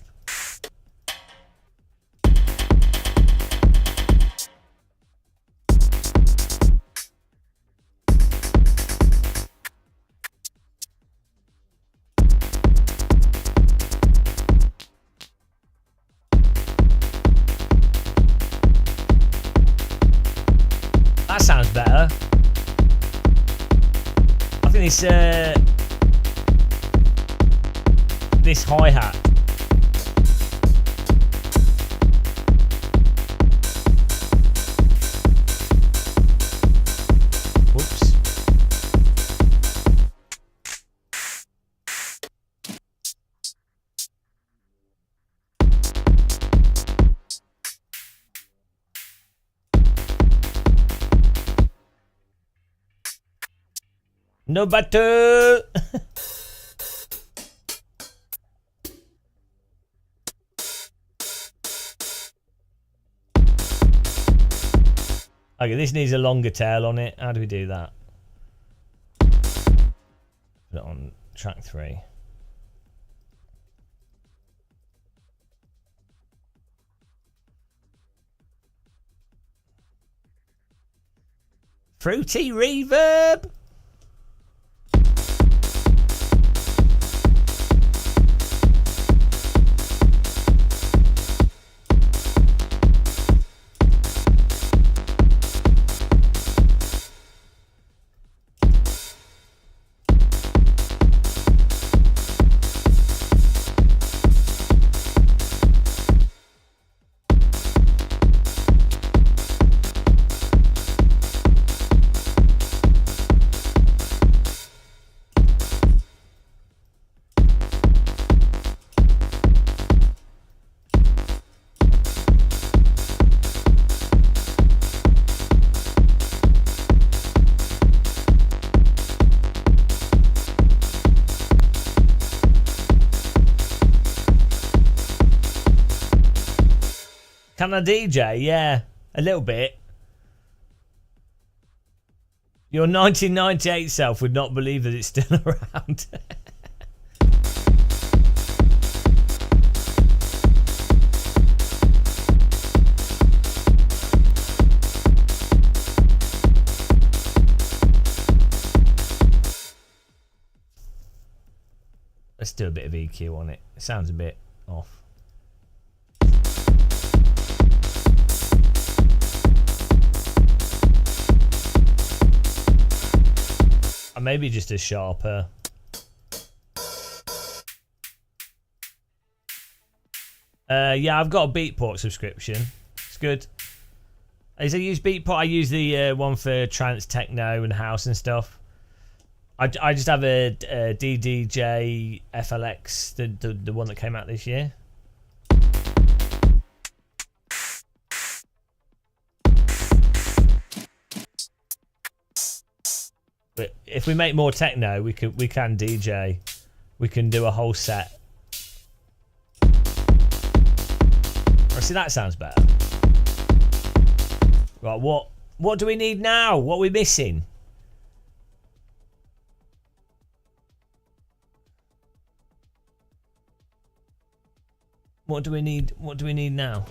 A: That sounds better. I think this hi-hat. Whoops. No battle. Okay, this needs a longer tail on it. How do we do that? Put it on track 3. Fruity reverb. Can I DJ? Yeah, a little bit. Your 1998 self would not believe that it's still around. Let's do a bit of EQ on it. It sounds a bit off. Or maybe just a sharper. Yeah, I've got a Beatport subscription. It's good. As I use Beatport, I use the one for trance, techno, and house and stuff. I just have a DDJ FLX, the one that came out this year. But if we make more techno, we can DJ. We can do a whole set. Oh, see, that sounds better. Right, what do we need now? What are we missing? What do we need? What do we need now?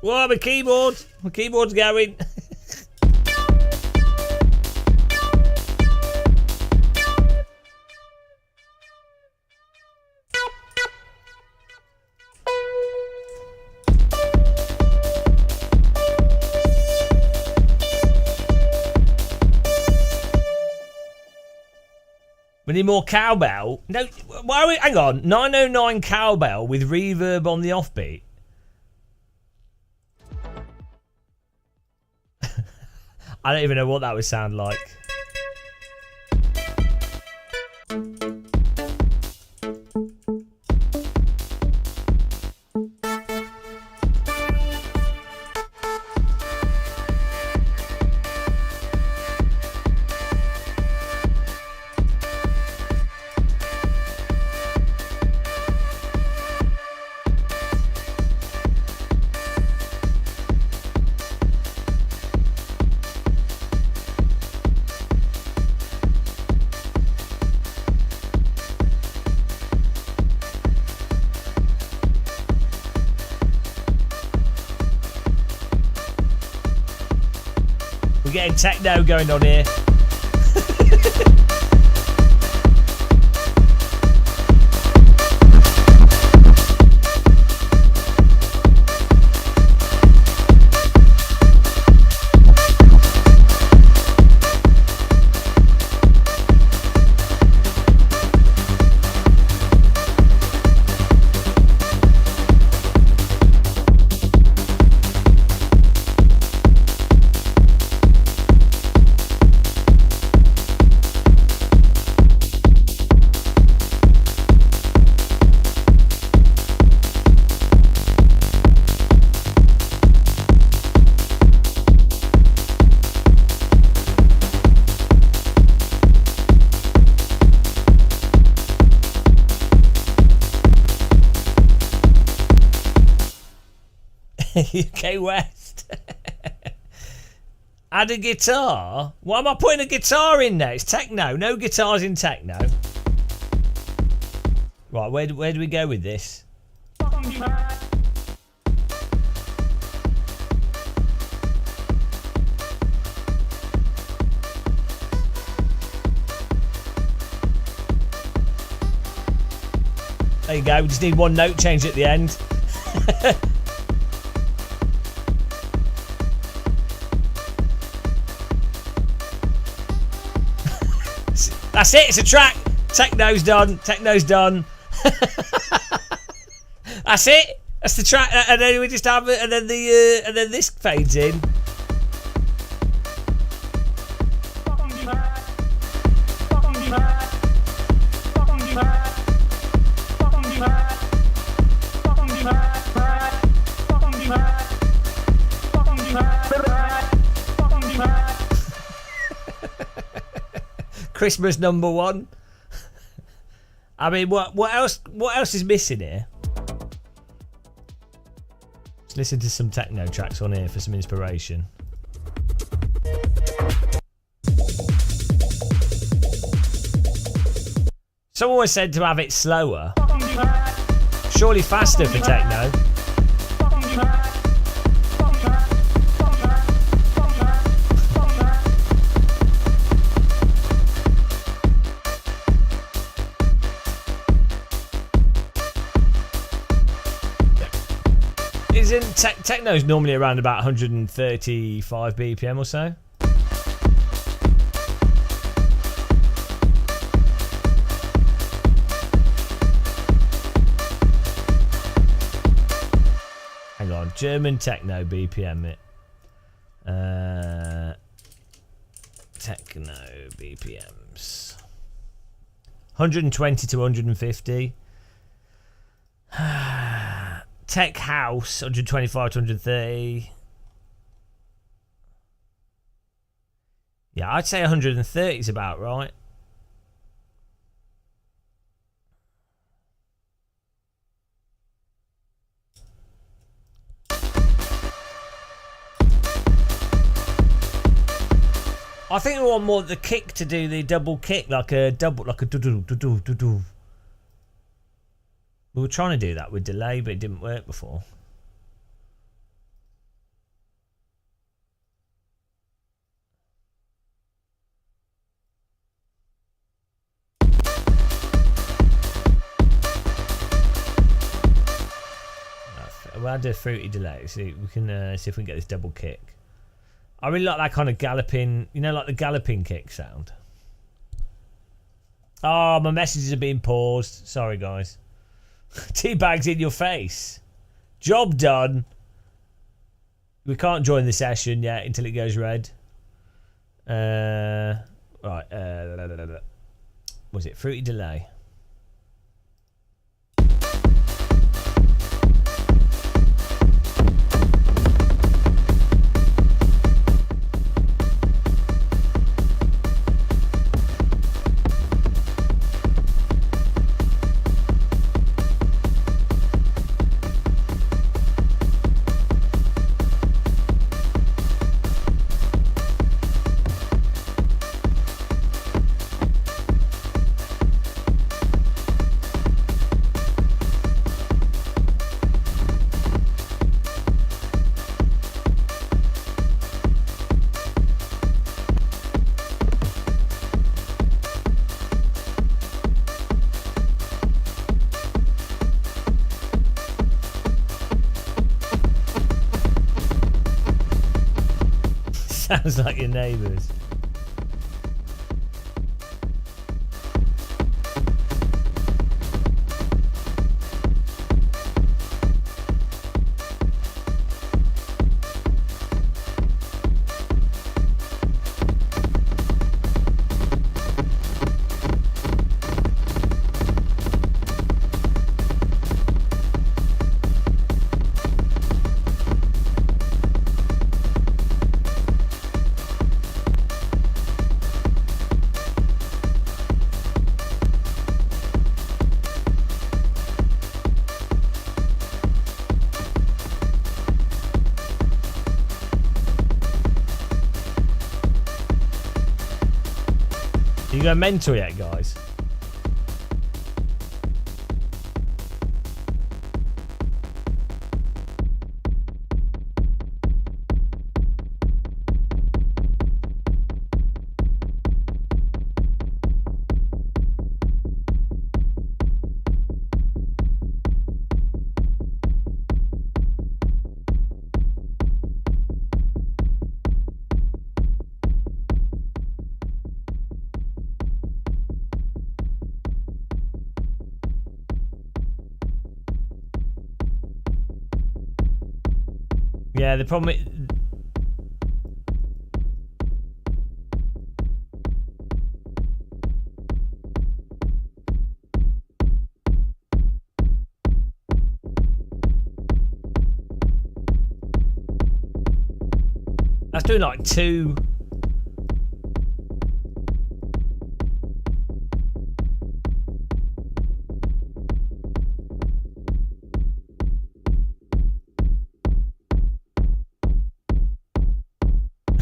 A: Whoa, my keyboard! My keyboard's going. We need more cowbell. No, why are we? Hang on, 909 cowbell with reverb on the offbeat. I don't even know what that would sound like. Getting techno going on here. UK West. Add a guitar? Why am I putting a guitar in there? It's techno. No guitars in techno. Right, where do we go with this? There you go. We just need one note change at the end. That's it. It's a track. Techno's done. Techno's done. That's it. That's the track. And then we just have it. And then this fades in. Christmas #1. I mean, what else is missing here? Let's listen to some techno tracks on here for some inspiration. Someone was said to have it slower. Surely faster for techno. Isn't techno's normally around about 135 BPM or so? Hang on, German techno BPM it. Techno BPMs. 120 to 150. Tech House 125 to 130. Yeah, I'd say 130 is about right. I think we want more the kick to do the double kick, like a do-do-do-do-do-do. We were trying to do that with delay, but it didn't work before. We'll add a fruity delay. See, we can see if we can get this double kick. I really like that kind of galloping, you know, like the galloping kick sound. Oh, my messages are being paused. Sorry, guys. Teabags in your face. Job done. We can't join the session yet until it goes red. Right. Was it fruity delay? Sounds like your neighbours. You go mental yet, guys? Yeah, the problem is... That's doing like 2...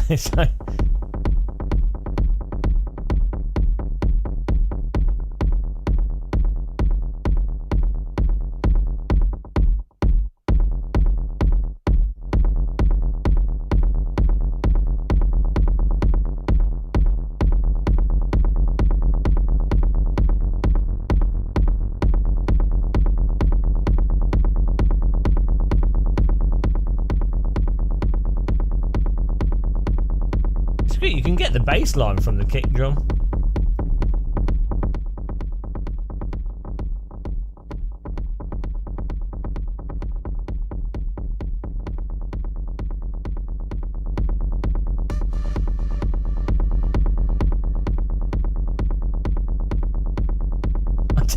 A: It's like... You can get the bass line from the kick drum.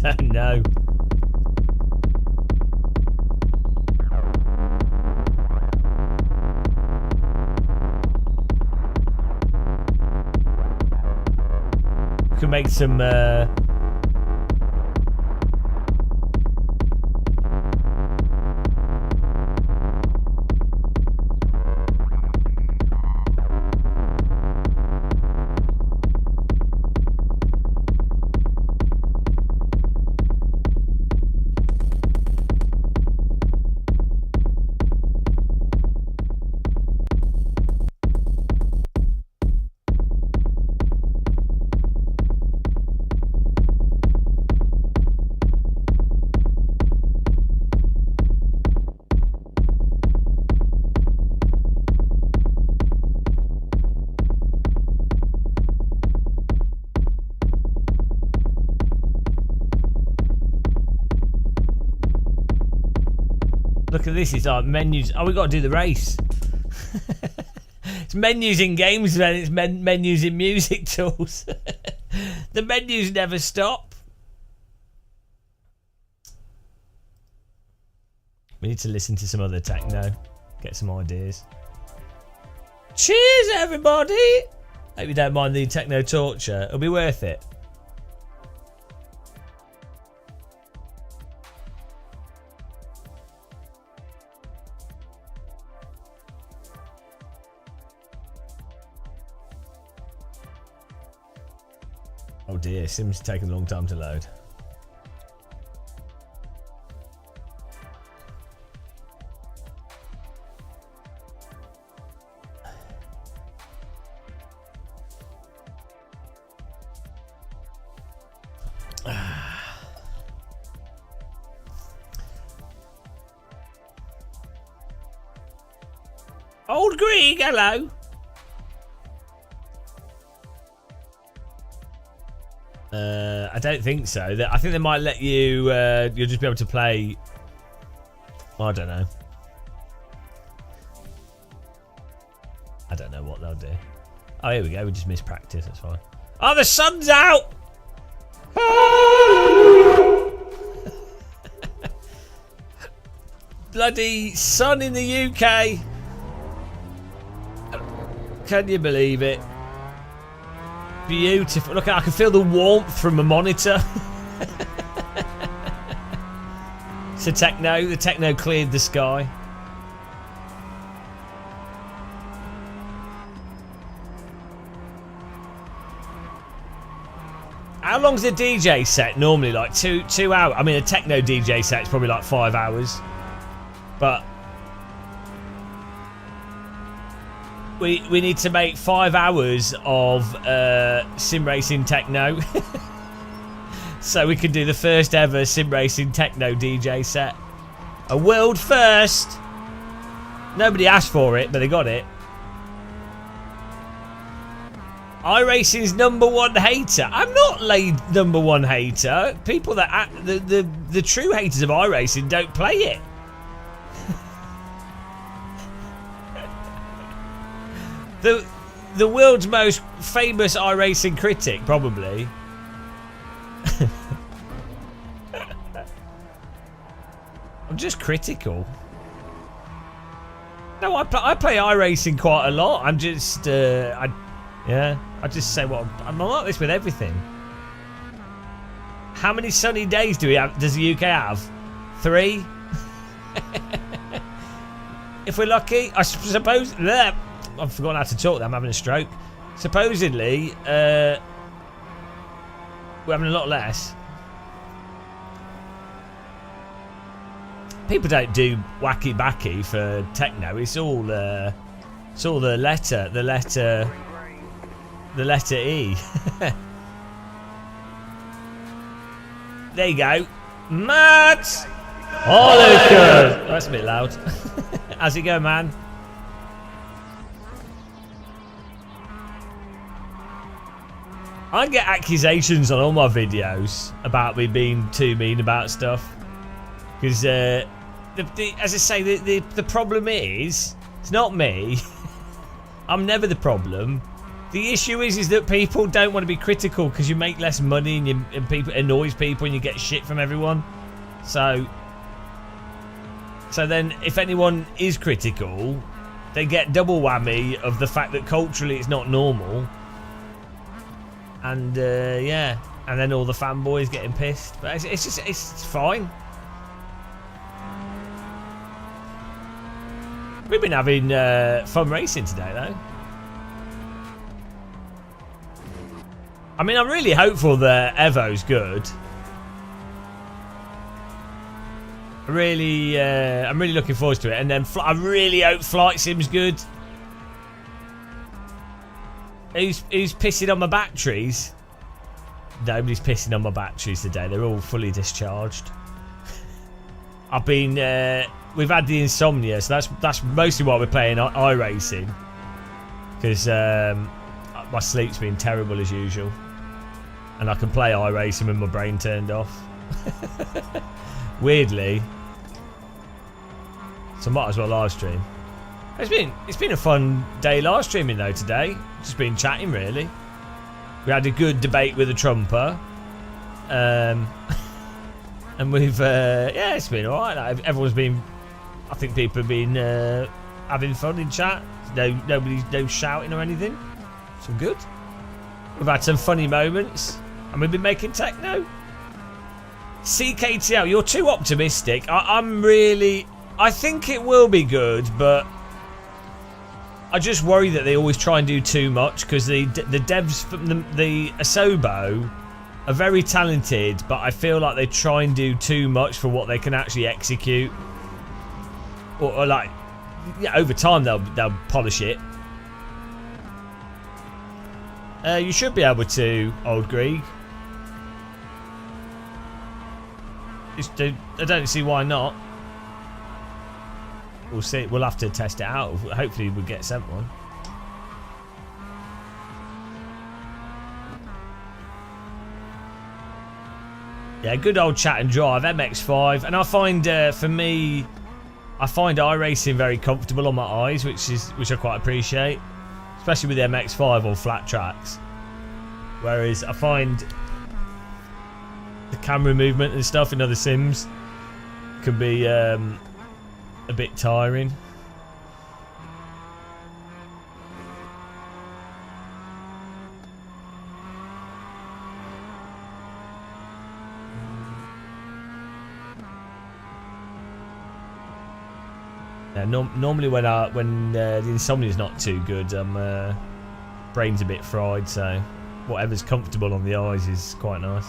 A: No. Could make some look at this, it's like menus. Oh, we got to do the race. It's menus in games, man. It's menus in music tools. The menus never stop. We need to listen to some other techno. Get some ideas. Cheers, everybody. Hope you don't mind the techno torture. It'll be worth it. Oh dear, Sim's taking a long time to load. Old Greg, hello. I don't think so. I think they might let you. You'll just be able to play. I don't know. I don't know what they'll do. Oh, here we go. We just missed practice. That's fine. Oh, the sun's out. Bloody sun in the UK. Can you believe it? Beautiful. Look, I can feel the warmth from a monitor. It's a techno. The techno cleared the sky. How long's the DJ set normally? Like 2 hours? I mean, a techno DJ set's probably like 5 hours. But we need to make 5 hours of sim racing techno. So we can do the first ever sim racing techno DJ set. A world first. Nobody asked for it, but they got it. iRacing's #1 hater. I'm not #1 hater. People that the true haters of iRacing don't play it. The world's most famous iRacing critic, probably. I'm just critical. No, I play iRacing quite a lot. I'm just, I just say what I'm like this with everything. How many sunny days does the UK have? 3? If we're lucky, I suppose. I've forgotten how to talk. I'm having a stroke. Supposedly, we're having a lot less. People don't do wacky backy for techno. It's all the letter E. There you go, Matt Holliker. Oh, that's a bit loud. How's it go, man? I get accusations on all my videos about me being too mean about stuff. Because, as I say, the problem is, it's not me. I'm never the problem. The issue is that people don't want to be critical because you make less money and people annoys people and you get shit from everyone. So then if anyone is critical, they get double whammy of the fact that culturally it's not normal. And yeah, and then all the fanboys getting pissed. But it's fine. We've been having fun racing today though. I mean, I'm really hopeful that Evo's good. I'm really looking forward to it. And then I really hope Flight Sim's good. Who's pissing on my batteries? Nobody's pissing on my batteries today. They're all fully discharged. I've been... we've had the insomnia, so that's mostly why we're playing iRacing. Because my sleep's been terrible as usual. And I can play iRacing with my brain turned off. Weirdly. So I might as well live stream. It's been a fun day live streaming though today. Just been chatting really. We had a good debate with a Trumper. And we've yeah, it's been alright. Everyone's been, I think people have been having fun in chat. Nobody's shouting or anything. So good. We've had some funny moments. And we've been making techno. CKTL, you're too optimistic. I think it will be good, but I just worry that they always try and do too much because the devs from the Asobo are very talented, but I feel like they try and do too much for what they can actually execute. Or like, yeah, over time they'll polish it. You should be able to, Old Greek. I don't see why not. We'll see. We'll have to test it out. Hopefully we'll get sent one. Yeah, good old chat and drive. MX5. And I find, for me, I find iRacing very comfortable on my eyes, which I quite appreciate. Especially with the MX5 on flat tracks. Whereas I find the camera movement and stuff in other sims can be a bit tiring. Yeah, normally when the insomnia is not too good, brain's a bit fried, so whatever's comfortable on the eyes is quite nice.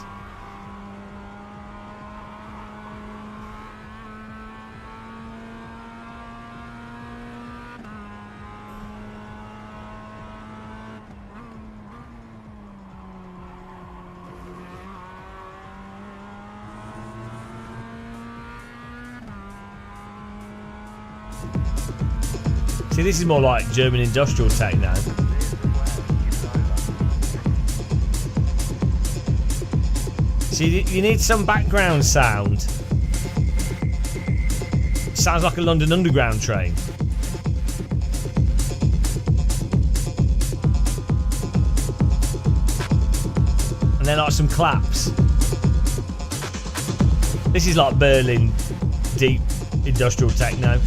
A: See, this is more like German industrial techno. See, you need some background sound. Sounds like a London Underground train. And then like some claps. This is like Berlin deep industrial techno.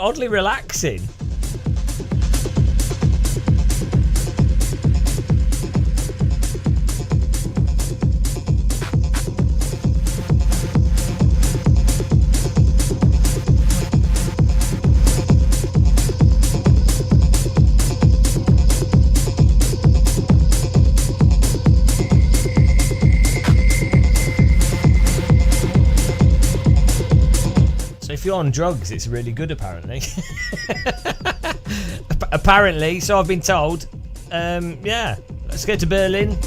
A: Oddly relaxing. If you're on drugs, it's really good apparently. Apparently, so I've been told. Yeah, let's go to Berlin.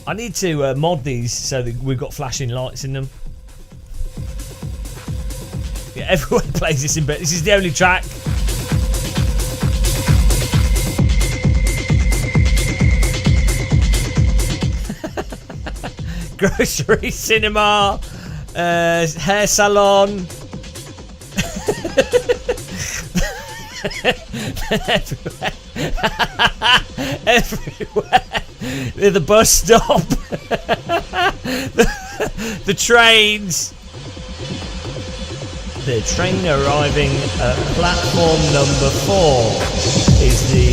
A: I need to mod these so that we've got flashing lights in them. Yeah, everyone plays this in bed. This is the only track. Grocery, cinema, hair salon. Everywhere. Everywhere. The bus stop. the trains. The train arriving at platform number 4 is the...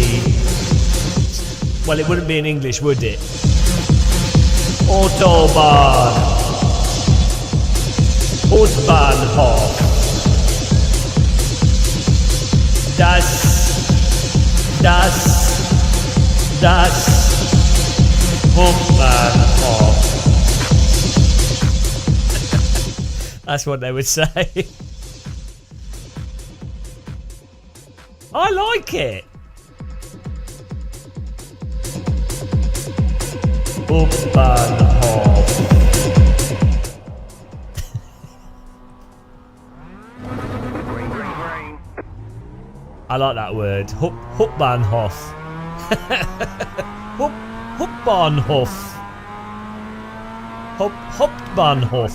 A: Well, it wouldn't be in English, would it? Autobahn. Hauptbahnhof. Das Hauptbahnhof. That's what they would say. I like it. Hauptbahnhof. I like that word. Hauptbahnhof. Hauptbahnhof. Hauptbahnhof.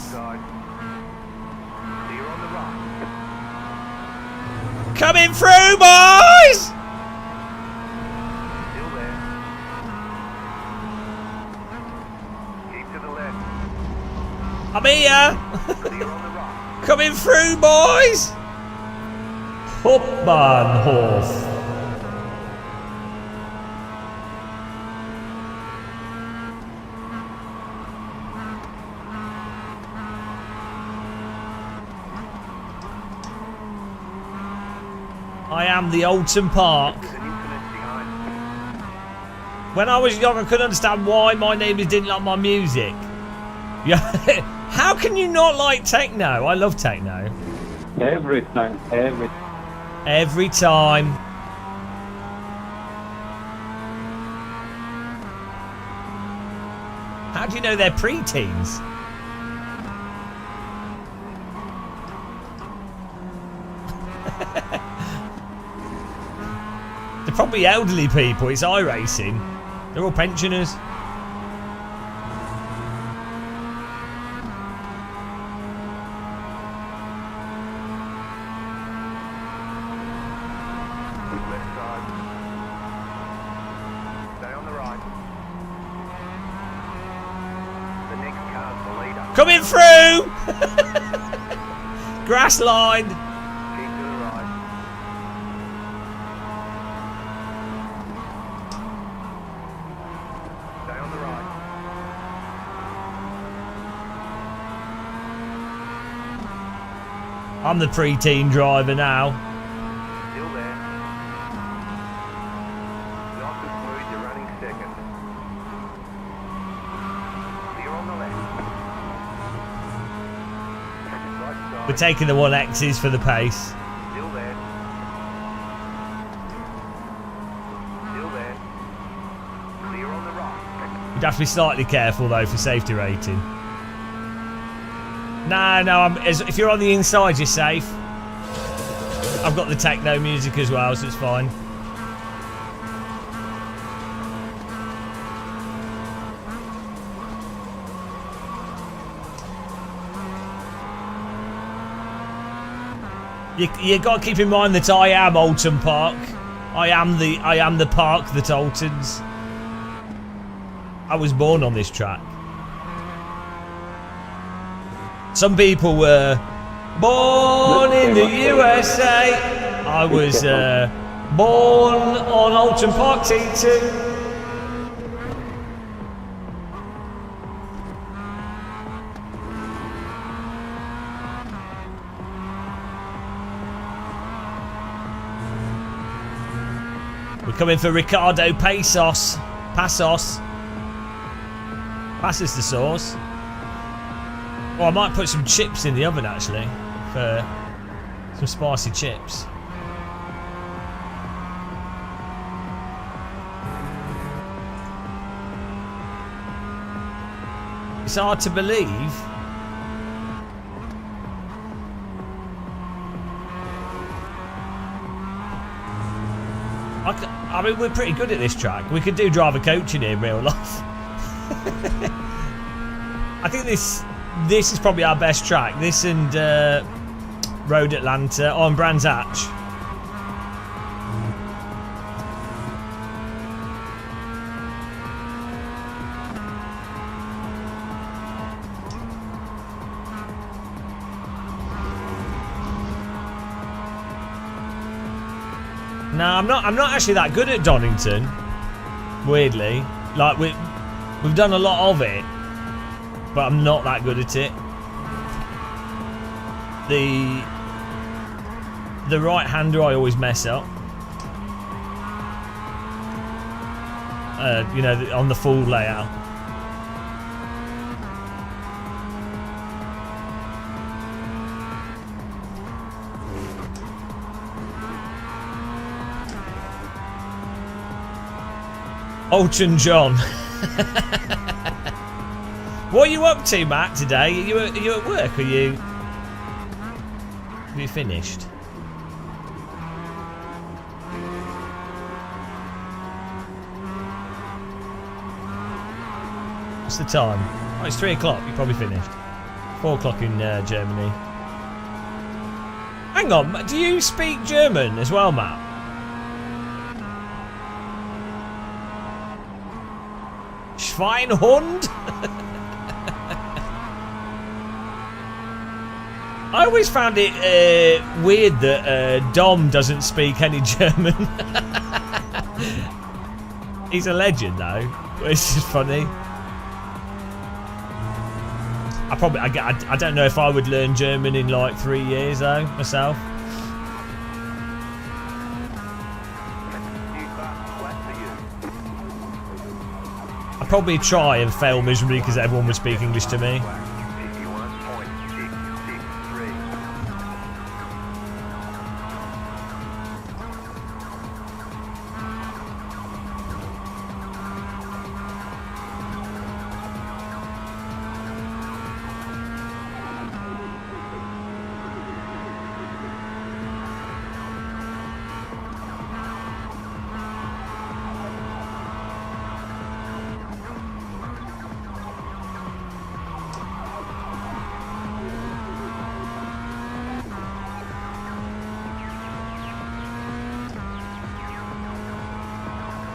A: Coming through, boys!
B: Still there. Keep to the left.
A: I'm here.
B: Clear on the right.
A: Coming through, boys! Hauptbahnhof. I am the Alton Park. When I was young, I couldn't understand why my neighbours didn't like my music. Yeah, how can you not like techno? I love techno.
K: Every time.
A: Every time. How do you know they're pre-teens? They're probably elderly people. It's iRacing. They're all pensioners.
B: Left side. Stay on the right. The next car's the leader.
A: Coming through! Grass lined.
B: Keep to the right. Stay on the right.
A: I'm the pre-teen driver now.
B: Still there. Not too smooth, you're running second. Clear on the left. Right side.
A: We're taking the 1Xs for the pace.
B: Still there. Still there. Clear on the right.
A: You'd have to be slightly careful though for safety rating. No, if you're on the inside, you're safe. I've got the techno music as well, so it's fine. You got to keep in mind that I am Alton Park. I am the park that Alton's. I was born on this track. Some people were born in the USA. I was born on Alton Park T2. We're coming for Ricardo Passos. Passos the sauce. Oh, I might put some chips in the oven actually for some spicy chips. It's hard to believe. I mean, we're pretty good at this track. We could do driver coaching in real life. I think this is probably our best track. This and Road Atlanta on Brands Hatch. No, I'm not actually that good at Donington. Weirdly, like we've done a lot of it, but I'm not that good at it. The right hander I always mess up. You know, on the full layout. Olton John. What are you up to, Matt, today? Are you at work? Have you finished? What's the time? Oh, it's 3 o'clock. You're probably finished. 4 o'clock in Germany. Hang on, do you speak German as well, Matt? Schweinhund? I always found it weird that Dom doesn't speak any German. He's a legend though. It's just funny. I don't know if I would learn German in like 3 years though, myself. I'd probably try and fail miserably because everyone would speak English to me.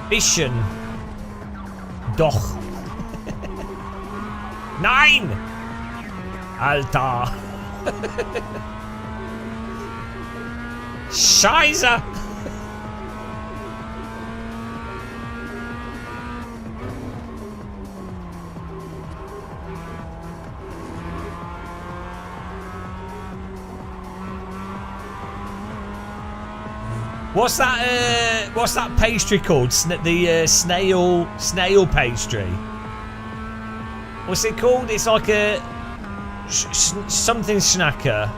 A: Bisschen. Doch. Nein! Alter. Scheiße! What's that pastry called? The snail pastry. What's it called? It's like a something snacker.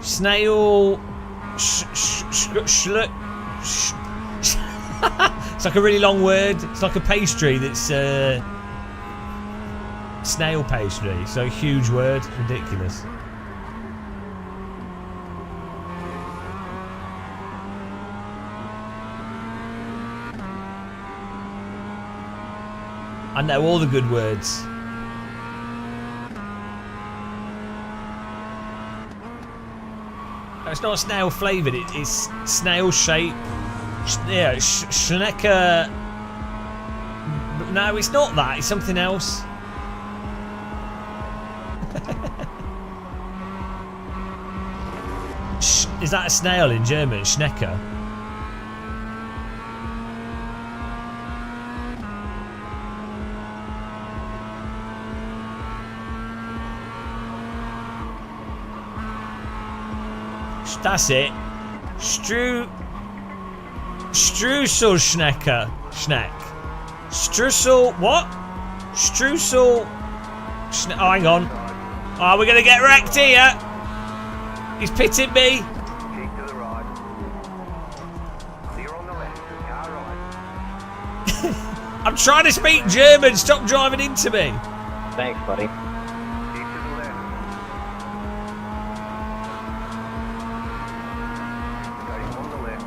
A: Snail. It's like a really long word. It's like a pastry that's snail pastry. So huge word, ridiculous. I know all the good words. No, it's not snail flavoured. It's snail shaped. Yeah, Schnecker. No, it's not that. It's something else. Is that a snail in German? Schnecker. Strusselschnecker. Schneck. Strussel. What? Strussel. Oh, hang on. Oh, we're going to get wrecked here. He's pitting me.
B: Keep to the right. Clear on the left. Car right.
A: I'm trying to speak German. Stop driving into me.
I: Thanks, buddy.
B: Keep to the left. Going on the left.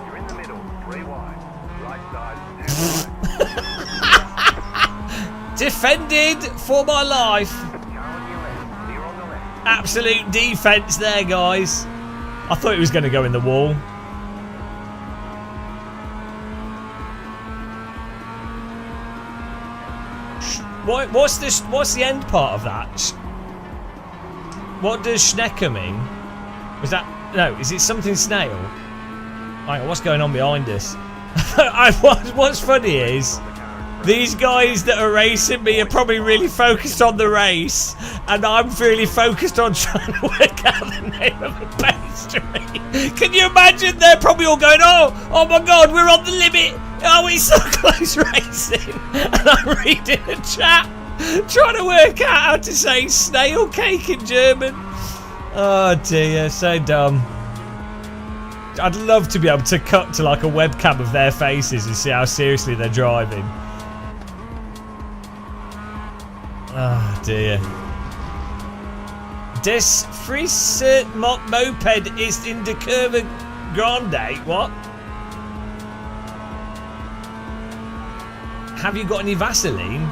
B: You're in the middle. 3 wide. Right side. 2 wide.
A: Defended for my life.
B: Car on your left. Clear on the left.
A: Absolute defense there, guys. I thought it was going to go in the wall. What's this? What's the end part of that? What does Schnecker mean? Was that no? Is it something snail? Hang on, what's going on behind us? What's funny is these guys that are racing me are probably really focused on the race, and I'm really focused on trying to work out the name of the pastry. Can you imagine? They're probably all going, oh my God, we're on the limit. Oh, it's so close racing. And I'm reading a chat, trying to work out how to say snail cake in German. Oh dear, so dumb. I'd love to be able to cut to like a webcam of their faces and see how seriously they're driving. Oh dear. Des Frise Moped ist in der Kurve Grande. What? Have you got any Vaseline?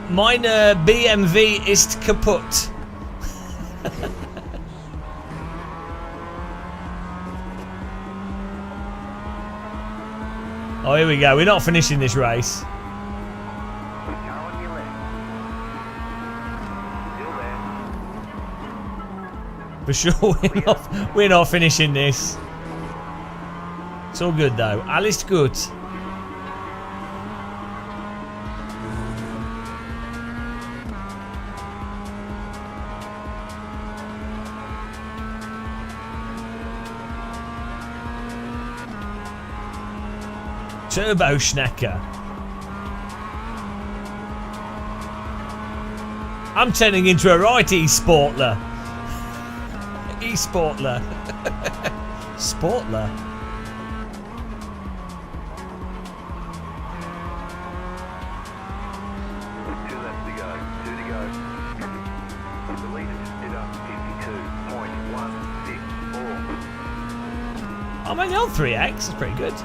A: Meine BMW ist kaputt. Oh, here we go. We're not finishing this race. For sure, we're not finishing this. It's all good though. Alles gut. Turbo Schnecker. I'm turning into a right e-sportler. E-sportler. Sportler.
B: Two left to go. 2 to go. The leader just did up 52.164.
A: I'm only on 3x. That's pretty good.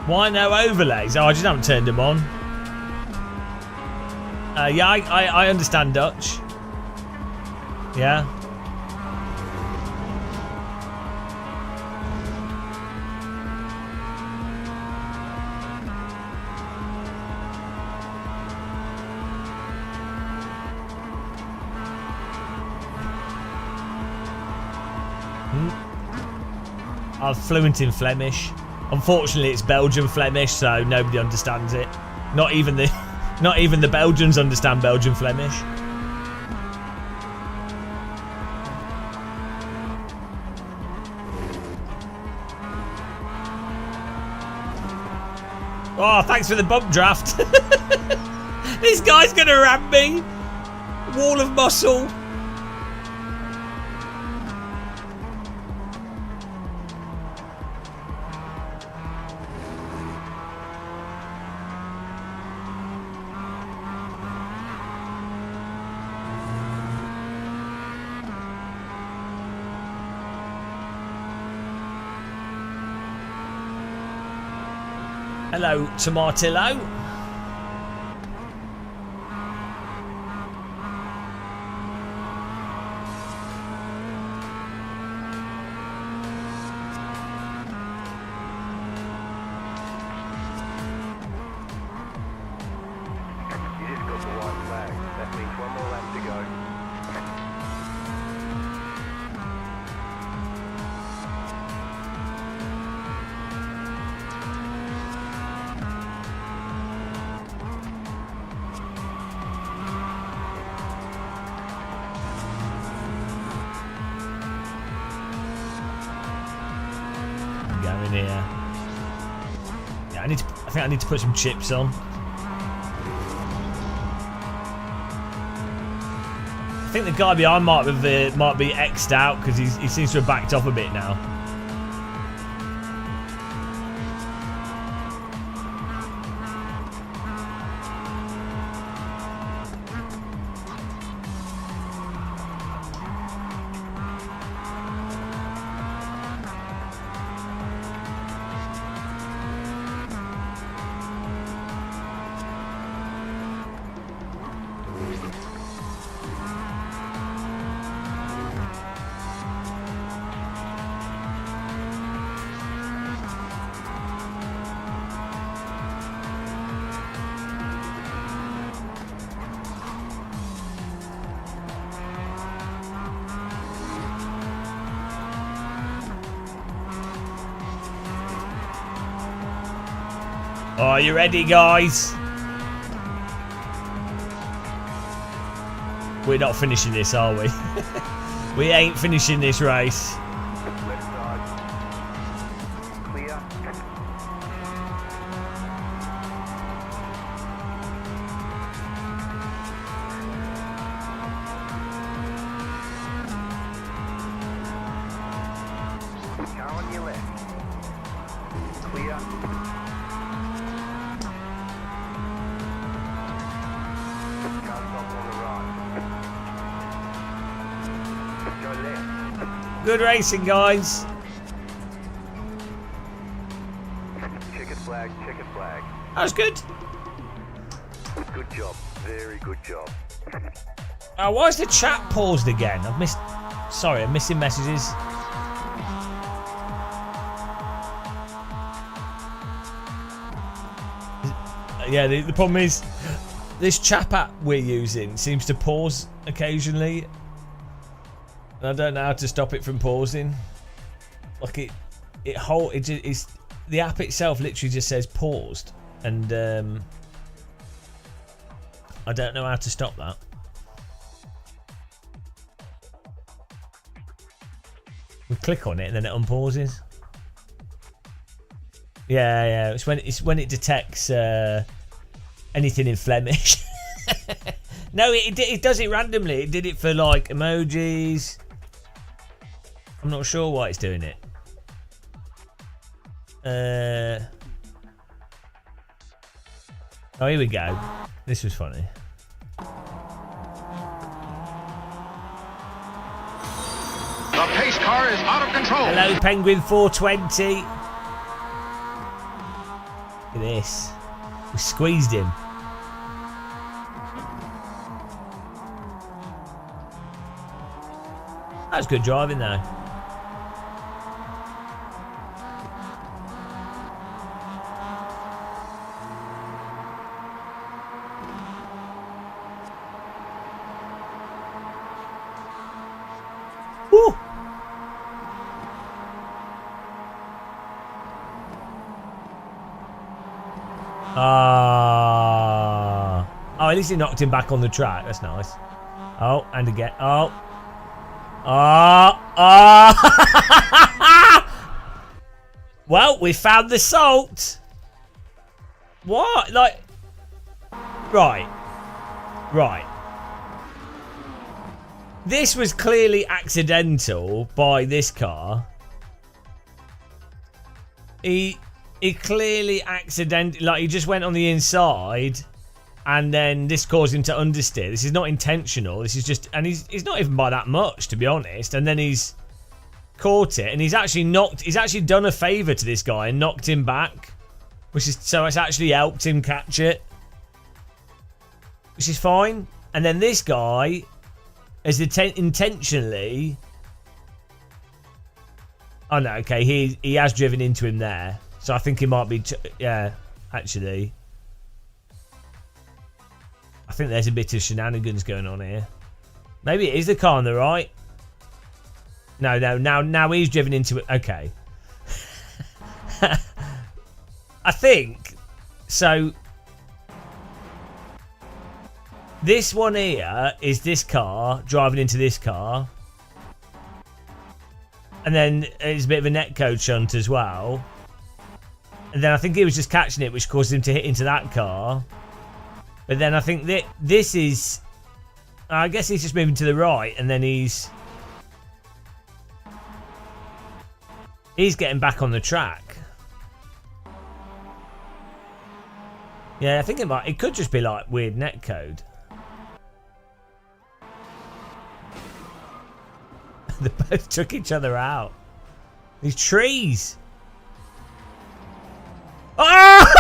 A: Why no overlays? Oh, I just haven't turned them on. Yeah, I understand Dutch. Yeah. I'm fluent in Flemish. Unfortunately, it's Belgian Flemish, so nobody understands it. Not even the Belgians understand Belgian Flemish. Oh, thanks for the bump draft. This guy's gonna ram me. Wall of muscle. Hello, Tomatillo. here. Yeah, I think I need to put some chips on. I think the guy behind might be X'd out because he seems to have backed off a bit now. Are you ready, guys? We're not finishing this, are we? We ain't finishing this race.
B: Left side. Clear. Car on your left. Clear. Car stop on the right. Go left.
A: Good racing, guys.
B: Checkered flag, checkered flag.
A: That was good.
B: Good job. Very good job.
A: Why is the chat paused again? I've missed. Sorry, I'm missing messages. Yeah, the problem is this chat app we're using seems to pause occasionally. And I don't know how to stop it from pausing. Like the app itself literally just says paused, and I don't know how to stop that. We click on it and then it unpauses. Yeah, it's when it detects anything in Flemish. No, it does it randomly. It did it for like emojis. I'm not sure why it's doing it. Oh, here we go. This was funny.
F: The pace car is out of control.
A: Hello, Penguin 420. Look at this. We squeezed him. That was good driving though. Woo! Oh, at least he knocked him back on the track. That's nice. Oh, and again. Oh. Well, we found the salt. What? Like, right. This was clearly accidental by this car. He clearly accidentally, like, he just went on the inside, and then this caused him to understeer. This is not intentional. This is just, and he's not even by that much, to be honest. And then he's caught it, and he's actually done a favour to this guy and knocked him back, so it's actually helped him catch it, which is fine. And then this guy has intentionally. Oh no, okay, he has driven into him there, so I think he might be. Yeah, actually. I think there's a bit of shenanigans going on here. Maybe it is the car on the right. No, now he's driven into it. Okay. I think so. This one here is this car driving into this car. And then it's a bit of a netcode shunt as well. And then I think he was just catching it, which caused him to hit into that car. But then I think that this is... I guess he's just moving to the right, and then he's getting back on the track. Yeah, I think it could just be like weird netcode. They both took each other out. These trees. Oh!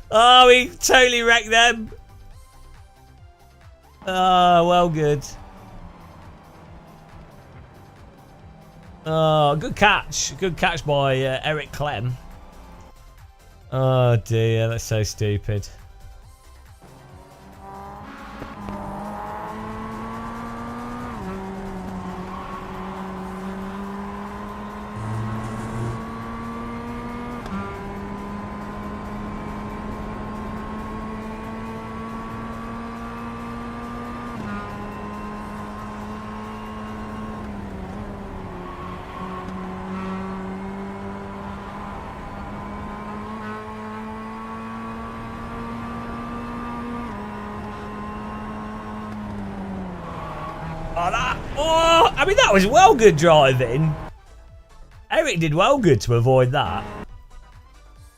A: Oh, he totally wrecked them. Oh, well, good. Oh, good catch. Good catch by Eric Clem. Oh, dear. That's so stupid. I mean, that was well good driving. Eric did well good to avoid that.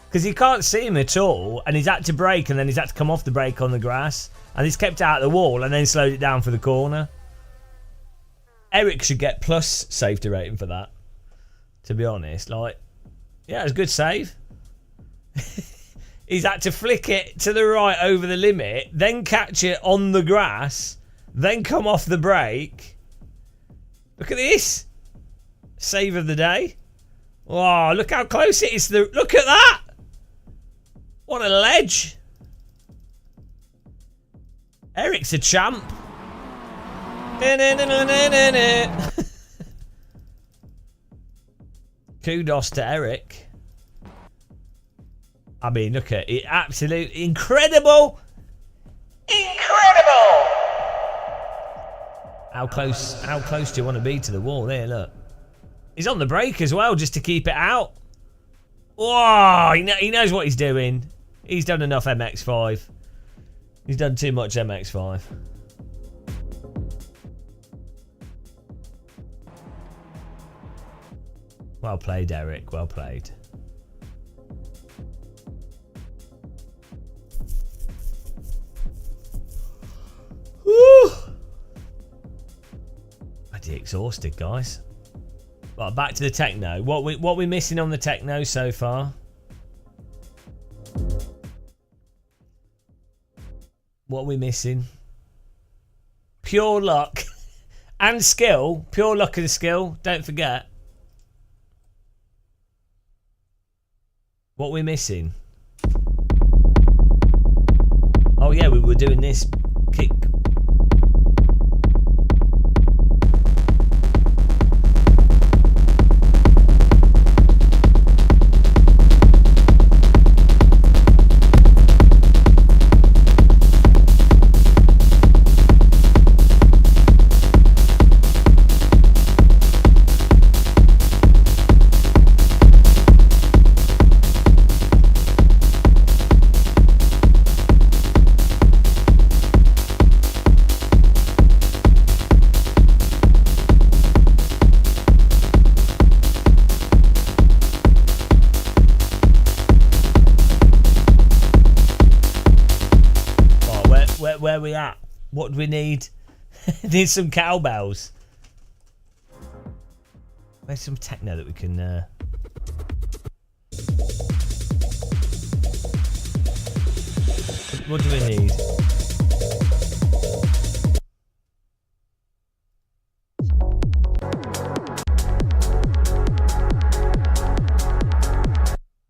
A: Because you can't see him at all, and he's had to brake, and then he's had to come off the brake on the grass, and he's kept out the wall, and then slowed it down for the corner. Eric should get plus safety rating for that, to be honest. Like, yeah, it was a good save. He's had to flick it to the right over the limit, then catch it on the grass, then come off the brake. Look at this. Save of the day. Oh, look how close it is. Look at that. What a ledge. Eric's a champ. Kudos to Eric. I mean, look at it. Absolutely incredible. Incredible. How close do you want to be to the wall there? Look. He's on the brake as well, just to keep it out. Whoa, he knows what he's doing. He's done enough MX-5. He's done too much MX-5. Well played, Eric. Well played. Woo! Bloody exhausted, guys. Right, back to the techno. What we missing on the techno so far? What are we missing? Pure luck and skill. Pure luck and skill. Don't forget. What are we missing? Oh yeah, we were doing this kick. Where are we at? What do we need? Need some cowbells. Where's some techno that we can... What do we need?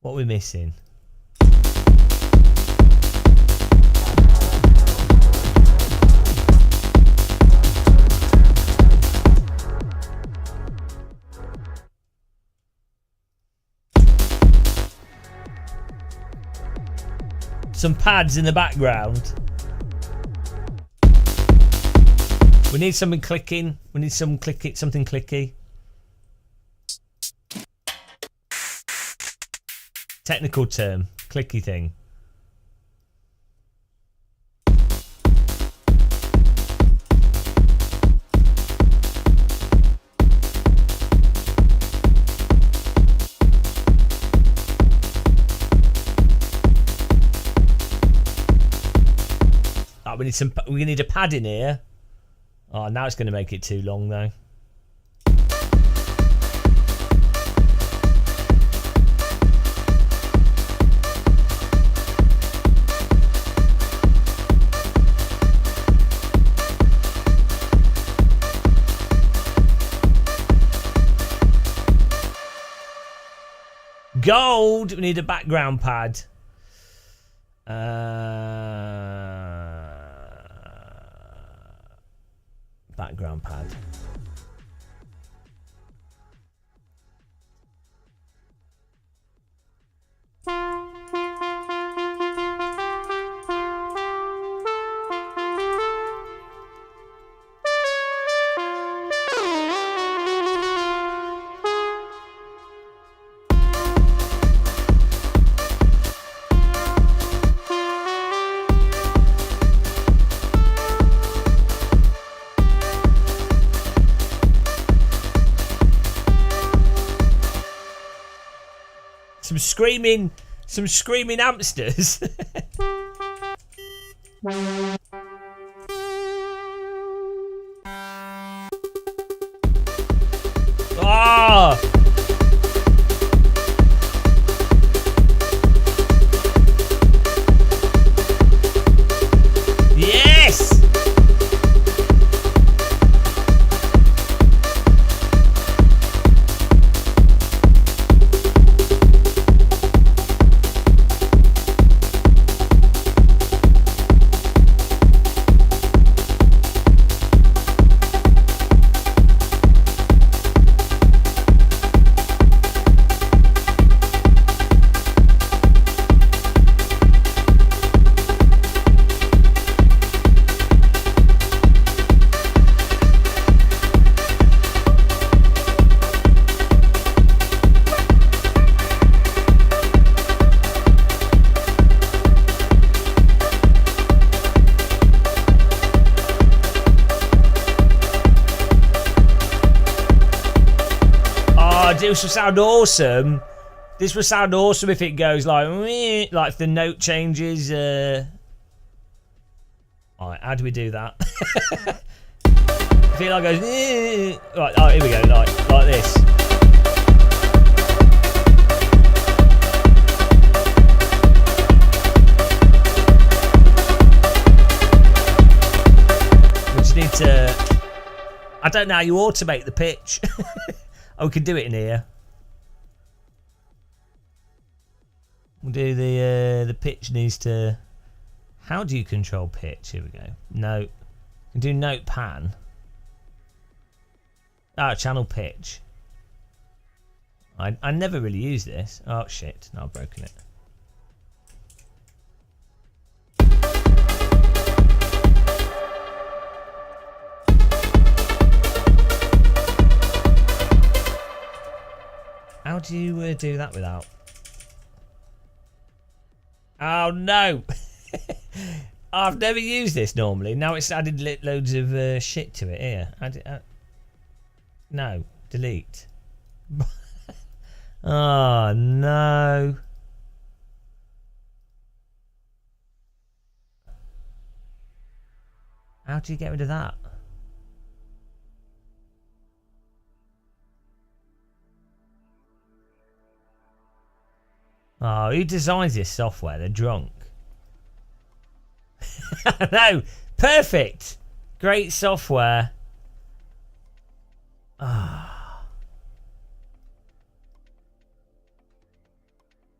A: What are we missing? Some pads in the background. We need something clicking. We need some something clicky. Technical term. Clicky thing. We need a pad in here. Oh, now it's going to make it too long though. Gold. We need a background pad. Background pad. Some screaming hamsters. Ah! Yes! This will sound awesome. This will sound awesome if it goes like if the note changes. Alright, how do we do that? I feel like it goes. Right, oh, here we go. Like this. We just need to. I don't know how you automate the pitch. Oh, we can do it in here. We'll do the pitch needs to. How do you control pitch? Here we go. Note. You can do note pan. Ah, channel pitch. I never really use this. Oh shit! No, I've broken it. How do you do that without? Oh no! I've never used this normally. Now it's added loads of shit to it here. No, delete. Oh no! How do you get rid of that? Oh, who designs this software? They're drunk. No, perfect. Great software. Ah.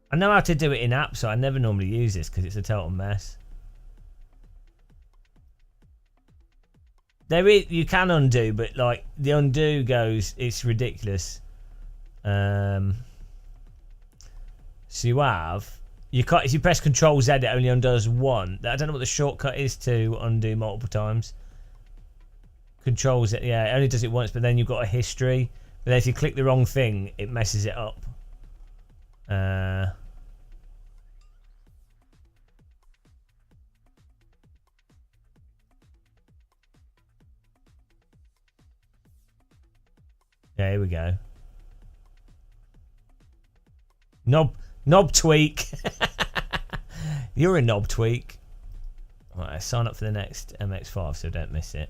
A: I know how to do it in app, so I never normally use this because it's a total mess. There is, you can undo, but like the undo goes, it's ridiculous. So you have, you can't, if you press Control Z, it only undoes one. I don't know what the shortcut is to undo multiple times. Control Z, yeah, it only does it once, but then you've got a history. But then if you click the wrong thing, it messes it up. Yeah, here we go. Knob tweak. You're a knob tweak. Right, sign up for the next MX5 so don't miss it.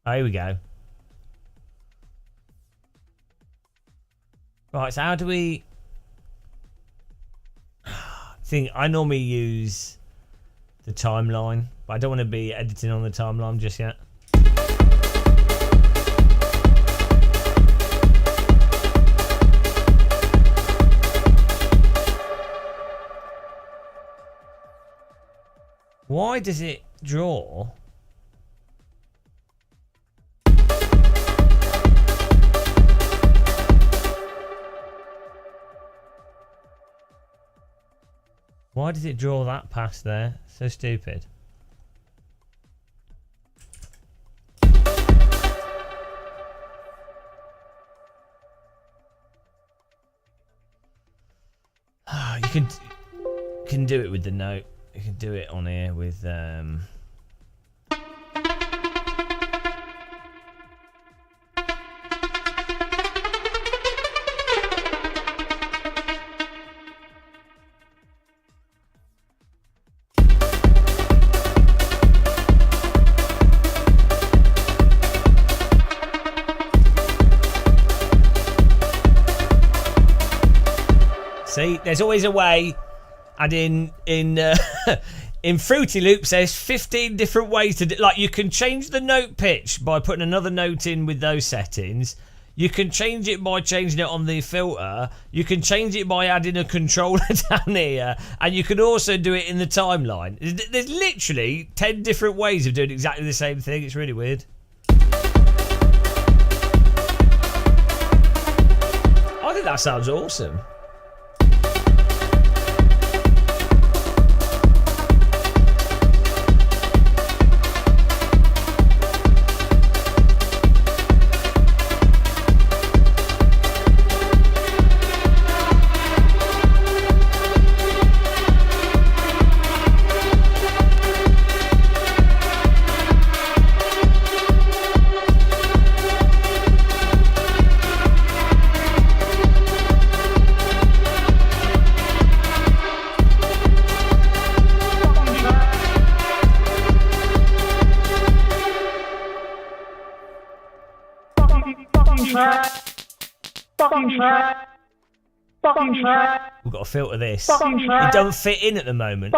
A: Oh, here we go. Right, so how do we... I normally use the timeline, but I don't want to be editing on the timeline just yet. Why does it draw? Why does it draw that past there? So stupid. You can do it with the note. You can do it on here with See, there's always a way, and in Fruity Loops, there's 15 different ways to do. Like, you can change the note pitch by putting another note in with those settings. You can change it by changing it on the filter. You can change it by adding a controller down here, and you can also do it in the timeline. There's literally 10 different ways of doing exactly the same thing. It's really weird. I think that sounds awesome. We've got to filter this. It don't fit in at the moment.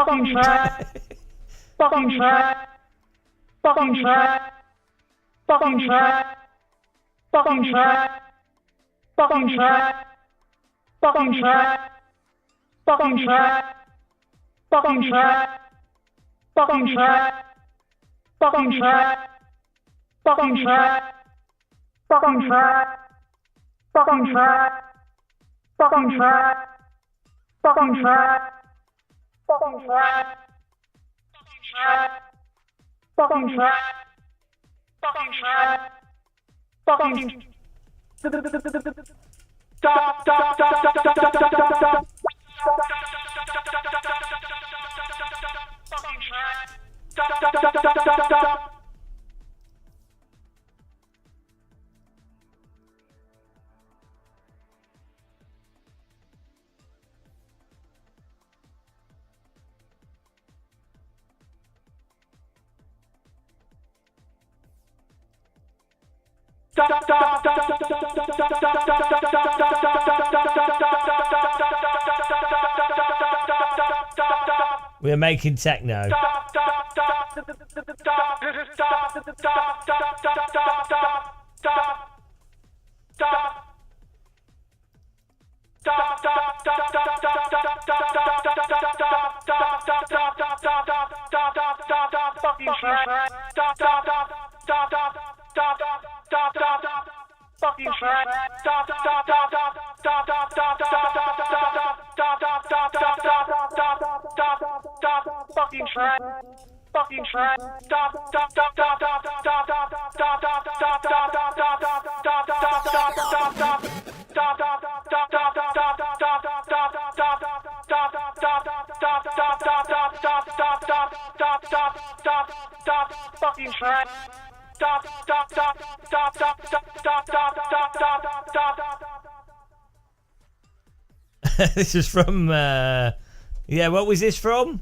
A: We're making techno.
E: Fucking train. Stop, stop, stop, stop, stop, stop, stop, stop, stop, stop, stop, stop.
A: This is from, yeah, what was this from?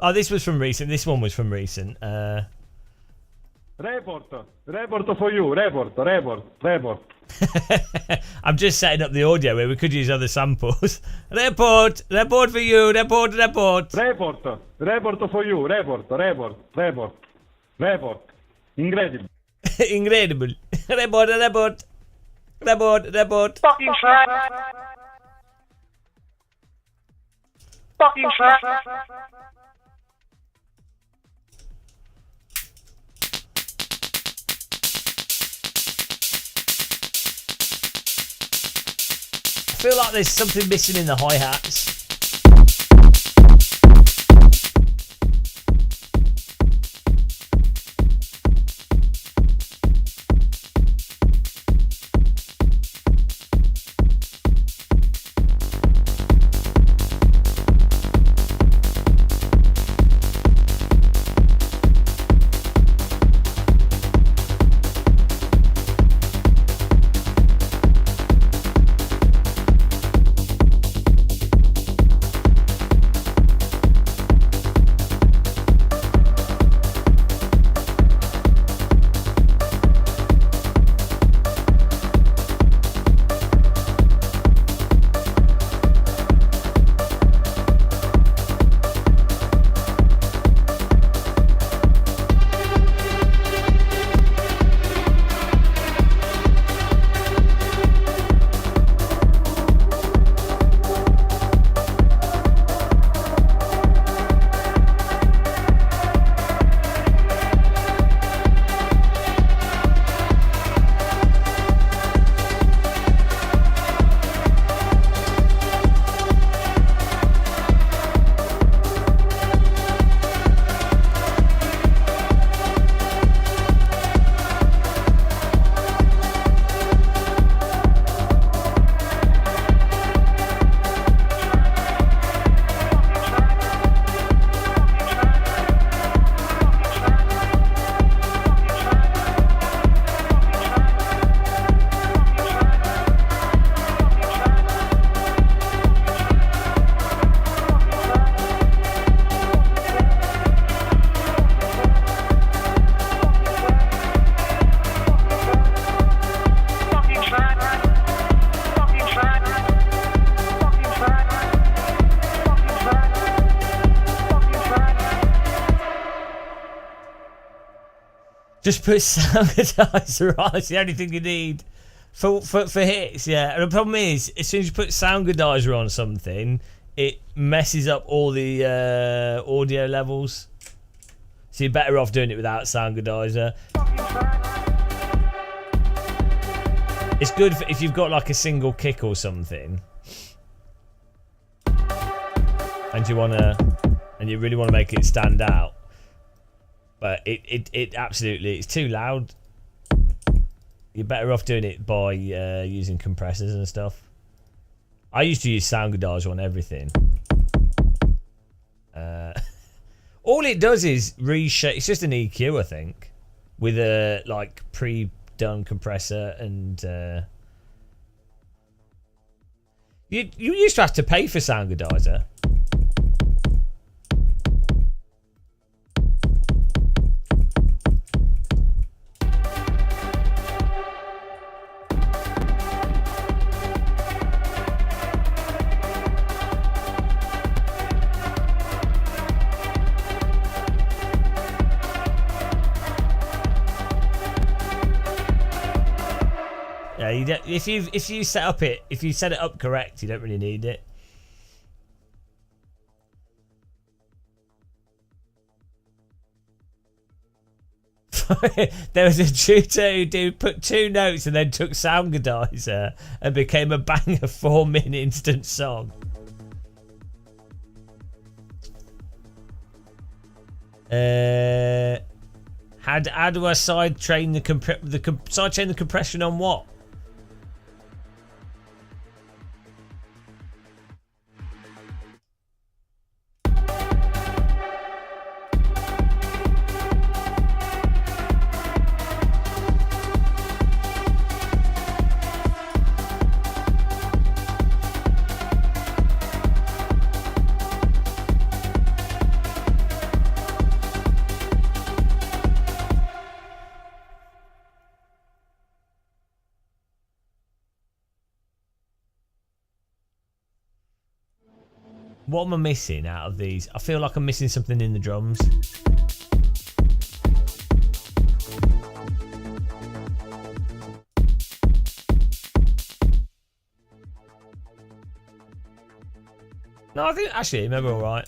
A: Oh, this was from recent. This one was from recent.
H: Report for you. Report.
A: I'm just setting up the audio where we could use other samples. Report for you. Report.
H: Report for you. Report. Incredible.
A: Incredible. Report.
E: Fucking train. Fucking train.
A: I feel like there's something missing in the hi-hats. Just put Soundgardizer on. It's the only thing you need for hits. Yeah, and the problem is, as soon as you put Soundgardizer on something, it messes up all the audio levels. So you're better off doing it without Soundgardizer. It's good if you've got like a single kick or something, and you really wanna make it stand out. But it absolutely, it's too loud. You're better off doing it by using compressors and stuff. I used to use Soundgardizer on everything. All it does is reshape. It's just an EQ, I think, with a like pre-done compressor, and you used to have to pay for Soundgardizer. If you set it up correct, you don't really need it. There was a tutor who put 2 notes and then took Soundgardizer and became a banger 4-min instant song. How do I side chain the compression on what? What am I missing out of these? I feel like I'm missing something in the drums. No, I think actually maybe all right.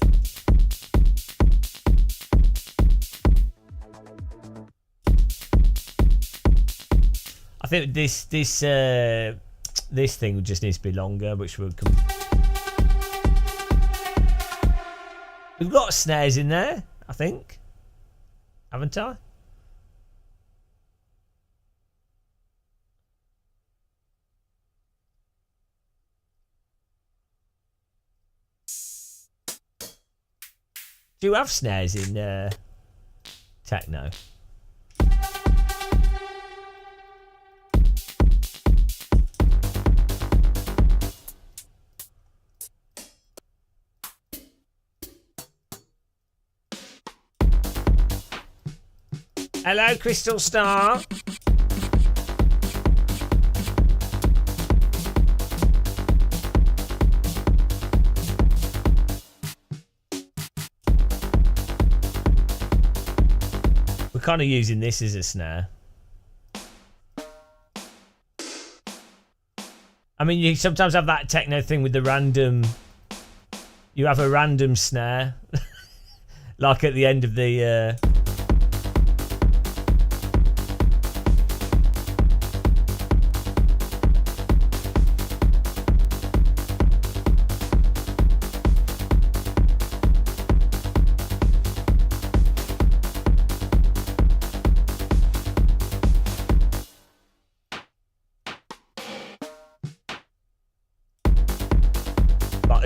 A: I think this thing just needs to be longer, which will come. We've got snares in there, I think, haven't I? Do you have snares in techno? Hello, Crystal Star. We're kind of using this as a snare. I mean, you sometimes have that techno thing with the random. You have a random snare, like at the end of the.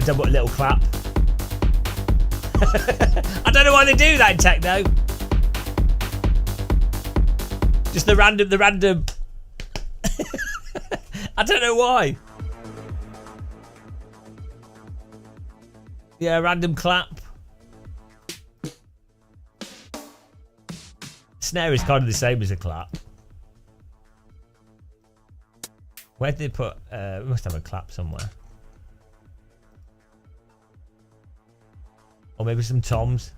A: Double little clap. I don't know why they do that in techno. Just the random. I don't know why. Yeah, random clap. Snare is kind of the same as a clap. Where did they put? We must have a clap somewhere. Or maybe some toms.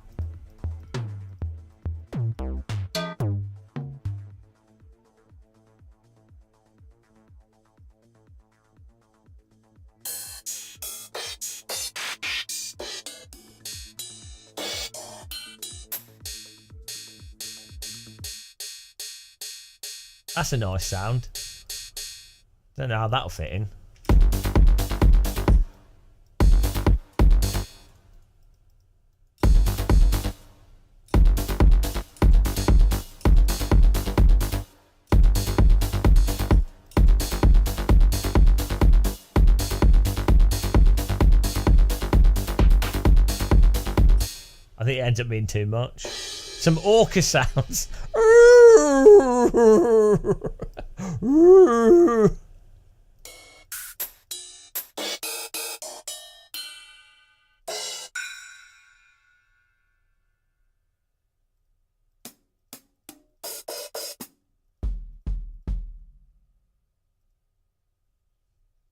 A: That's a nice sound. Don't know how that'll fit in. I think it ends up being too much. Some orca sounds.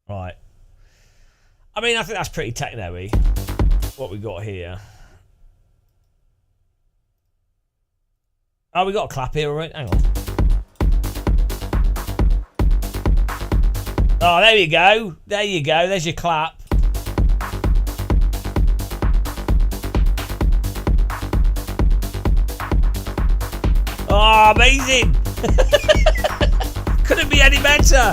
A: Right. I mean, I think that's pretty techno-y, what we got here. Oh, we got a clap here, alright? Hang on. Oh, there you go. There you go. There's your clap. Oh, amazing. Couldn't be any better.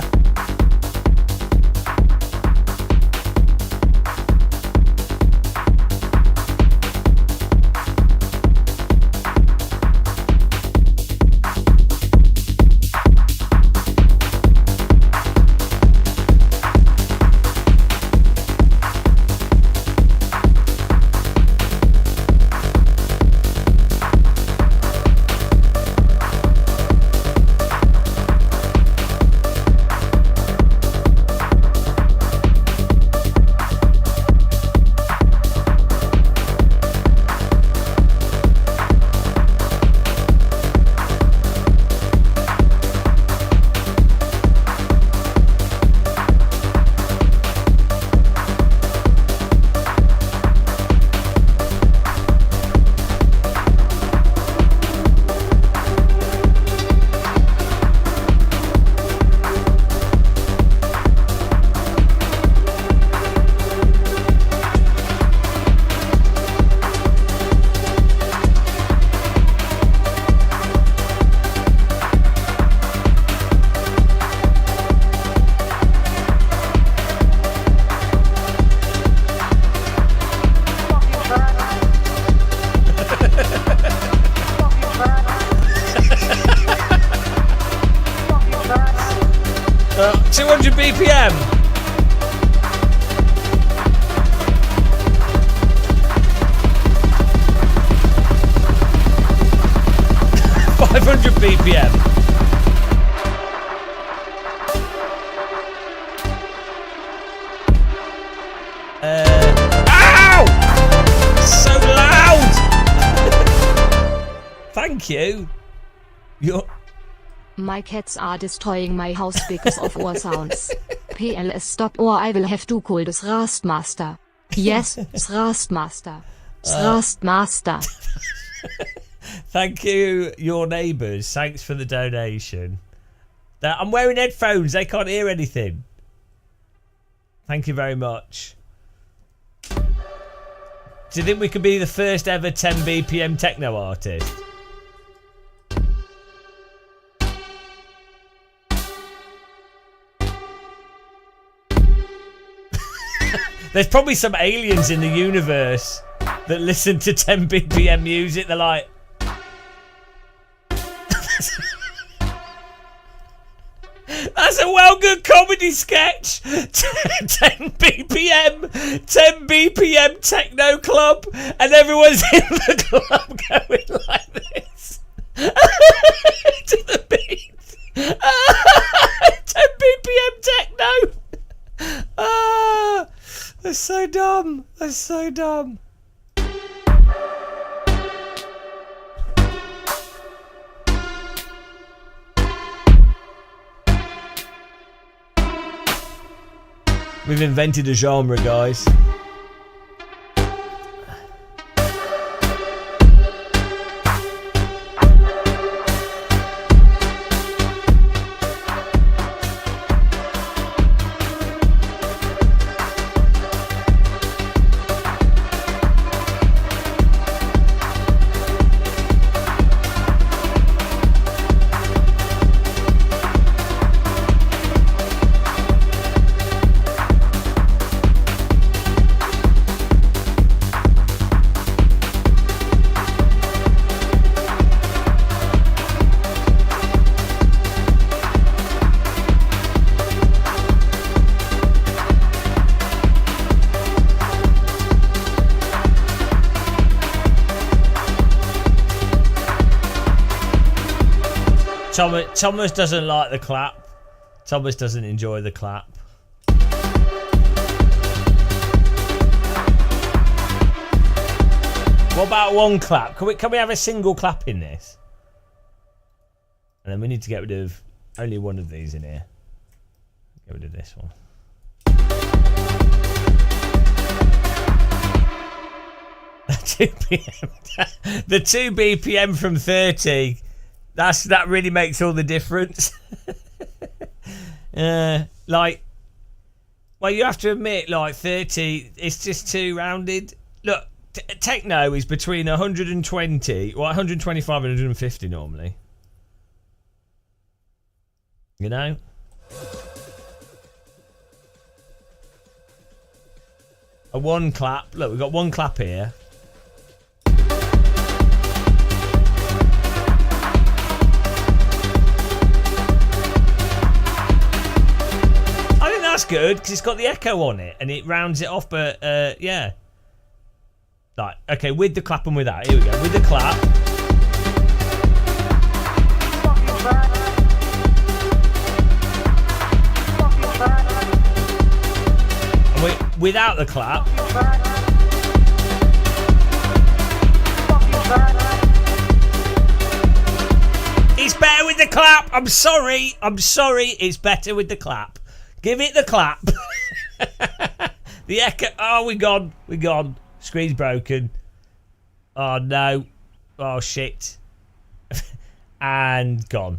A: BPM. BPM. Ow! So loud! Thank you.
P: My cats are destroying my house because of our sounds. PLS stop or I will have to call this Rastmaster. Yes, Rastmaster. Rastmaster.
A: Thank you, your neighbours. Thanks for the donation. I'm wearing headphones. They can't hear anything. Thank you very much. Do you think we could be the first ever 10 BPM techno artist? There's probably some aliens in the universe that listen to 10 BPM music. They're like... That's a well good comedy sketch. 10 BPM, 10 BPM techno club, and everyone's in the club going like this to the beat. 10 BPM techno. Ah, that's so dumb. That's so dumb. We've invented a genre, guys. Thomas doesn't like the clap. Thomas doesn't enjoy the clap. What about one clap? Can we have a single clap in this? And then we need to get rid of only one of these in here. Get rid of this one. The 2 BPM from 30. That really makes all the difference. Like, well, you have to admit, like 30, it's just too rounded. Look, techno is between 120, well, 125 and 150 normally. You know? A one clap. Look, we've got one clap here. That's good because it's got the echo on it and it rounds it off, but yeah. Like, okay, with the clap and without. Here we go. With the clap. And without the clap. It's better with the clap. I'm sorry. It's better with the clap. Give it the clap. The echo. Oh, we're gone. Screen's broken. Oh, no. Oh, shit. And gone.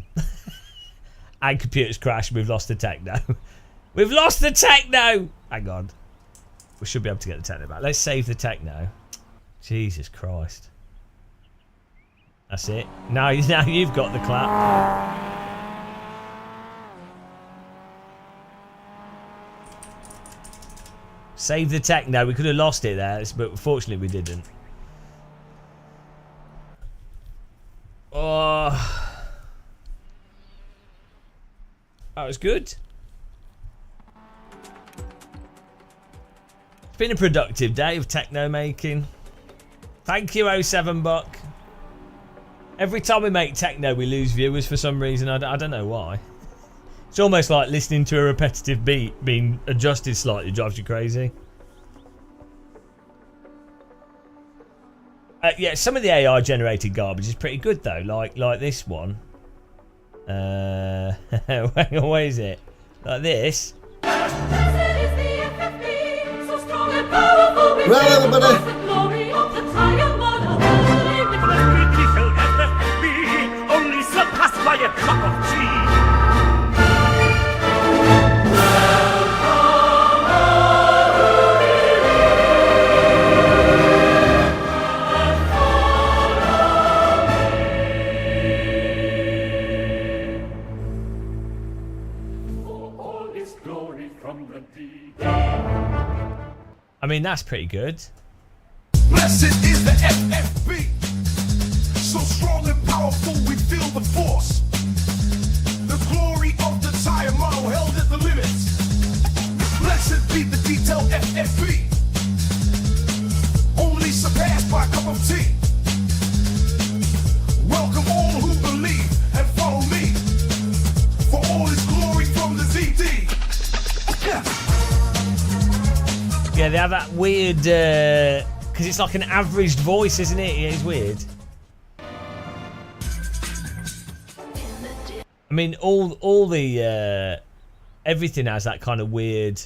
A: And computer's crashed. We've lost the techno. We've lost the techno. Hang on. We should be able to get the techno back. Let's save the techno. Jesus Christ. That's it. Now you've got the clap. Save the techno. We could have lost it there, but fortunately we didn't. Oh, that was good. been a productive day of techno making. Thank you, 07 Buck. Every time we make techno, we lose viewers for some reason. I don't know why. It's almost like listening to a repetitive beat being adjusted slightly drives you crazy. Yeah, some of the AI generated garbage is pretty good though, like this one. Where is it? Like this.
Q: Well, everybody.
E: Only surpassed by a cup of tea.
A: I mean, that's pretty good.
E: Blessed is the FFB. So strong and powerful, we feel the force. The glory of the tire model held at the limits. Blessed be the detailed FFB. Only surpassed by a cup of tea. Welcome all who believe and follow me. For all is glory from the ZD.
A: Yeah, they have that weird, because it's like an averaged voice, isn't it? Yeah, it's weird. I mean, all the everything has that kind of weird.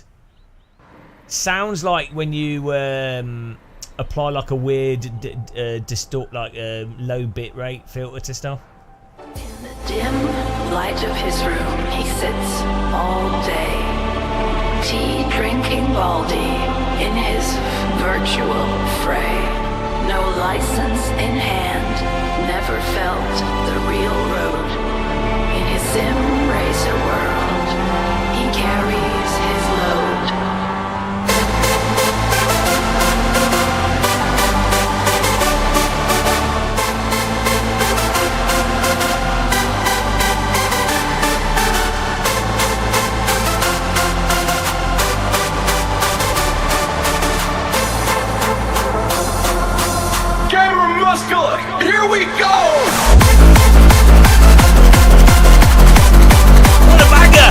A: Sounds like when you apply like a weird distort, like low bit rate filter to stuff.
R: In the dim light of his room, he sits all day, tea drinking baldy in his virtual fray. No license in hand, never felt the real road. In his sim racer world, he carries his load.
E: Camera muscular, here we go!
A: What a banger!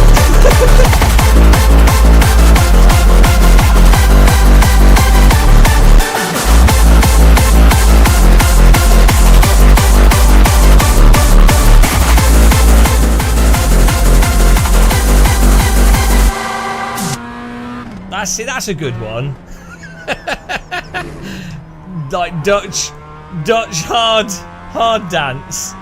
A: That's a good one. Like Dutch hard dance.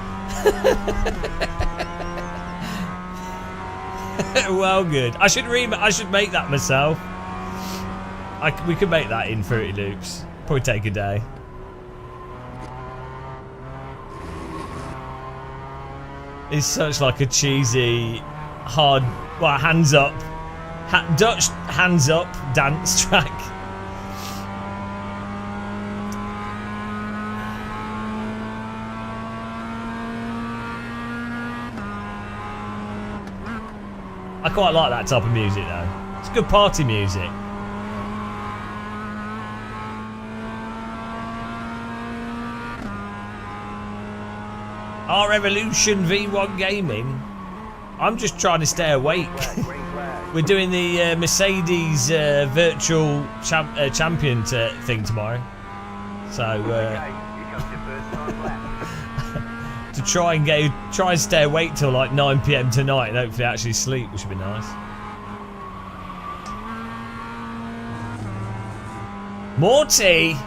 A: Well, good. I should make that myself. We could make that in Fruity Loops. Probably take a day. It's such like a cheesy, hard, well, hands up, Dutch hands up dance track. I quite like that type of music though. It's good party music. Our Evolution V1 Gaming. I'm just trying to stay awake. We're doing the Mercedes virtual champion thing tomorrow. So to try and stay awake till like 9 PM tonight and hopefully actually sleep, which would be nice. Morty!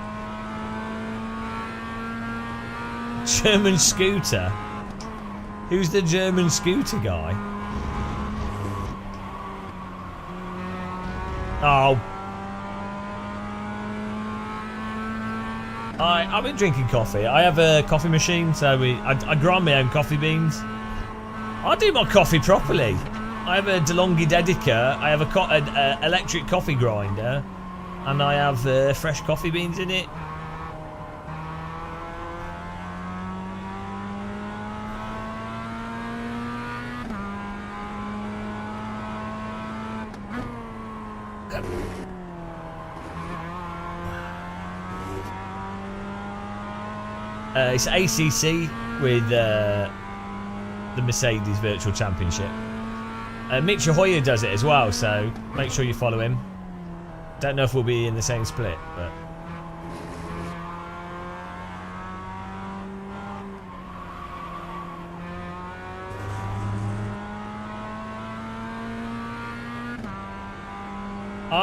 A: German scooter? Who's the German scooter guy? Oh. I've been drinking coffee. I have a coffee machine, so I grind my own coffee beans. I do my coffee properly. I have a DeLonghi Dedica. I have an electric coffee grinder, and I have fresh coffee beans in it. It's ACC with the Mercedes Virtual Championship. Mitch Hoyer does it as well, so make sure you follow him. Don't know if we'll be in the same split, but.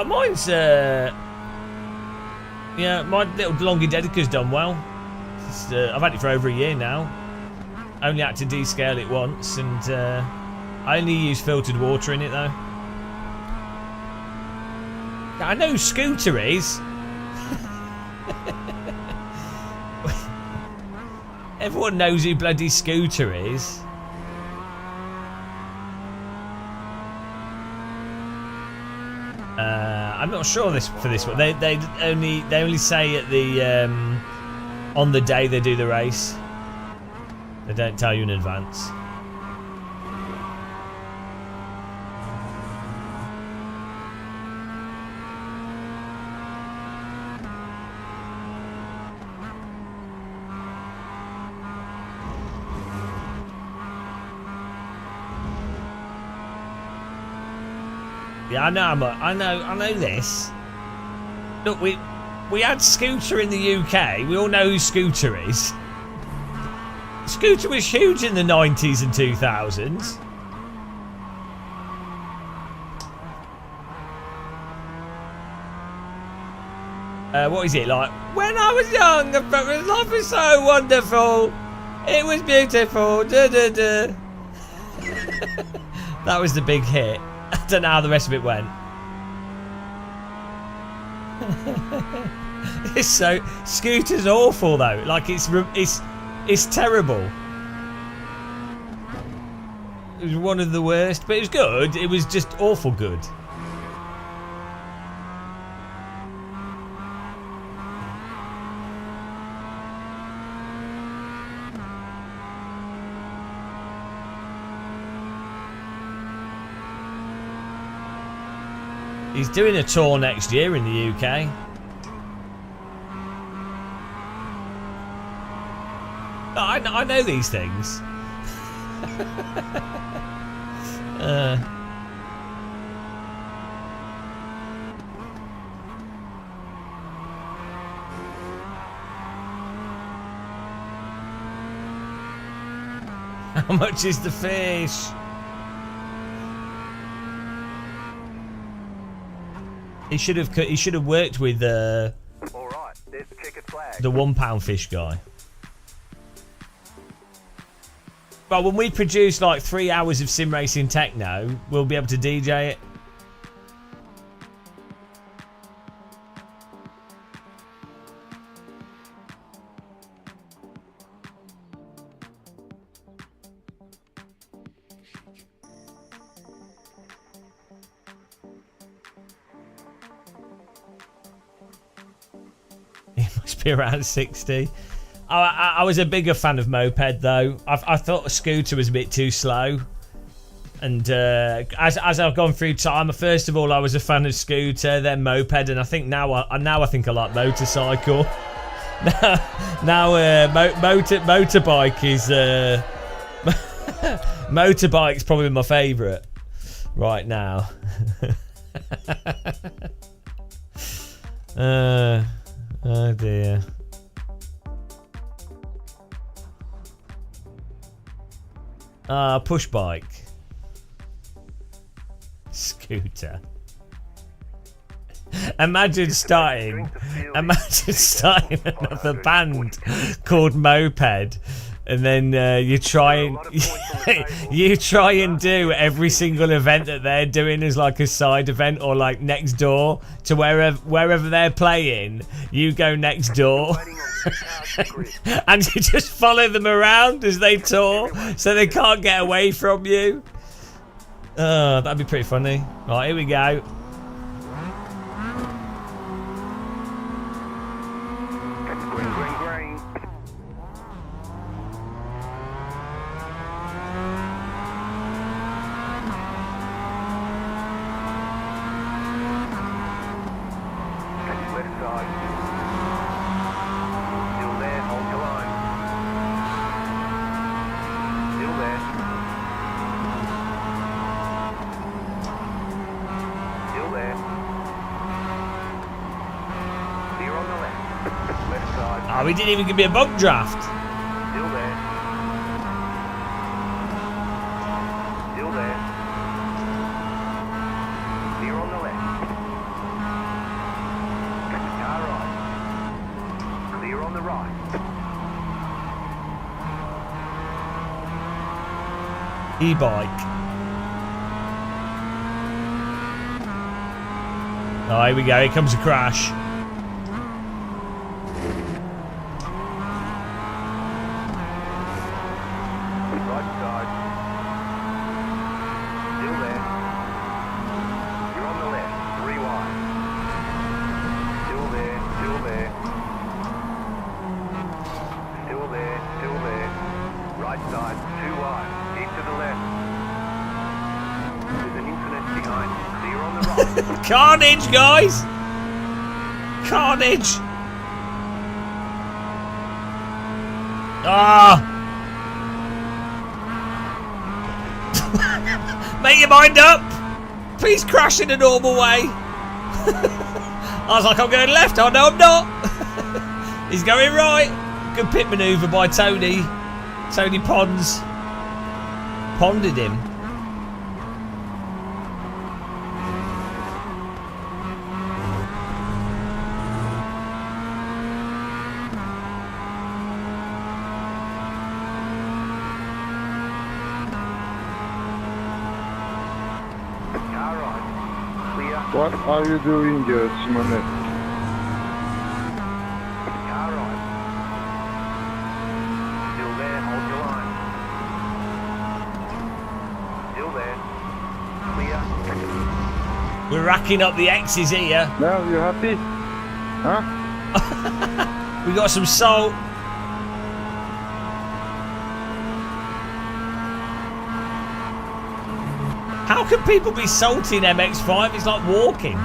A: Mine's yeah, my little Longy Dedica's done well. I've had it for over a year now. Only had to descale it once, and I only use filtered water in it though. I know who Scooter is. Everyone knows who bloody Scooter is. I'm not sure for this one. They only say at the on the day they do the race. They don't tell you in advance. Yeah, I know this. Look, we had Scooter in the UK. We all know who Scooter is. Scooter was huge in the 90s and 2000s. What is it like? When I was young, life was so wonderful. It was beautiful. Da, da, da. That was the big hit. I don't know how the rest of it went. It's so Scooter's awful though. Like it's terrible. It was one of the worst, but it was good. It was just awful good. He's doing a tour next year in the UK. I know these things. How much is the fish? He should have worked with the £1 fish guy. Well, when we produce like 3 hours of sim racing techno, we'll be able to DJ it. Be around 60. I was a bigger fan of Moped though. I thought Scooter was a bit too slow, and as I've gone through time, first of all I was a fan of Scooter, then Moped, and I think now I think I like motorcycle. now motorbike is motorbike's probably my favourite right now. Oh dear. Push bike. Scooter. Imagine starting another band called Moped, and then you try and do every single event that they're doing as like a side event, or like next door to wherever they're playing. You go next door and you just follow them around as they tour, so they can't get away from you. That'd be pretty funny. Right, here we go. he didn't even give me a bug draft.
B: Still there. Still there. Clear on the left. Car right. Clear on the right.
A: E-bike. Oh, here we go. Here comes a crash.
B: Right side. Still there. You're on the left. 3 wide. Still there. Still there. Still there. Still there. Right side. 2 wide. Keep to the left. There's an infinite behind. Clear on the right.
A: Carnage, guys! Carnage! Ah! Make your mind up! Please crash in a normal way. I was like, I'm going left. Oh no, I'm not. He's going right. Good pit manoeuvre by Tony. Tony Pons. Ponded him.
O: What are you doing, Simonet?
B: Car right. Still there. Hold your line. Still there. Clear.
A: We're racking up the X's here.
O: Now, you happy? Huh?
A: We got some salt. How can people be salty in MX-5? It's like walking.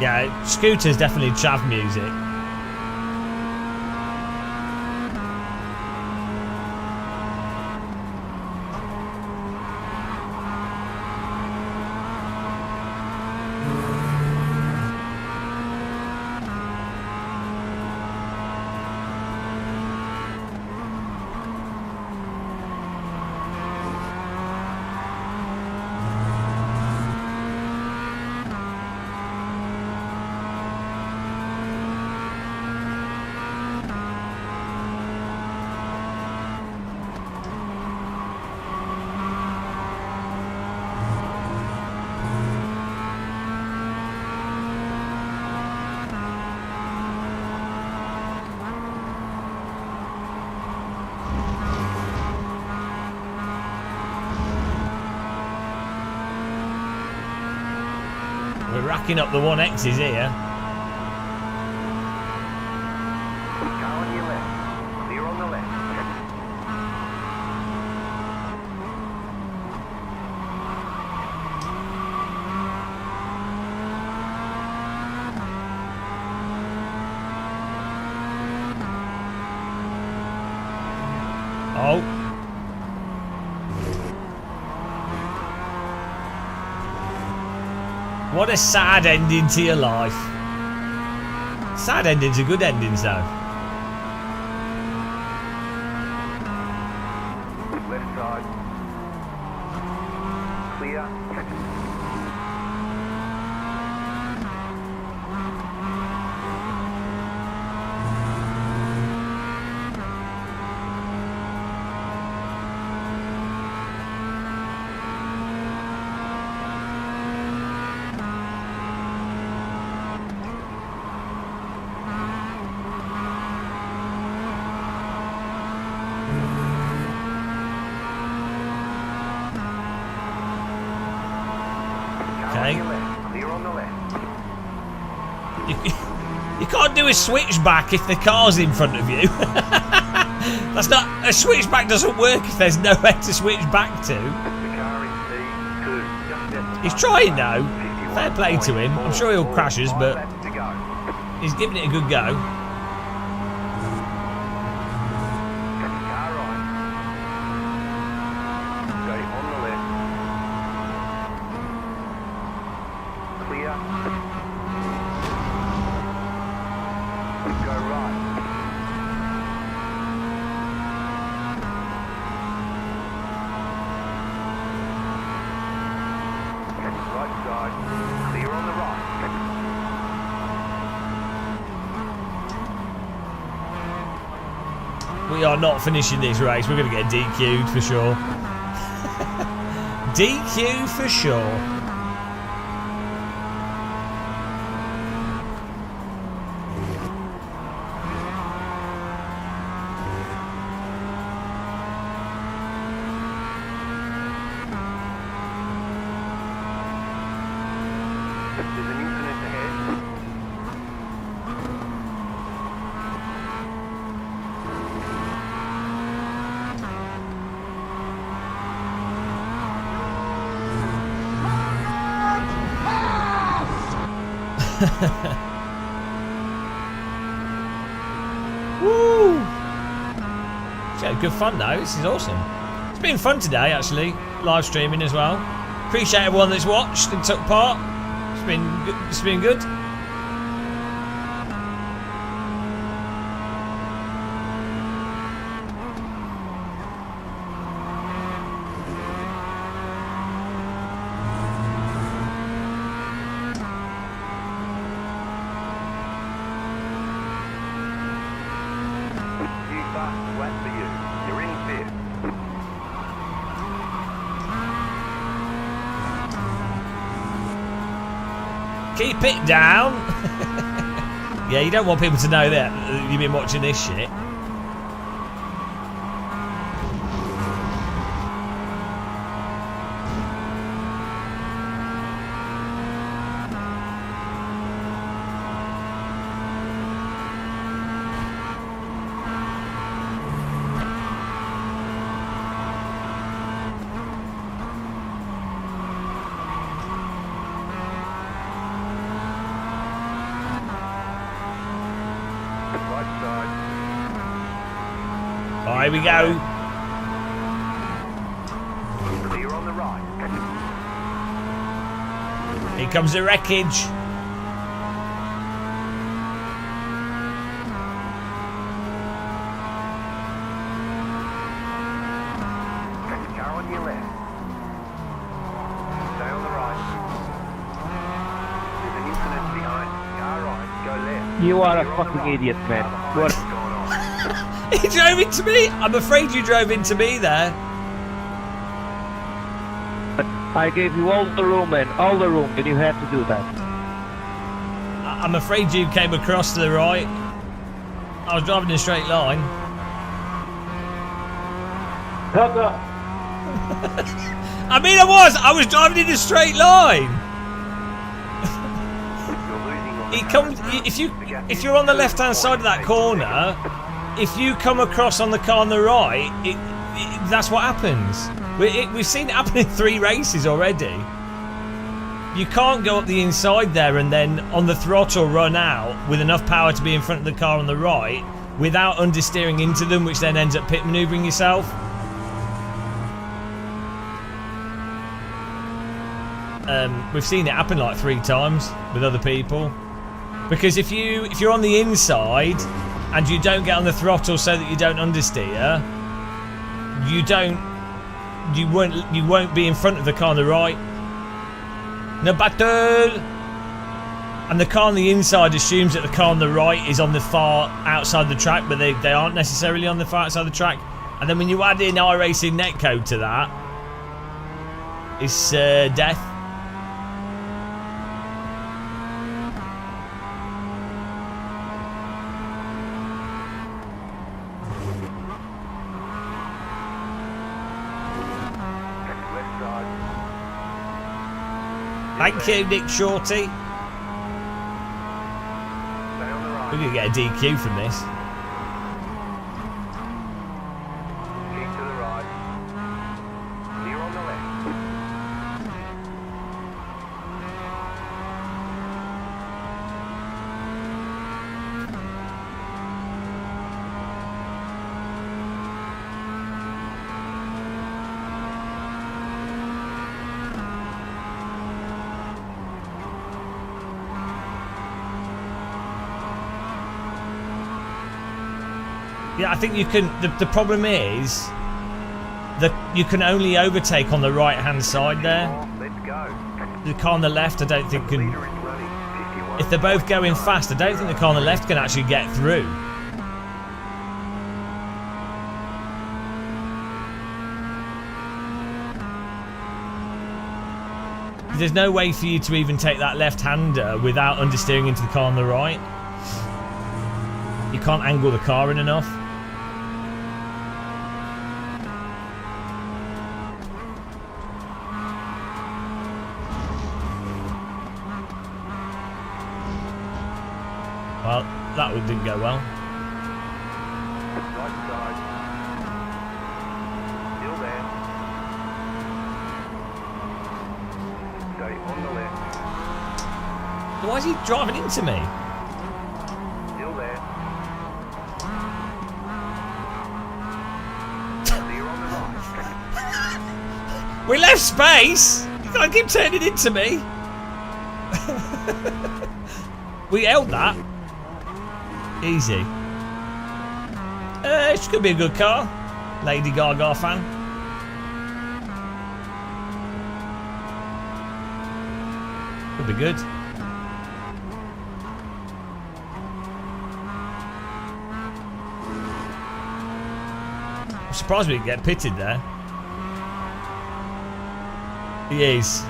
A: Yeah, Scooter's definitely chav music. We're racking up the 1X's here.
B: Car on your left. Clear on the left.
A: Oh. What a sad ending to your life. Sad endings are good endings though.
B: Left side. Clear.
A: Okay.
B: Clear on the left.
A: You can't do a switchback if the car's in front of you. That's not a switchback. Doesn't work if there's nowhere to switch back to. He's trying though. Fair play to him. I'm sure he'll crash us, but he's giving it a good go. We are not finishing this race. We're going to get DQ'd for sure. DQ for sure. Woo! It's had good fun though. This is awesome. It's been fun today, actually, live streaming as well. Appreciate everyone that's watched and took part. It's been good. It's been good. Keep it down. Yeah, you don't want people to know that you've been watching this shit. Here we go.
B: Clear on the right.
A: Here comes the wreckage.
B: Car on your left. Stay on the right. There's an incident behind. Car right. Go left.
M: You are a fucking idiot, man. What?
A: He drove into me. I'm afraid you drove into me there.
M: I gave you all the room, man. All the room, and you had to do that.
A: I'm afraid you came across to the right. I was driving in a straight line. I mean, I was driving in a straight line. He comes. If you're on the left-hand side of that corner, if you come across on the car on the right, that's what happens. We've seen it happen in 3 races already. You can't go up the inside there and then on the throttle run out with enough power to be in front of the car on the right without understeering into them, which then ends up pit manoeuvring yourself. We've seen it happen like 3 times with other people. Because if you're on the inside and you don't get on the throttle so that you don't understeer, you won't be in front of the car on the right. No battle. And the car on the inside assumes that the car on the right is on the far outside the track, but they aren't necessarily on the far outside the track. And then when you add in iRacing netcode to that, it's death. Thank you, Nick Shorty. We're going to get a DQ from this.
B: Keep to the right. Clear on the left.
A: Yeah, I think you can. The problem is that you can only overtake on the right hand side there.
B: Let's go.
A: The car on the left, I don't think can. If they're both going fast, I don't think the car on the left can actually get through. There's no way for you to even take that left-hander without understeering into the car on the right. You can't angle the car in enough. Well, that one didn't go well.
B: Right side. Still there. Stay on the left.
A: Why is he driving into me?
B: Still there. Clear on the right.
A: We left space! You can't keep turning into me! We held that. Easy. This could be a good car. Lady Gaga fan. Could be good. I'm surprised we didn't get pitted there. He is.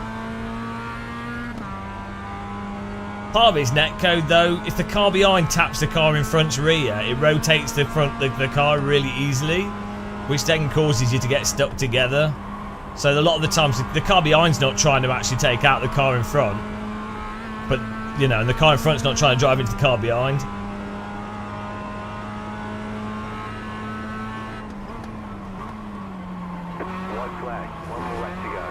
A: Part of it's netcode though. If the car behind taps the car in front's rear, it rotates the car really easily, which then causes you to get stuck together. So a lot of the times the car behind's not trying to actually take out the car in front, but you know, and the car in front's not trying to drive into the car behind.
B: White flag. One more lap to go.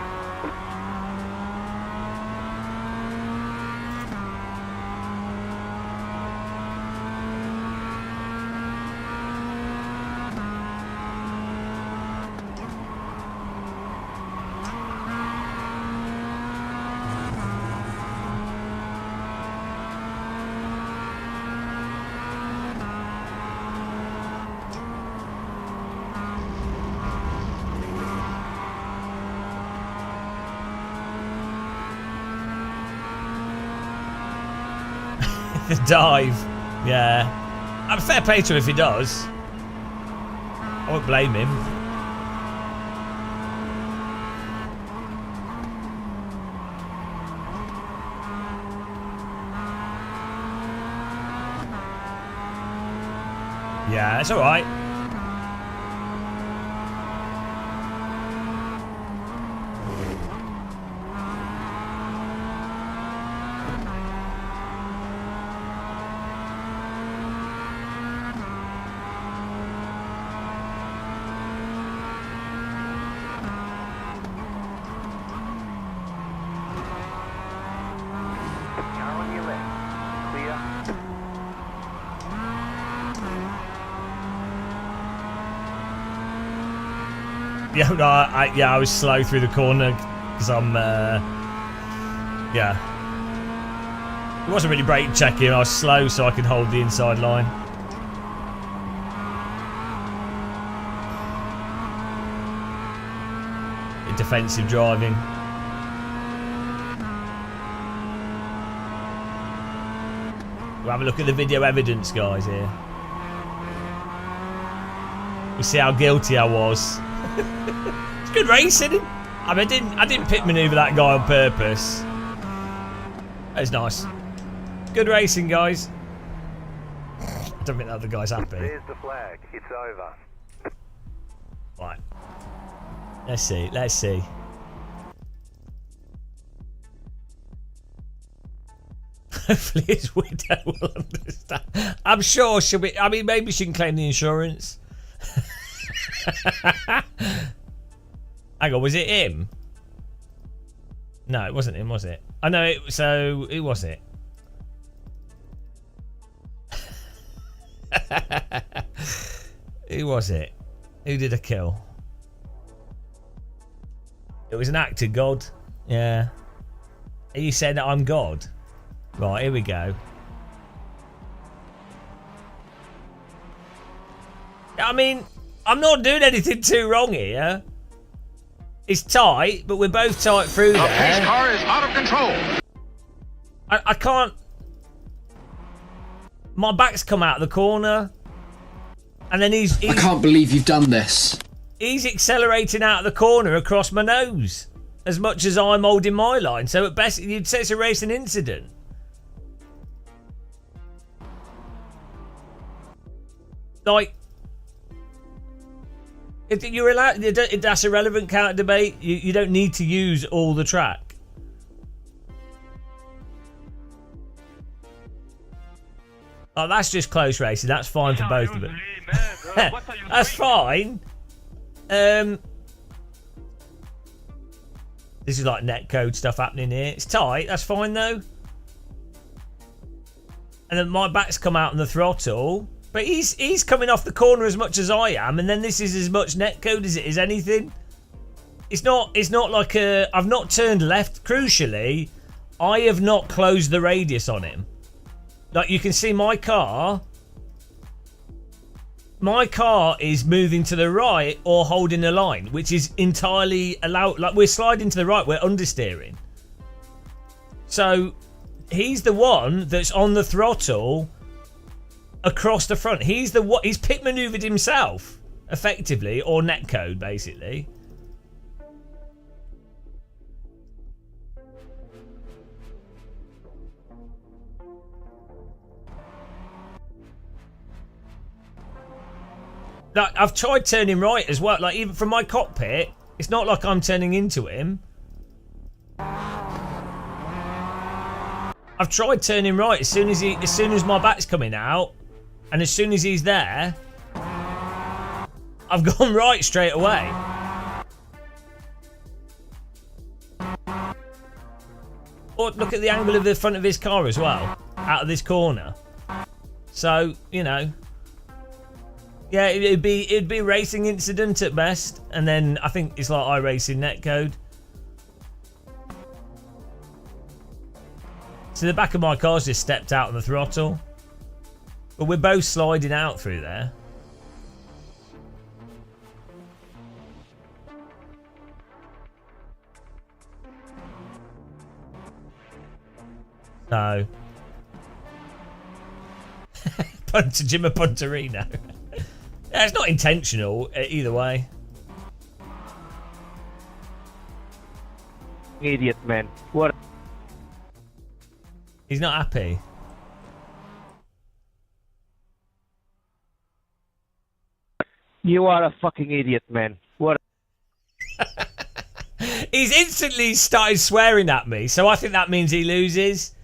A: The dive, yeah. I'm fair play to him if he does. I won't blame him. Yeah, it's alright.
B: Car on your left. Clear.
A: Yeah, no, I was slow through the corner because I'm, yeah. It wasn't really brake checking. I was slow so I could hold the inside line. Defensive driving. We'll have a look at the video evidence, guys. Here. We see how guilty I was. It's good racing. I mean, I didn't pit maneuver that guy on purpose. That was nice. Good racing, guys. I don't think the other guy's happy.
B: There's the flag. It's over.
A: Right. Let's see. Let's see. Hopefully his widow will understand. I'm sure she'll be. I mean, maybe she can claim the insurance. Hang on, was it him? No, it wasn't him, was it? I know it. So who was it? Who was it? Who did I kill? It was an actor, God. Yeah. Are you saying that I'm God? Right, here we go. I mean, I'm not doing anything too wrong here. It's tight, but we're both tight through there.
F: The pace car is out of control.
A: I can't... My back's come out of the corner. And then he's...
Q: I can't believe you've done this.
A: He's accelerating out of the corner across my nose. As much as I'm holding my line. So at best, you'd say it's a racing incident. Like... If you're allowed... That's a relevant counter debate. You don't need to use all the track. Oh, that's just close racing. That's fine for both of them. That's fine. This is like netcode stuff happening here. It's tight. That's fine though. And then my back's come out on the throttle, but he's coming off the corner as much as I am, and then this is as much netcode as it is anything. It's not like I've not turned left. Crucially, I have not closed the radius on him. Like you can see my car is moving to the right or holding the line, which is entirely allowed. Like we're sliding to the right, we're understeering. So he's the one that's on the throttle across the front. He's pit maneuvered himself, effectively, or netcode basically. Like, I've tried turning right as well. Like even from my cockpit, it's not like I'm turning into him. I've tried turning right as soon as my back's coming out, and as soon as he's there, I've gone right straight away. Or look at the angle of the front of his car as well, out of this corner. So you know. Yeah, it'd be a racing incident at best, and then I think it's like iRacing netcode. So the back of my car's just stepped out on the throttle, but we're both sliding out through there. So, Punter Jimmer Punterino. Yeah, it's not intentional either way.
M: Idiot, man. What?
A: He's not happy.
M: You are a fucking idiot, man. What?
A: He's instantly started swearing at me, so I think that means he loses.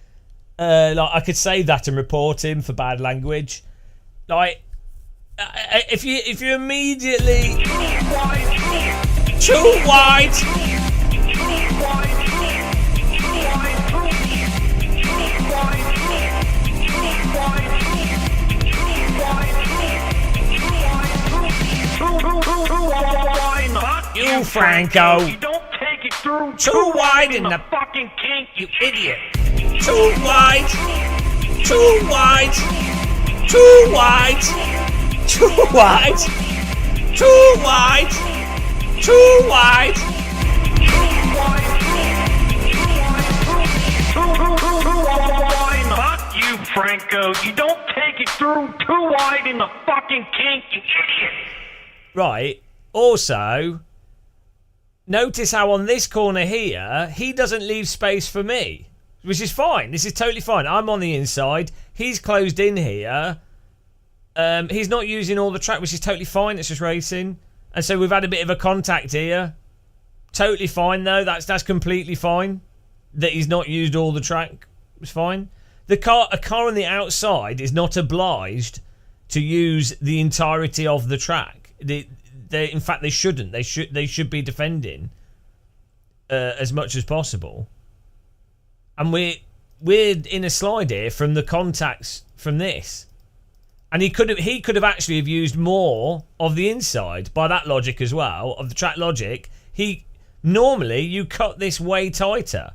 A: Like I could save that and report him for bad language. Like. If you immediately too wide. You Franco.
M: You don't take it through
A: too wide in the
M: fucking kink,
A: you idiot. Too wide. Too wide. Too wide. Too wide! Too wide! Too wide!
M: Fuck you, Franco. You don't take it through too wide in the fucking kink, you idiot.
A: Right. Also, notice how on this corner here, he doesn't leave space for me. Which is fine. This is totally fine. I'm on the inside. He's closed in here. He's not using all the track, which is totally fine. It's just racing. And so we've had a bit of a contact here. Totally fine, though. That's completely fine. That he's not used all the track. It's fine. a car on the outside is not obliged to use the entirety of the track. In fact, they shouldn't. They should be defending as much as possible. And we're in a slide here from the contacts from this, and he could have actually have used more of the inside by that logic as well, of the track logic. Normally you cut this way tighter.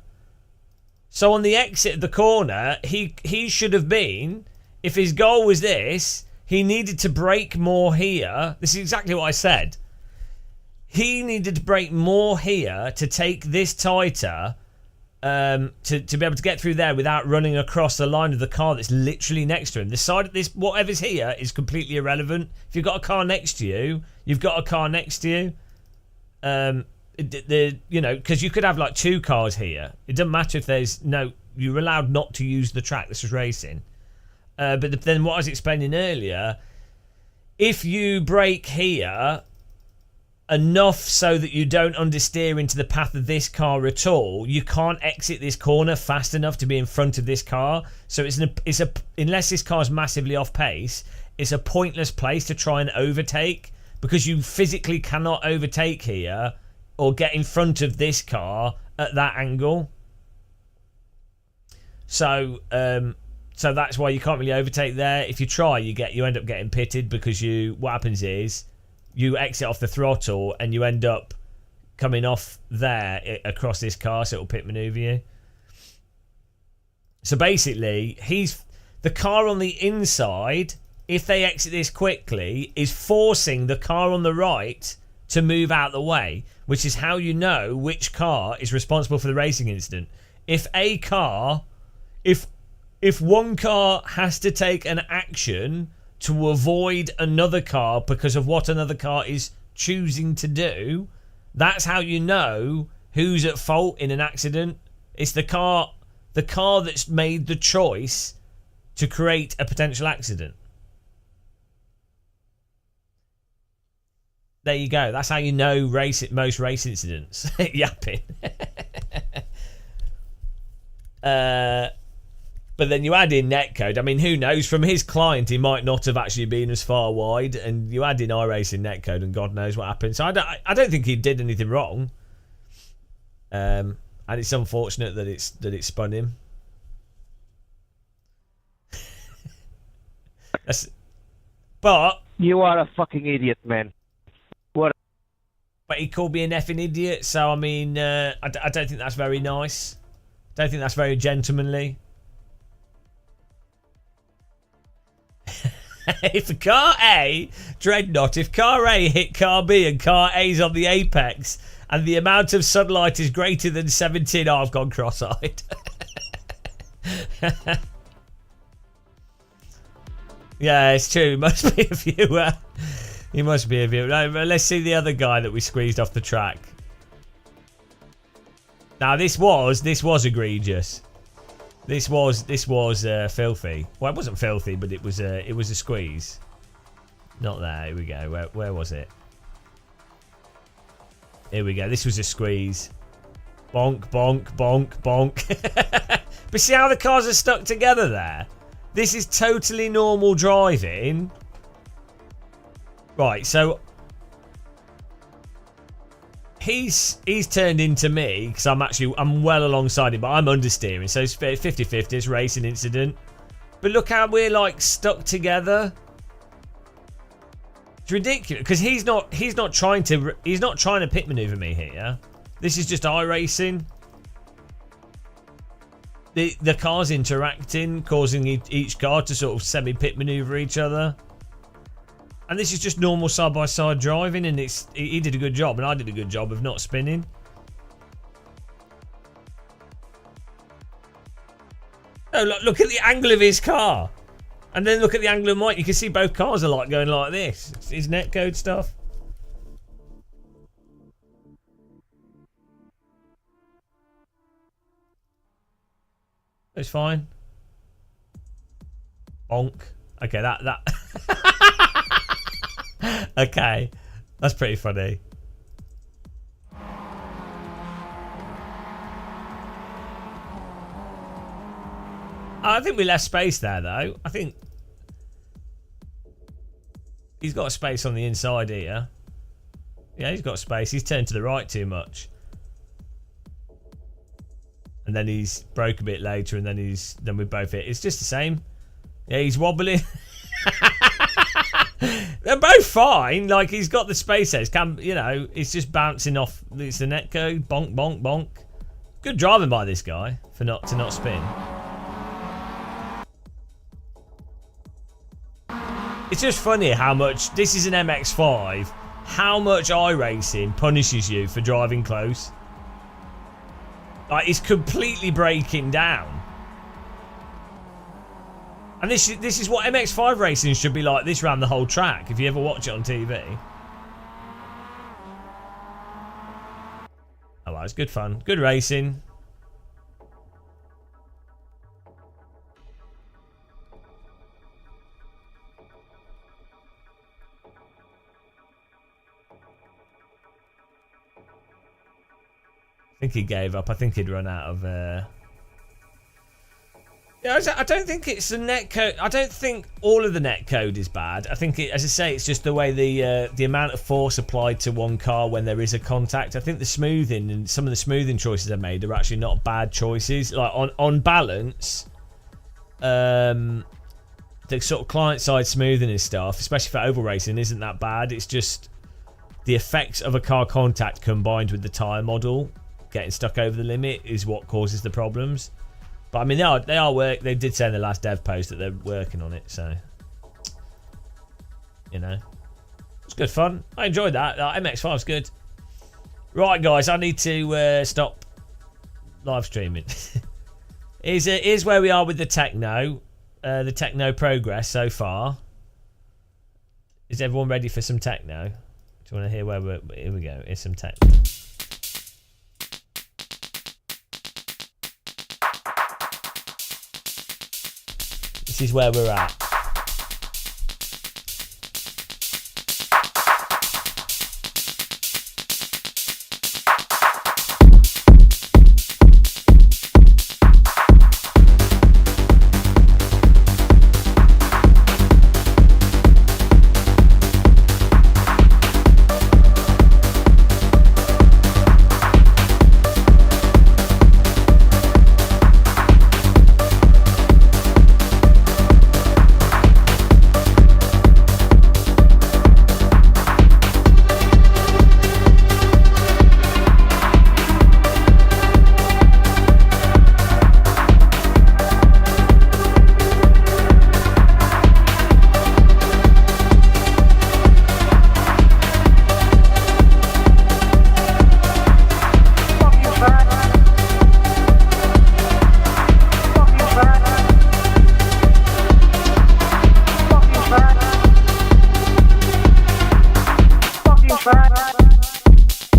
A: So on the exit of the corner, he should have been, if his goal was this, he needed to brake more here. This is exactly what I said. He needed to brake more here to take this tighter, to be able to get through there without running across the line of the car that's literally next to him. The side of this, whatever's here, is completely irrelevant. If you've got a car next to you, you've got a car next to you. Because you could have like two cars here. It doesn't matter if you're allowed not to use the track. This is racing. But then what I was explaining earlier, if you brake here enough so that you don't understeer into the path of this car at all, you can't exit this corner fast enough to be in front of this car. So unless this car's massively off pace, it's a pointless place to try and overtake, because you physically cannot overtake here or get in front of this car at that angle. So that's why you can't really overtake there. If you try, you end up getting pitted, because what happens is you exit off the throttle and you end up coming off there across this car, so it'll pit maneuver you. So basically, the car on the inside, if they exit this quickly, is forcing the car on the right to move out the way, which is how you know which car is responsible for the racing incident. If one car has to take an action to avoid another car because of what another car is choosing to do, that's how you know who's at fault in an accident. It's the car that's made the choice to create a potential accident. There you go. That's how you know most race incidents. Yapping. But then you add in netcode. I mean, who knows? From his client, he might not have actually been as far wide. And you add in iRacing netcode, and God knows what happened. So I don't think he did anything wrong. And it's unfortunate that it spun him. But
S: you are a fucking idiot, man. What?
A: But he called me an effing idiot. So I mean, I don't think that's very nice. Don't think that's very gentlemanly. If car A, Dreadnought, if car A hit car B and car A's on the apex and the amount of sunlight is greater than 17, I've gone cross-eyed. Yeah, it's true. He must be a viewer. He must be a viewer. Let's see the other guy that we squeezed off the track. Now this was egregious. This was filthy. Well, it wasn't filthy, but it was a squeeze. Not there. Here we go. Where was it? Here we go. This was a squeeze. Bonk, bonk, bonk, bonk. But see how the cars are stuck together there? This is totally normal driving. Right, so he's turned into me because I'm well alongside him, but I'm understeering, so it's 50-50. It's racing incident. But look how we're like stuck together. It's ridiculous because he's not trying to pit maneuver me here. This is just iRacing. The cars interacting, causing each car to sort of semi-pit maneuver each other. And this is just normal side-by-side driving, and he did a good job, and I did a good job of not spinning. Oh, look at the angle of his car. And then look at the angle of mine. You can see both cars are like going like this. It's his netcode stuff. It's fine. Bonk. Okay, that. Okay, that's pretty funny. I think we left space there, though. I think he's got a space on the inside here. Yeah, he's got space. He's turned to the right too much. And then he's broke a bit later, and then we both hit. It's just the same. Yeah, he's wobbling. They're both fine. Like, he's got the space edge. It's just bouncing off. It's the netcode. Bonk, bonk, bonk. Good driving by this guy to not spin. It's just funny how much this is an MX-5. How much iRacing punishes you for driving close. Like, it's completely breaking down. And this is what MX-5 racing should be like. This around the whole track. If you ever watch it on TV. Oh well, it's good fun. Good racing. I think he gave up. I think he'd run out of... Yeah, I don't think it's the netcode. I don't think all of the netcode is bad. I think, as I say, it's just the way the amount of force applied to one car when there is a contact. I think the smoothing and some of the smoothing choices they made are actually not bad choices. Like on balance, the sort of client-side smoothing and stuff, especially for oval racing, isn't that bad. It's just the effects of a car contact combined with the tyre model getting stuck over the limit is what causes the problems. But I mean, they are work. They did say in the last dev post that they're working on it, so it's good fun. I enjoyed that. MX-5's good. Right, guys, I need to stop live streaming. Here's where we are with the techno progress so far. Is everyone ready for some techno? Do you want to hear where we're? Here we go. Here's some techno. This is where we're at.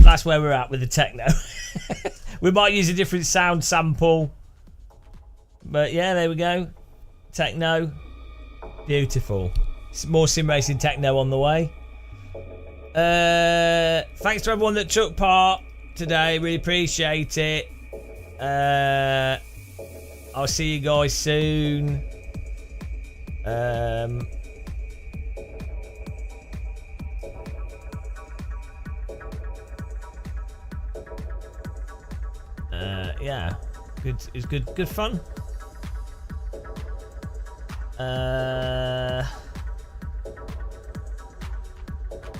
A: That's where we're at with the techno. We might use a different sound sample, but yeah, there we go. Techno, beautiful. More sim racing techno on the way. Thanks to everyone that took part today. Really appreciate it. I'll see you guys soon. Yeah, good. It's good fun.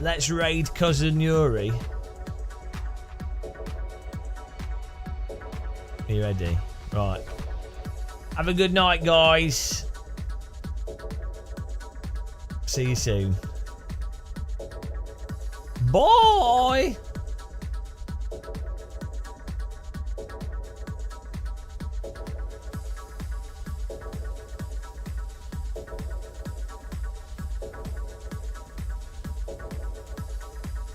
A: Let's raid Cousin Yuri. Are you ready? Right. Have a good night, guys. See you soon. Bye.